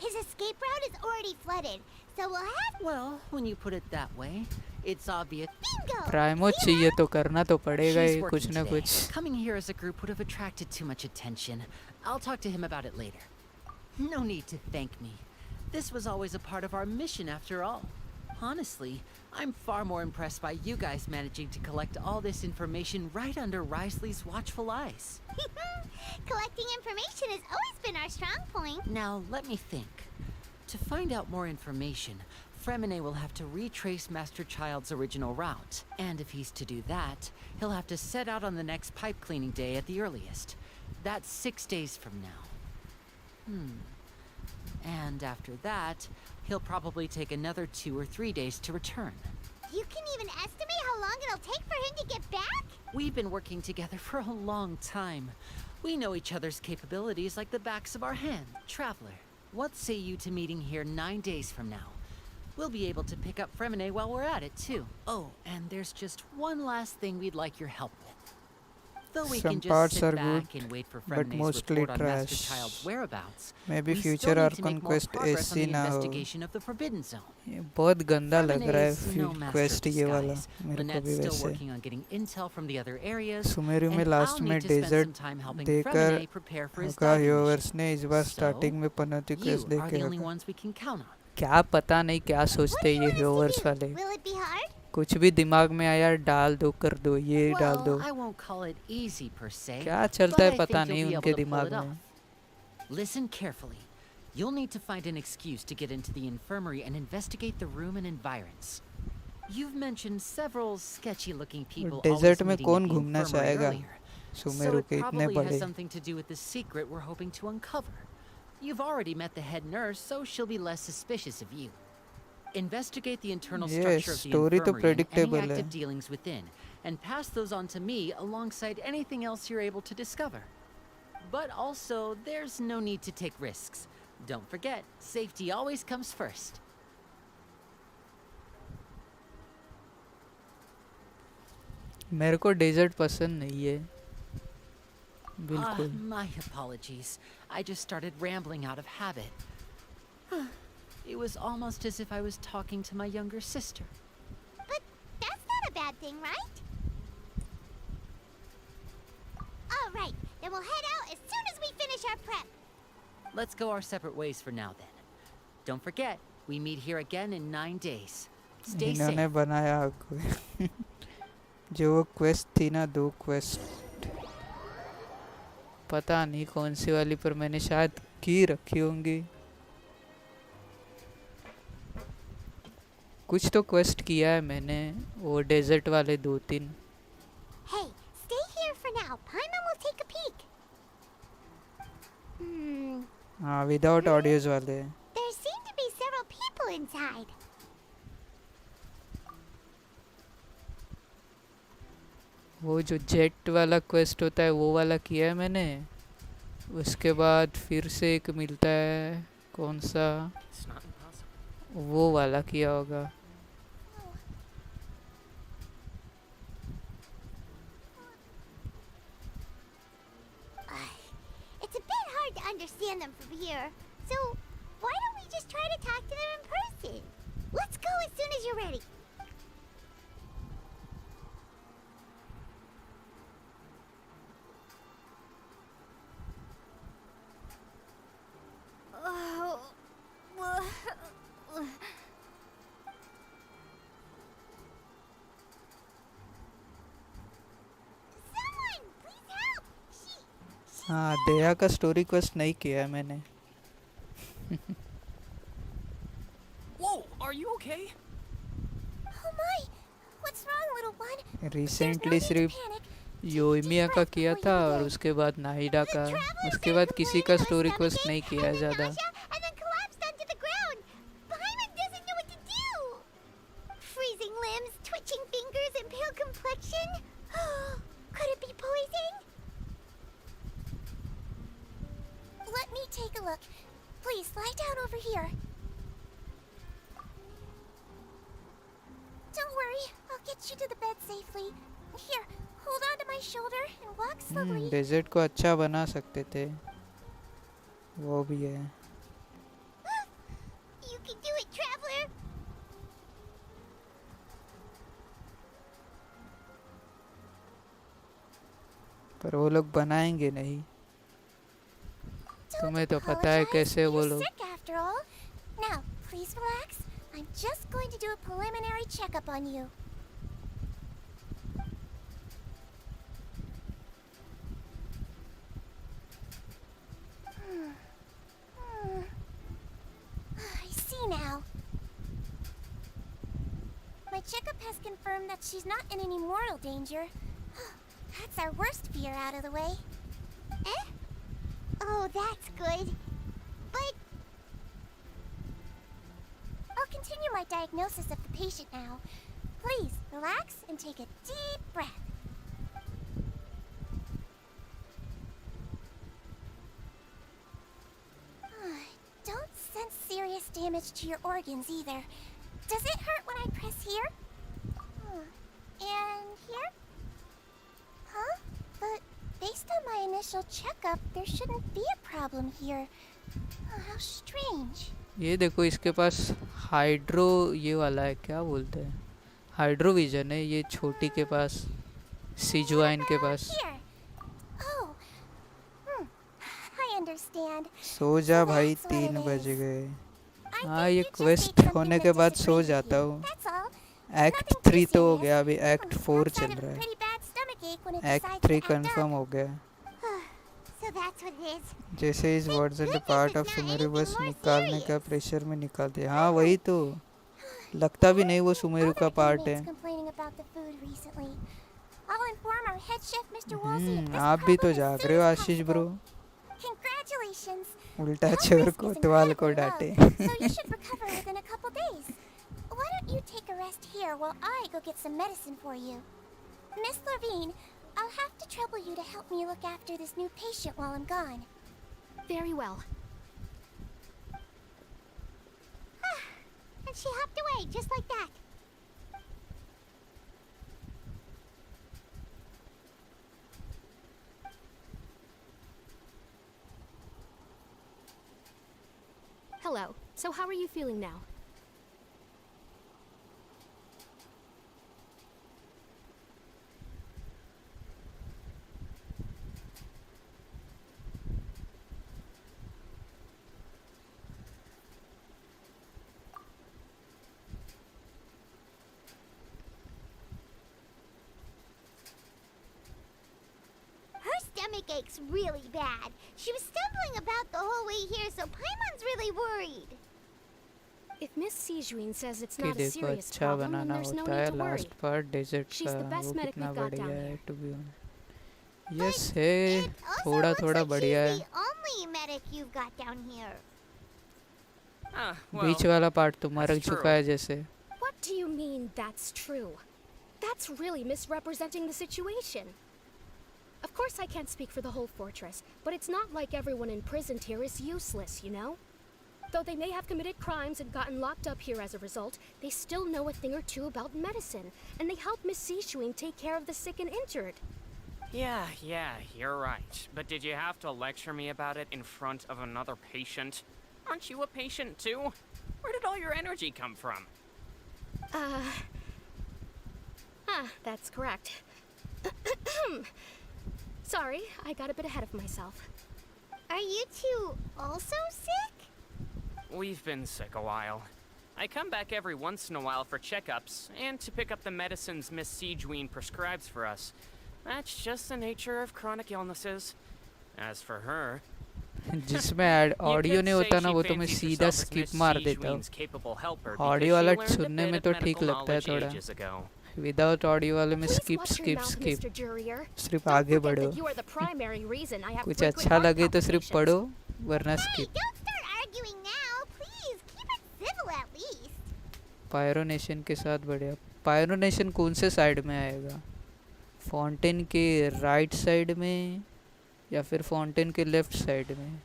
His escape route is already flooded, so we'll have. Well, when you put it that way, it's obvious. Bingo! प्राइमो चाहिए तो करना तो पड़ेगा She's ही working कुछ ना today. कुछ. Coming here as a group would have attracted too much attention. I'll talk to him about it later. No need to thank me. This was always a part of our mission after all. Honestly, I'm far more impressed by you guys managing to collect all this information right under Risley's watchful eyes. Collecting information has always been our strong point. Now, let me think. To find out more information, Fremine will have to retrace Master Child's original route. And if he's to do that, he'll have to set out on the next pipe cleaning day at the earliest. That's 6 days from now. And after that, he'll probably take another 2 or 3 days to return. You can even estimate how long it'll take for him to get back? We've been working together for a long time. We know each other's capabilities like the backs of our hand. Traveler, what say you to meeting here 9 days from now? We'll be able to pick up Fremine while we're at it, too. Oh, and there's just one last thing we'd like your help with. Though we Some can just parts sit are back good, and wait for but Fremine's mostly report on Master trash. Child's whereabouts, Maybe we future still need to Archon make more Quest progress on ऐसी the ना हो. investigation of the Forbidden Zone. ये बहुत गंदा लग Fremine रहा है is no फिर master क्वेस्ट of ये वाला disguise. मेरे को Lynette's भी still वैसे. working on getting intel from the other areas, Sumeru में and लास्ट I'll में need to spend some desert time helping देकर Fremine prepare for his होगा diving mission. ह्यूवर्स ने इस बार स्टार्टिंग में पनौती You क्वेस्ट दे are के the only रखा. ones we can count on. क्या पता नहीं क्या सोचते ये ह्यूवर्स वाले. Will it be hard? कुछ भी दिमाग में आया डाल दो, कर दो, ये डाल दो. Well, I won't call it easy per se. क्या चलता है but I पता think नहीं you'll be उनके able to pull दिमाग it में. off. Listen carefully. You'll need to find an excuse to get into the infirmary and investigate the room and environs. You've mentioned several sketchy-looking people always desert में meeting कौन at the घूमना infirmary चाहेगा earlier, so Sumeru it के इतने probably has बड़े. something to do with the secret we're hoping to uncover. You've already met the head nurse, so she'll be less suspicious of you. Investigate the internal ये structure of the story तो infirmary and any predictable है. active dealings within, and pass those on to me alongside anything else you're able to discover. But also, there's no need to take risks. Don't forget, safety always comes first. मेरे को desert पसंद नहीं है बिल्कुल. My apologies. I just started rambling out of habit. It was almost as if I was talking to my younger sister. But that's not a bad thing, right? All right, then we'll head out as soon as we finish our prep. Let's go our separate ways for now then. Don't forget, we meet here again in 9 days. Stay safe. इन्होंने बनाया कोई जो वो quest थी ना, 2 quest पता नहीं कौन सी वाली, पर मैंने शायद की रखी होंगी। कुछ तो क्वेस्ट किया है मैंने, वो डेजर्ट वाले 2-3। Hey, stay here for now. Paimon will take a peek. हाँ, विदाउट ऑडियोज वाले। There seem to be several people inside. वो जो जेट वाला क्वेस्ट होता है वो वाला किया है मैंने। उसके बाद फिर से एक मिलता है, कौन सा, वो वाला किया होगा। It's a bit hard to understand them from here, so why don't we just try to talk to them in person? Let's go as soon as you're ready. हाँ, दया का स्टोरी क्वेस्ट नहीं किया है मैंने। Whoa, are you okay? Oh my! What's wrong, little one? Recently सिर्फ योइमिया का किया था और उसके बाद नाहिडा का, उसके बाद किसी का स्टोरी क्वेस्ट नहीं किया है ज़्यादा। And then collapsed onto the ground. Paimon doesn't know what to do. Freezing limbs, twitching fingers, and pale complexion. Could it be poison? Let me take a look. Please, lie down over here. Don't worry, I'll get you to the bed safely. Here, hold on to my shoulder and walk slowly. Desert को अच्छा बना सकते थे, वो भी है। You can do it, traveler. पर वो लोग बनाएंगे नहीं, तुम्हें तो पता है कैसे वो लोग। Sick after all. Now, please relax. I'm just going to do a preliminary checkup on you. I see now. My checkup has confirmed that she's not in any mortal danger. That's our worst fear out of the way. Eh? Oh, that's good. But I'll continue my diagnosis of the patient now. Please, relax and take a deep breath. Don't sense serious damage to your organs either. Does it hurt when I press here? And here? Huh? But based on my initial checkup, there shouldn't be a problem here. How strange. ये देखो, इसके पास hydro ये वाला है, क्या बोलते हैं, hydro vision है ये छोटी के पास, सिजुआइन के पास। Oh. I understand. सो जा भाई, 3 बज गए। हाँ, ये क्वेस्ट होने के बाद सो जाता हूँ। एक्ट 3 तो हो गया, अभी एक्ट 4 चल रहा है। एक्ट 3 कंफर्म हो गया। so that's what it is. जैसे इस words and part of Sumeru बस निकालने का प्रेशर में निकालते हैं। हाँ वही तो, लगता भी नहीं वो सुमेरु का पार्ट है। आप भी तो जाग रहे हो आशीष ब्रो। उल्टा चोर कोतवाल को डांटे। So you should recover within a couple days. Why don't you take a rest here while I go get some medicine for you? Miss Levine, I'll have to trouble you to help me look after this new patient while I'm gone. Very well. And she hopped away just like that. Hello. So how are you feeling now? Her stomach aches really bad. She was stumbling about the whole way here, so Paimon's really worried. If Miss Sijuin says it's कि not a देखो serious अच्छा problem, then बनाना there's no होता need है to worry. Last part desert She's का the best वो medic कितना we've got बढ़िया down है here. टू बी यस है थोड़ा थोड़ा बढ़िया है The only medic you've got down here. बीच वाला पार्ट तो मर that's चुका true. है जैसे What do you mean that's true? That's really misrepresenting the situation. Of course I can't speak for the whole fortress, but it's not like everyone imprisoned here is useless, you know? Though they may have committed crimes and gotten locked up here as a result, they still know a thing or two about medicine, and they help Miss Sishuin take care of the sick and injured. Yeah, you're right. But did you have to lecture me about it in front of another patient? Aren't you a patient too? Where did all your energy come from? That's correct. Sorry, I got a bit ahead of myself. Are you two also sick? We've been sick a while. I come back every once in a while for checkups and to pick up the medicines Miss Sijuin prescribes for us. That's just the nature of chronic illnesses. As for her, जिसमें audio नहीं होता ना वो तो मैं सीधा skip मार देता हूँ ऑडियो वाला सुनने में तो ठीक लगता है थोड़ा विदाउट ऑडियो वाले में स्किप स्किप स्किप सिर्फ आगे बढ़ो कुछ अच्छा लगे तो सिर्फ पढ़ो वरना स्किप पायरोनेशन के साथ बढ़िया पायरोनेशन कौन से साइड में आएगा फाउंटेन के राइट साइड में या फिर फाउंटेन के लेफ्ट साइड में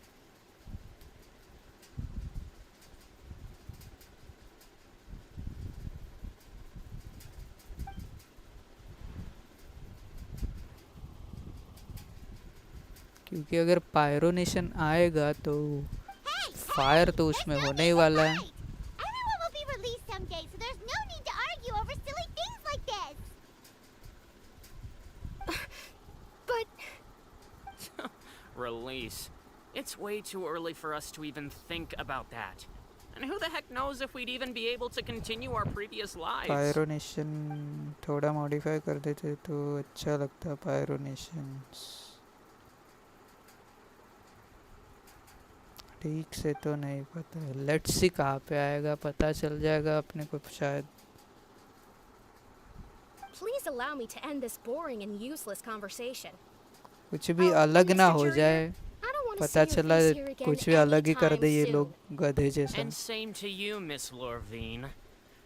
क्योंकि अगर पायरोनेशन आएगा तो फायर तो उसमें होने ही वाला है Release. It's way too early for us to even think about that. And who the heck knows if we'd even be able to continue our previous lives? पायरोनेशन थोड़ा मॉडिफाई कर देते तो अच्छा लगता पायरोनेशन ठीक से तो नहीं पता लेट्स सी कहाँ पे आएगा पता चल जाएगा अपने को शायद Please allow me to end this boring and useless conversation. कुछ भी अलग ना हो जाए पता चला कुछ भी अलग ही कर दे ये लोग गधे जैसा And same to you, Miss Lorvine.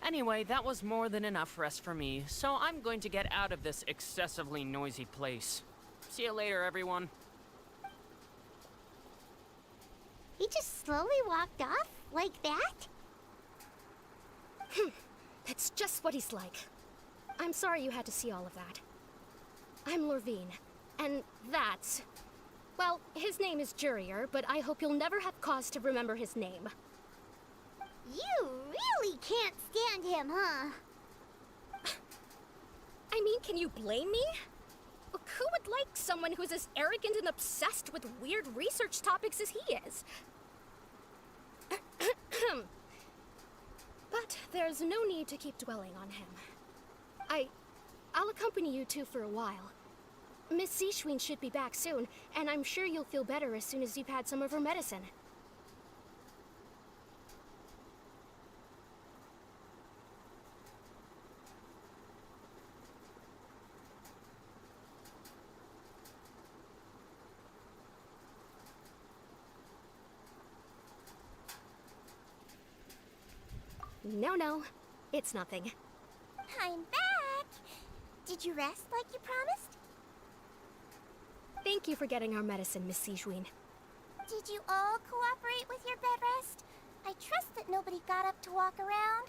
Anyway, that was more than enough rest for me, so I'm going to get out of this excessively noisy place. See you later, everyone. He just slowly walked off like that? That's just what he's like. I'm sorry you had to see all of that. I'm Lorvine. And that's... Well, his name is Jurier, but I hope you'll never have cause to remember his name. You really can't stand him, huh? I mean, can you blame me? Who would like someone who's as arrogant and obsessed with weird research topics as he is? But there's no need to keep dwelling on him. I'll accompany you two for a while. Miss Sishwin should be back soon, and I'm sure you'll feel better as soon as you've had some of her medicine. No, it's nothing. I'm back! Did you rest like you promised? Thank you for getting our medicine, Miss Sijwin. Did you all cooperate with your bed rest? I trust that nobody got up to walk around.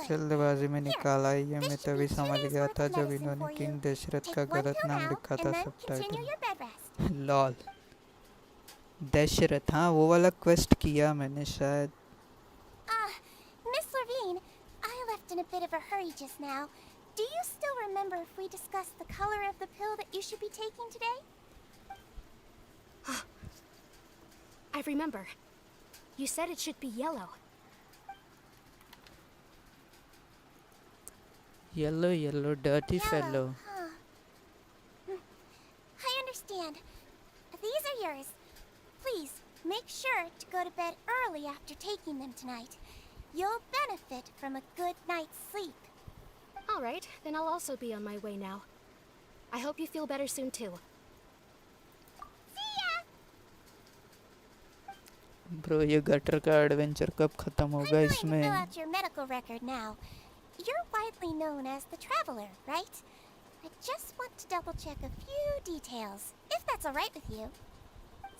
जल्दबाजी में निकाला ये मैं तभी समझ गया था जब इन्होंने किंग दशरथ का गलत नाम लिखा था सबटाइटल लॉल दशरथ हाँ वो वाला क्वेस्ट किया मैंने शायद in a bit of a hurry just now. Do you still remember if we discussed the color of the pill that you should be taking today? I remember. You said it should be yellow. Yellow, yellow, dirty fellow. Huh. I understand. These are yours. Please, make sure to go to bed early after taking them tonight. You'll benefit from a good night's sleep. All right, then I'll also be on my way now. I hope you feel better soon too. Bro, ये gutter का adventure कब खत्म होगा इसमें? Fill out your medical record now. You're widely known as the Traveler, right? I just want to double check a few details, if that's all right with you.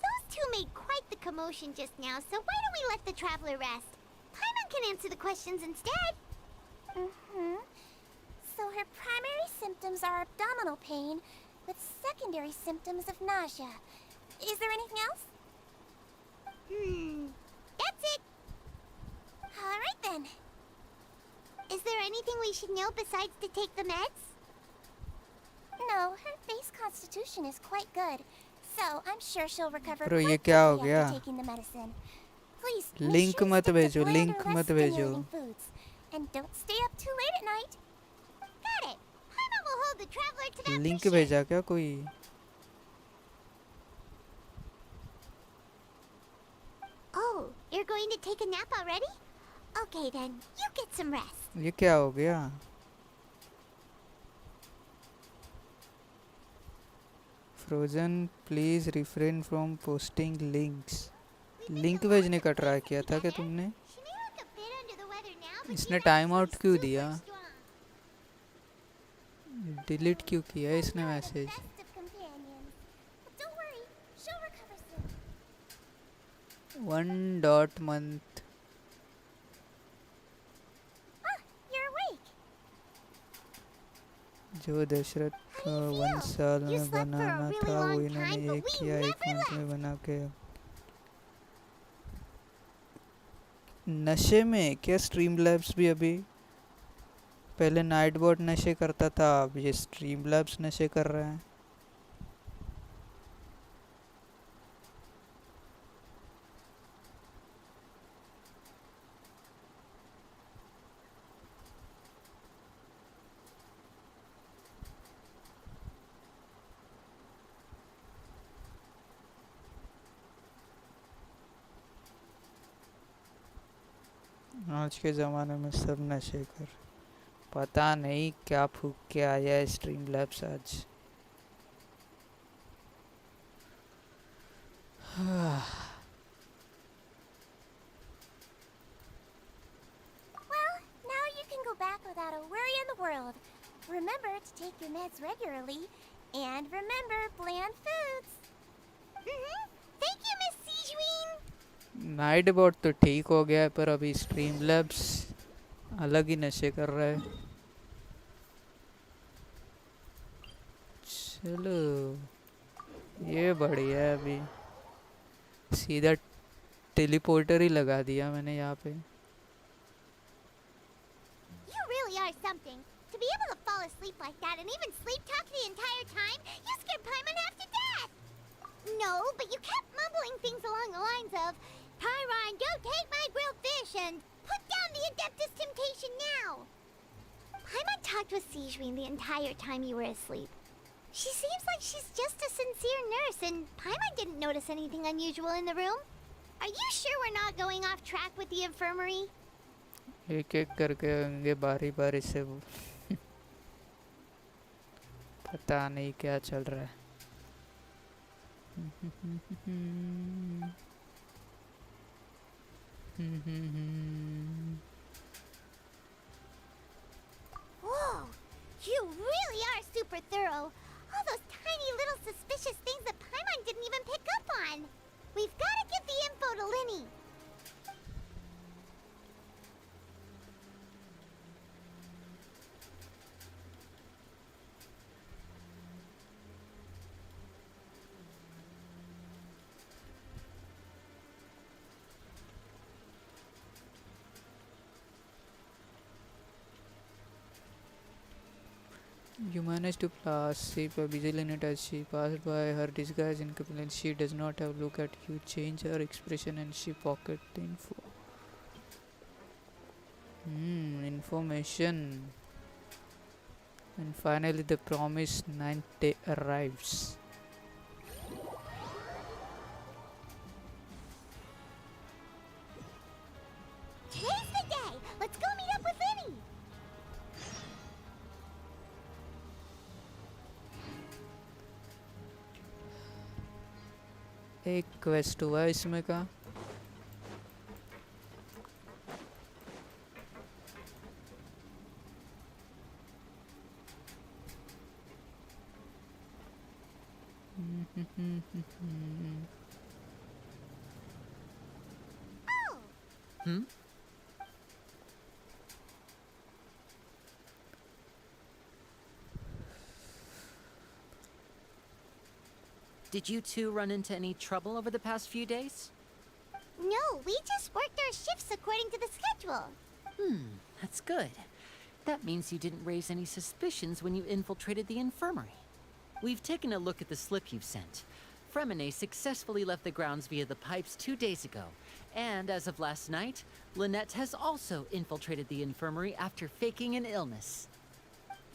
Those two made quite the commotion just now, so why don't we let the Traveler rest? Paimon can answer the questions instead. Mm-hmm. So her primary symptoms are abdominal pain, with secondary symptoms of nausea. Is there anything else? That's it. All right then. Is there anything we should know besides to take the meds? No, her base constitution is quite good, so I'm sure she'll recover Bro, ये quite क्या हो quickly गया? after taking the medicine. Please make Link sure to मत stick to भेजो, bland link or less मत भेजो. stimulating foods, and don't stay up too late at night. Got it. Paimon will hold the Traveler to that link for sure. भेजा क्या कोई? Oh, you're going to take a nap already? Okay then, you get some rest. ये क्या हो गया? Frozen, please refrain from posting links. Link भेजने का try किया था क्या तुमने? इसने टाइम आउट क्यों दिया? डिलीट क्यों किया इसने message? Don't worry, she'll recover soon. 1 dot month. You're awake. जो दशरथ का 1 साल में बनाना था वो इन्होंने एक ही आइकॉन में बना के. नशे में क्या? स्ट्रीम लैब्स भी अभी पहले नाइट बोट नशे करता था, अब ये स्ट्रीम लैब्स नशे कर रहा है. आज के ज़माने में सब नशे कर. पता नहीं क्या फूक के आया है स्ट्रीम लैब्स आज. Well, now you can go back without a worry in the world. Remember to take your meds regularly, and remember bland foods. Thank you, Miss Sijuin. Night boat तो ठीक हो गया है, पर अभी स्ट्रीम लैब्स अलग ही नशे कर रहा है. चलो ये बढ़िया है. अभी सीधा टेलीपोर्टर ही लगा दिया मैंने यहाँ पे. You really are something. To be able to fall asleep like that and even sleep talk the entire time, you scared Paimon half to death. No, but you kept mumbling things along the lines of, Pyron, don't take my grilled fish and put down the Adeptus Temptation now. Paimon talked with Sijuin the entire time you were asleep. She seems like she's just a sincere nurse, and Paimon didn't notice anything unusual in the room. Are you sure we're not going off track with the infirmary? एक एक करके होंगे बारी बारी से वो. पता नहीं क्या चल रहा है. Whoa! You really are super thorough. All those tiny little suspicious things that Paimon didn't even pick up on. We've got to get the info to Linny. You managed to pass a busy unit as she passed by. Her disguise incomplete. She does not have look at you. Change her expression and she pocket the info. Information. And finally the promised 9th day arrives. Today's the day! Let's go meet up with Linny! एक quest हुआ है इसमें का. Did you two run into any trouble over the past few days? No, we just worked our shifts according to the schedule. That's good. That means you didn't raise any suspicions when you infiltrated the infirmary. We've taken a look at the slip you've sent. Fremine successfully left the grounds via the pipes 2 days ago. And as of last night, Lynette has also infiltrated the infirmary after faking an illness.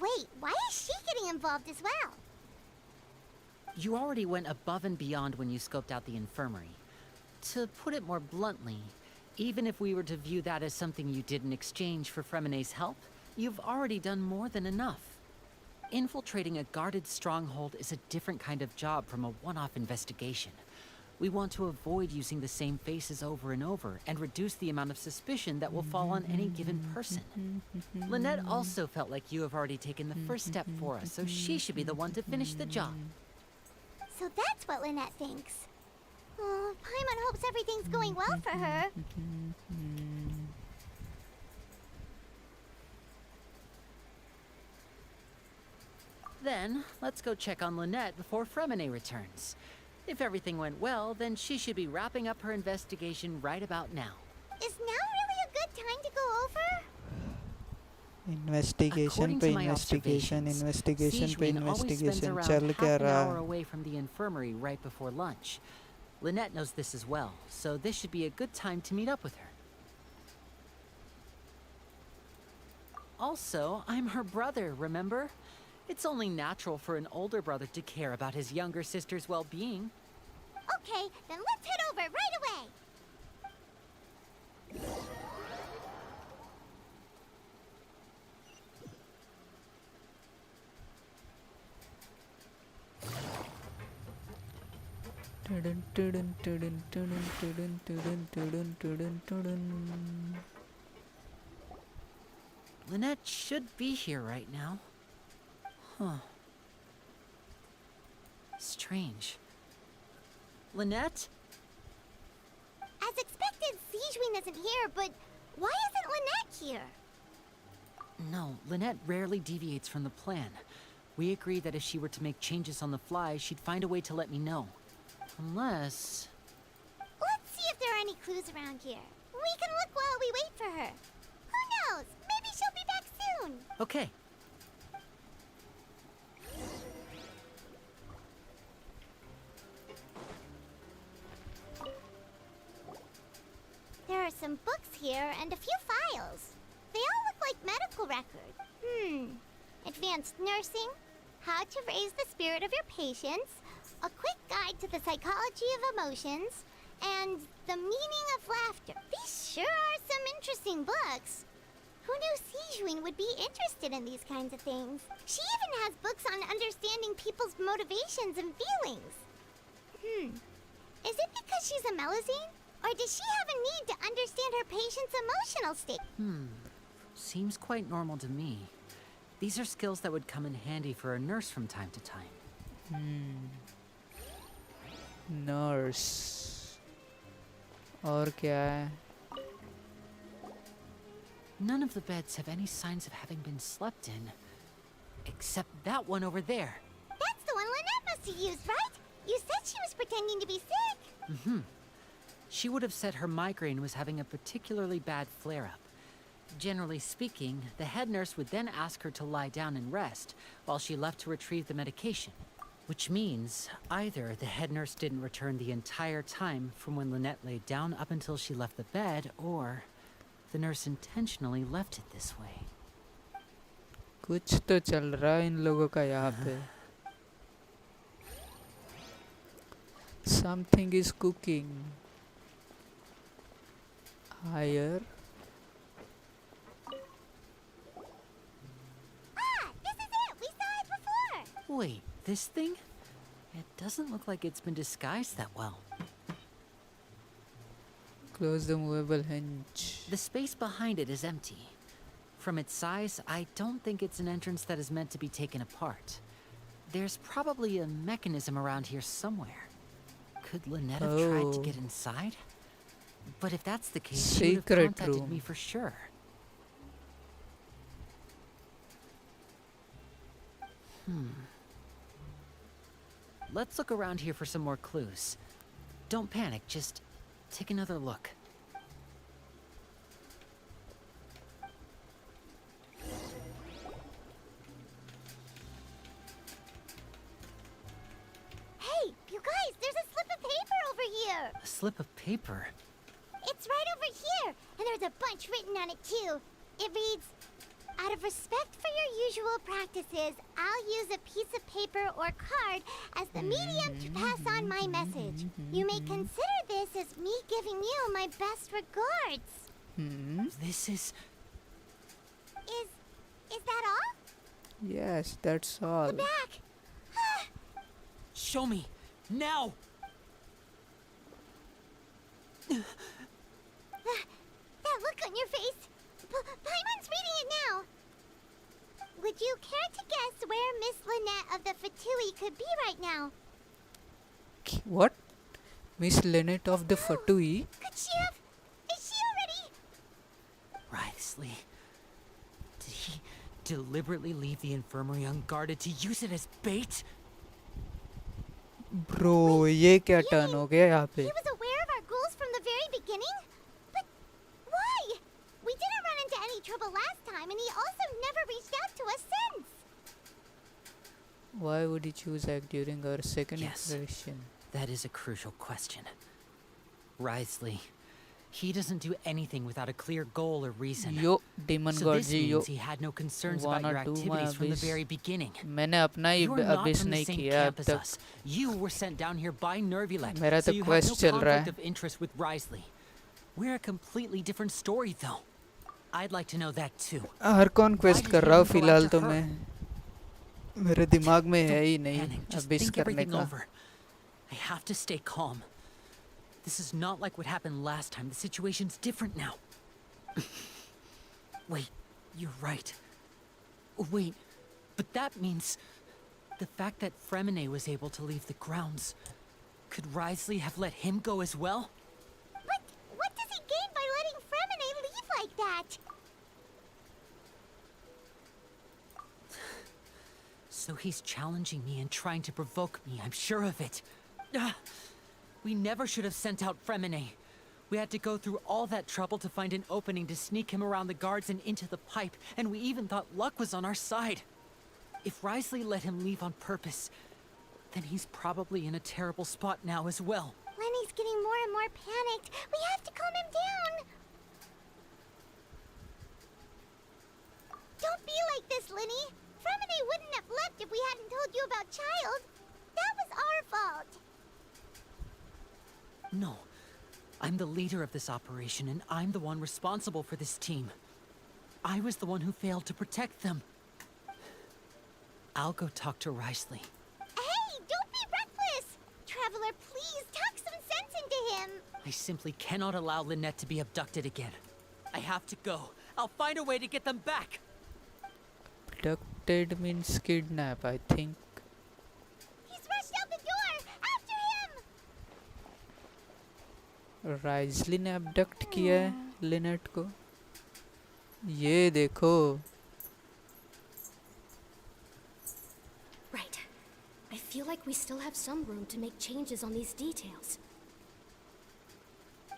Wait, why is she getting involved as well? You already went above and beyond when you scoped out the infirmary. To put it more bluntly, even if we were to view that as something you did in exchange for Fremine's help, you've already done more than enough. Infiltrating a guarded stronghold is a different kind of job from a one-off investigation. We want to avoid using the same faces over and over and reduce the amount of suspicion that will fall on any given person. Lynette also felt like you have already taken the first step for us, so she should be the one to finish the job. So that's what Lynette thinks. Oh, Paimon hopes everything's going well for her. Then, let's go check on Lynette before Fremine returns. If everything went well, then she should be wrapping up her investigation right about now. Is now really a good time to go over? Investigation पे investigation चल क्या an रहा hour है. away from the infirmary right before lunch. Lynette knows this as well, so this should be a good time to meet up with her. Also, I'm her brother, remember? It's only natural for an older brother to care about his younger sister's well-being. Okay, then let's head over right away. Lynette should be here right now. Huh. Strange. Lynette? As expected, Sijwin isn't here, but why isn't Lynette here? No, Lynette rarely deviates from the plan. We agreed that if she were to make changes on the fly, she'd find a way to let me know. Unless... Let's see if there are any clues around here. We can look while we wait for her. Who knows? Maybe she'll be back soon. Okay. There are some books here and a few files. They all look like medical records. Advanced nursing, how to raise the spirit of your patients, a quick guide to the psychology of emotions, and the meaning of laughter. These sure are some interesting books. Who knew Sijwin would be interested in these kinds of things? She even has books on understanding people's motivations and feelings. Is it because she's a Melazine? Or does she have a need to understand her patient's emotional state? Seems quite normal to me. These are skills that would come in handy for a nurse from time to time. Nurse. और क्या है? None of the beds have any signs of having been slept in. Except that one over there. That's the one Lynette must have used, right? You said she was pretending to be sick. She would have said her migraine was having a particularly bad flare-up. Generally speaking, the head nurse would then ask her to lie down and rest while she left to retrieve the medication. Which means either the head nurse didn't return the entire time from when Lynette laid down up until she left the bed, or the nurse intentionally left it this way. कुछ तो चल रहा है इन लोगों का यहाँ पे. Something is cooking. Higher. This is it! We saw it before! Wait, this thing? It doesn't look like it's been disguised that well. Close the movable hinge. The space behind it is empty. From its size, I don't think it's an entrance that is meant to be taken apart. There's probably a mechanism around here somewhere. Could Lynette have tried to get inside? But if that's the case, she would have Secret contacted room. me for sure. Let's look around here for some more clues. Don't panic, just take another look. Hey, you guys, there's a slip of paper over here! A slip of paper? It's right over here, and there's a bunch written on it too. It reads, "Out of respect for your usual practices, I'll use a piece of paper or card as the medium to pass on my message. You may consider this as me giving you my best regards." This is... Is that all? Yes, that's all. The back! Show me! Now! That look on your face! Paimon's reading it now! Would you care to guess where Miss Lynette of the Fatui could be right now? What? Miss Lynette of the Fatui? Could she have... Is she already... Writhsley. Did he deliberately leave the infirmary unguarded to use it as bait? Bro, ये क्या turn हो गया यहाँ पे? He was aware of our goals from the very beginning? But why? We didn't run into any trouble last time, and he also never reached out to us since. Why would he choose act during our second Yes. iteration? That is a crucial question. Writhsley. He doesn't do anything without a clear goal or reason. Yo, Demon So God this ji, yo. means he had no concerns about your wanna do my activities from the abyss. very beginning. मैंने अपना ही You're not abyss from the नहीं same किया अब camp as तक. us. You were sent down here by Nervulet, मेरा so तो you quest have no चल रहा conflict है. of interest with Writhsley. We're a completely different story, though. I'd like to know that too. Archon Quest Why कर did रहा हूँ you go फिलहाल after तो her? मैं. मेरे दिमाग में है ही नहीं Panic. Just abyss think करने everything का. over. I have to stay calm. This is not like what happened last time. The situation's different now. Wait, you're right. Wait, but that means the fact that Fremine was able to leave the grounds. Could Writhsley have let him go as well? But what does he gain by letting Fremine leave like that? So he's challenging me and trying to provoke me, I'm sure of it. We never should have sent out Fremine. We had to go through all that trouble to find an opening to sneak him around the guards and into the pipe, and we even thought luck was on our side. If Writhsley let him leave on purpose, then he's probably in a terrible spot now as well. Lenny's getting more and more panicked. We have to calm him down. Don't be like this, Lenny. Fremine wouldn't have left if we hadn't told you about Child. That was our fault. No. I'm the leader of this operation, and I'm the one responsible for this team. I was the one who failed to protect them. I'll go talk to Writhsley. Hey, don't be reckless! Traveler, please talk some sense into him. I simply cannot allow Lynette to be abducted again. I have to go. I'll find a way to get them back. Abducted means kidnap, I think. He's rushed out the door! After him! राइजली ने abduct किया है Lynette को. ये देखो. Right. I feel like we still have some room to make changes on these details.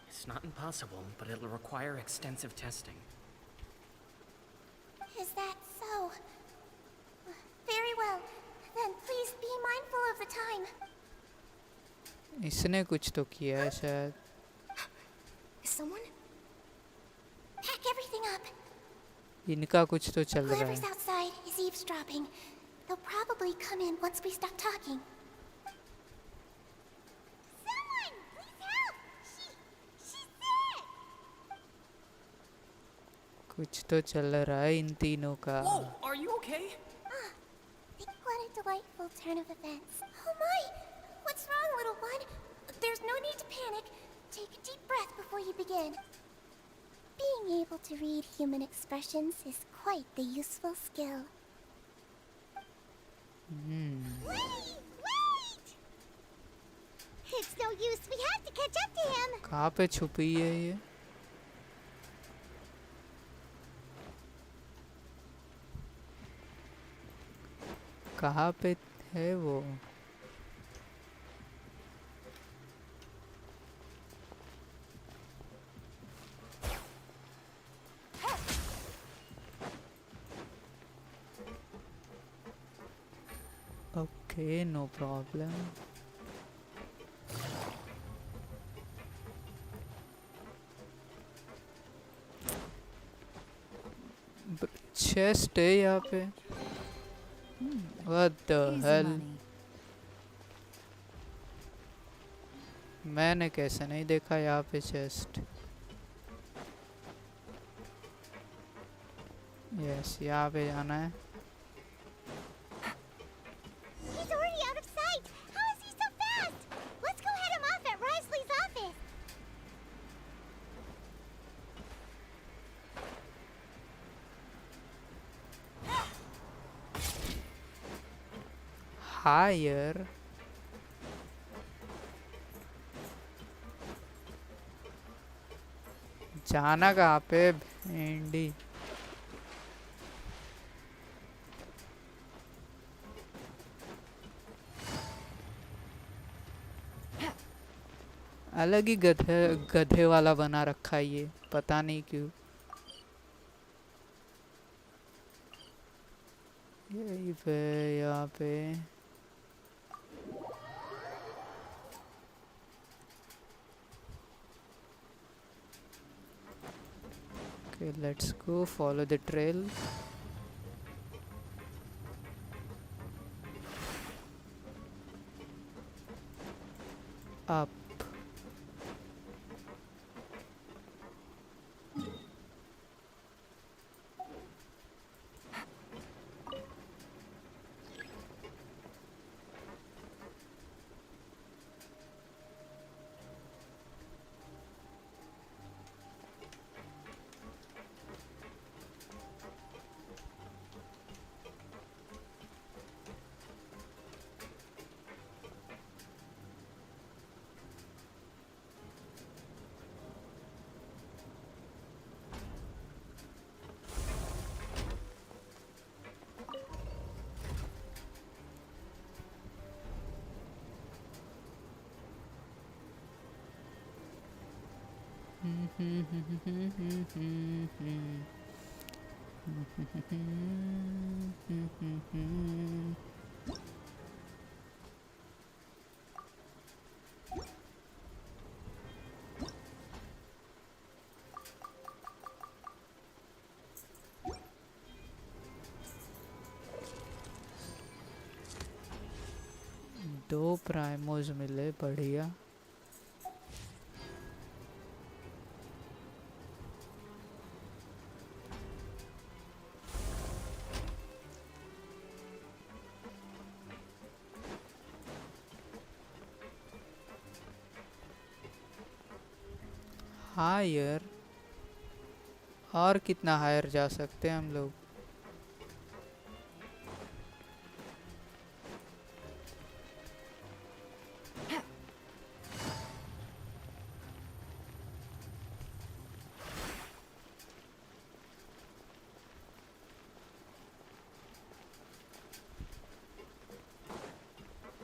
It's not impossible, but it'll require extensive testing. इसने कुछ तो किया है शायद. Is someone? Pack everything up. इनका कुछ तो चल रहा Whoever's है. outside is eavesdropping. They'll probably come in once we stop talking. Someone! Please help! She's sick! कुछ तो चल रहा है इन तीनों का. Whoa, are you okay? What a delightful turn of events. Oh my! What's wrong, little one? There's no need to panic. Take a deep breath before you begin. Being able to read human expressions is quite the useful skill. Wait! Wait! It's no use. We have to catch up to him. कहाँ पे छुपी है ये? कहाँ पे है वो? Okay, no problem. Chest है यहाँ पे. What the hell? मैंने कैसे नहीं देखा यहाँ पे चेस्ट. यस, यहाँ पे जाना है. He's already out of sight. How is he so fast? Let's go head him off at Risley's office. Higher. जाना कहाँ पे भेंडी? अलग ही गधे गधे वाला बना रखा है ये, पता नहीं क्यों. यही पे यहाँ पे. Okay, let's go follow the trail. Up. दो प्राइमोज मिले, बढ़िया. हायर. और कितना हायर जा सकते हैं हम लोग?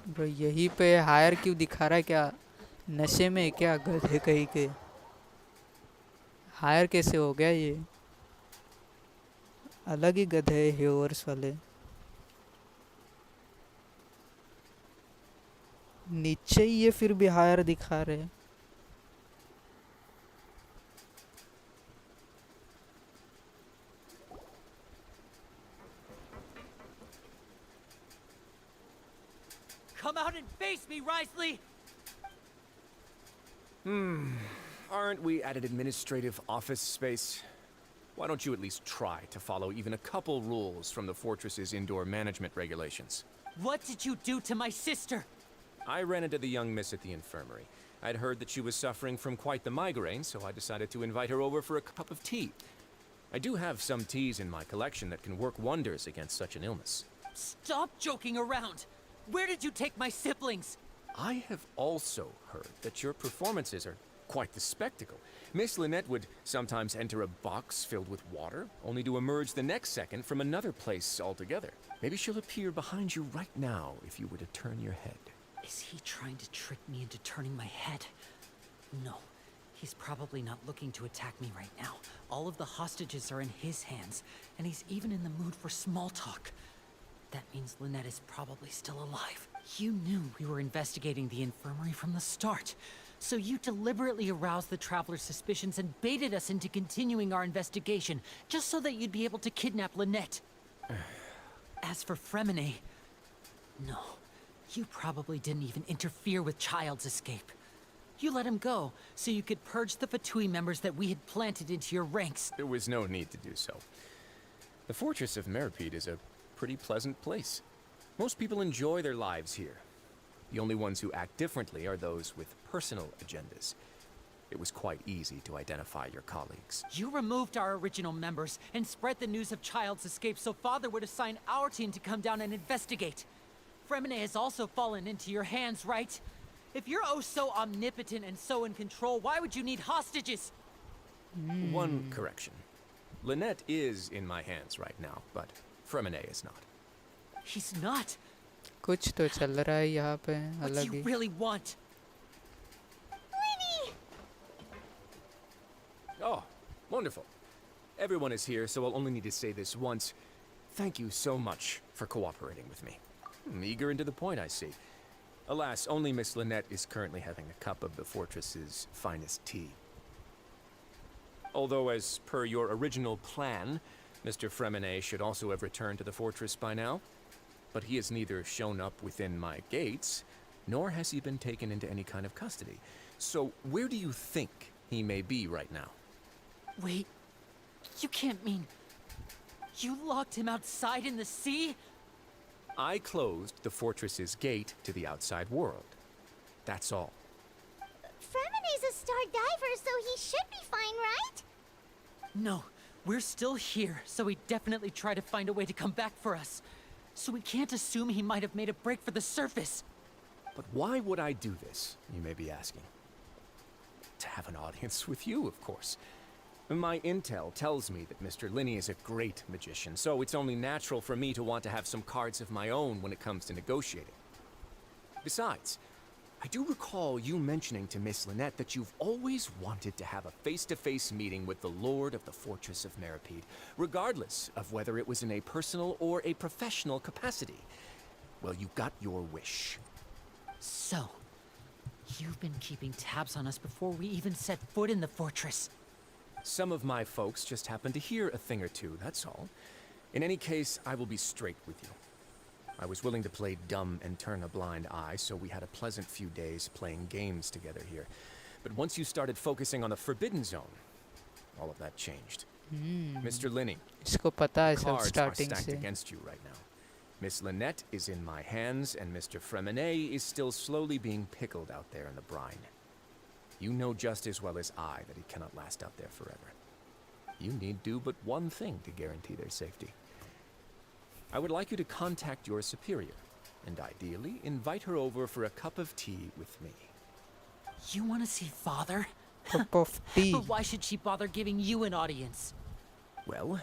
ब्रो यहीं पे हायर क्यों दिखा रहा है? क्या नशे में है क्या गधे कहीं के? हायर कैसे हो गया ये? अलग ही गधे हेयर्स वाले. नीचे ही है फिर भी हायर दिखा रहे हैं. Come out and face me, Risley! Aren't we at an administrative office space? Why don't you at least try to follow even a couple rules from the fortress's indoor management regulations? What did you do to my sister? I ran into the young miss at the infirmary. I'd heard that she was suffering from quite the migraine, so I decided to invite her over for a cup of tea. I do have some teas in my collection that can work wonders against such an illness. Stop joking around! Where did you take my siblings? I have also heard that your performances are quite the spectacle. Miss Lynette would sometimes enter a box filled with water, only to emerge the next second from another place altogether. Maybe she'll appear behind you right now if you were to turn your head. Is he trying to trick me into turning my head? No. He's probably not looking to attack me right now. All of the hostages are in his hands, and he's even in the mood for small talk. That means Lynette is probably still alive. You knew we were investigating the infirmary from the start. So you deliberately aroused the Traveler's suspicions and baited us into continuing our investigation, just so that you'd be able to kidnap Lynette. As for Fremine... No. You probably didn't even interfere with Child's escape. You let him go, so you could purge the Fatui members that we had planted into your ranks. There was no need to do so. The Fortress of Meripede is a pretty pleasant place. Most people enjoy their lives here. The only ones who act differently are those with personal agendas. It was quite easy to identify your colleagues. You removed our original members and spread the news of Child's escape so Father would assign our team to come down and investigate. Fremine has also fallen into your hands, right? If you're oh so omnipotent and so in control, why would you need hostages? One correction. Lynette is in my hands right now, but Fremine is not. He's not. कुछ तो चल रहा है यहाँ पे What do अलग you he. really want? Lenny! Oh, wonderful. Everyone is here, so I'll only need to say this once. Thank you so much for cooperating with me. Eager and to the point, I see. Alas, only Miss Lynette is currently having a cup of the fortress's finest tea. Although, as per your original plan, Mr. Fremine should also have returned to the fortress by now. But he has neither shown up within my gates, nor has he been taken into any kind of custody. So, where do you think he may be right now? Wait, you can't mean... You locked him outside in the sea? I closed the fortress's gate to the outside world. That's all. Fremine's a star diver, so he should be fine, right? No, we're still here, so he'd definitely try to find a way to come back for us. So we can't assume he might have made a break for the surface. But why would I do this, you may be asking? To have an audience with you, of course. My intel tells me that Mr. Linney is a great magician, so it's only natural for me to want to have some cards of my own when it comes to negotiating. Besides, I do recall you mentioning to Miss Lynette that you've always wanted to have a face-to-face meeting with the Lord of the Fortress of Meripede, regardless of whether it was in a personal or a professional capacity. Well, you got your wish. So, you've been keeping tabs on us before we even set foot in the fortress. Some of my folks just happened to hear a thing or two, that's all. In any case, I will be straight with you. I was willing to play dumb and turn a blind eye, so we had a pleasant few days playing games together here. But once you started focusing on the Forbidden Zone, all of that changed. Mr. Linney, इसको पता है सब cards are starting stacked से. against you right now. Miss Lynette is in my hands, and Mr. Fremine is still slowly being pickled out there in the brine. You know just as well as I that he cannot last out there forever. You need do but one thing to guarantee their safety. I would like you to contact your superior, and ideally invite her over for a cup of tea with me. You want to see Father? Cup of tea. But why should she bother giving you an audience? Well,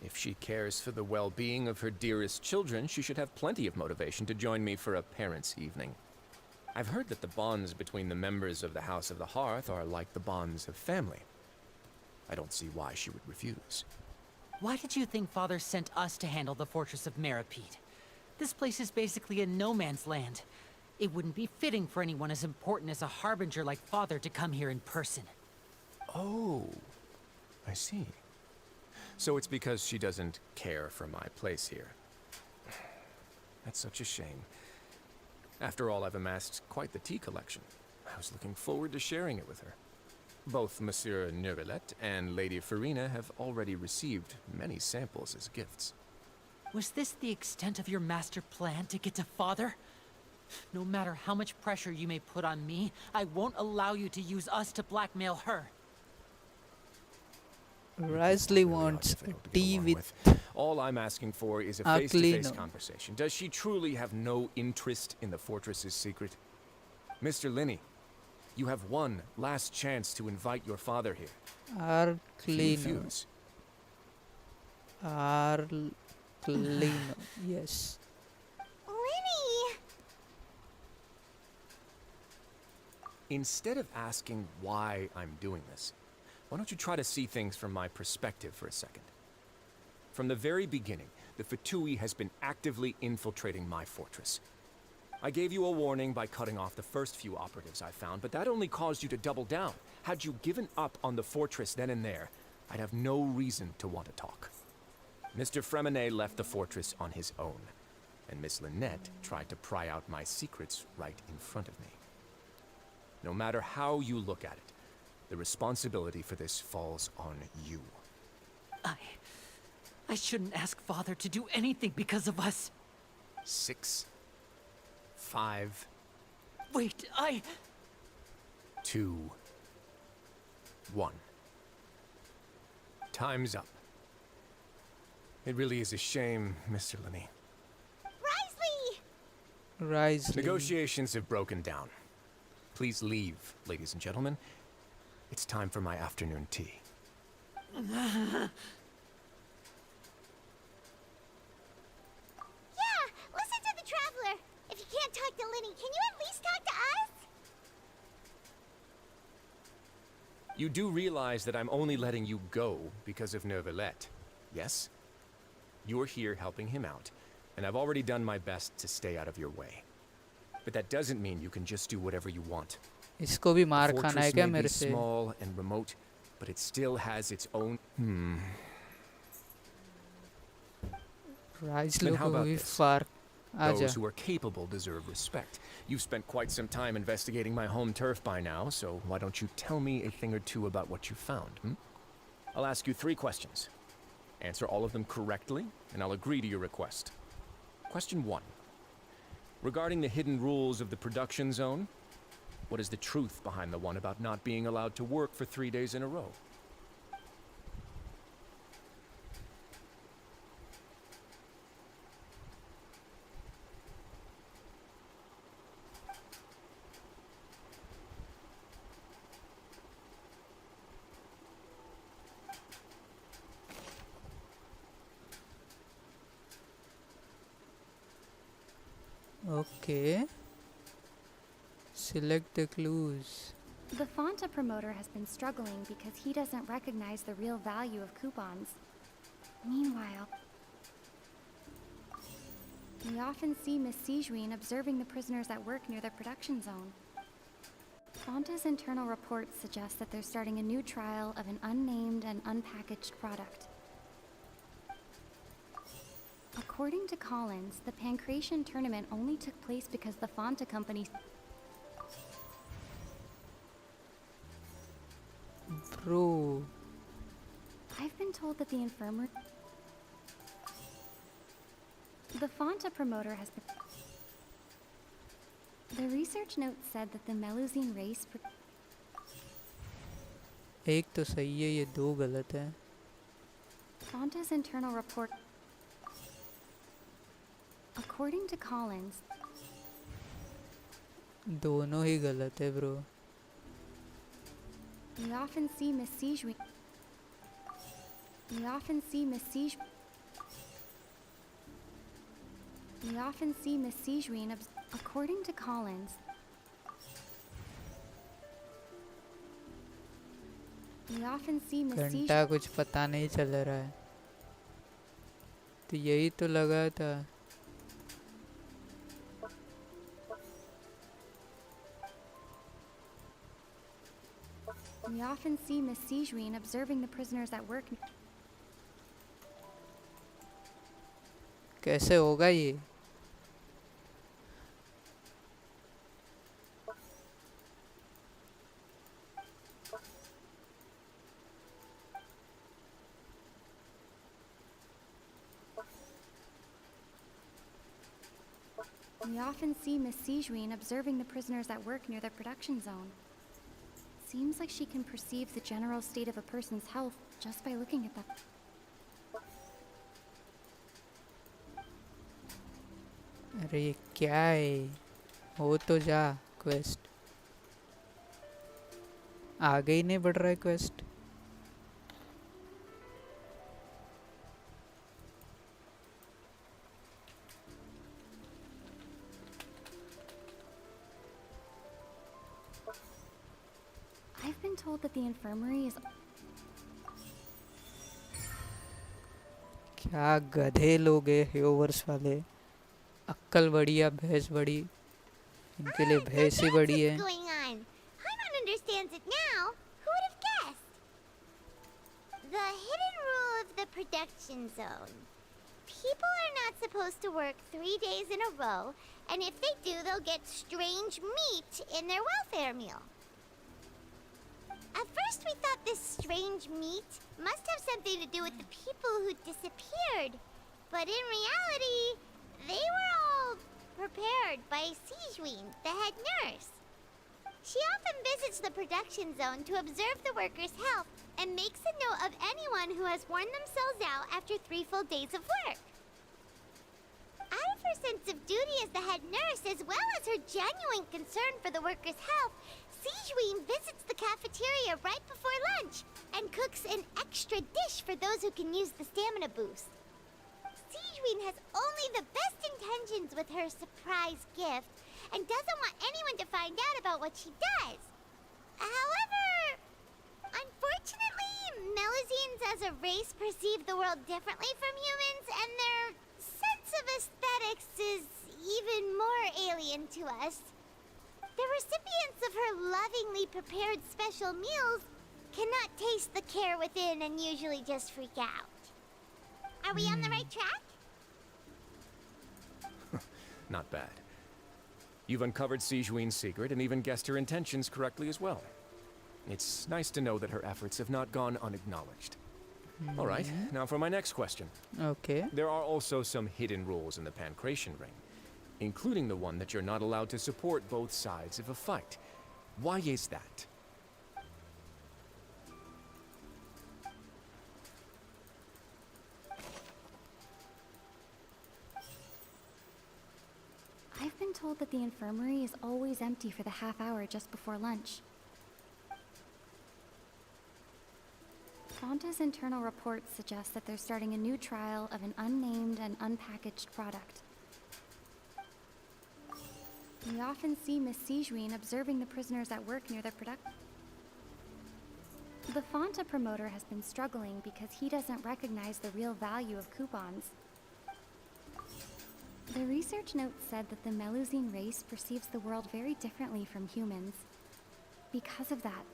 if she cares for the well-being of her dearest children, she should have plenty of motivation to join me for a parents' evening. I've heard that the bonds between the members of the House of the Hearth are like the bonds of family. I don't see why she would refuse. Why did you think Father sent us to handle the Fortress of Meripede? This place is basically a no man's land. It wouldn't be fitting for anyone as important as a harbinger like Father to come here in person. Oh, I see. So it's because she doesn't care for my place here. That's such a shame. After all, I've amassed quite the tea collection. I was looking forward to sharing it with her. Both Monsieur Neuvillette and Lady Farina have already received many samples as gifts. Was this the extent of your master plan to get to Father? No matter how much pressure you may put on me, I won't allow you to use us to blackmail her. Risley wants tea with All I'm asking for is a Arclino. face-to-face conversation. Does she truly have no interest in the fortress's secret? Mr. Linney, you have one last chance to invite your father here. If you Arclino. refuse, Arclino. Yes. Linny! instead of asking why I'm doing this, why don't you try to see things from my perspective for a second? From the very beginning, the Fatui has been actively infiltrating my fortress. I gave you a warning by cutting off the first few operatives I found, but that only caused you to double down. Had you given up on the fortress then and there, I'd have no reason to want to talk. Mr. Fremenet left the fortress on his own, and Miss Lynette tried to pry out my secrets right in front of me. No matter how you look at it, the responsibility for this falls on you. I shouldn't ask Father to do anything because of us. 6, 5, Wait, 2, 1. Time's up. It really is a shame, Mr. Linney. Risley. Negotiations have broken down. Please leave, ladies and gentlemen. It's time for my afternoon tea. Yeah, listen to the Traveler. If you can't talk to Linny, can you at least talk to us? You do realize that I'm only letting you go because of Neuvillette, yes? You're here helping him out, and I've already done my best to stay out of your way. But that doesn't mean you can just do whatever you want. इसको भी मार The खाना है fortress क्या may मेरे be से? small and remote, but it still has its own. Risley Then how को about भी this? फार आजा. Those who are capable deserve respect. You've spent quite some time investigating my home turf by now, so why don't you tell me a thing or two about what you found, I'll ask you 3 questions. Answer all of them correctly, and I'll agree to your request. Question 1. Regarding the hidden rules of the production zone, what is the truth behind the one about not being allowed to work for 3 days in a row? Okay. Select the clues. The Fonta promoter has been struggling because he doesn't recognize the real value of coupons. Meanwhile, we often see Miss Sijuin observing the prisoners at work near the production zone. Fonta's internal reports suggest that they're starting a new trial of an unnamed and unpackaged product. According to Collins, the Pancration tournament only took place because the Fonta company... Bro. I've been told that the infirmary... The Fonta promoter has been... The research note said that the Melusine race... एक तो सही है ये 2 गलत है. Fonta's internal report... According to Collins... दोनों ही गलत है bro. We often see Miss Sijuin... We often see Miss Sijuin... We often see Miss Sijuin... According to Collins... We often see Miss घंटा Sijuin... कुछ पता नहीं चल रहा है. तो यही तो लगा था. We often see Miss Sijuin observing the prisoners at work. कैसे होगा ये? We often see Miss Sijuin observing the prisoners at work near the production zone. Seems like she can perceive the general state of a person's health just by looking at them. अरे ये क्या है? हो तो जा quest. आगे ही नहीं बढ़ रहा है quest. I've been told that the infirmary is. क्या गधे लोग हैं ह्यूवर्स वाले। अक्कल बड़ी या भैंस बड़ी, इनके लिए भैंस ही बड़ी है। Going on. Paimon understands it now. Who would have guessed? The hidden rule of the production zone. People are not supposed to work 3 days in a row, and if they do, they'll get strange meat in their welfare meal. At first we thought this strange meat must have something to do with the people who disappeared. But in reality, they were all prepared by Sijuin, the head nurse. She often visits the production zone to observe the workers' health and makes a note of anyone who has worn themselves out after 3 full days of work. Out of her sense of duty as the head nurse, as well as her genuine concern for the workers' health, Sijuin visits the cafeteria right before lunch and cooks an extra dish for those who can use the stamina boost. Sijuin has only the best intentions with her surprise gift and doesn't want anyone to find out about what she does. However, unfortunately, Melusines as a race perceive the world differently from humans, and their sense of aesthetics is even more alien to us. The recipients of her lovingly prepared special meals cannot taste the care within and usually just freak out. Are we on the right track? Not bad. You've uncovered Sijuin's secret and even guessed her intentions correctly as well. It's nice to know that her efforts have not gone unacknowledged. All right, now for my next question. Okay. There are also some hidden rules in the Pancration Ring, including the one that you're not allowed to support both sides of a fight. Why is that? I've been told that the infirmary is always empty for the half hour just before lunch. Fonta's internal reports suggest that they're starting a new trial of an unnamed and unpackaged product. We often see Miss Sijuin observing the prisoners at work near the production. The Fonta promoter has been struggling because he doesn't recognize the real value of coupons. The research note said that the Melusine race perceives the world very differently from humans. Because of that,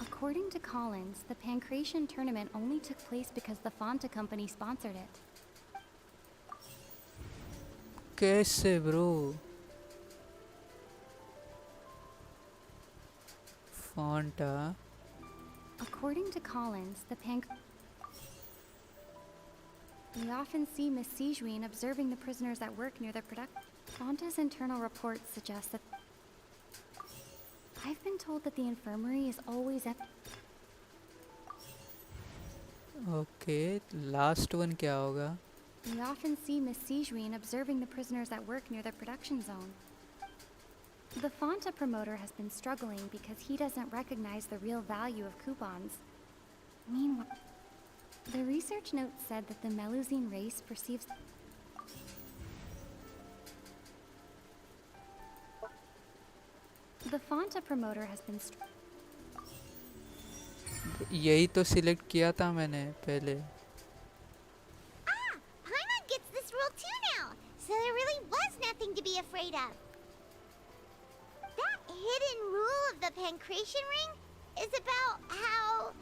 according to Collins, the Pancration tournament only took place because the Fonta company sponsored it. कैसे bro? Fonta. According to Collins, we often see Miss Sijuin observing the prisoners at work near the production. Fonta's internal reports suggest that. I've been told that the infirmary is always empty. Okay, last one क्या होगा? We often see Miss Sijuin observing the prisoners at work near the production zone. The Fonta promoter has been struggling because he doesn't recognize the real value of coupons. Meanwhile, the research note said that the Melusine race perceives. The Fonta promoter has been. यही तो select किया था मैंने पहले. Ah, Paimon gets this rule too now, so there really was nothing to be afraid of. That hidden rule of the Pancration Ring? is about how,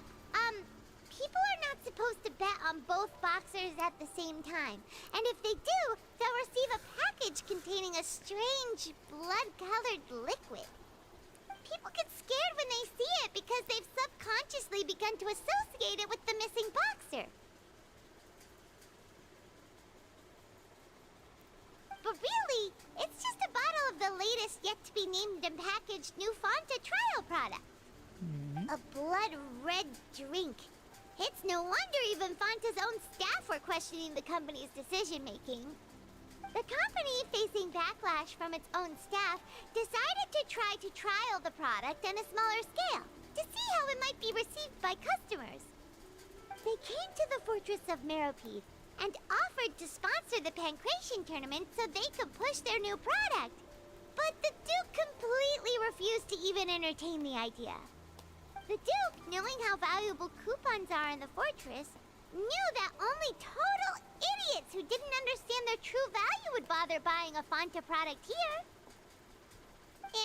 people are not supposed to bet on both boxers at the same time. And if they do, they'll receive a package containing a strange, blood-colored liquid. People get scared when they see it because they've subconsciously begun to associate it with the missing boxer. But really, it's just a bottle of the latest yet-to-be-named and packaged new Fanta trial product. A blood-red drink. It's no wonder even Fanta's own staff were questioning the company's decision-making. The company, facing backlash from its own staff, decided to try to trial the product on a smaller scale to see how it might be received by customers. They came to the Fortress of Meropide and offered to sponsor the Pancration tournament so they could push their new product. But the Duke completely refused to even entertain the idea. The Duke, knowing how valuable coupons are in the fortress, knew that only total idiots who didn't understand their true value would bother buying a Fanta product here.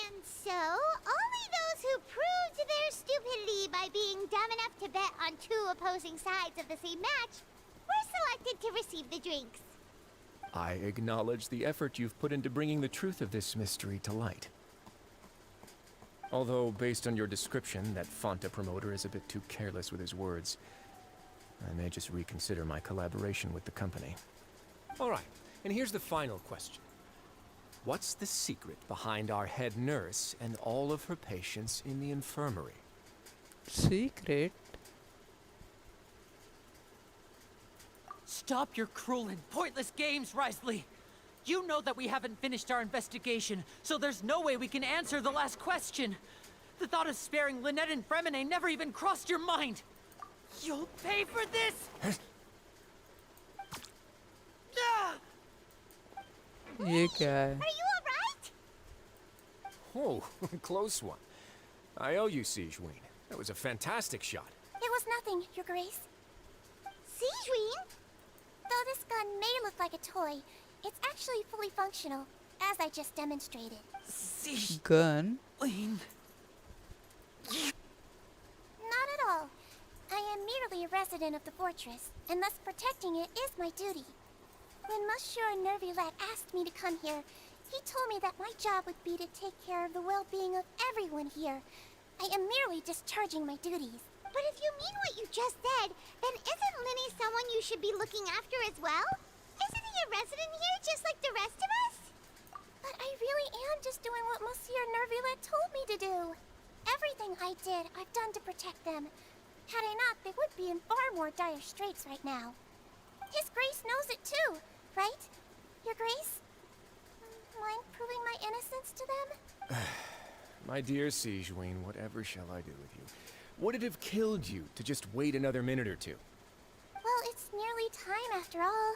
And so, only those who proved their stupidity by being dumb enough to bet on two opposing sides of the same match were selected to receive the drinks. I acknowledge the effort you've put into bringing the truth of this mystery to light. Although, based on your description, that Fanta promoter is a bit too careless with his words. I may just reconsider my collaboration with the company. All right, and here's the final question. What's the secret behind our head nurse and all of her patients in the infirmary? Secret? Stop your cruel and pointless games, Risley! You know that we haven't finished our investigation, so there's no way we can answer the last question. The thought of sparing Lynette and Fremine never even crossed your mind. You'll pay for this! ये क्या है? Are you alright? Oh, close one. I owe you, Siegeween. That was a fantastic shot. It was nothing, Your Grace. Siegeween? Though this gun may look like a toy, it's actually fully functional, as I just demonstrated. Gun? Not at all. I am merely a resident of the fortress, and thus protecting it is my duty. When Monsieur Nervilette asked me to come here, he told me that my job would be to take care of the well-being of everyone here. I am merely discharging my duties. But if you mean what you just said, then isn't Linny someone you should be looking after as well? Isn't he a resident here just like the rest of us? But I really am just doing what Monsieur Nervilette told me to do. Everything I did, I've done to protect them. Had I not, they would be in far more dire straits right now. His Grace knows it too, right? Your Grace? Mind proving my innocence to them? My dear Siegeween, whatever shall I do with you? Would it have killed you to just wait another minute or two? Well, it's nearly time after all.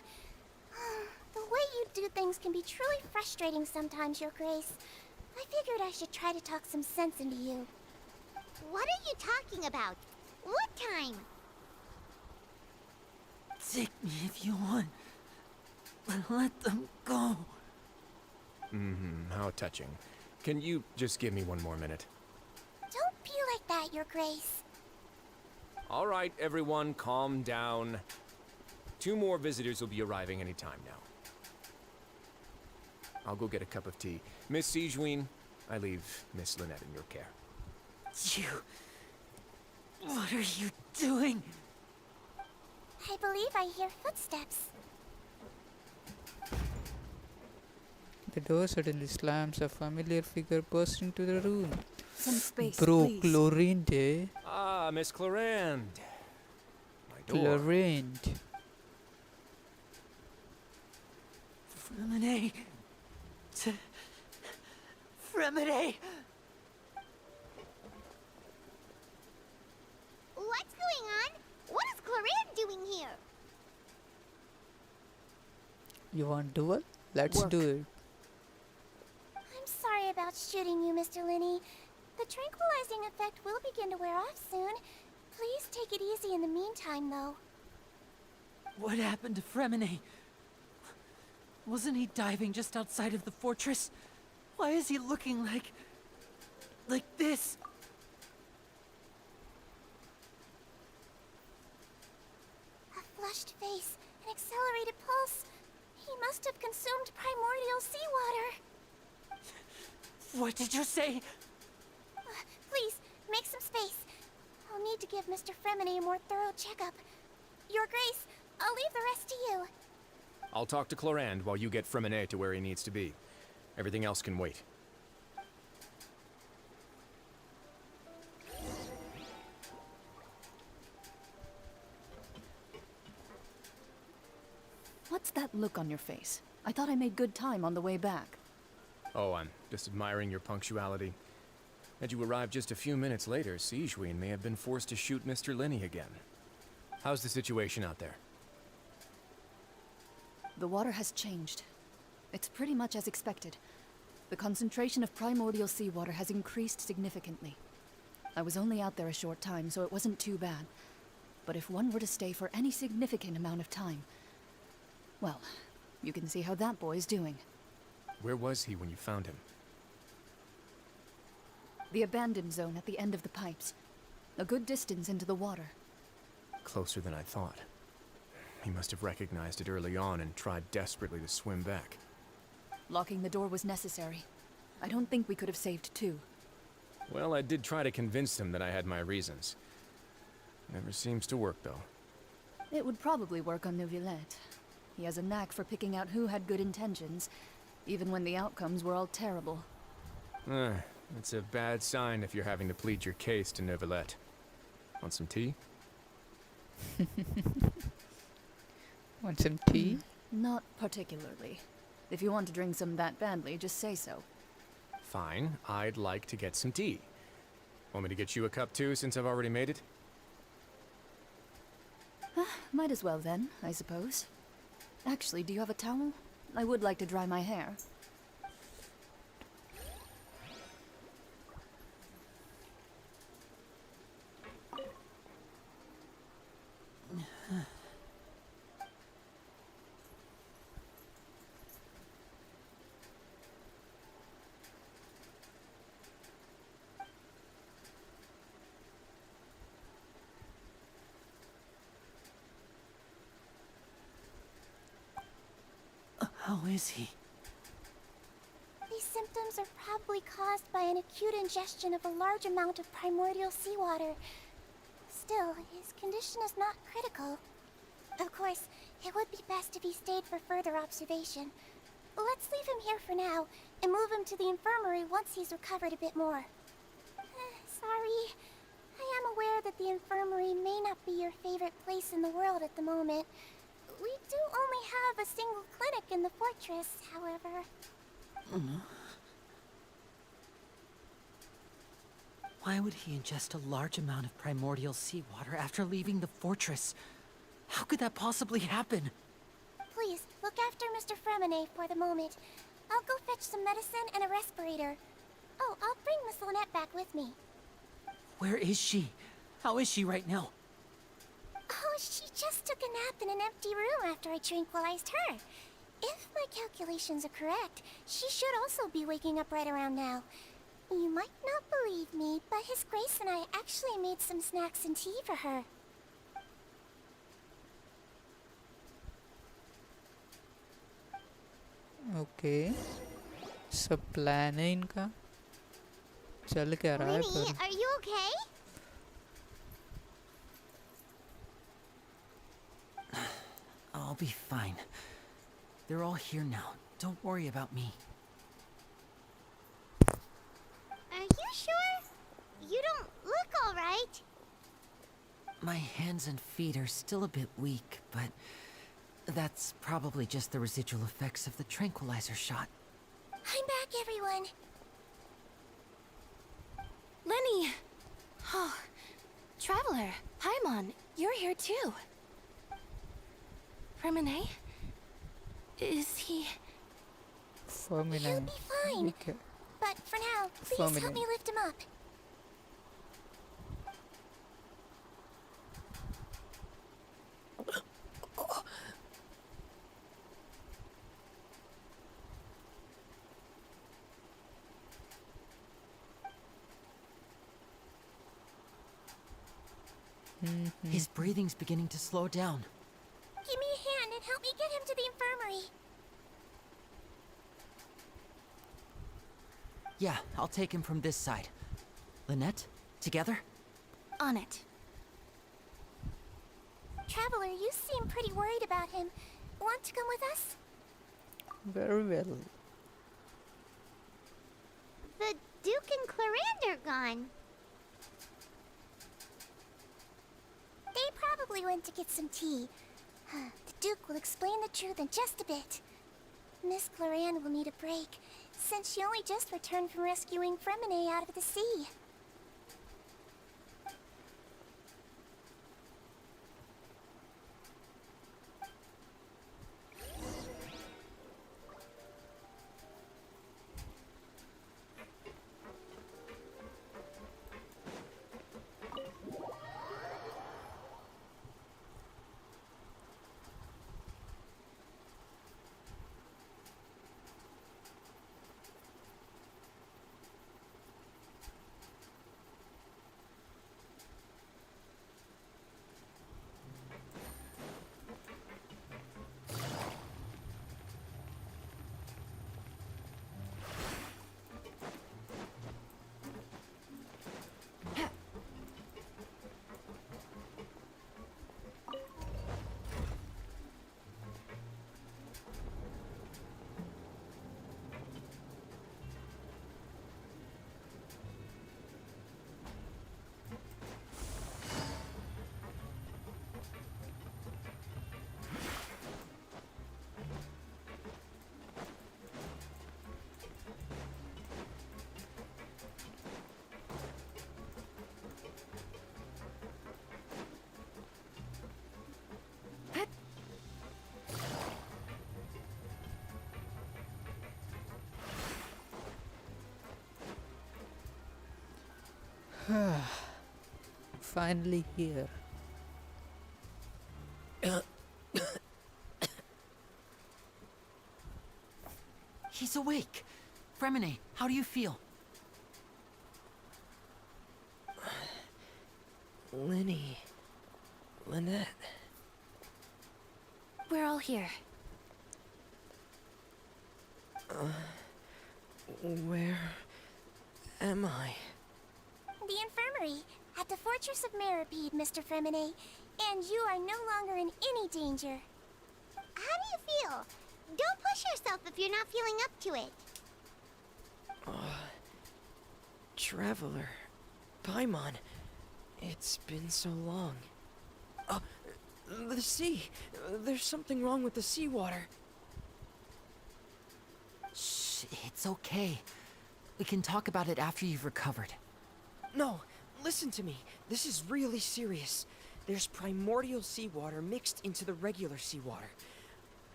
The way you do things can be truly frustrating sometimes, Your Grace. I figured I should try to talk some sense into you. What are you talking about? What time? Take me if you want. But let them go. How touching. Can you just give me one more minute? Don't be like that, Your Grace. All right, everyone, calm down. 2 more visitors will be arriving any time now. I'll go get a cup of tea. Miss Siegeween, I leave Miss Lynette in your care. What are you doing? I believe I hear footsteps. The door suddenly slams. A familiar figure bursts into the room. Some space, Bro, please. Chlorinde. Ah, Miss Clorinde. My door. Chlorinde. Fremine. Fremine. What's going on? What is Clorinde doing here? You want duel? Let's Work. do it. I'm sorry about shooting you, Mr. Linney. The tranquilizing effect will begin to wear off soon. Please take it easy in the meantime, though. What happened to Fremine? Wasn't he diving just outside of the fortress? Why is he looking like this? flushed face, an accelerated pulse. He must have consumed primordial seawater. What did you say? Please, make some space. I'll need to give Mr. Fremine a more thorough checkup. Your Grace, I'll leave the rest to you. I'll talk to Clorand while you get Fremine to where he needs to be. Everything else can wait. What's that look on your face? I thought I made good time on the way back. Oh, I'm just admiring your punctuality. Had you arrived just a few minutes later, Sigewinne may have been forced to shoot Mr. Lenny again. How's the situation out there? The water has changed. It's pretty much as expected. The concentration of primordial seawater has increased significantly. I was only out there a short time, so it wasn't too bad. But if one were to stay for any significant amount of time, well, you can see how that boy's doing. Where was he when you found him? The abandoned zone at the end of the pipes. A good distance into the water. Closer than I thought. He must have recognized it early on and tried desperately to swim back. Locking the door was necessary. I don't think we could have saved two. Well, I did try to convince him that I had my reasons. Never seems to work, though. It would probably work on Neuvillette. He has a knack for picking out who had good intentions, even when the outcomes were all terrible. It's a bad sign if you're having to plead your case to Neuvillette. Want some tea? Want some tea? Not particularly. If you want to drink some that badly, just say so. Fine, I'd like to get some tea. Want me to get you a cup too, since I've already made it? Might as well then, I suppose. Actually, do you have a towel? I would like to dry my hair. How is he? These symptoms are probably caused by an acute ingestion of a large amount of primordial seawater. Still, his condition is not critical. Of course, it would be best if he stayed for further observation. Let's leave him here for now, and move him to the infirmary once he's recovered a bit more. Sorry. I am aware that the infirmary may not be your favorite place in the world at the moment. We do only have a single clinic in the fortress, however. Why would he ingest a large amount of primordial seawater after leaving the fortress? How could that possibly happen? Please, look after Mr. Fremine for the moment. I'll go fetch some medicine and a respirator. Oh, I'll bring Miss Lynette back with me. Where is she? How is she right now? Oh, she just took a nap in an empty room after I tranquilized her. If my calculations are correct, she should also be waking up right around now. You might not believe me, but His Grace and I actually made some snacks and tea for her. Okay सब plan है इनका चल क्या रहा है Winnie, पर are you okay? I'll be fine. They're all here now. Don't worry about me. Are you sure? You don't look all right. My hands and feet are still a bit weak, but that's probably just the residual effects of the tranquilizer shot. I'm back, everyone. Lenny! Oh, Traveler, Paimon, you're here too. Fremine? Is he... Femine He'll be fine. Okay. But for now, please Femine. help me lift him up. His breathing's beginning to slow down. and help me get him to the infirmary. Yeah, I'll take him from this side. Lynette, together? On it. Traveler, you seem pretty worried about him. Want to come with us? Very well. The Duke and Clarande are gone. They probably went to get some tea. The Duke will explain the truth in just a bit. Miss Clarande will need a break, since she only just returned from rescuing Fremine out of the sea. Finally here. He's awake. Fremine, how do you feel? Lynette. We're all here. Where am I? The infirmary, at the Fortress of Meripede, Mr. Fremine, and you are no longer in any danger. How do you feel? Don't push yourself if you're not feeling up to it. Traveler. Paimon. It's been so long. The sea. There's something wrong with the seawater. Shh, it's okay. We can talk about it after you've recovered. No, listen to me. This is really serious. There's primordial seawater mixed into the regular seawater.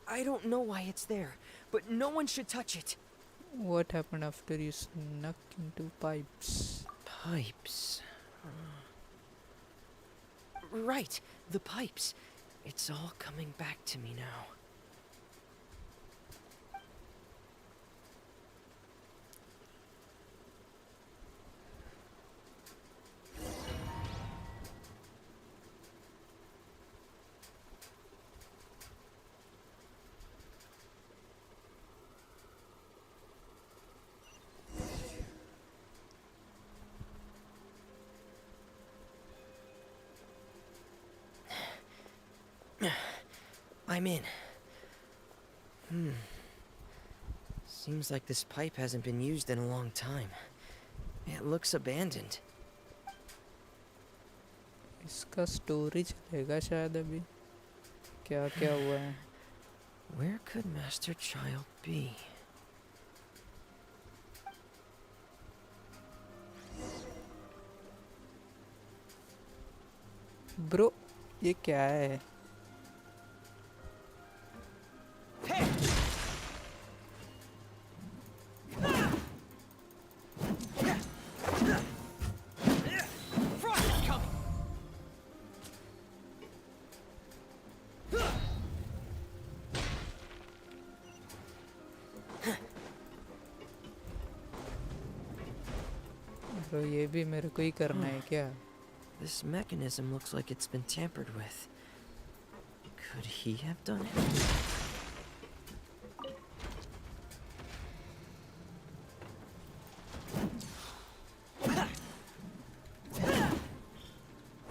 I don't know why it's there, but no one should touch it. What happened after you snuck into pipes? Pipes. Right, the pipes. It's all coming back to me now. I'm in. Seems like this pipe hasn't been used in a long time. It looks abandoned. इसका storage रहेगा शायद अभी. क्या क्या हुआ है? Where could Master Child be? Bro, ये क्या है? तो ये भी मेरे को ही करना है क्या? This mechanism looks like it's been tampered with. Could he have done it?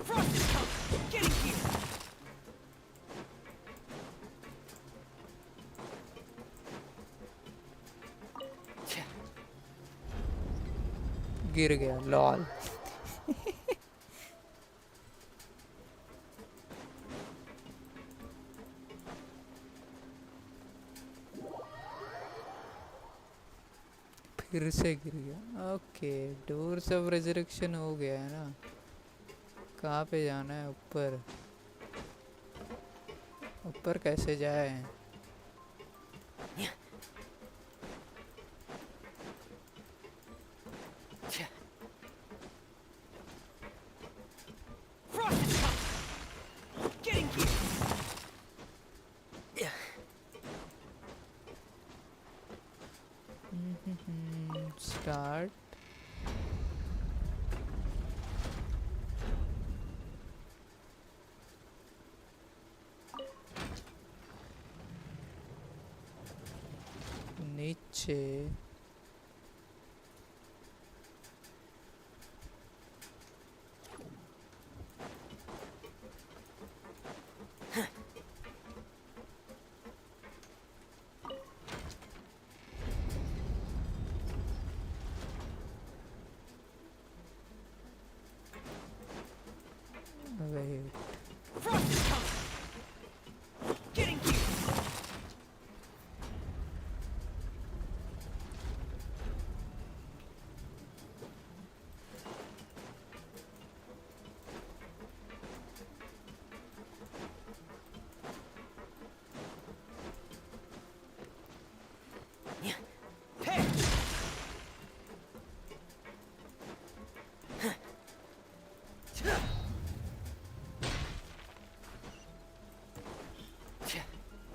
Frost is coming! Getting here! गिर गया लॉल फिर से गिर गया। ओके, डोर्स ऑफ रेजरेक्शन हो गया है ना। कहाँ पे जाना है? ऊपर। ऊपर कैसे जाए? Frost is coming! Getting here! Start. नीचे wait. Frost is coming! Getting here! Hey!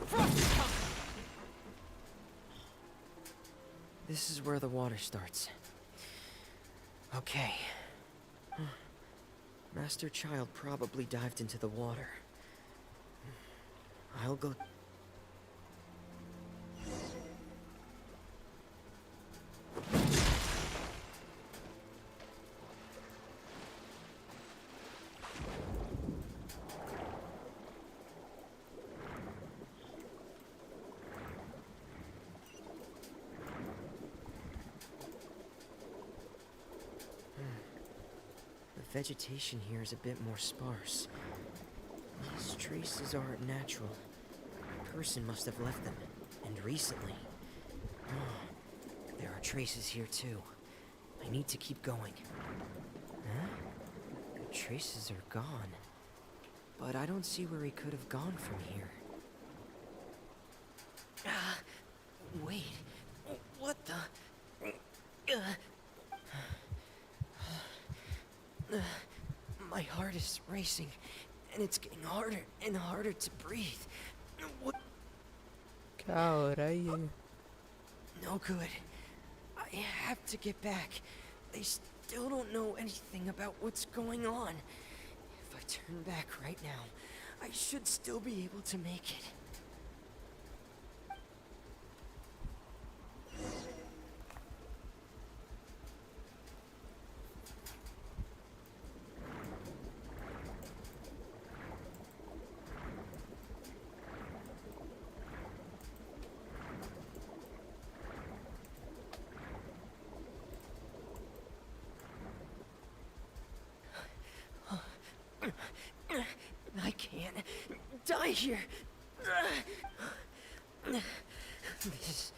Frost is coming! This is where the water starts. Okay. Master Child probably dived into the water. I'll go... The vegetation here is a bit more sparse. These traces aren't natural. A person must have left them, and recently. There are traces here too. I need to keep going. Huh? The traces are gone. But I don't see where he could have gone from here. Wait. What the... My heart is racing, and it's getting harder and harder to breathe. What? क्या हो रहा है ये? No good. I have to get back. They still don't know anything about what's going on. If I turn back right now, I should still be able to make it. I can't die here. This...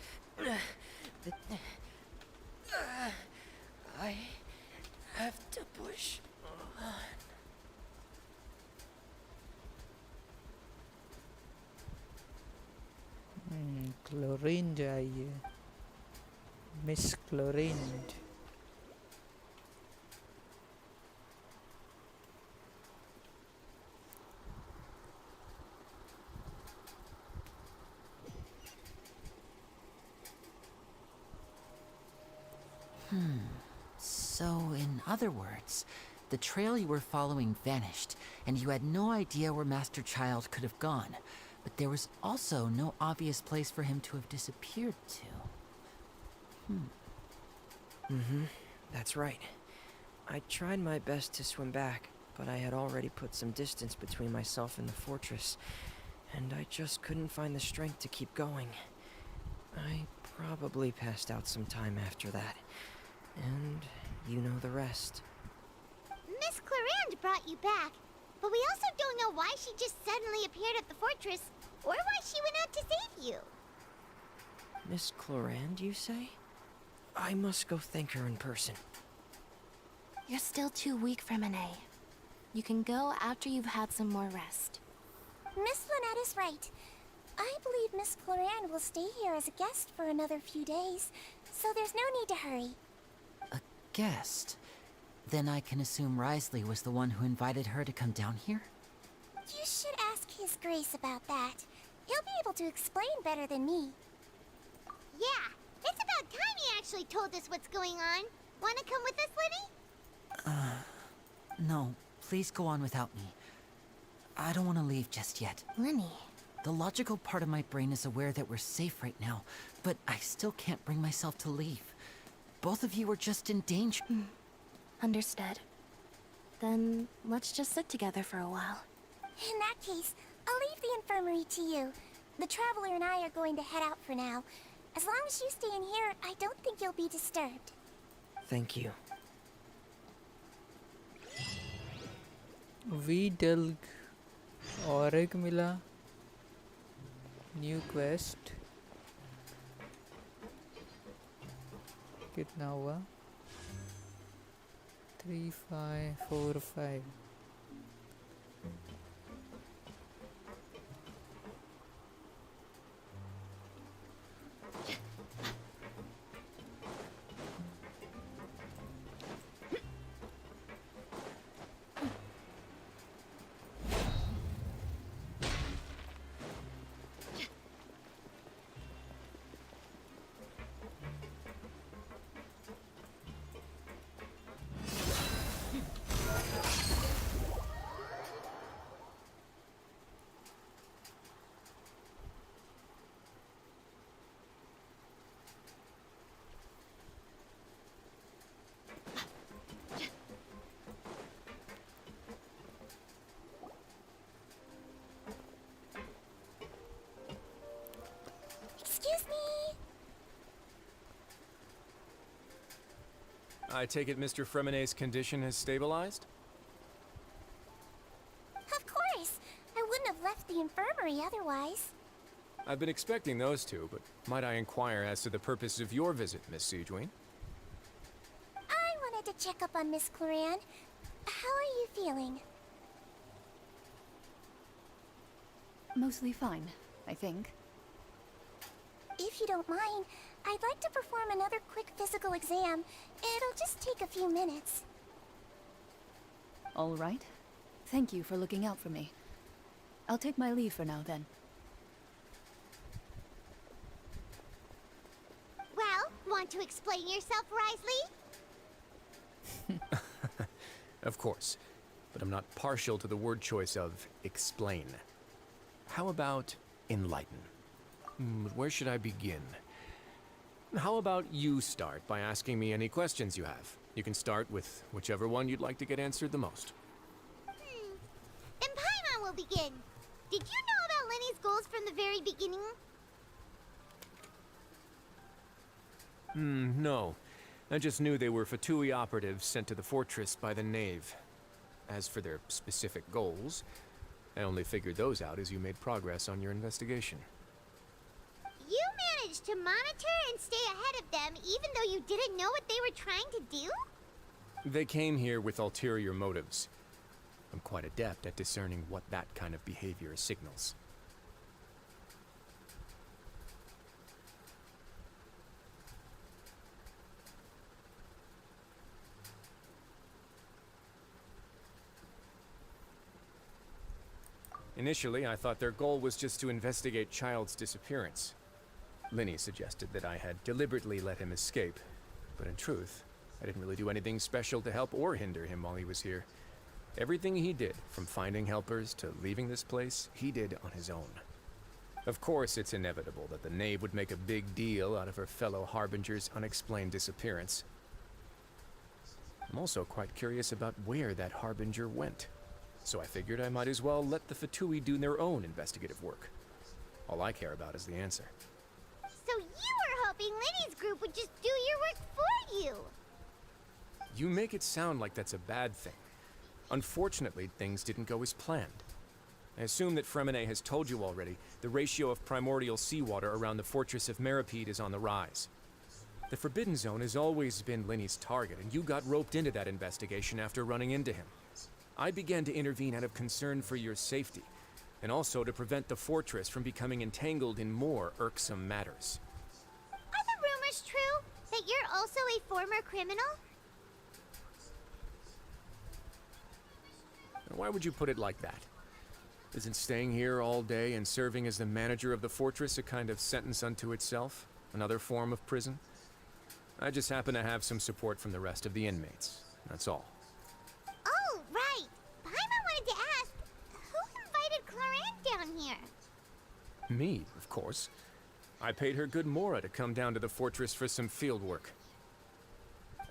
I have to push on. Clorinde चाहिए। Miss Clorinde. So, in other words, The trail you were following vanished, and you had no idea where Master Child could have gone. But there was also no obvious place for him to have disappeared to. That's right. I tried my best to swim back, but I had already put some distance between myself and the fortress, and I just couldn't find the strength to keep going. I probably passed out some time after that, and you know the rest. Miss Clarande brought you back, but we also don't know why she just suddenly appeared at the fortress, or why she went out to save you. Miss Clarande, you say? I must go thank her in person. You're still too weak for Monet. You can go after you've had some more rest. Miss Lynette is right. I believe Miss Clarande will stay here as a guest for another few days, so there's no need to hurry. A guest? Then I can assume Risley was the one who invited her to come down here? You should ask His Grace about that. He'll be able to explain better than me. Yeah, it's about time he actually told us what's going on. Wanna come with us, Linny? No, please go on without me. I don't want to leave just yet. Linny. The logical part of my brain is aware that we're safe right now, but I still can't bring myself to leave. Both of you are just in danger. Understood. Then let's just sit together for a while. In that case, I'll leave the infirmary to you. The Traveler and I are going to head out for now. As long as you stay in here, I don't think you'll be disturbed. Thank you. वीडल्ग और एक मिला new quest कितना हुआ 3545 Excuse me. I take it Mr. Fremenet's condition has stabilized? Of course. I wouldn't have left the infirmary otherwise. I've been expecting those two, but might I inquire as to the purpose of your visit, Miss Siegewien? I wanted to check up on Miss Clarande. How are you feeling? Mostly fine, I think. If you don't mind, I'd like to perform another quick physical exam. It'll just take a few minutes. All right. Thank you for looking out for me. I'll take my leave for now, then. Well, want to explain yourself, Risley? Of course, but I'm not partial to the word choice of explain. How about enlighten? Where should I begin? How about you start by asking me any questions you have? You can start with whichever one you'd like to get answered the most. Then Paimon will begin. Did you know about Lenny's goals from the very beginning? No. I just knew they were Fatui operatives sent to the fortress by the Knave. As for their specific goals, I only figured those out as you made progress on your investigation. You managed to monitor and stay ahead of them even though you didn't know what they were trying to do? They came here with ulterior motives. I'm quite adept at discerning what that kind of behavior signals. Initially, I thought their goal was just to investigate Child's disappearance. Linny suggested that I had deliberately let him escape, but in truth, I didn't really do anything special to help or hinder him while he was here. Everything he did, from finding helpers to leaving this place, he did on his own. Of course, it's inevitable that the knave would make a big deal out of her fellow Harbinger's unexplained disappearance. I'm also quite curious about where that Harbinger went, so I figured I might as well let the Fatui do their own investigative work. All I care about is the answer. So you were hoping Lenny's group would just do your work for you! You make it sound like that's a bad thing. Unfortunately, things didn't go as planned. I assume that Fremine has told you already, the ratio of primordial seawater around the fortress of Meripede is on the rise. The Forbidden Zone has always been Lenny's target, and you got roped into that investigation after running into him. I began to intervene out of concern for your safety, and also to prevent the fortress from becoming entangled in more irksome matters. Are the rumors true? That you're also a former criminal? Why would you put it like that? Isn't staying here all day and serving as the manager of the fortress a kind of sentence unto itself? Another form of prison? I just happen to have some support from the rest of the inmates. That's all. Oh, right! Paimon wanted to ask, who invited Cloran down here? Me, of course. I paid her good mora to come down to the fortress for some field work.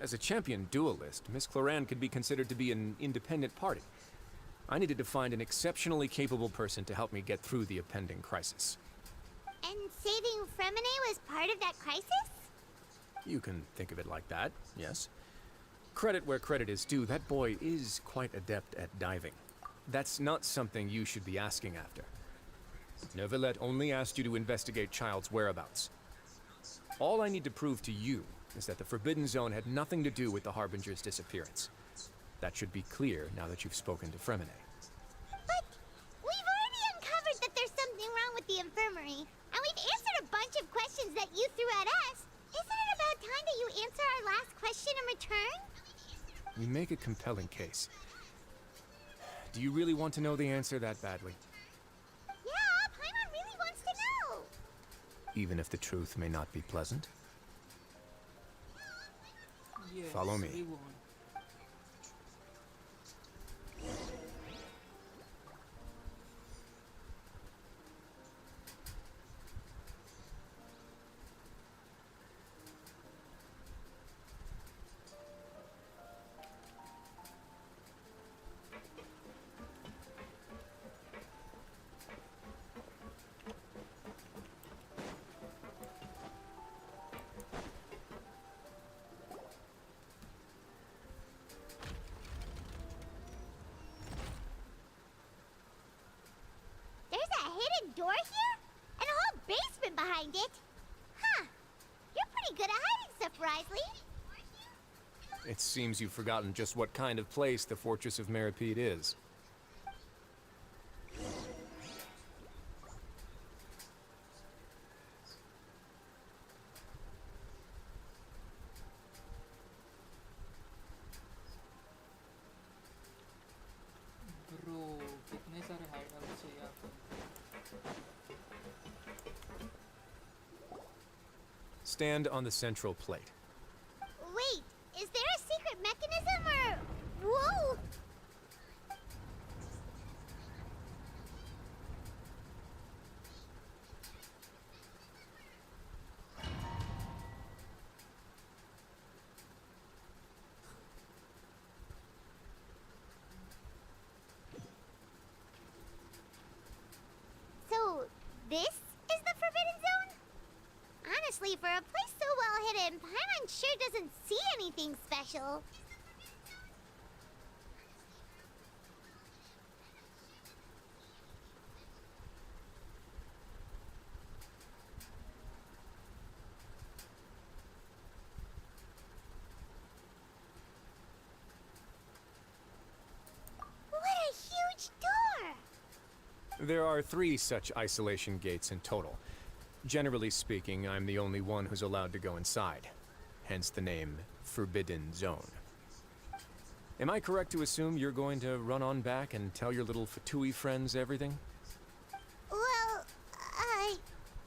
As a champion duelist, Miss Cloran could be considered to be an independent party. I needed to find an exceptionally capable person to help me get through the impending crisis. And saving Fremine was part of that crisis? You can think of it like that, yes. Credit where credit is due, that boy is quite adept at diving. That's not something you should be asking after. Neuvillette only asked you to investigate Child's whereabouts. All I need to prove to you is that the Forbidden Zone had nothing to do with the Harbinger's disappearance. That should be clear now that you've spoken to Fremine. But we've already uncovered that there's something wrong with the infirmary, and we've answered a bunch of questions that you threw at us. Isn't it about time that you answer our last question in return? You make a compelling case. Do you really want to know the answer that badly? Yeah, Paimon really wants to know. Even if the truth may not be pleasant? Yes, Follow me. we won. There's a hidden door here? And a whole basement behind it? Huh. You're pretty good at hiding stuff, Risley. It seems you've forgotten just what kind of place the Fortress of Meripede is. Bro, कितने सारे hideouts हैं यहाँ पर? Stand on the central plate. Wait, is there a secret mechanism or... Whoa! So, this is the Forbidden Zone? Honestly, for a place so well hidden, Paimon sure doesn't see anything special. What a huge door! There are 3 such isolation gates in total. Generally speaking, I'm the only one who's allowed to go inside. Hence the name Forbidden Zone. Am I correct to assume you're going to run on back and tell your little Fatui friends everything? Well,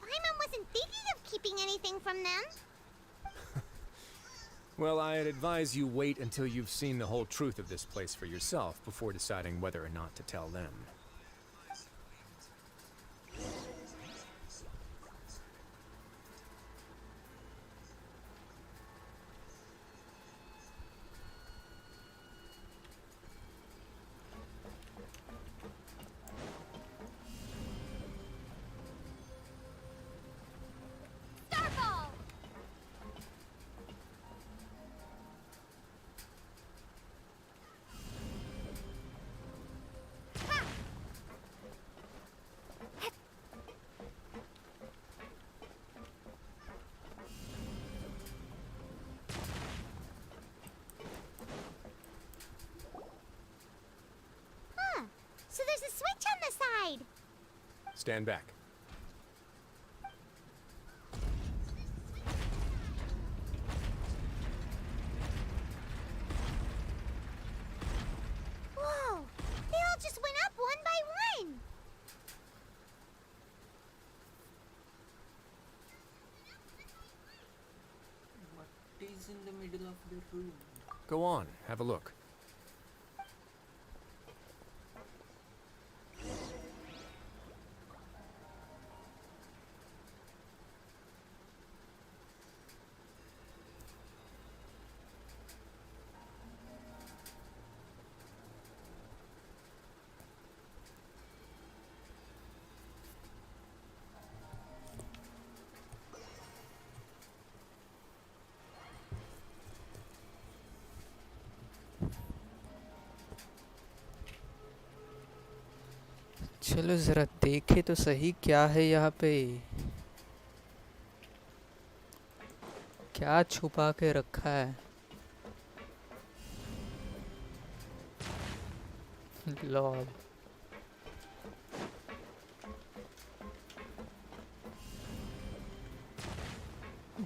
Paimon wasn't thinking of keeping anything from them. Well, I'd advise you wait until you've seen the whole truth of this place for yourself before deciding whether or not to tell them. Starfall! Huh. So there's a switch on the side. Stand back. Whoa! They all just went up one by one. What is in the middle of the room? Go on, have a look. चलो जरा देखे तो सही क्या है यहाँ पे, क्या छुपा के रखा है। लॉल।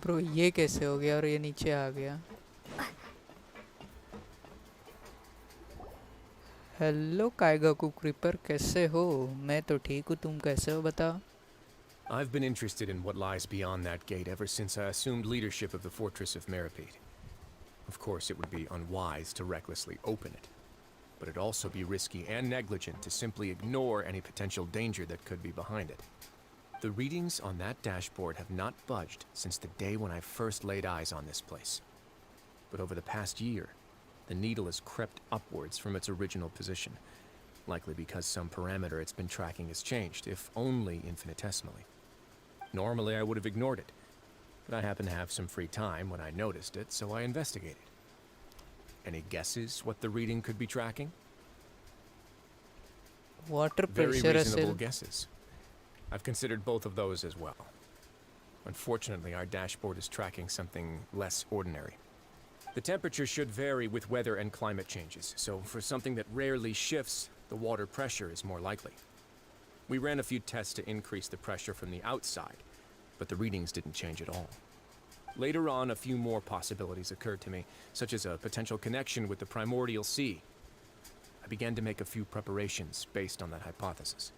ब्रो ये कैसे हो गया और ये नीचे आ गया। हेलो काइगाकू क्रीपर, कैसे हो? मैं तो ठीक हूँ, तुम कैसे हो बताओ? I've been interested in what lies beyond that gate ever since I assumed leadership of the Fortress of Meripede. Of course, it would be unwise to recklessly open it, but it'd also be risky and negligent to simply ignore any potential danger that could be behind it. The readings on that dashboard have not budged since the day when I first laid eyes on this place. But over the past year, the needle has crept upwards from its original position, likely because some parameter it's been tracking has changed, if only infinitesimally. Normally I would have ignored it, but I happened to have some free time when I noticed it, so I investigated. Any guesses what the reading could be tracking? Water Very pressure reasonable असेल. guesses. I've considered both of those as well. Unfortunately, our dashboard is tracking something less ordinary. The temperature should vary with weather and climate changes, so for something that rarely shifts, the water pressure is more likely. We ran a few tests to increase the pressure from the outside, but the readings didn't change at all. Later on, a few more possibilities occurred to me, such as a potential connection with the primordial sea. I began to make a few preparations based on that hypothesis.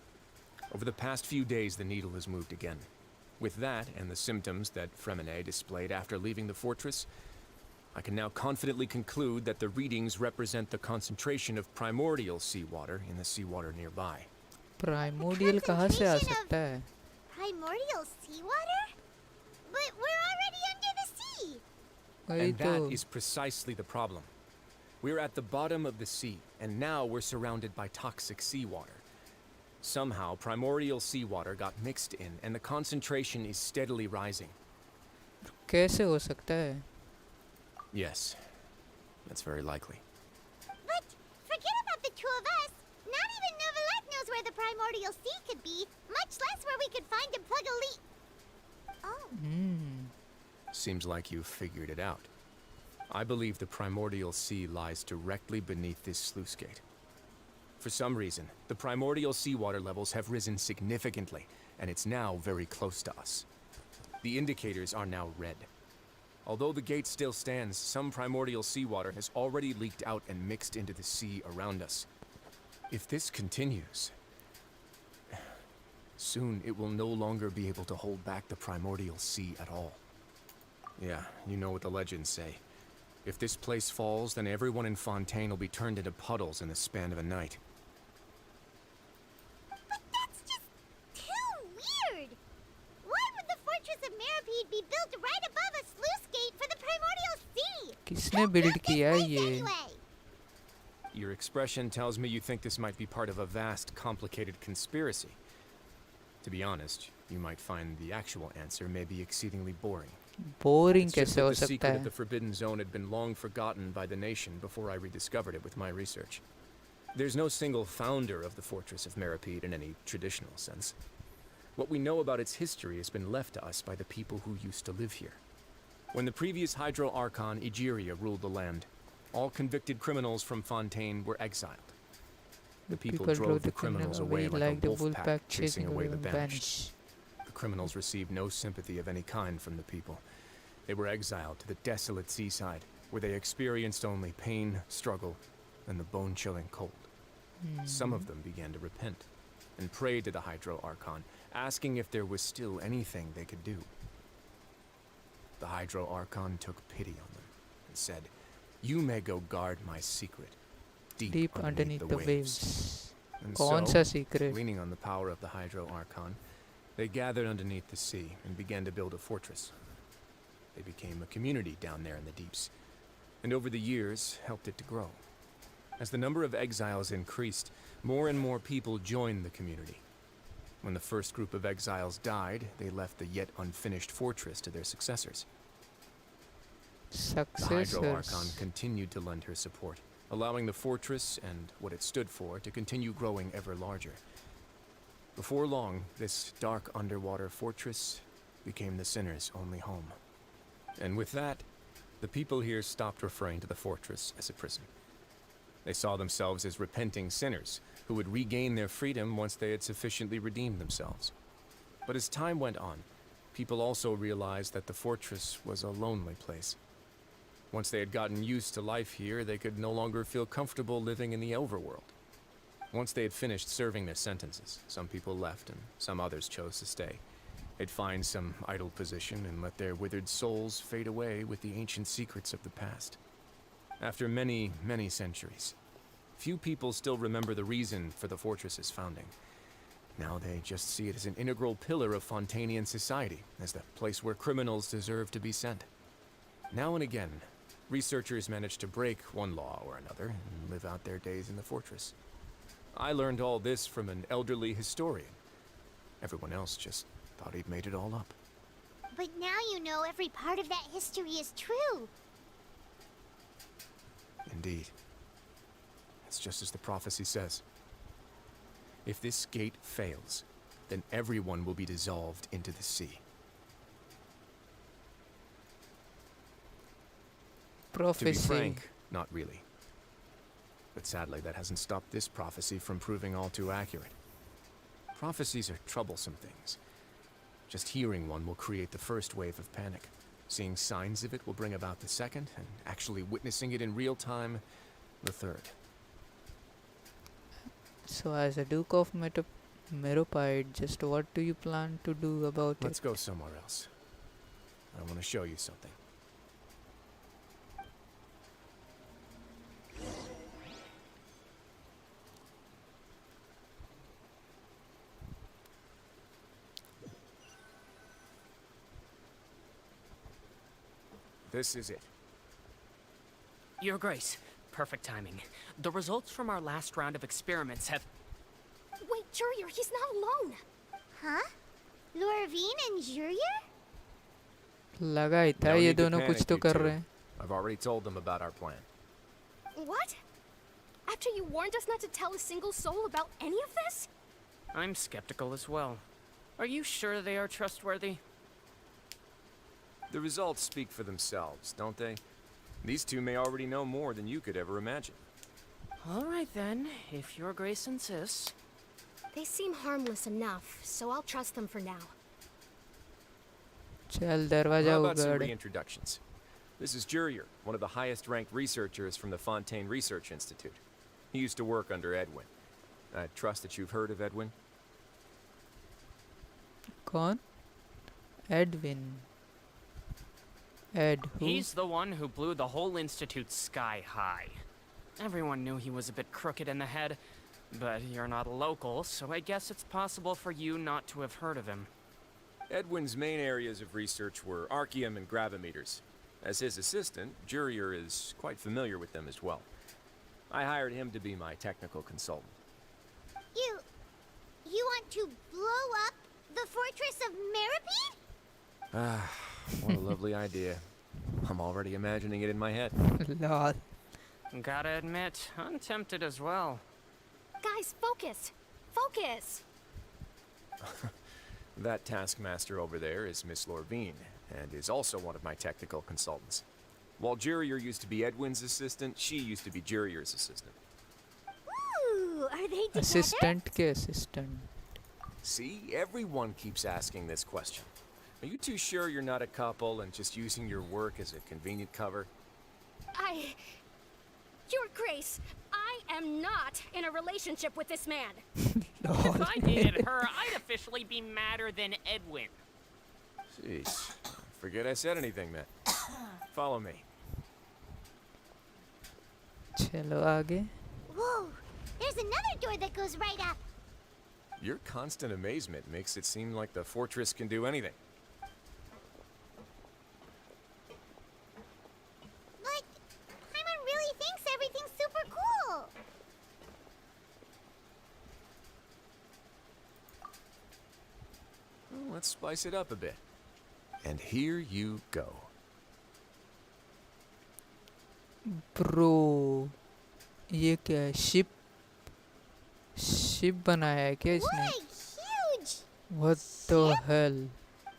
Over the past few days, the needle has moved again. With that, and the symptoms that Fremine displayed after leaving the fortress, I can now confidently conclude that the readings represent the concentration of primordial seawater in the seawater nearby. Primordial कहाँ से आ सकता है? Primordial seawater? But we're already under the sea. And that is precisely the problem. We're at the bottom of the sea, and now we're surrounded by toxic seawater. Somehow, primordial seawater got mixed in, and the concentration is steadily rising. कैसे हो सकता है? Yes, that's very likely. But forget about the two of us. Not even Neuvillette knows where the primordial sea could be, much less where we could find and plug a leak. Oh. Seems like you've figured it out. I believe the primordial sea lies directly beneath this sluice gate. For some reason, the primordial seawater levels have risen significantly, and it's now very close to us. The indicators are now red. Although the gate still stands, some primordial seawater has already leaked out and mixed into the sea around us. If this continues, soon it will no longer be able to hold back the primordial sea at all. Yeah, you know what the legends say. If this place falls, then everyone in Fontaine will be turned into puddles in the span of a night. But that's just too weird! Why would the Fortress of Meripede be built right above a sluice gate for the Primordial Sea? किसने build किया है ये? Anyway, Your expression tells me you think this might be part of a vast, complicated conspiracy. To be honest, you might find the actual answer may be exceedingly boring. Boring It's just कैसे हो that the सकता secret है? of the Forbidden Zone had been long forgotten by the nation before I rediscovered it with my research. There's no single founder of the Fortress of Meripede in any traditional sense. What we know about its history has been left to us by the people who used to live here. When the previous Hydro Archon Egeria ruled the land, all convicted criminals from Fontaine were exiled. The people drove the criminals away like a wolf pack chasing away the banished. The criminals received no sympathy of any kind from the people. They were exiled to the desolate seaside, where they experienced only pain, struggle, and the bone-chilling cold. Some of them began to repent and prayed to the Hydro Archon, asking if there was still anything they could do. The Hydro Archon took pity on them and said, "You may go guard my secret, deep underneath the waves." And कौन so, सा secret? leaning on the power of the Hydro Archon, they gathered underneath the sea and began to build a fortress. They became a community down there in the deeps, and over the years helped it to grow. As the number of exiles increased, more and more people joined the community. When the first group of exiles died, they left the yet unfinished fortress to their successors. The Hydro Archon continued to lend her support, allowing the fortress and what it stood for to continue growing ever larger. Before long, this dark underwater fortress became the sinner's only home. And with that, the people here stopped referring to the fortress as a prison. They saw themselves as repenting sinners who would regain their freedom once they had sufficiently redeemed themselves. But as time went on, people also realized that the fortress was a lonely place. Once they had gotten used to life here, they could no longer feel comfortable living in the overworld. Once they had finished serving their sentences, some people left and some others chose to stay. They'd find some idle position and let their withered souls fade away with the ancient secrets of the past. After many, many centuries, few people still remember the reason for the fortress's founding. Now they just see it as an integral pillar of Fontainian society, as the place where criminals deserve to be sent. Now and again, researchers manage to break one law or another and live out their days in the fortress. I learned all this from an elderly historian. Everyone else just thought he'd made it all up. but now you know every part of that history is true. Indeed. It's just as the prophecy says. If this gate fails, then everyone will be dissolved into the sea. Prophecy. To be frank, not really. But sadly, that hasn't stopped this prophecy from proving all too accurate. Prophecies are troublesome things. Just hearing one will create the first wave of panic. Seeing signs of it will bring about the second, and actually witnessing it in real time, the third. So as a Duke of Meropide, just what do you plan to do about it? Let's go somewhere else. I want to show you something. This is it. Your Grace, perfect timing. The results from our last round of experiments have... Wait, Jurier, he's not alone. Huh? Lorvine and Jurier? लगा ही था No ये need to दोनों कुछ panic, तो you कर two. रहे हैं. I've already told them about our plan. What? After you warned us not to tell a single soul about any of this? I'm skeptical as well. Are you sure they are trustworthy? The results speak for themselves, don't they? These two may already know more than you could ever imagine. All right then, if Your Grace insists. They seem harmless enough, so I'll trust them for now. चल दरवाजा How about some उगाड़. reintroductions? This is Jurier, one of the highest-ranked researchers from the Fontaine Research Institute. He used to work under Edwin. I trust that you've heard of Edwin. कौन? Edwin. Ed who? He's the one who blew the whole institute sky high. Everyone knew he was a bit crooked in the head, but you're not a local, so I guess it's possible for you not to have heard of him. Edwin's main areas of research were archaeum and gravimeters. As his assistant, Jurier is quite familiar with them as well. I hired him to be my technical consultant. You want to blow up the fortress of Meripede? Ah, what a lovely idea. I'm already imagining it in my head. Lol. Gotta admit, I'm tempted as well. Guys, focus! Focus! That taskmaster over there is Miss Lorvine, and is also one of my technical consultants. While Jurier used to be Edwin's assistant, she used to be Jurier's assistant. Ooh, are they together? Assistant ke assistant. See, everyone keeps asking this question. Are you too sure you're not a couple and just using your work as a convenient cover? Your Grace, I am not in a relationship with this man. If I dated her, I'd officially be madder than Edwin. Jeez, forget I said anything, man. Follow me. चलो आगे. Whoa, there's another door that goes right up. Your constant amazement makes it seem like the fortress can do anything. But Paimon really thinks everything's super cool. Well, let's spice it up a bit. And here you go. Bro, ये क्या है? Ship बनाया है क्या इसने? What huge! What the hell?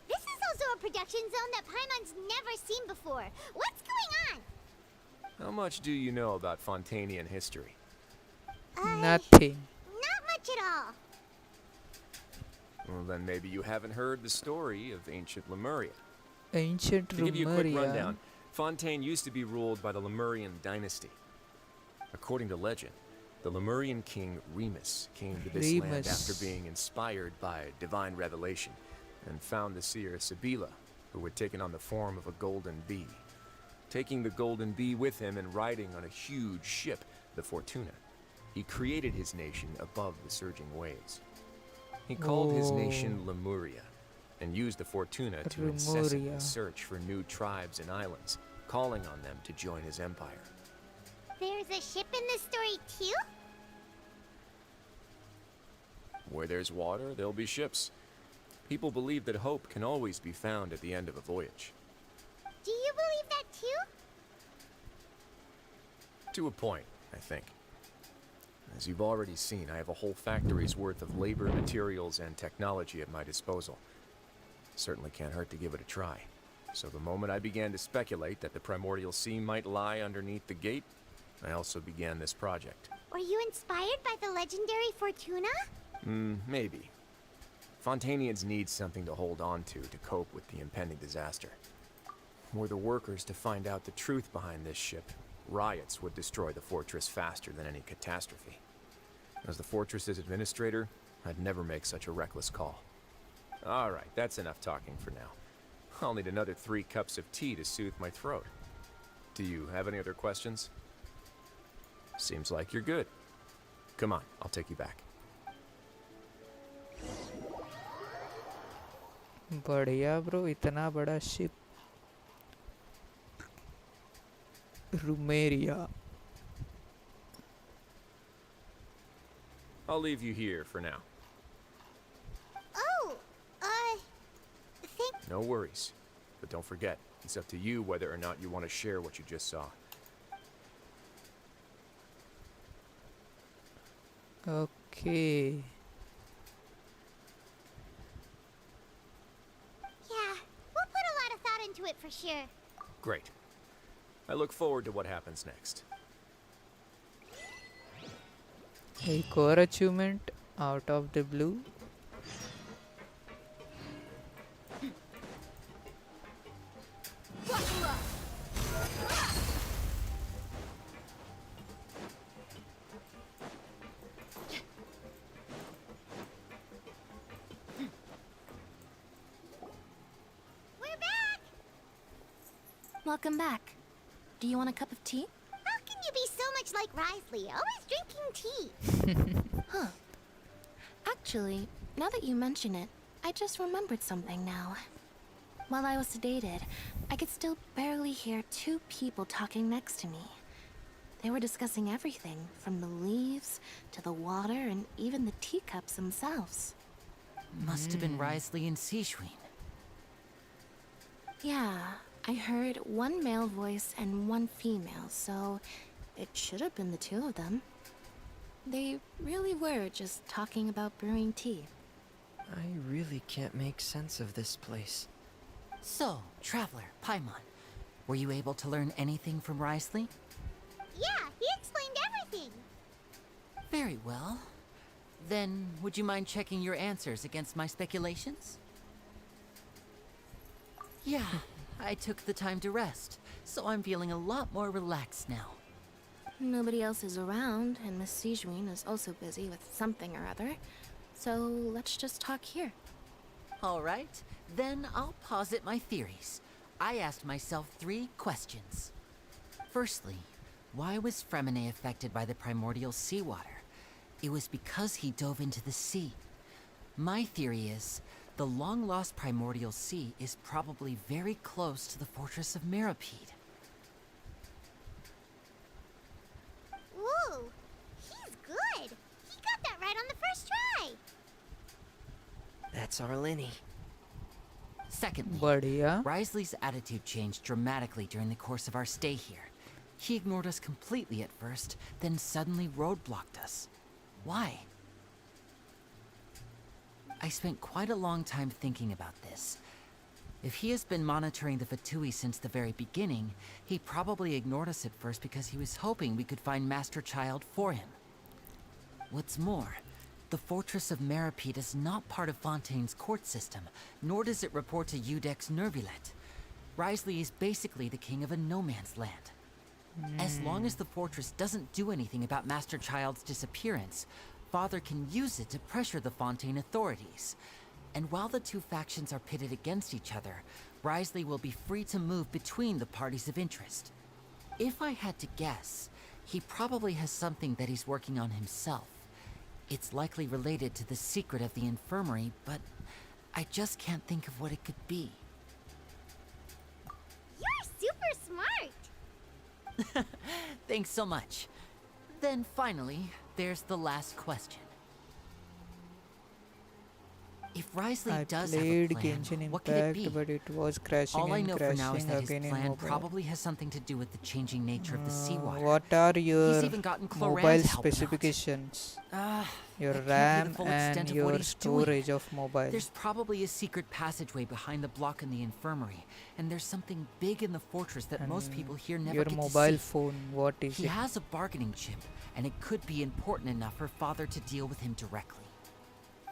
This is also a production zone that Paimon's never seen before. What's going on? How much do you know about Fontanian history? Nothing. Not much at all. Well, then maybe you haven't heard the story of ancient Lemuria. Ancient To give you a quick Lemuria. rundown, Fontaine used to be ruled by the Lemurian dynasty. According to legend, the Lemurian king Remus came to this land Remus. after being inspired by divine revelation and found the seer Sibila, who had taken on the form of a golden bee. Taking the golden bee with him and riding on a huge ship, the Fortuna, he created his nation above the surging waves. He called his nation Lemuria and used the Fortuna to incessantly Lemuria. search for new tribes and islands, calling on them to join his empire. There's a ship in this story too? Where there's water, there'll be ships. People believe that hope can always be found at the end of a voyage. Do you believe that too? To a point, I think. As you've already seen, I have a whole factory's worth of labor, materials, and technology at my disposal. Certainly can't hurt to give it a try. So the moment I began to speculate that the primordial sea might lie underneath the gate, I also began this project. Were you inspired by the legendary Fortuna? Maybe. Fontanians need something to hold on to cope with the impending disaster. Were the workers to find out the truth behind this ship, riots would destroy the fortress faster than any catastrophe. As the fortress's administrator, I'd never make such a reckless call. All right, that's enough talking for now. I'll need another 3 cups of tea to soothe my throat. Do you have any other questions? Seems like you're good. Come on, I'll take you back. बढ़िया bro, इतना बड़ा ship. Rumeria. I'll leave you here for now. Oh, No worries. But don't forget, it's up to you whether or not you want to share what you just saw. Okay. yeah, we'll put a lot of thought into it for sure. Great. I look forward to what happens next. एक और achievement out of the blue. We're back! Welcome back. Do you want a cup of tea? How can you be so much like Risley, always drinking tea? Huh. Actually, now that you mention it, I just remembered something now. While I was sedated, I could still barely hear two people talking next to me. They were discussing everything, from the leaves to the water and even the teacups themselves. Must have been Risley and Sijwin. Yeah, I heard one male voice and one female, so it should have been the two of them. They really were just talking about brewing tea. I really can't make sense of this place. So, Traveler, Paimon, were you able to learn anything from Risley? Yeah, he explained everything. Very well. Then, would you mind checking your answers against my speculations? Yeah, I took the time to rest, so I'm feeling a lot more relaxed now. Nobody else is around, and Miss Sijwin is also busy with something or other. So let's just talk here. All right, then I'll posit my theories. I asked myself 3 questions. Firstly, why was Fremine affected by the primordial seawater? It was because he dove into the sea. My theory is, the long-lost primordial sea is probably very close to the fortress of Mirapede. Whoa, he's good. He got that right on the first try. That's our Linny. Secondly, Badhiya. Risley's attitude changed dramatically during the course of our stay here. He ignored us completely at first, then suddenly roadblocked us. Why? I spent quite a long time thinking about this. If he has been monitoring the Fatui since the very beginning, he probably ignored us at first because he was hoping we could find Master Child for him. What's more, the Fortress of Mirapede is not part of Fontaine's court system, nor does it report to Udex Nervulet. Risley is basically the king of a no-man's land. As long as the fortress doesn't do anything about Master Child's disappearance, Father can use it to pressure the Fontaine authorities. And while the two factions are pitted against each other, Risley will be free to move between the parties of interest. If I had to guess, he probably has something that he's working on himself. It's likely related to the secret of the infirmary, but I just can't think of what it could be. You're super smart. Thanks so much. Then finally, there's the last question. If Risley I does have a played plan, Genshin what could it be? Impact, but it was crashing All I and know for now is crashing that his again in plan mobile. probably has something to do with the changing nature of the seawater. What are your He's even gotten Cloran mobile to help him out. specifications? Your That can't be RAM the full and extent of what your he's doing. storage of mobile. There's probably a secret passageway behind the block in the infirmary, and there's something big in the fortress that most people here never Your get mobile to see. phone, what is He it? has a bargaining chip, and it could be important enough for Father to deal with him directly.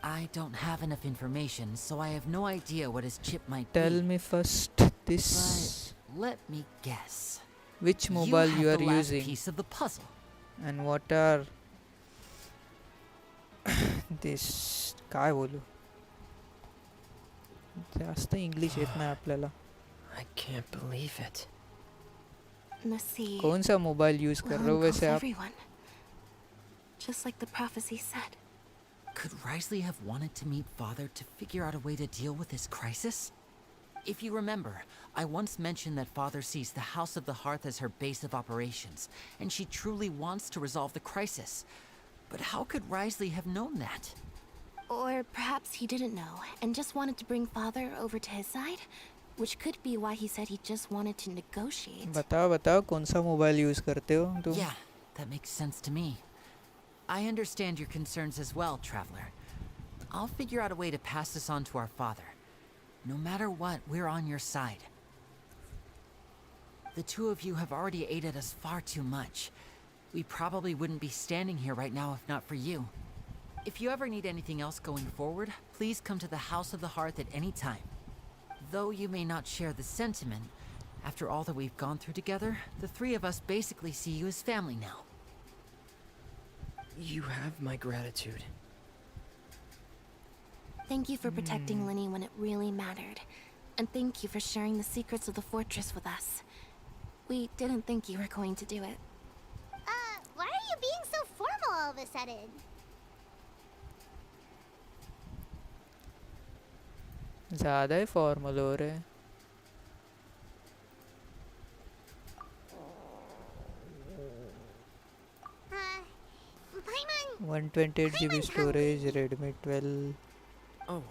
I don't have enough information, so I have no idea what his chip might Tell be. me first this. But let me guess. Which mobile you you have are the last using? piece of the puzzle. And what are this? काय बोलू? जास्त English येत नाही आपल्याला. I can't believe it. The sea कौन सा mobile use कर रहे हो will engulf वैसे आप? everyone. Just like the prophecy said. Could Risley have wanted to meet Father to figure out a way to deal with this crisis? If you remember, I once mentioned that Father sees the House of the Hearth as her base of operations, and she truly wants to resolve the crisis. But how could Risley have known that? Or perhaps he didn't know and just wanted to bring Father over to his side, which could be why he said he just wanted to negotiate. बताओ बताओ कौन सा mobile use करते हो तुम? Yeah, that makes sense to me. I understand your concerns as well, Traveler. I'll figure out a way to pass this on to our father. No matter what, we're on your side. The two of you have already aided us far too much. We probably wouldn't be standing here right now if not for you. If you ever need anything else going forward, please come to the House of the Hearth at any time. Though you may not share the sentiment, after all that we've gone through together, the three of us basically see you as family now. You have my gratitude. Thank you for protecting Linny when it really mattered. And thank you for sharing the secrets of the fortress with us. We didn't think you were going to do it. Why are you being so formal all of a sudden? ज़्यादा ही formal हो रहे हैं. Paimon, 128 GB storage, Redmi 12. Oh,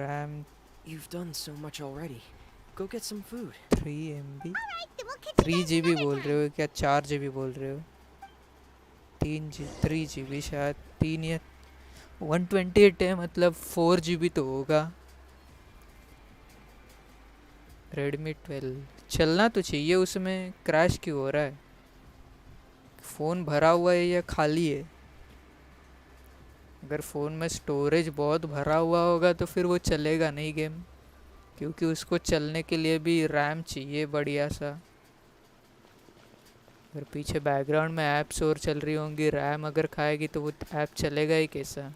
RAM you've done so much already. Go get some food. 3 MB. 3 GB बोल रहे हो क्या 4 GB बोल रहे हो? 3 GB शायद 3 या 128 है मतलब 4 GB तो होगा. Redmi 12 चलना तो चाहिए उसमें. क्रैश क्यों हो रहा है? फ़ोन भरा हुआ है या खाली है? अगर फ़ोन में स्टोरेज बहुत भरा हुआ होगा तो फिर वो चलेगा नहीं गेम, क्योंकि उसको चलने के लिए भी रैम चाहिए बढ़िया सा. अगर पीछे बैकग्राउंड में ऐप्स और चल रही होंगी, रैम अगर खाएगी तो वो ऐप चलेगा ही कैसा?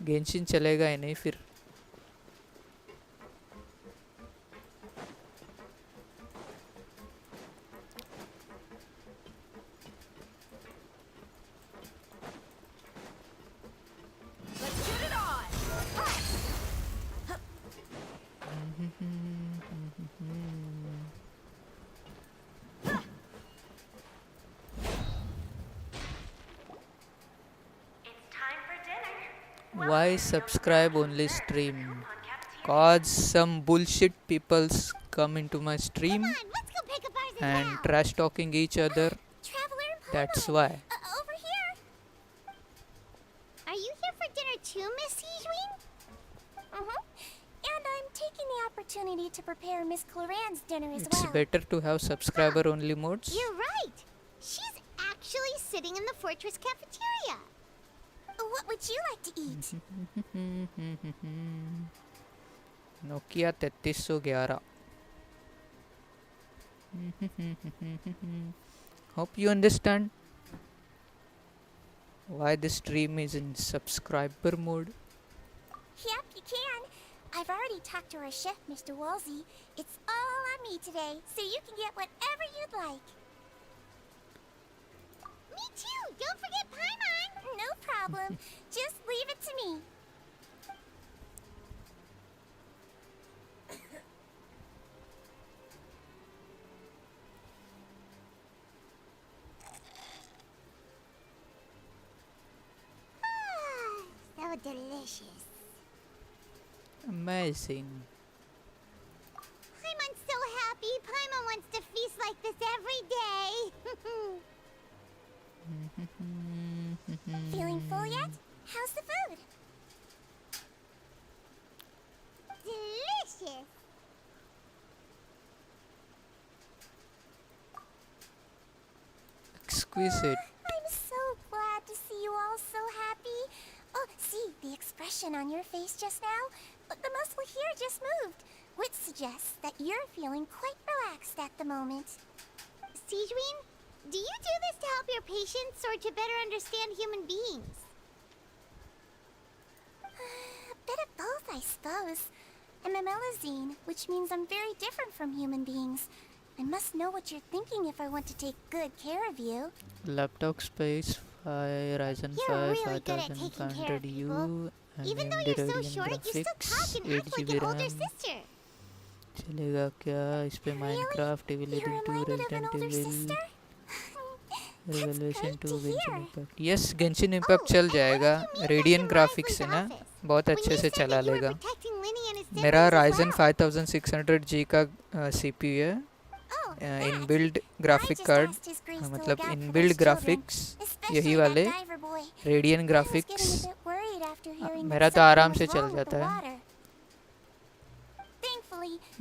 गेंशिन चलेगा ही नहीं फिर. Why subscribe only stream? Cause some bullshit peoples come into my stream and trash talking each other. That's why. Over here. Are you here for dinner too, Miss Sijween? And I'm taking the opportunity to prepare Miss Cloran's dinner as It's well. better to have subscriber only modes. You're right. She's actually sitting in the fortress cafeteria. What would you like to eat? Nokia 3311. Hope you understand why the stream is in subscriber mode. Yep, you can. I've already talked to our chef, Mr. Wolsey. It's all on me today, so you can get whatever you'd like. Me too. Don't forget Paimon. No problem. Just leave it to me. So delicious. Amazing. Paimon's so happy. Paimon wants to feast like this every day. Feeling full yet? How's the food? Delicious. Exquisite. I'm so glad to see you all so happy. Oh, see, the expression on your face just now? The muscle here just moved, which suggests that you're feeling quite relaxed at the moment. Sijween, do you do this to help your patients or to better understand human beings? A bit of both, I suppose. I'm a Melazine, which means I'm very different from human beings. I must know what you're thinking if I want to take good care of you. Laptop space 5 Ryzen 5 5500U and Even though you're so Radeon short, you still graphics, talk and 8 act like GB an older RAM. sister. चलेगा क्या इस पे Minecraft, Evil Within 2, Resident Evil, Revelation 2, Genshin Impact. Yes, Genshin Impact चल जाएगा. Radeon graphics है ना, बहुत अच्छे से चला लेगा. मेरा Ryzen 5600G का CPU है. इनबिल्ड ग्राफिक कार्ड, मतलब इनबिल्ड ग्राफिक्स यही वाले रेडियन ग्राफिक्स. मेरा तो आराम से चल जाता है,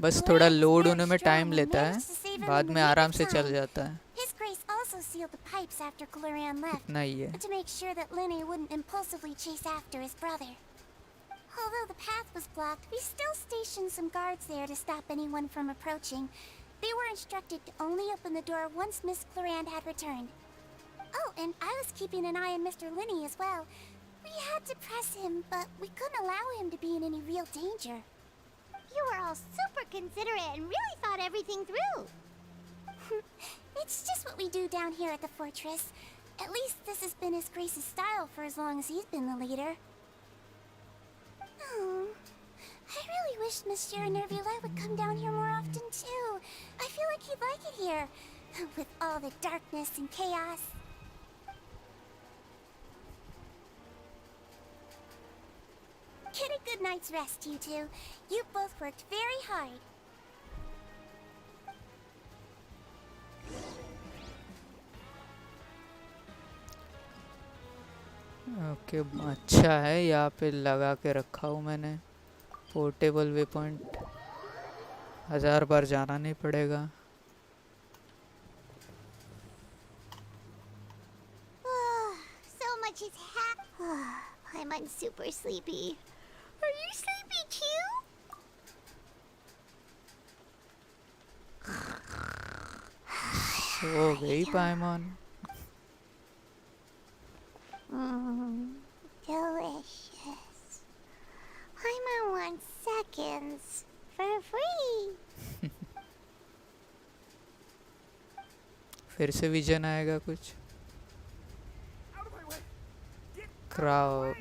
बस थोड़ा लोड होने में टाइम लेता है, बाद में आराम से चल जाता है. इतना ही है. Although the path was blocked, we still stationed some guards there to stop anyone from approaching. They were instructed to only open the door once Miss Clorand had returned. Oh, and I was keeping an eye on Mr. Linney as well. We had to press him, but we couldn't allow him to be in any real danger. You were all super considerate and really thought everything through. It's just what we do down here at the fortress. At least this has been His Grace's style for as long as he's been the leader. Oh, I really wish Monsieur Nervula would come down here more often too. I feel like he'd like it here, with all the darkness and chaos. Get a good night's rest, you two. You both worked very hard. Okay अच्छा है, यहाँ पे लगा के रखा हूँ मैंने portable way point, 1000 बार जाना नहीं पड़ेगा. So much is I'm super sleepy. Are you sleepy too? सो गई पाइमॉन. Delicious. I'm on 1 seconds for free. फिर से विजन आएगा कुछ. Crowd.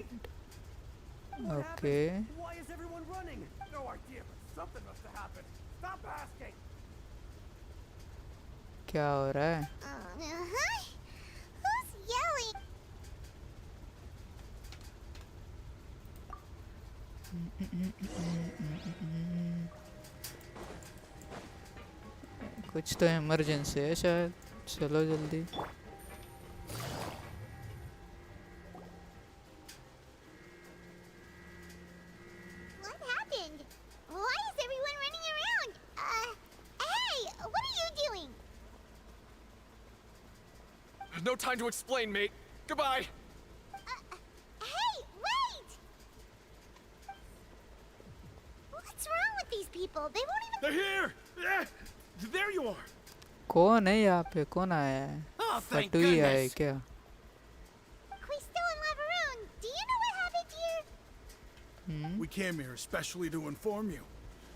Okay. Why is everyone running? No idea, but something must have happened. Stop asking. क्या हो रहा है? Who's yelling? कुछ तो इमरजेंसी है शायद. चलो जल्दी. What happened? Why is everyone running around? Hey, what are you doing? No time to explain, mate. Goodbye. Hey, wait! What's wrong with these people? They won't even... They're here! Yeah! There you are! कौन है यहाँ पे? कौन आया है? Oh, thank फटुई आया है goodness. क्या? Quisto and Lavaroon, do you know what happened here? We came here especially to inform you.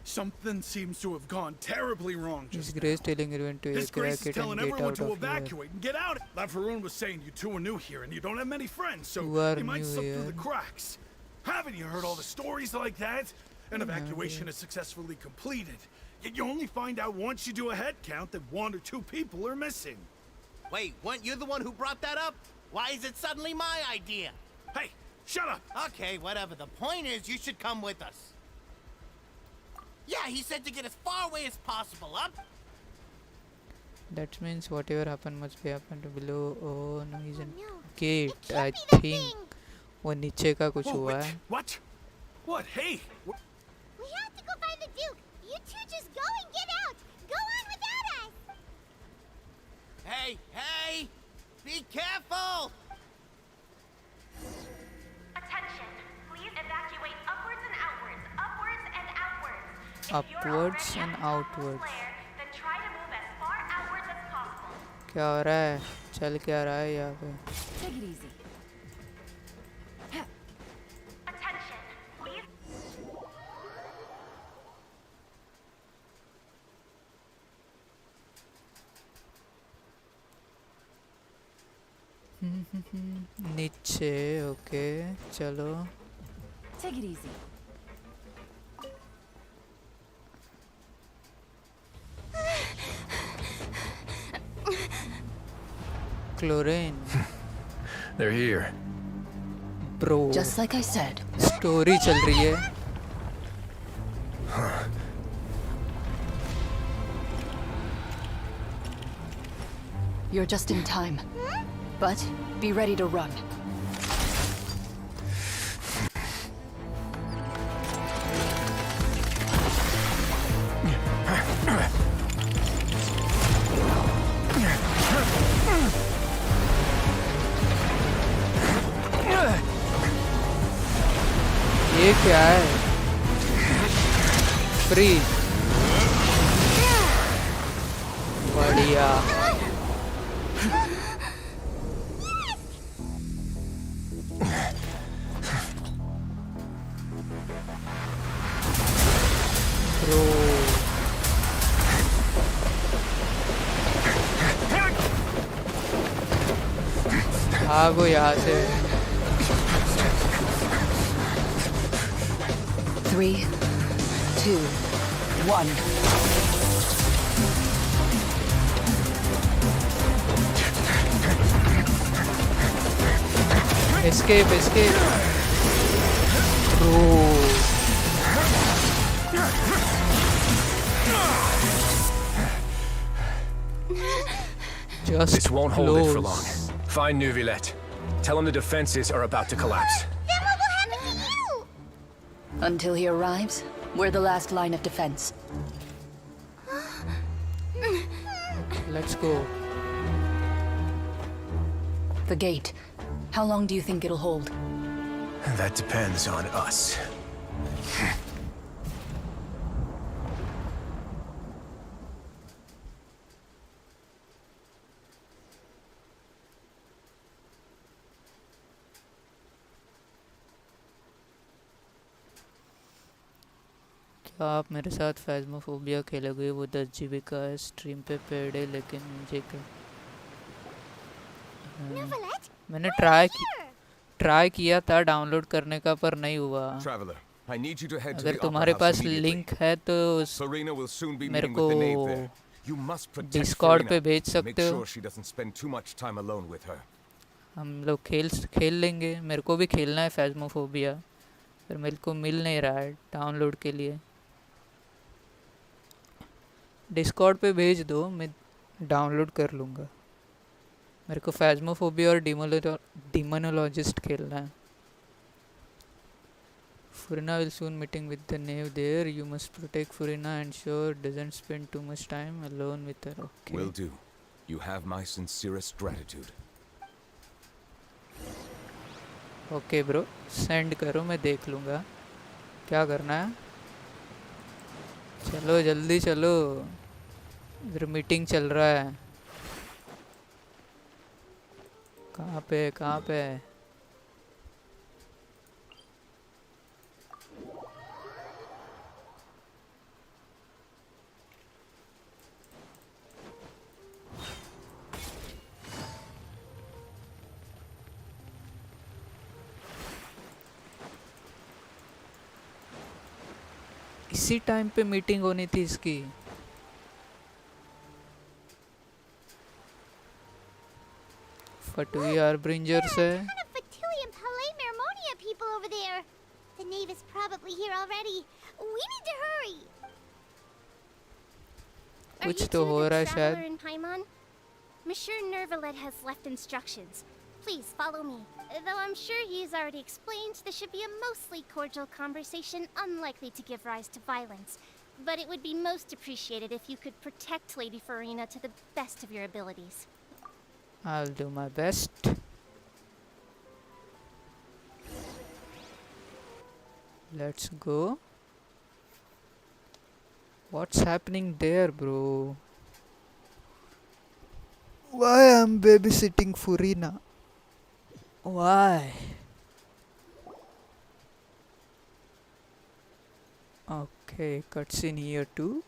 Something seems to have gone terribly wrong His just Grace telling everyone to His Grace evacuate is telling and get everyone out to of here. evacuate and get out. Lavaroon was saying you two are new here and you don't have many friends, so You are you might new slip through here. the cracks. Haven't you heard all the stories like that? An evacuation is successfully completed. Yet you only find out once you do a head count that 1 or 2 people are missing. Wait, weren't you the one who brought that up? Why is it suddenly my idea? Hey, shut up! Okay, whatever. The point is, you should come with us. Yeah, he said to get as far away as possible, up? That means whatever happened must be happened below. Oh no, he's in no. gate. It can't I be that think thing. वो नीचे का कुछ Whoa, हुआ wait, है. what? What? Hey! We have to go find the Duke. You two just go and get out. Go on without us. Hey, hey! Be careful! Attention! Please evacuate upwards and outwards. Upwards and outwards. Upwards and outwards. Then try to move as far outwards as possible. क्या हो रहा है? चल क्या रहा है यहाँ पे? Take it easy. Attention! Please. नीचे. ओके चलो. Take it easy. Chlorine. They're here. Bro. Just like I said. Story चल रही है. You're just in time. But be ready to run. ये क्या है? फ्री. बढ़िया. Bro. भागो यहाँ से। 3, 2, 1. Escape, escape. Bro. Just This won't hold it for long. close. Find Neuvillette. Tell him the defenses are about to collapse. Then what will happen to you? Until he arrives, we're the last line of defense. Let's go. The gate. How long do you think it'll hold? That depends on us. क्या आप मेरे साथ फैज़्मोफोबिया खेलोगे? वो 10 GB का है, stream पे paid है, लेकिन मुझे Neuvillette? मैंने ट्राई किया था डाउनलोड करने का, पर नहीं हुआ। Traveler, I need you to head to अगर the तुम्हारे opera house पास immediately. लिंक है तो Serena will soon be मेरे meeting को with the knave there. You must protect Discord Serena. पे भेज Make सकते हो। sure she doesn't spend too much time alone with her. हम लोग खेल लेंगे। मेरे को भी खेलना है फैज़्मोफोबिया, पर मेरे को मिल नहीं रहा है डाउनलोड के लिए। डिस्कॉर्ड पे भेज दो, मैं डाउनलोड कर लूँगा। मेरे को फैज़्मोफोबिया और डिमोनोलॉजिस्ट खेलना है। Furina will soon meeting with the knave there. You must protect Furina and sure doesn't spend too much time alone with her. Okay. Will do. You have my sincerest gratitude. Okay bro, send करो, मैं देख लूँगा क्या करना है। चलो जल्दी चलो, इधर मीटिंग चल रहा है। कहाँ पे? इसी टाइम पे मीटिंग होनी थी इसकी। फटुई आर्ब्रिंजर्स है। What kind of Fatui and Palais Mermonia people over there? The knave is probably here already. We need to hurry. Are कुछ you तो two हो the रहा है traveler शायद। in Paimon? Monsieur Nervalet has left instructions. Please follow me. Though I'm sure he's already explained, this should be a mostly cordial conversation, unlikely to give rise to violence. But it would be most appreciated if you could protect Lady Farina to the best of your abilities. I'll do my best. Let's go. What's happening there, bro? Why I'm babysitting Furina? Why? Okay, cutscene here too.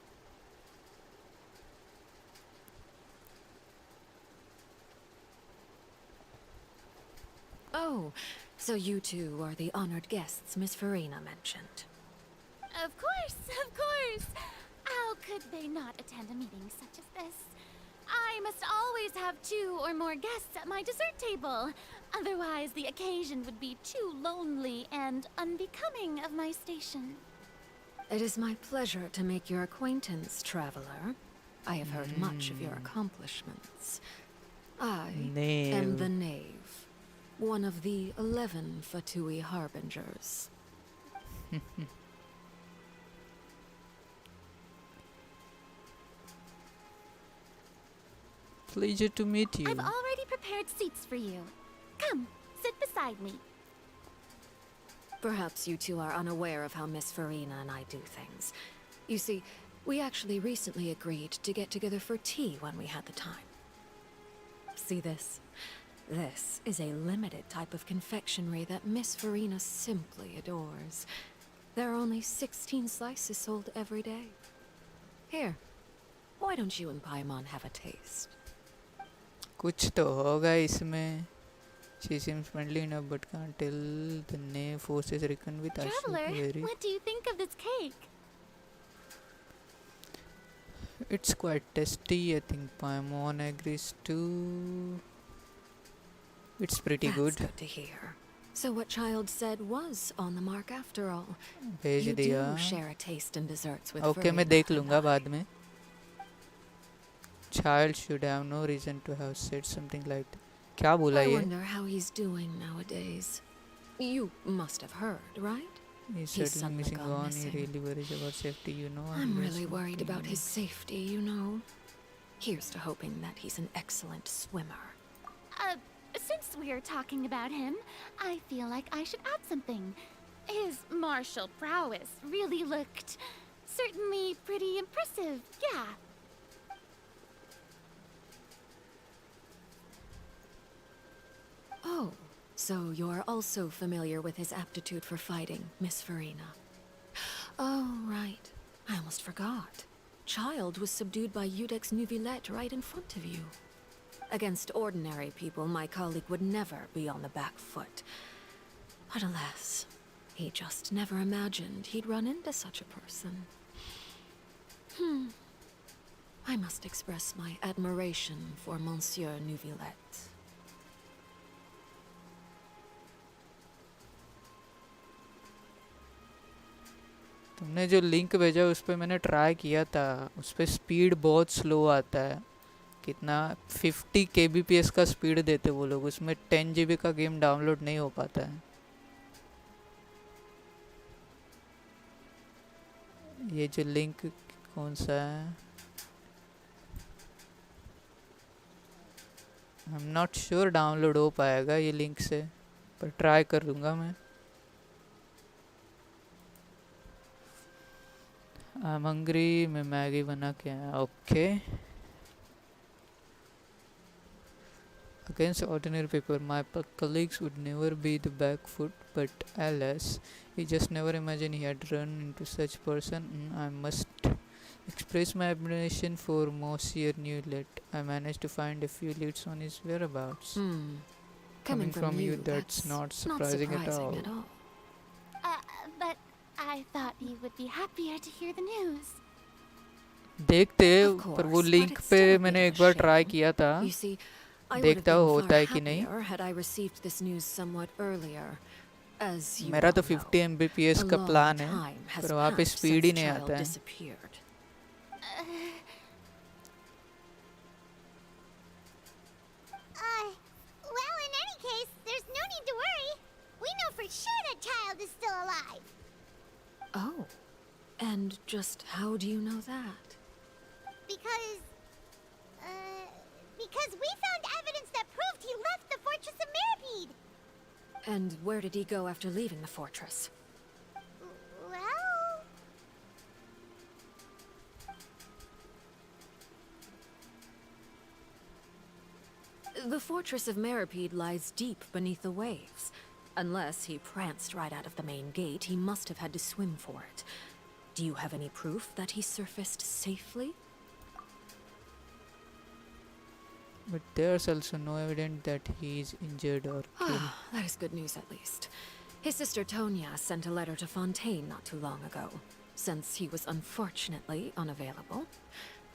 Oh, so you two are the honored guests Miss Farina mentioned. Of course, of course. How could they not attend a meeting such as this? I must always have 2 or more guests at my dessert table. Otherwise, the occasion would be too lonely and unbecoming of my station. It is my pleasure to make your acquaintance, traveler. I have heard much of your accomplishments. I am the Knave, one of the 11 Fatui Harbingers. Pleasure to meet you. I've already prepared seats for you. Come, sit beside me. Perhaps you two are unaware of how Miss Farina and I do things. You see, we actually recently agreed to get together for tea when we had the time. See this? This is a limited type of confectionery that Miss Farina simply adores. There are only 16 slices sold every day. Here, why don't you and Paimon have a taste? कुछ तो होगा इसमें। She seems friendly enough but can't tell the name forces reckon with us. Traveler, what do you think of this cake? It's quite tasty. I think Paimon agrees too. It's pretty That's good. good to hear. So what Child said was on the mark after all. भेज You दिया. do share a taste in desserts with Okay, मैं Verena देख and लूँगा I. बाद में. Child should have no reason to have said something like that. क्या बोला I ये? wonder how he's doing nowadays. You must have heard, right? He's He's certainly suddenly missing gone on. He missing. really worries about safety, you know. I'm he really was worried about working. his safety, you know. Here's to hoping that he's an excellent swimmer. Since we're talking about him, I feel like I should add something. His martial prowess really looked certainly pretty impressive, yeah. Oh, so you're also familiar with his aptitude for fighting, Miss Verena. Oh, right. I almost forgot. Child was subdued by Udex Nuvillette right in front of you. Against ordinary people, my colleague would never be on the back foot. But alas, he just never imagined he'd run into such a person. I must express my admiration for Monsieur Nuvillette. तुमने जो link भेजा उस पर मैंने try किया था. उस पर स्पीड बहुत स्लो आता है. कितना 50 kbps का स्पीड देते वो लोग. उसमें 10 GB का गेम डाउनलोड नहीं हो पाता है. ये जो लिंक कौन सा है? I am not sure download हो पाएगा ये लिंक से, पर ट्राई कर लूँगा मैं. I am hungry. मैं मैगी बना के आया. Okay. Against ordinary people, my colleagues would never be the back foot, but alas, he just never imagined he had run into such person. I must express my admiration for Monsieur Newlet. I managed to find a few leads on his whereabouts. Coming from you, that's not surprising at all. But I thought you would be happier to hear the news. देखते पर वो link पे मैंने एक बार try किया था. देखता हूँ होता है कि नहीं. मेरा तो 50 Mbps का प्लान है, पर वहाँ पे स्पीड ही नहीं आता है. Well, in any case, there's no need to worry. We know for sure that Child is still alive. Oh, and just how do you know that? Because we found evidence that proved he left the Fortress of Mirapede. And where did he go after leaving the fortress? Well... The Fortress of Mirapede lies deep beneath the waves. Unless he pranced right out of the main gate, he must have had to swim for it. Do you have any proof that he surfaced safely? But there's also no evidence that he is injured or killed. That is good news at least. His sister Tonya sent a letter to Fontaine not too long ago. Since he was unfortunately unavailable,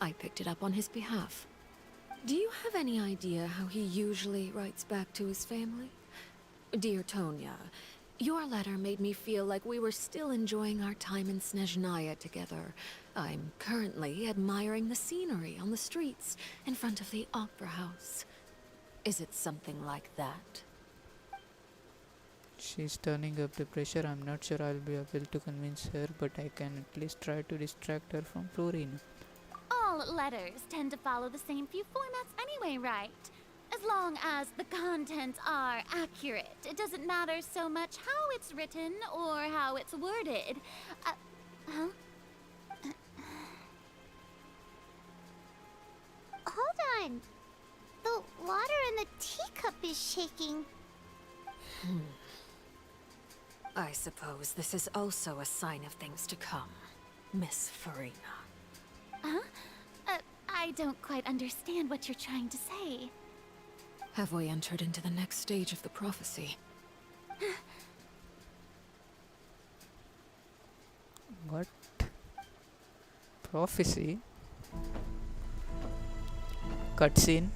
I picked it up on his behalf. Do you have any idea how he usually writes back to his family? Dear Tonya, your letter made me feel like we were still enjoying our time in Snezhnaya together. I'm currently admiring the scenery on the streets in front of the opera house. Is it something like that? She's turning up the pressure. I'm not sure I'll be able to convince her, but I can at least try to distract her from Florina. All letters tend to follow the same few formats anyway, right? As long as the contents are accurate, it doesn't matter so much how it's written or how it's worded. Hold on. The water in the teacup is shaking. I suppose this is also a sign of things to come, Miss Farina. Huh? I don't quite understand what you're trying to say. Have we entered into the next stage of the prophecy? What? Prophecy? Cutscene?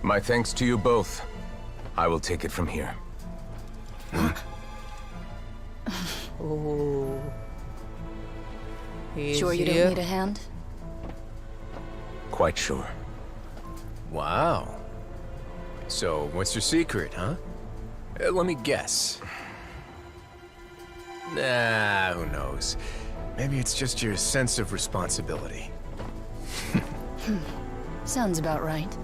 My thanks to you both. I will take it from here. Oh. He's Sure you here. don't need a hand? Quite sure. Wow. So, what's your secret, huh? Let me guess. Nah, who knows? Maybe it's just your sense of responsibility. Sounds about right.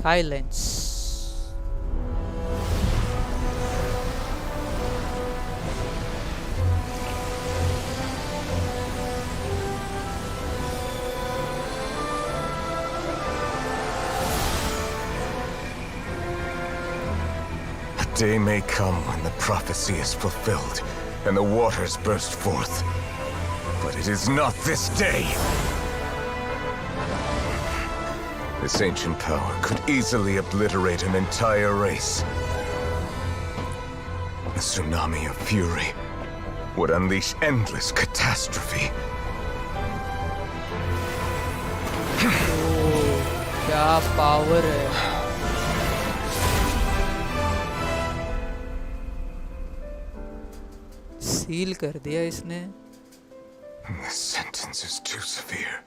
Silence. A day may come when the prophecy is fulfilled and the waters burst forth. But it is not this day. This ancient power could easily obliterate an entire race. A tsunami of fury would unleash endless catastrophe. क्या power है? Seal कर दिया इसने. This sentence is too severe.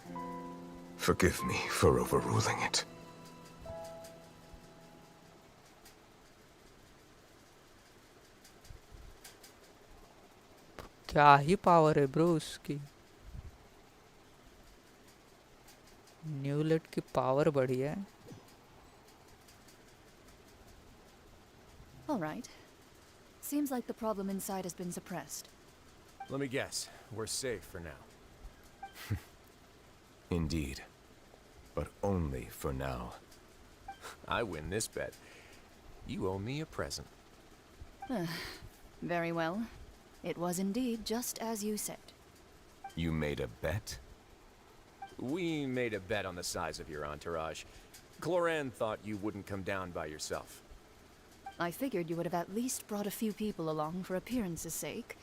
Forgive me for overruling it. क्या ही power है bro उसकी. न्यूलेट की power बढ़ी है. All right. Seems like the problem inside has been suppressed. Let me guess. We're safe for now. Indeed. But only for now. I win this bet. You owe me a present. Very well. It was indeed just as you said. You made a bet? We made a bet on the size of your entourage. Cloran thought you wouldn't come down by yourself. I figured you would have at least brought a few people along for appearance's sake.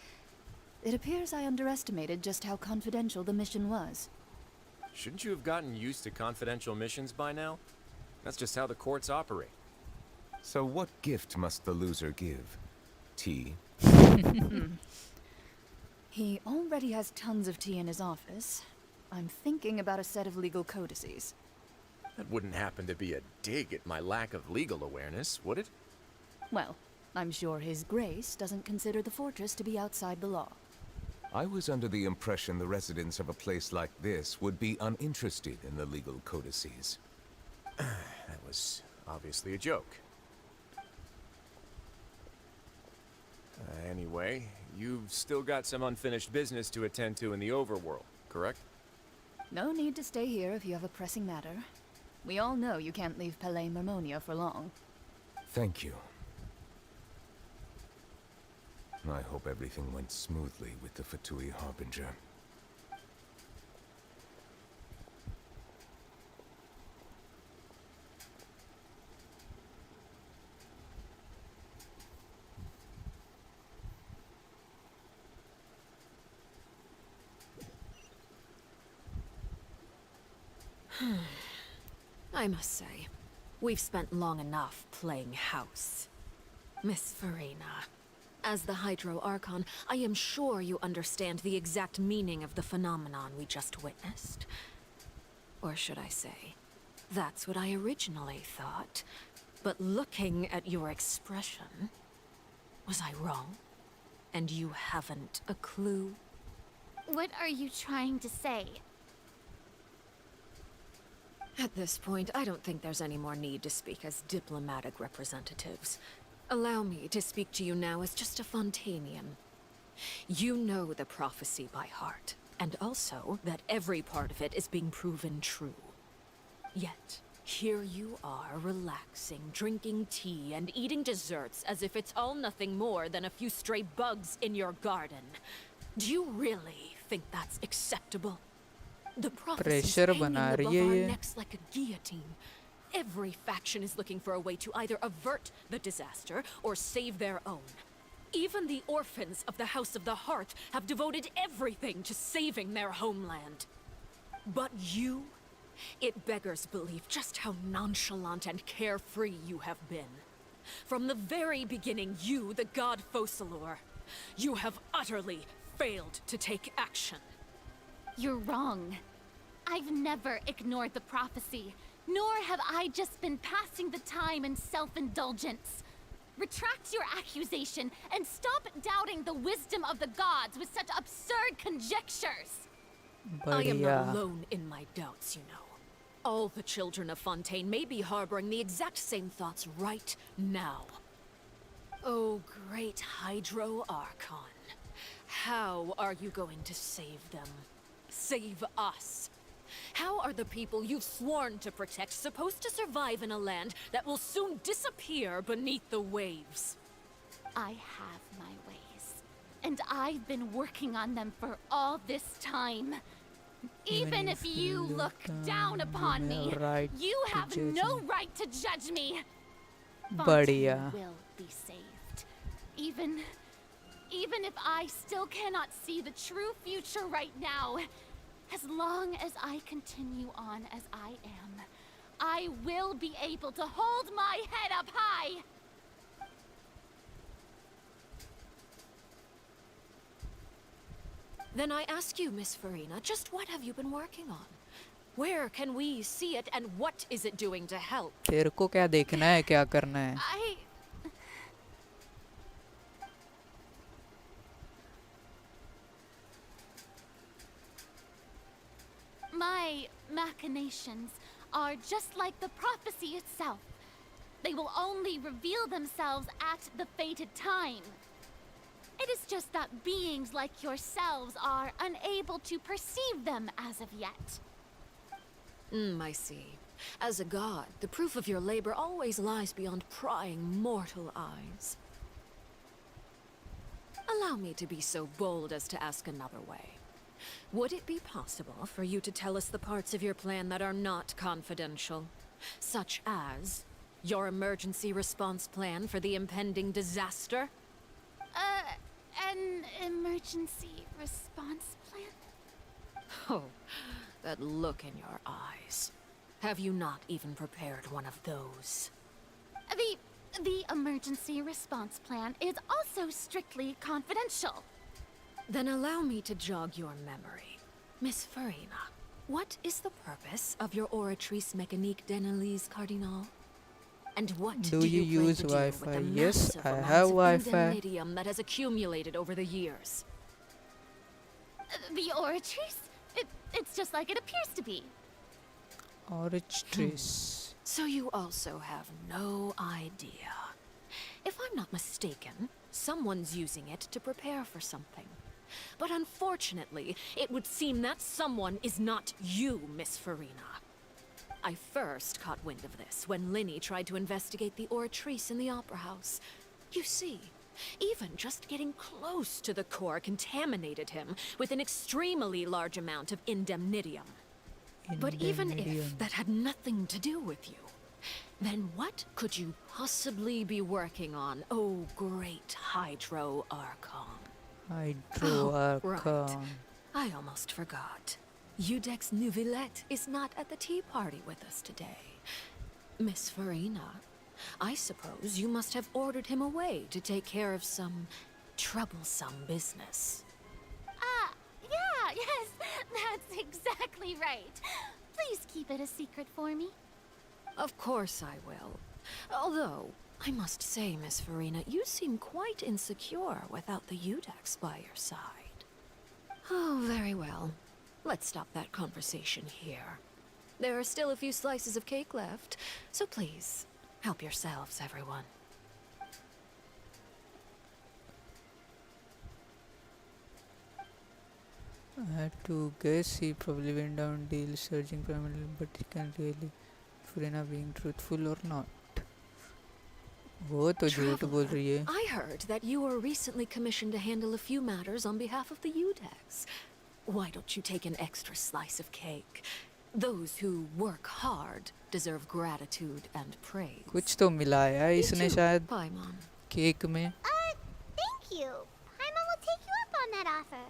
It appears I underestimated just how confidential the mission was. Shouldn't you have gotten used to confidential missions by now? That's just how the courts operate. So what gift must the loser give? Tea? He already has tons of tea in his office. I'm thinking about a set of legal codices. That wouldn't happen to be a dig at my lack of legal awareness, would it? Well, I'm sure His Grace doesn't consider the fortress to be outside the law. I was under the impression the residents of a place like this would be uninterested in the legal codices. That was obviously a joke. Anyway, you've still got some unfinished business to attend to in the overworld, correct? No need to stay here if you have a pressing matter. We all know you can't leave Palais Mermonia for long. Thank you. I hope everything went smoothly with the Fatui Harbinger. I must say, we've spent long enough playing house. Miss Farina, as the Hydro Archon, I am sure you understand the exact meaning of the phenomenon we just witnessed. Or should I say, that's what I originally thought. But looking at your expression, was I wrong? And you haven't a clue? What are you trying to say? At this point, I don't think there's any more need to speak as diplomatic representatives. Allow me to speak to you now as just a Fontainian. You know the prophecy by heart, and also that every part of it is being proven true. Yet, Here you are, relaxing, drinking tea, and eating desserts as if it's all nothing more than a few stray bugs in your garden. Do you really think that's acceptable? The prophecy's pressure hanging बना above रही है our ये. necks like a guillotine. Every faction is looking for a way to either avert the disaster or save their own. Even the orphans of the House of the Hearth have devoted everything to saving their homeland. But you? It beggars belief just how nonchalant and carefree you have been. From the very beginning, you, the god Focalor, you have utterly failed to take action. You're wrong. I've never ignored the prophecy, nor have I just been passing the time in self-indulgence. Retract your accusation and stop doubting the wisdom of the gods with such absurd conjectures. I am not बढ़िया. alone in my doubts, you know. All the children of Fontaine may be harboring the exact same thoughts right now. Oh, great Hydro Archon. How are you going to save them? Save us? How are the people you've sworn to protect supposed to survive in a land that will soon disappear beneath the waves? I have my ways, and I've been working on them for all this time. Even if you look down upon me, right you to have judge no me. right to judge me. बढ़िया. Fontaine will be saved. Even if I still cannot see the true future right now, as long as I continue on as I am, I will be able to hold my head up high. Then I ask you, Miss Farina, just what have you been working on? Where can we see it, and what is it doing to help? तेरे को क्या देखना है, क्या करना है? My machinations are just like the prophecy itself. They will only reveal themselves at the fated time. It is just that beings like yourselves are unable to perceive them as of yet. I see. As a god, the proof of your labor always lies beyond prying mortal eyes. Allow me to be so bold as to ask another way. Would it be possible for you to tell us the parts of your plan that are not confidential? Such as your emergency response plan for the impending disaster? An emergency response plan? Oh, that look in your eyes. Have you not even prepared one of those? The emergency response plan is also strictly confidential. Then allow me to jog your memory. Miss Farina, what is the purpose of your Oratrice Mécanique d'Analyse Cardinal? And what Do do you you plan use to do with Wi-Fi? the Yes, massive I amounts have of Wi-Fi. indemnitium that has accumulated over the years? The Oratrice? It's just like it appears to be. Orange trees. So you also have no idea. If I'm not mistaken, someone's using it to prepare for something. But unfortunately, it would seem that someone is not you, Miss Farina. I first caught wind of this when Linny tried to investigate the Oratrice in the Opera House. You see, even just getting close to the core contaminated him with an extremely large amount of indemnitium. But even if that had nothing to do with you, then what could you possibly be working on, oh great Hydro Archon? Hydro Right. Archon. I almost forgot. Udex Nouvillette is not at the tea party with us today. Miss Farina, I suppose you must have ordered him away to take care of some troublesome business. Yeah, yes, that's exactly right. Please keep it a secret for me. Of course I will. Although, I must say, Miss Farina, you seem quite insecure without the Udex by your side. Oh, very well. Let's stop that conversation here. There are still a few slices of cake left, so please, help yourselves, everyone. I had to guess he probably went down deal searching primarily, but he can't really Furina being truthful or not? वो तो झूठ बोल रही है. I heard that you were recently commissioned to handle a few matters on behalf of the Udex. Why don't you take an extra slice of cake? Those who work hard deserve gratitude and praise. कुछ तो मिलाया है इसने शायद Paimon. Cake में. Thank you. Paimon will take you up on that offer.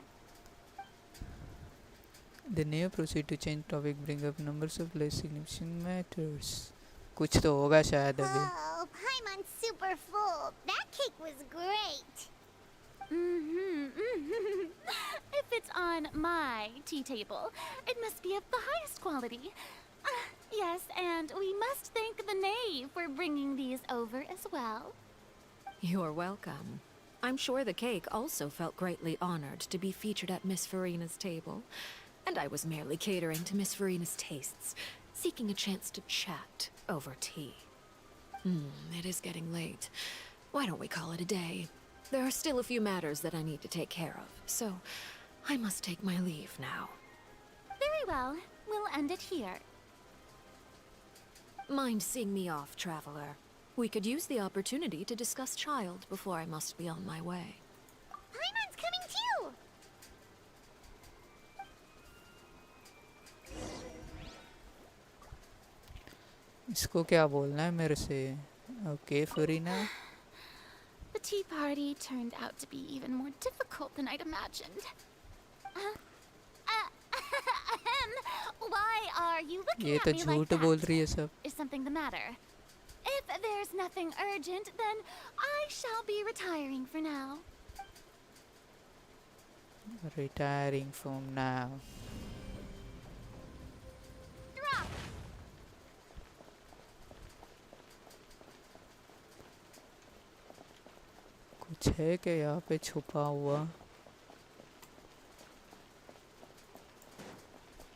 The new proceed to change topic, bring up numbers of less significant matters. कुछ तो होगा शायद अभी. Oh, Paimon's super full. That cake was great. If it's on my tea table, it must be of the highest quality. Yes, and we must thank the knave for bringing these over as well. You're welcome. I'm sure the cake also felt greatly honored to be featured at Miss Farina's table. And I was merely catering to Miss Farina's tastes, seeking a chance to chat over tea. It is getting late. Why don't we call it a day? There are still a few matters that I need to take care of, so I must take my leave now. Very well. We'll end it here. Mind seeing me off, traveler? We could use the opportunity to discuss Child before I must be on my way. Paimon's coming too. इसको क्या बोलना है मेरे से? Okay, Furina. The tea party turned out to be even more difficult than I'd imagined. Why are you looking ये at तो me like झूठ that? बोल रही है सब. Is something the matter? If there's nothing urgent, then I shall be retiring for now. Retiring from now. Drop! कुछ है क्या यहाँ पे छुपा हुआ?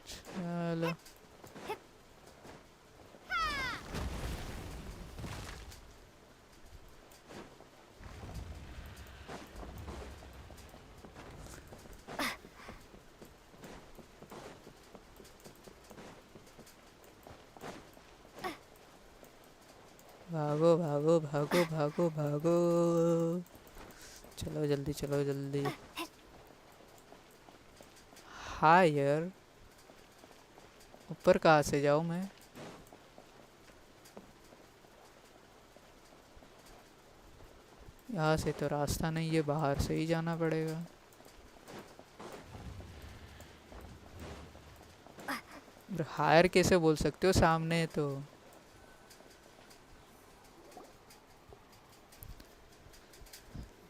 चलो. भागो भागो भागो भागो भागो. चलो जल्दी चलो जल्दी. हायर. ऊपर कहाँ से जाऊँ मैं? यहाँ से तो रास्ता नहीं है, बाहर से ही जाना पड़ेगा. हायर कैसे बोल सकते हो? सामने तो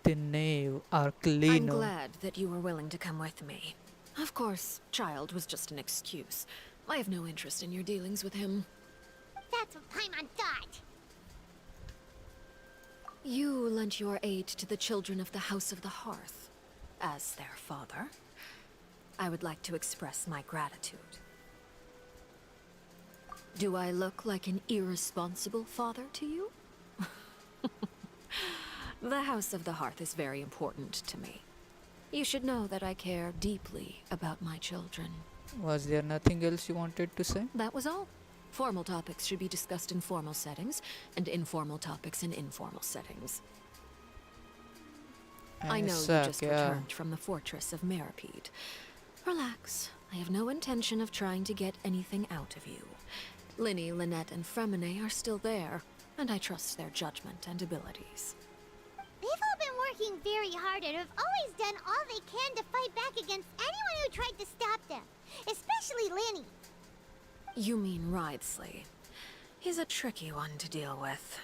the knave I'm Arclino. glad that you were willing to come with me. Of course, Child was just an excuse. I have no interest in your dealings with him. That's what Paimon thought. You lent your aid to the children of the House of the Hearth. As their father, I would like to express my gratitude. Do I look like an irresponsible father to you? The House of the Hearth is very important to me. You should know that I care deeply about my children. Was there nothing else you wanted to say? That was all. Formal topics should be discussed in formal settings, and informal topics in informal settings. I know you just returned from the fortress of Meripede. Relax. I have no intention of trying to get anything out of you. Linny, Lynette, and Fremine are still there, and I trust their judgment and abilities. They've all been working very hard and have always done all they can to fight back against anyone who tried to stop them. Especially Linny. You mean Wriothesley. He's a tricky one to deal with.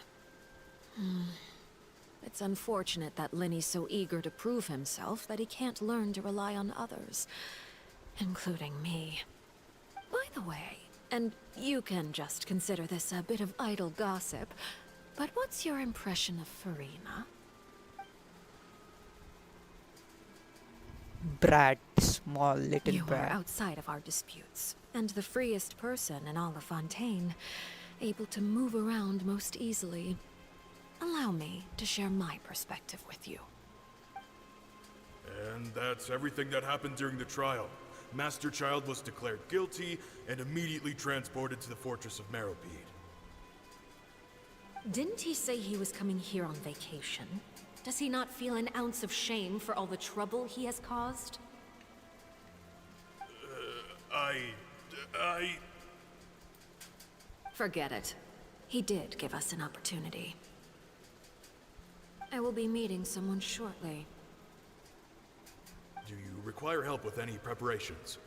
It's unfortunate that Linny's so eager to prove himself that he can't learn to rely on others, including me. By the way, and you can just consider this a bit of idle gossip, but what's your impression of Farina? Brat, small little You brat. are outside of our disputes, and the freest person in all of Fontaine, able to move around most easily. Allow me to share my perspective with you. And that's everything that happened during the trial. Master Child was declared guilty and immediately transported to the Fortress of Meropide. Didn't he say he was coming here on vacation? Does he not feel an ounce of shame for all the trouble he has caused? I... Forget it. He did give us an opportunity. I will be meeting someone shortly. Do you require help with any preparations?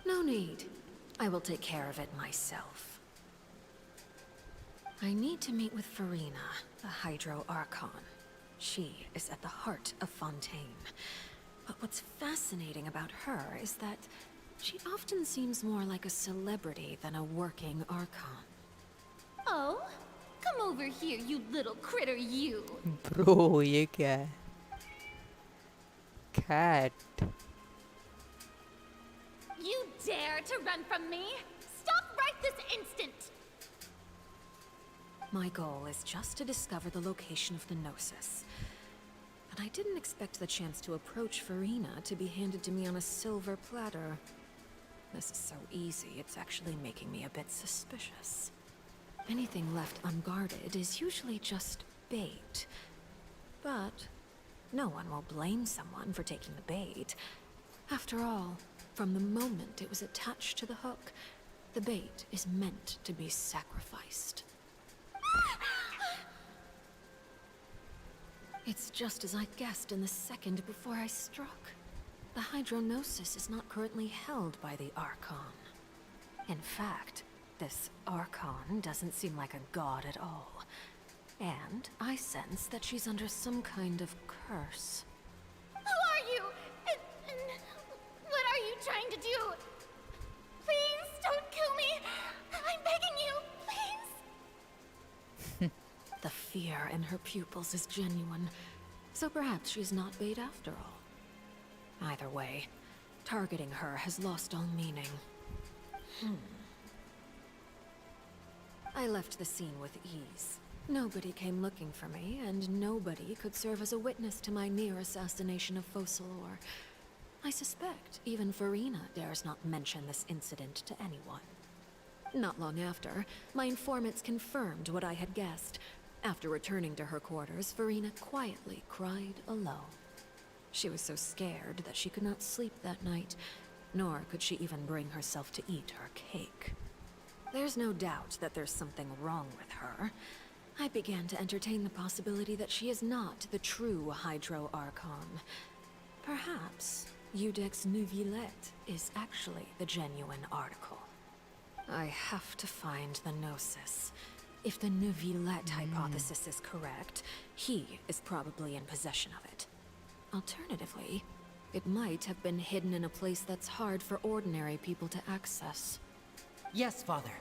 No need. I will take care of it myself. I need to meet with Farina, the Hydro Archon. She is at the heart of Fontaine. But what's fascinating about her is that she often seems more like a celebrity than a working Archon. Oh? Come over here, you little critter, you! Bro, ये क्या है? Cat. You dare to run from me? Stop right this instant! My goal is just to discover the location of the Gnosis. But I didn't expect the chance to approach Farina to be handed to me on a silver platter. This is so easy, it's actually making me a bit suspicious. Anything left unguarded is usually just bait. But no one will blame someone for taking the bait. After all, from the moment it was attached to the hook, the bait is meant to be sacrificed. It's just as I guessed in the second before I struck. The Hydronosis is not currently held by the Archon. In fact, this Archon doesn't seem like a god at all. And I sense that she's under some kind of curse. Who are you? And what are you trying to do? Please don't kill me! I'm begging you, please! The fear in her pupils is genuine, so perhaps she's not bait after all. Either way, targeting her has lost all meaning. I left the scene with ease. Nobody came looking for me, and nobody could serve as a witness to my near assassination of Focalor. I suspect even Farina dares not mention this incident to anyone. Not long after, my informants confirmed what I had guessed. After returning to her quarters, Farina quietly cried alone. She was so scared that she could not sleep that night, nor could she even bring herself to eat her cake. There's no doubt that there's something wrong with her. I began to entertain the possibility that she is not the true Hydro Archon. Perhaps Iudex Neuvillette is actually the genuine article. I have to find the Gnosis. If the Neuvillette hypothesis is correct, he is probably in possession of it. Alternatively, it might have been hidden in a place that's hard for ordinary people to access. Yes, Father.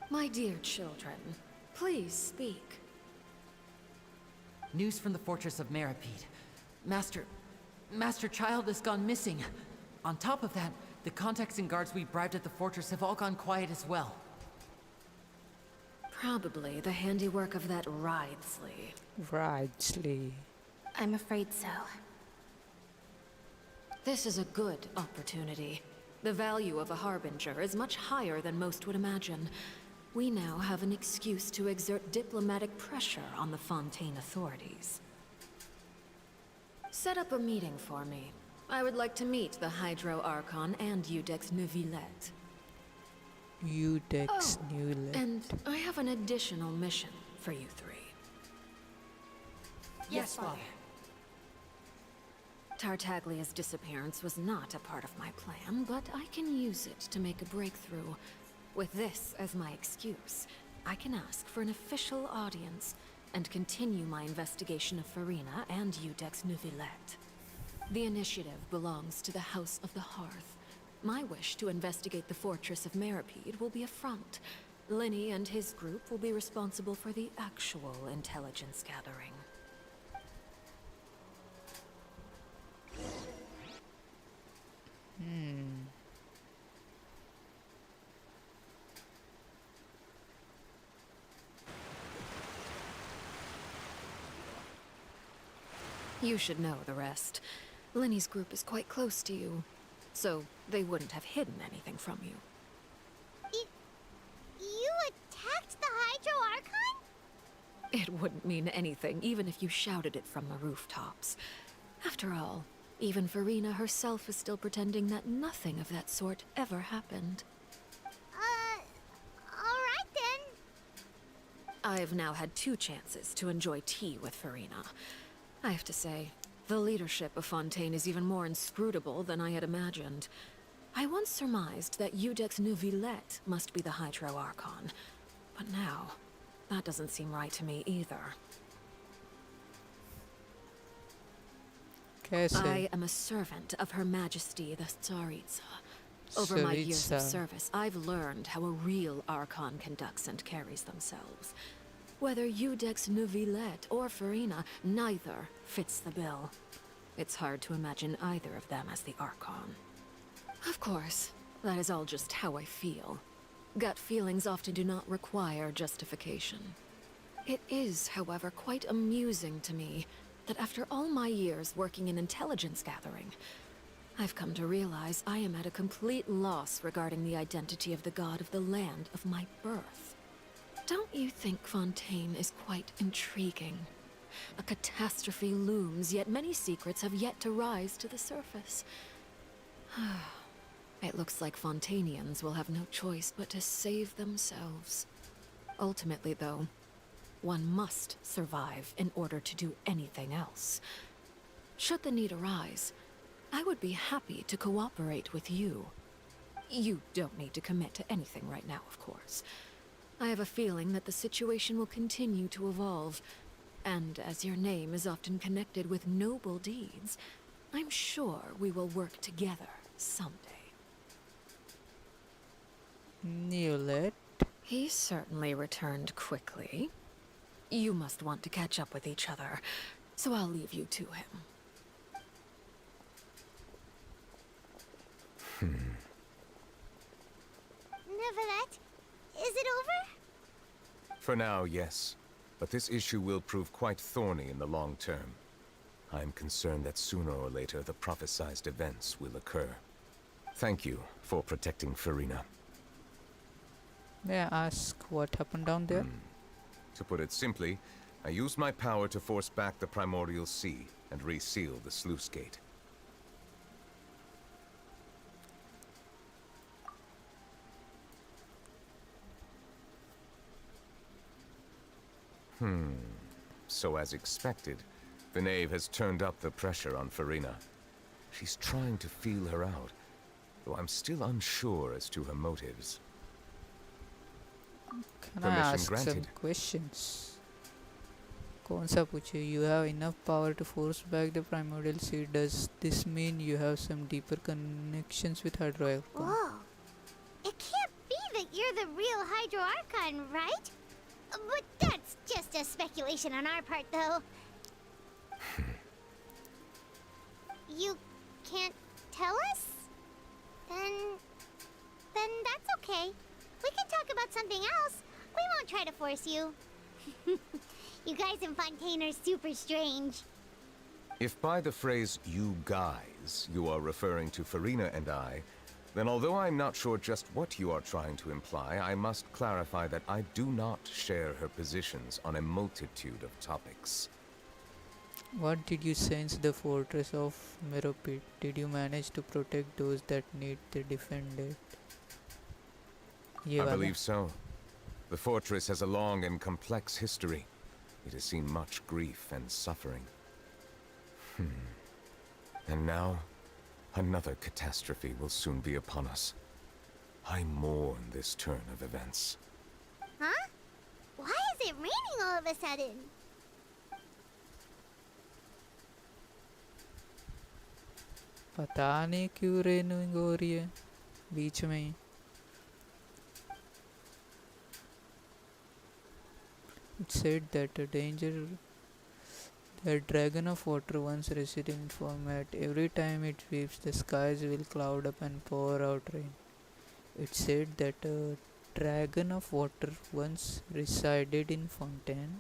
My dear children, please speak. News from the fortress of Meripede. Master Child has gone missing. On top of that, the contacts and guards we bribed at the fortress have all gone quiet as well. Probably the handiwork of that Ridesley. Ridesley. I'm afraid so. This is a good opportunity. The value of a Harbinger is much higher than most would imagine. We now have an excuse to exert diplomatic pressure on the Fontaine authorities. Set up a meeting for me. I would like to meet the Hydro Archon and Iudex Neuvillette. Iudex Neuvillette. And I have an additional mission for you three. Yes, Father. Tartaglia's disappearance was not a part of my plan, but I can use it to make a breakthrough. With this as my excuse, I can ask for an official audience and continue my investigation of Farina and Iudex Neuvillette. The initiative belongs to the House of the Hearth. My wish to investigate the fortress of Meripede will be a front. Lenny and his group will be responsible for the actual intelligence gathering. You should know the rest. Lenny's group is quite close to you, so they wouldn't have hidden anything from you. You attacked the Hydro Archon? It wouldn't mean anything, even if you shouted it from the rooftops. After all, even Farina herself is still pretending that nothing of that sort ever happened. Alright then. I've now had 2 chances to enjoy tea with Farina. I have to say, the leadership of Fontaine is even more inscrutable than I had imagined. I once surmised that Iudex Neuvillette must be the Hydro Archon, but now, that doesn't seem right to me either. I am a servant of Her Majesty the Tsaritsa. Over my years of service, I've learned how a real Archon conducts and carries themselves. Whether Iudex Neuvillette or Farina, neither fits the bill. It's hard to imagine either of them as the Archon. Of course, that is all just how I feel. Gut feelings often do not require justification. It is, however, quite amusing to me that after all my years working in intelligence gathering, I've come to realize I am at a complete loss regarding the identity of the god of the land of my birth. Don't you think Fontaine is quite intriguing? A catastrophe looms, yet many secrets have yet to rise to the surface. It looks like Fontainians will have no choice but to save themselves. Ultimately, though, one must survive in order to do anything else. Should the need arise, I would be happy to cooperate with you. You don't need to commit to anything right now, of course. I have a feeling that the situation will continue to evolve, and as your name is often connected with noble deeds, I'm sure we will work together someday. Neuvillette? He certainly returned quickly. You must want to catch up with each other, so I'll leave you to him. Neuvillette, is it over? For now, yes. But this issue will prove quite thorny in the long term. I am concerned that sooner or later the prophesized events will occur. Thank you for protecting Farina. May I ask what happened down there? To put it simply, I used my power to force back the Primordial Sea and reseal the sluice gate. So as expected, the knave has turned up the pressure on Farina. She's trying to feel her out, though I'm still unsure as to her motives. Can I ask some questions? कौन सा पूछे? You have enough power to force back the primordial sea. Does this mean you have some deeper connections with Hydro Archon? Whoa. It can't be that you're the real Hydro Archon, right? But that's just a speculation on our part, though. You can't tell us? Then that's okay. We can talk about something else. We won't try to force you. You guys in Fontaine are super strange. If by the phrase, you guys, you are referring to Farina and I, then although I'm not sure just what you are trying to imply, I must clarify that I do not share her positions on a multitude of topics. What did you sense the fortress of Meropit? Did you manage to protect those that need to defend it? I believe so. The fortress has a long and complex history. It has seen much grief and suffering. And now, another catastrophe will soon be upon us. I mourn this turn of events. Huh? Why is it raining all of a sudden? पता नहीं क्यों raining हो रही है बीच में ही. It said that the dragon of water once resided in format. Every time it weeps, the skies will cloud up and pour out rain. It said that a dragon of water once resided in Fontaine.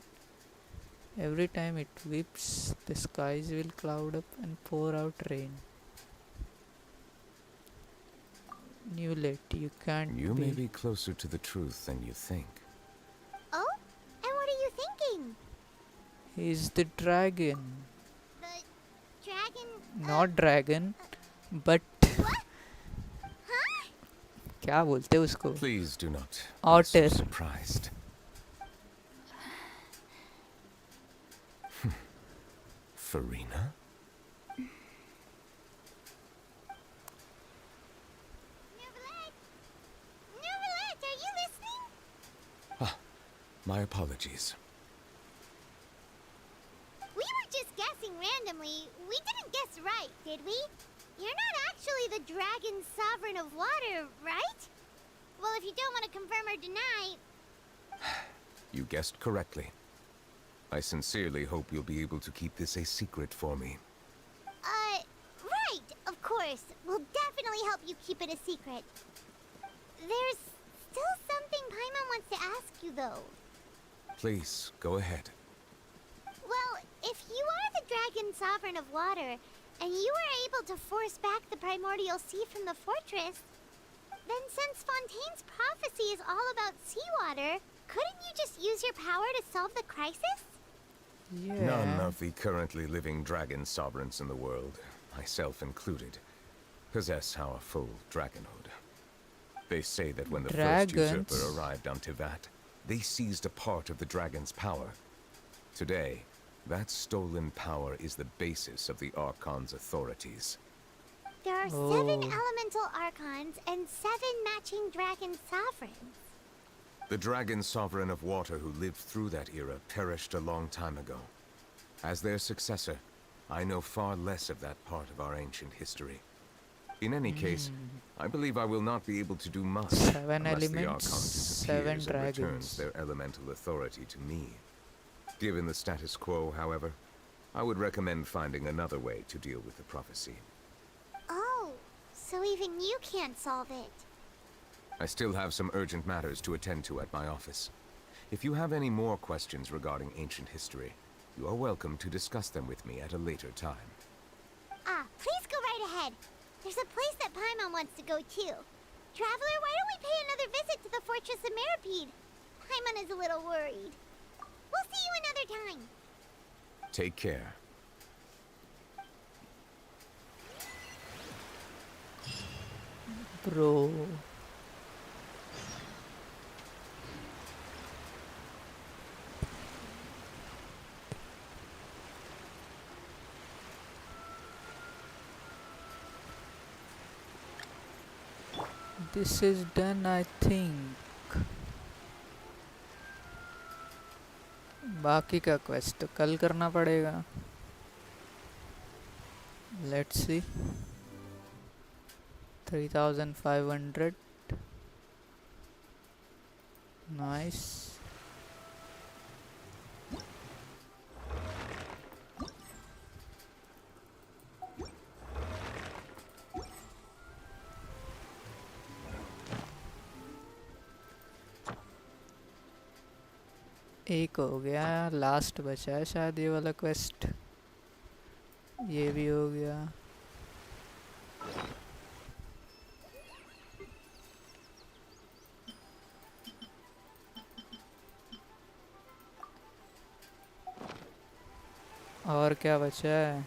Every time it weeps, the skies will cloud up and pour out rain. Neuvillette, you can't You may be closer to the truth than you think. He's the dragon. The dragon. Not dragon, but क्या बोलते हैं उसको? Please do not be Otter. so surprised. Farina? Neverlet, are you listening? My apologies. We were just guessing randomly. We didn't guess right, did we? You're not actually the dragon sovereign of water, right? Well, if you don't want to confirm or deny... You guessed correctly. I sincerely hope you'll be able to keep this a secret for me. Right, of course. We'll definitely help you keep it a secret. There's still something Paimon wants to ask you, though. Please, go ahead. Well, if you are the dragon sovereign of water, and you were able to force back the primordial sea from the fortress, then since Fontaine's prophecy is all about seawater, couldn't you just use your power to solve the crisis? None of the currently living dragon sovereigns in the world, myself included, possess our full dragonhood. They say that when the first usurper arrived on Tivat, they seized a part of the dragon's power. Today, that stolen power is the basis of the Archon's authorities. There are 7 elemental archons and 7 matching dragon sovereigns. The dragon sovereign of water who lived through that era perished a long time ago. As their successor, I know far less of that part of our ancient history. In any case, I believe I will not be able to do much 7 unless the elements, Archon 7 disappears and returns dragons. their elemental authority to me. Given the status quo, however, I would recommend finding another way to deal with the prophecy. Oh, so even you can't solve it. I still have some urgent matters to attend to at my office. If you have any more questions regarding ancient history, you are welcome to discuss them with me at a later time. Please go right ahead. There's a place that Paimon wants to go too. Traveler, why don't we pay another visit to the Fortress of Meripede? Paimon is a little worried. We'll see you another time. Take care. Bro. This is done, I think. बाकी का quest तो कल करना पड़ेगा. Let's see. 3,500. Nice. एक हो गया, last बचा है शायद ये वाला क्वेस्ट. ये भी हो गया. और क्या बचा है?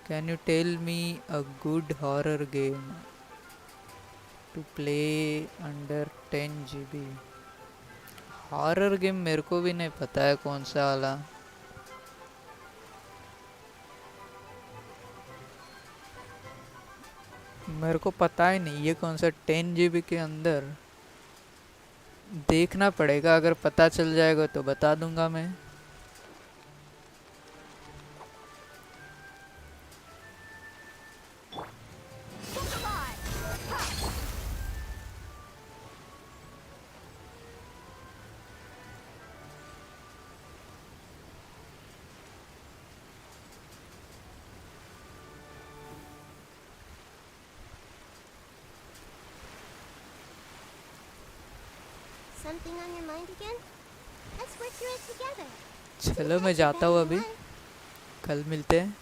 Can you tell me a good horror game to play under 10 GB? Horror game मेरे को भी नहीं पता है कौन सा वाला. मेरे को पता ही नहीं ये कौन सा 10 GB के अंदर. देखना पड़ेगा, अगर पता चल जाएगा तो बता दूंगा मैं. Something on your mind again? Let's work through it together. चलो मैं जाता हूँ अभी. कल मिलते हैं.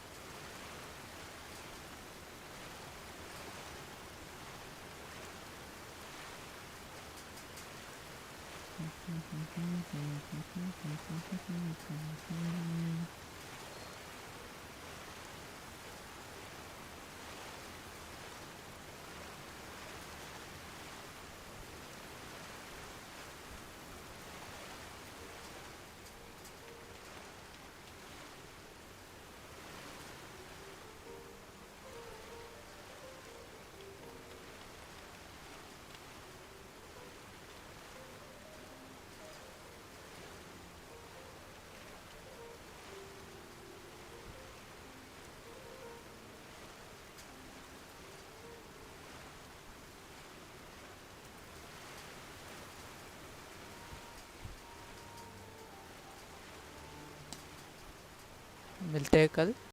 मिलते हैं कल।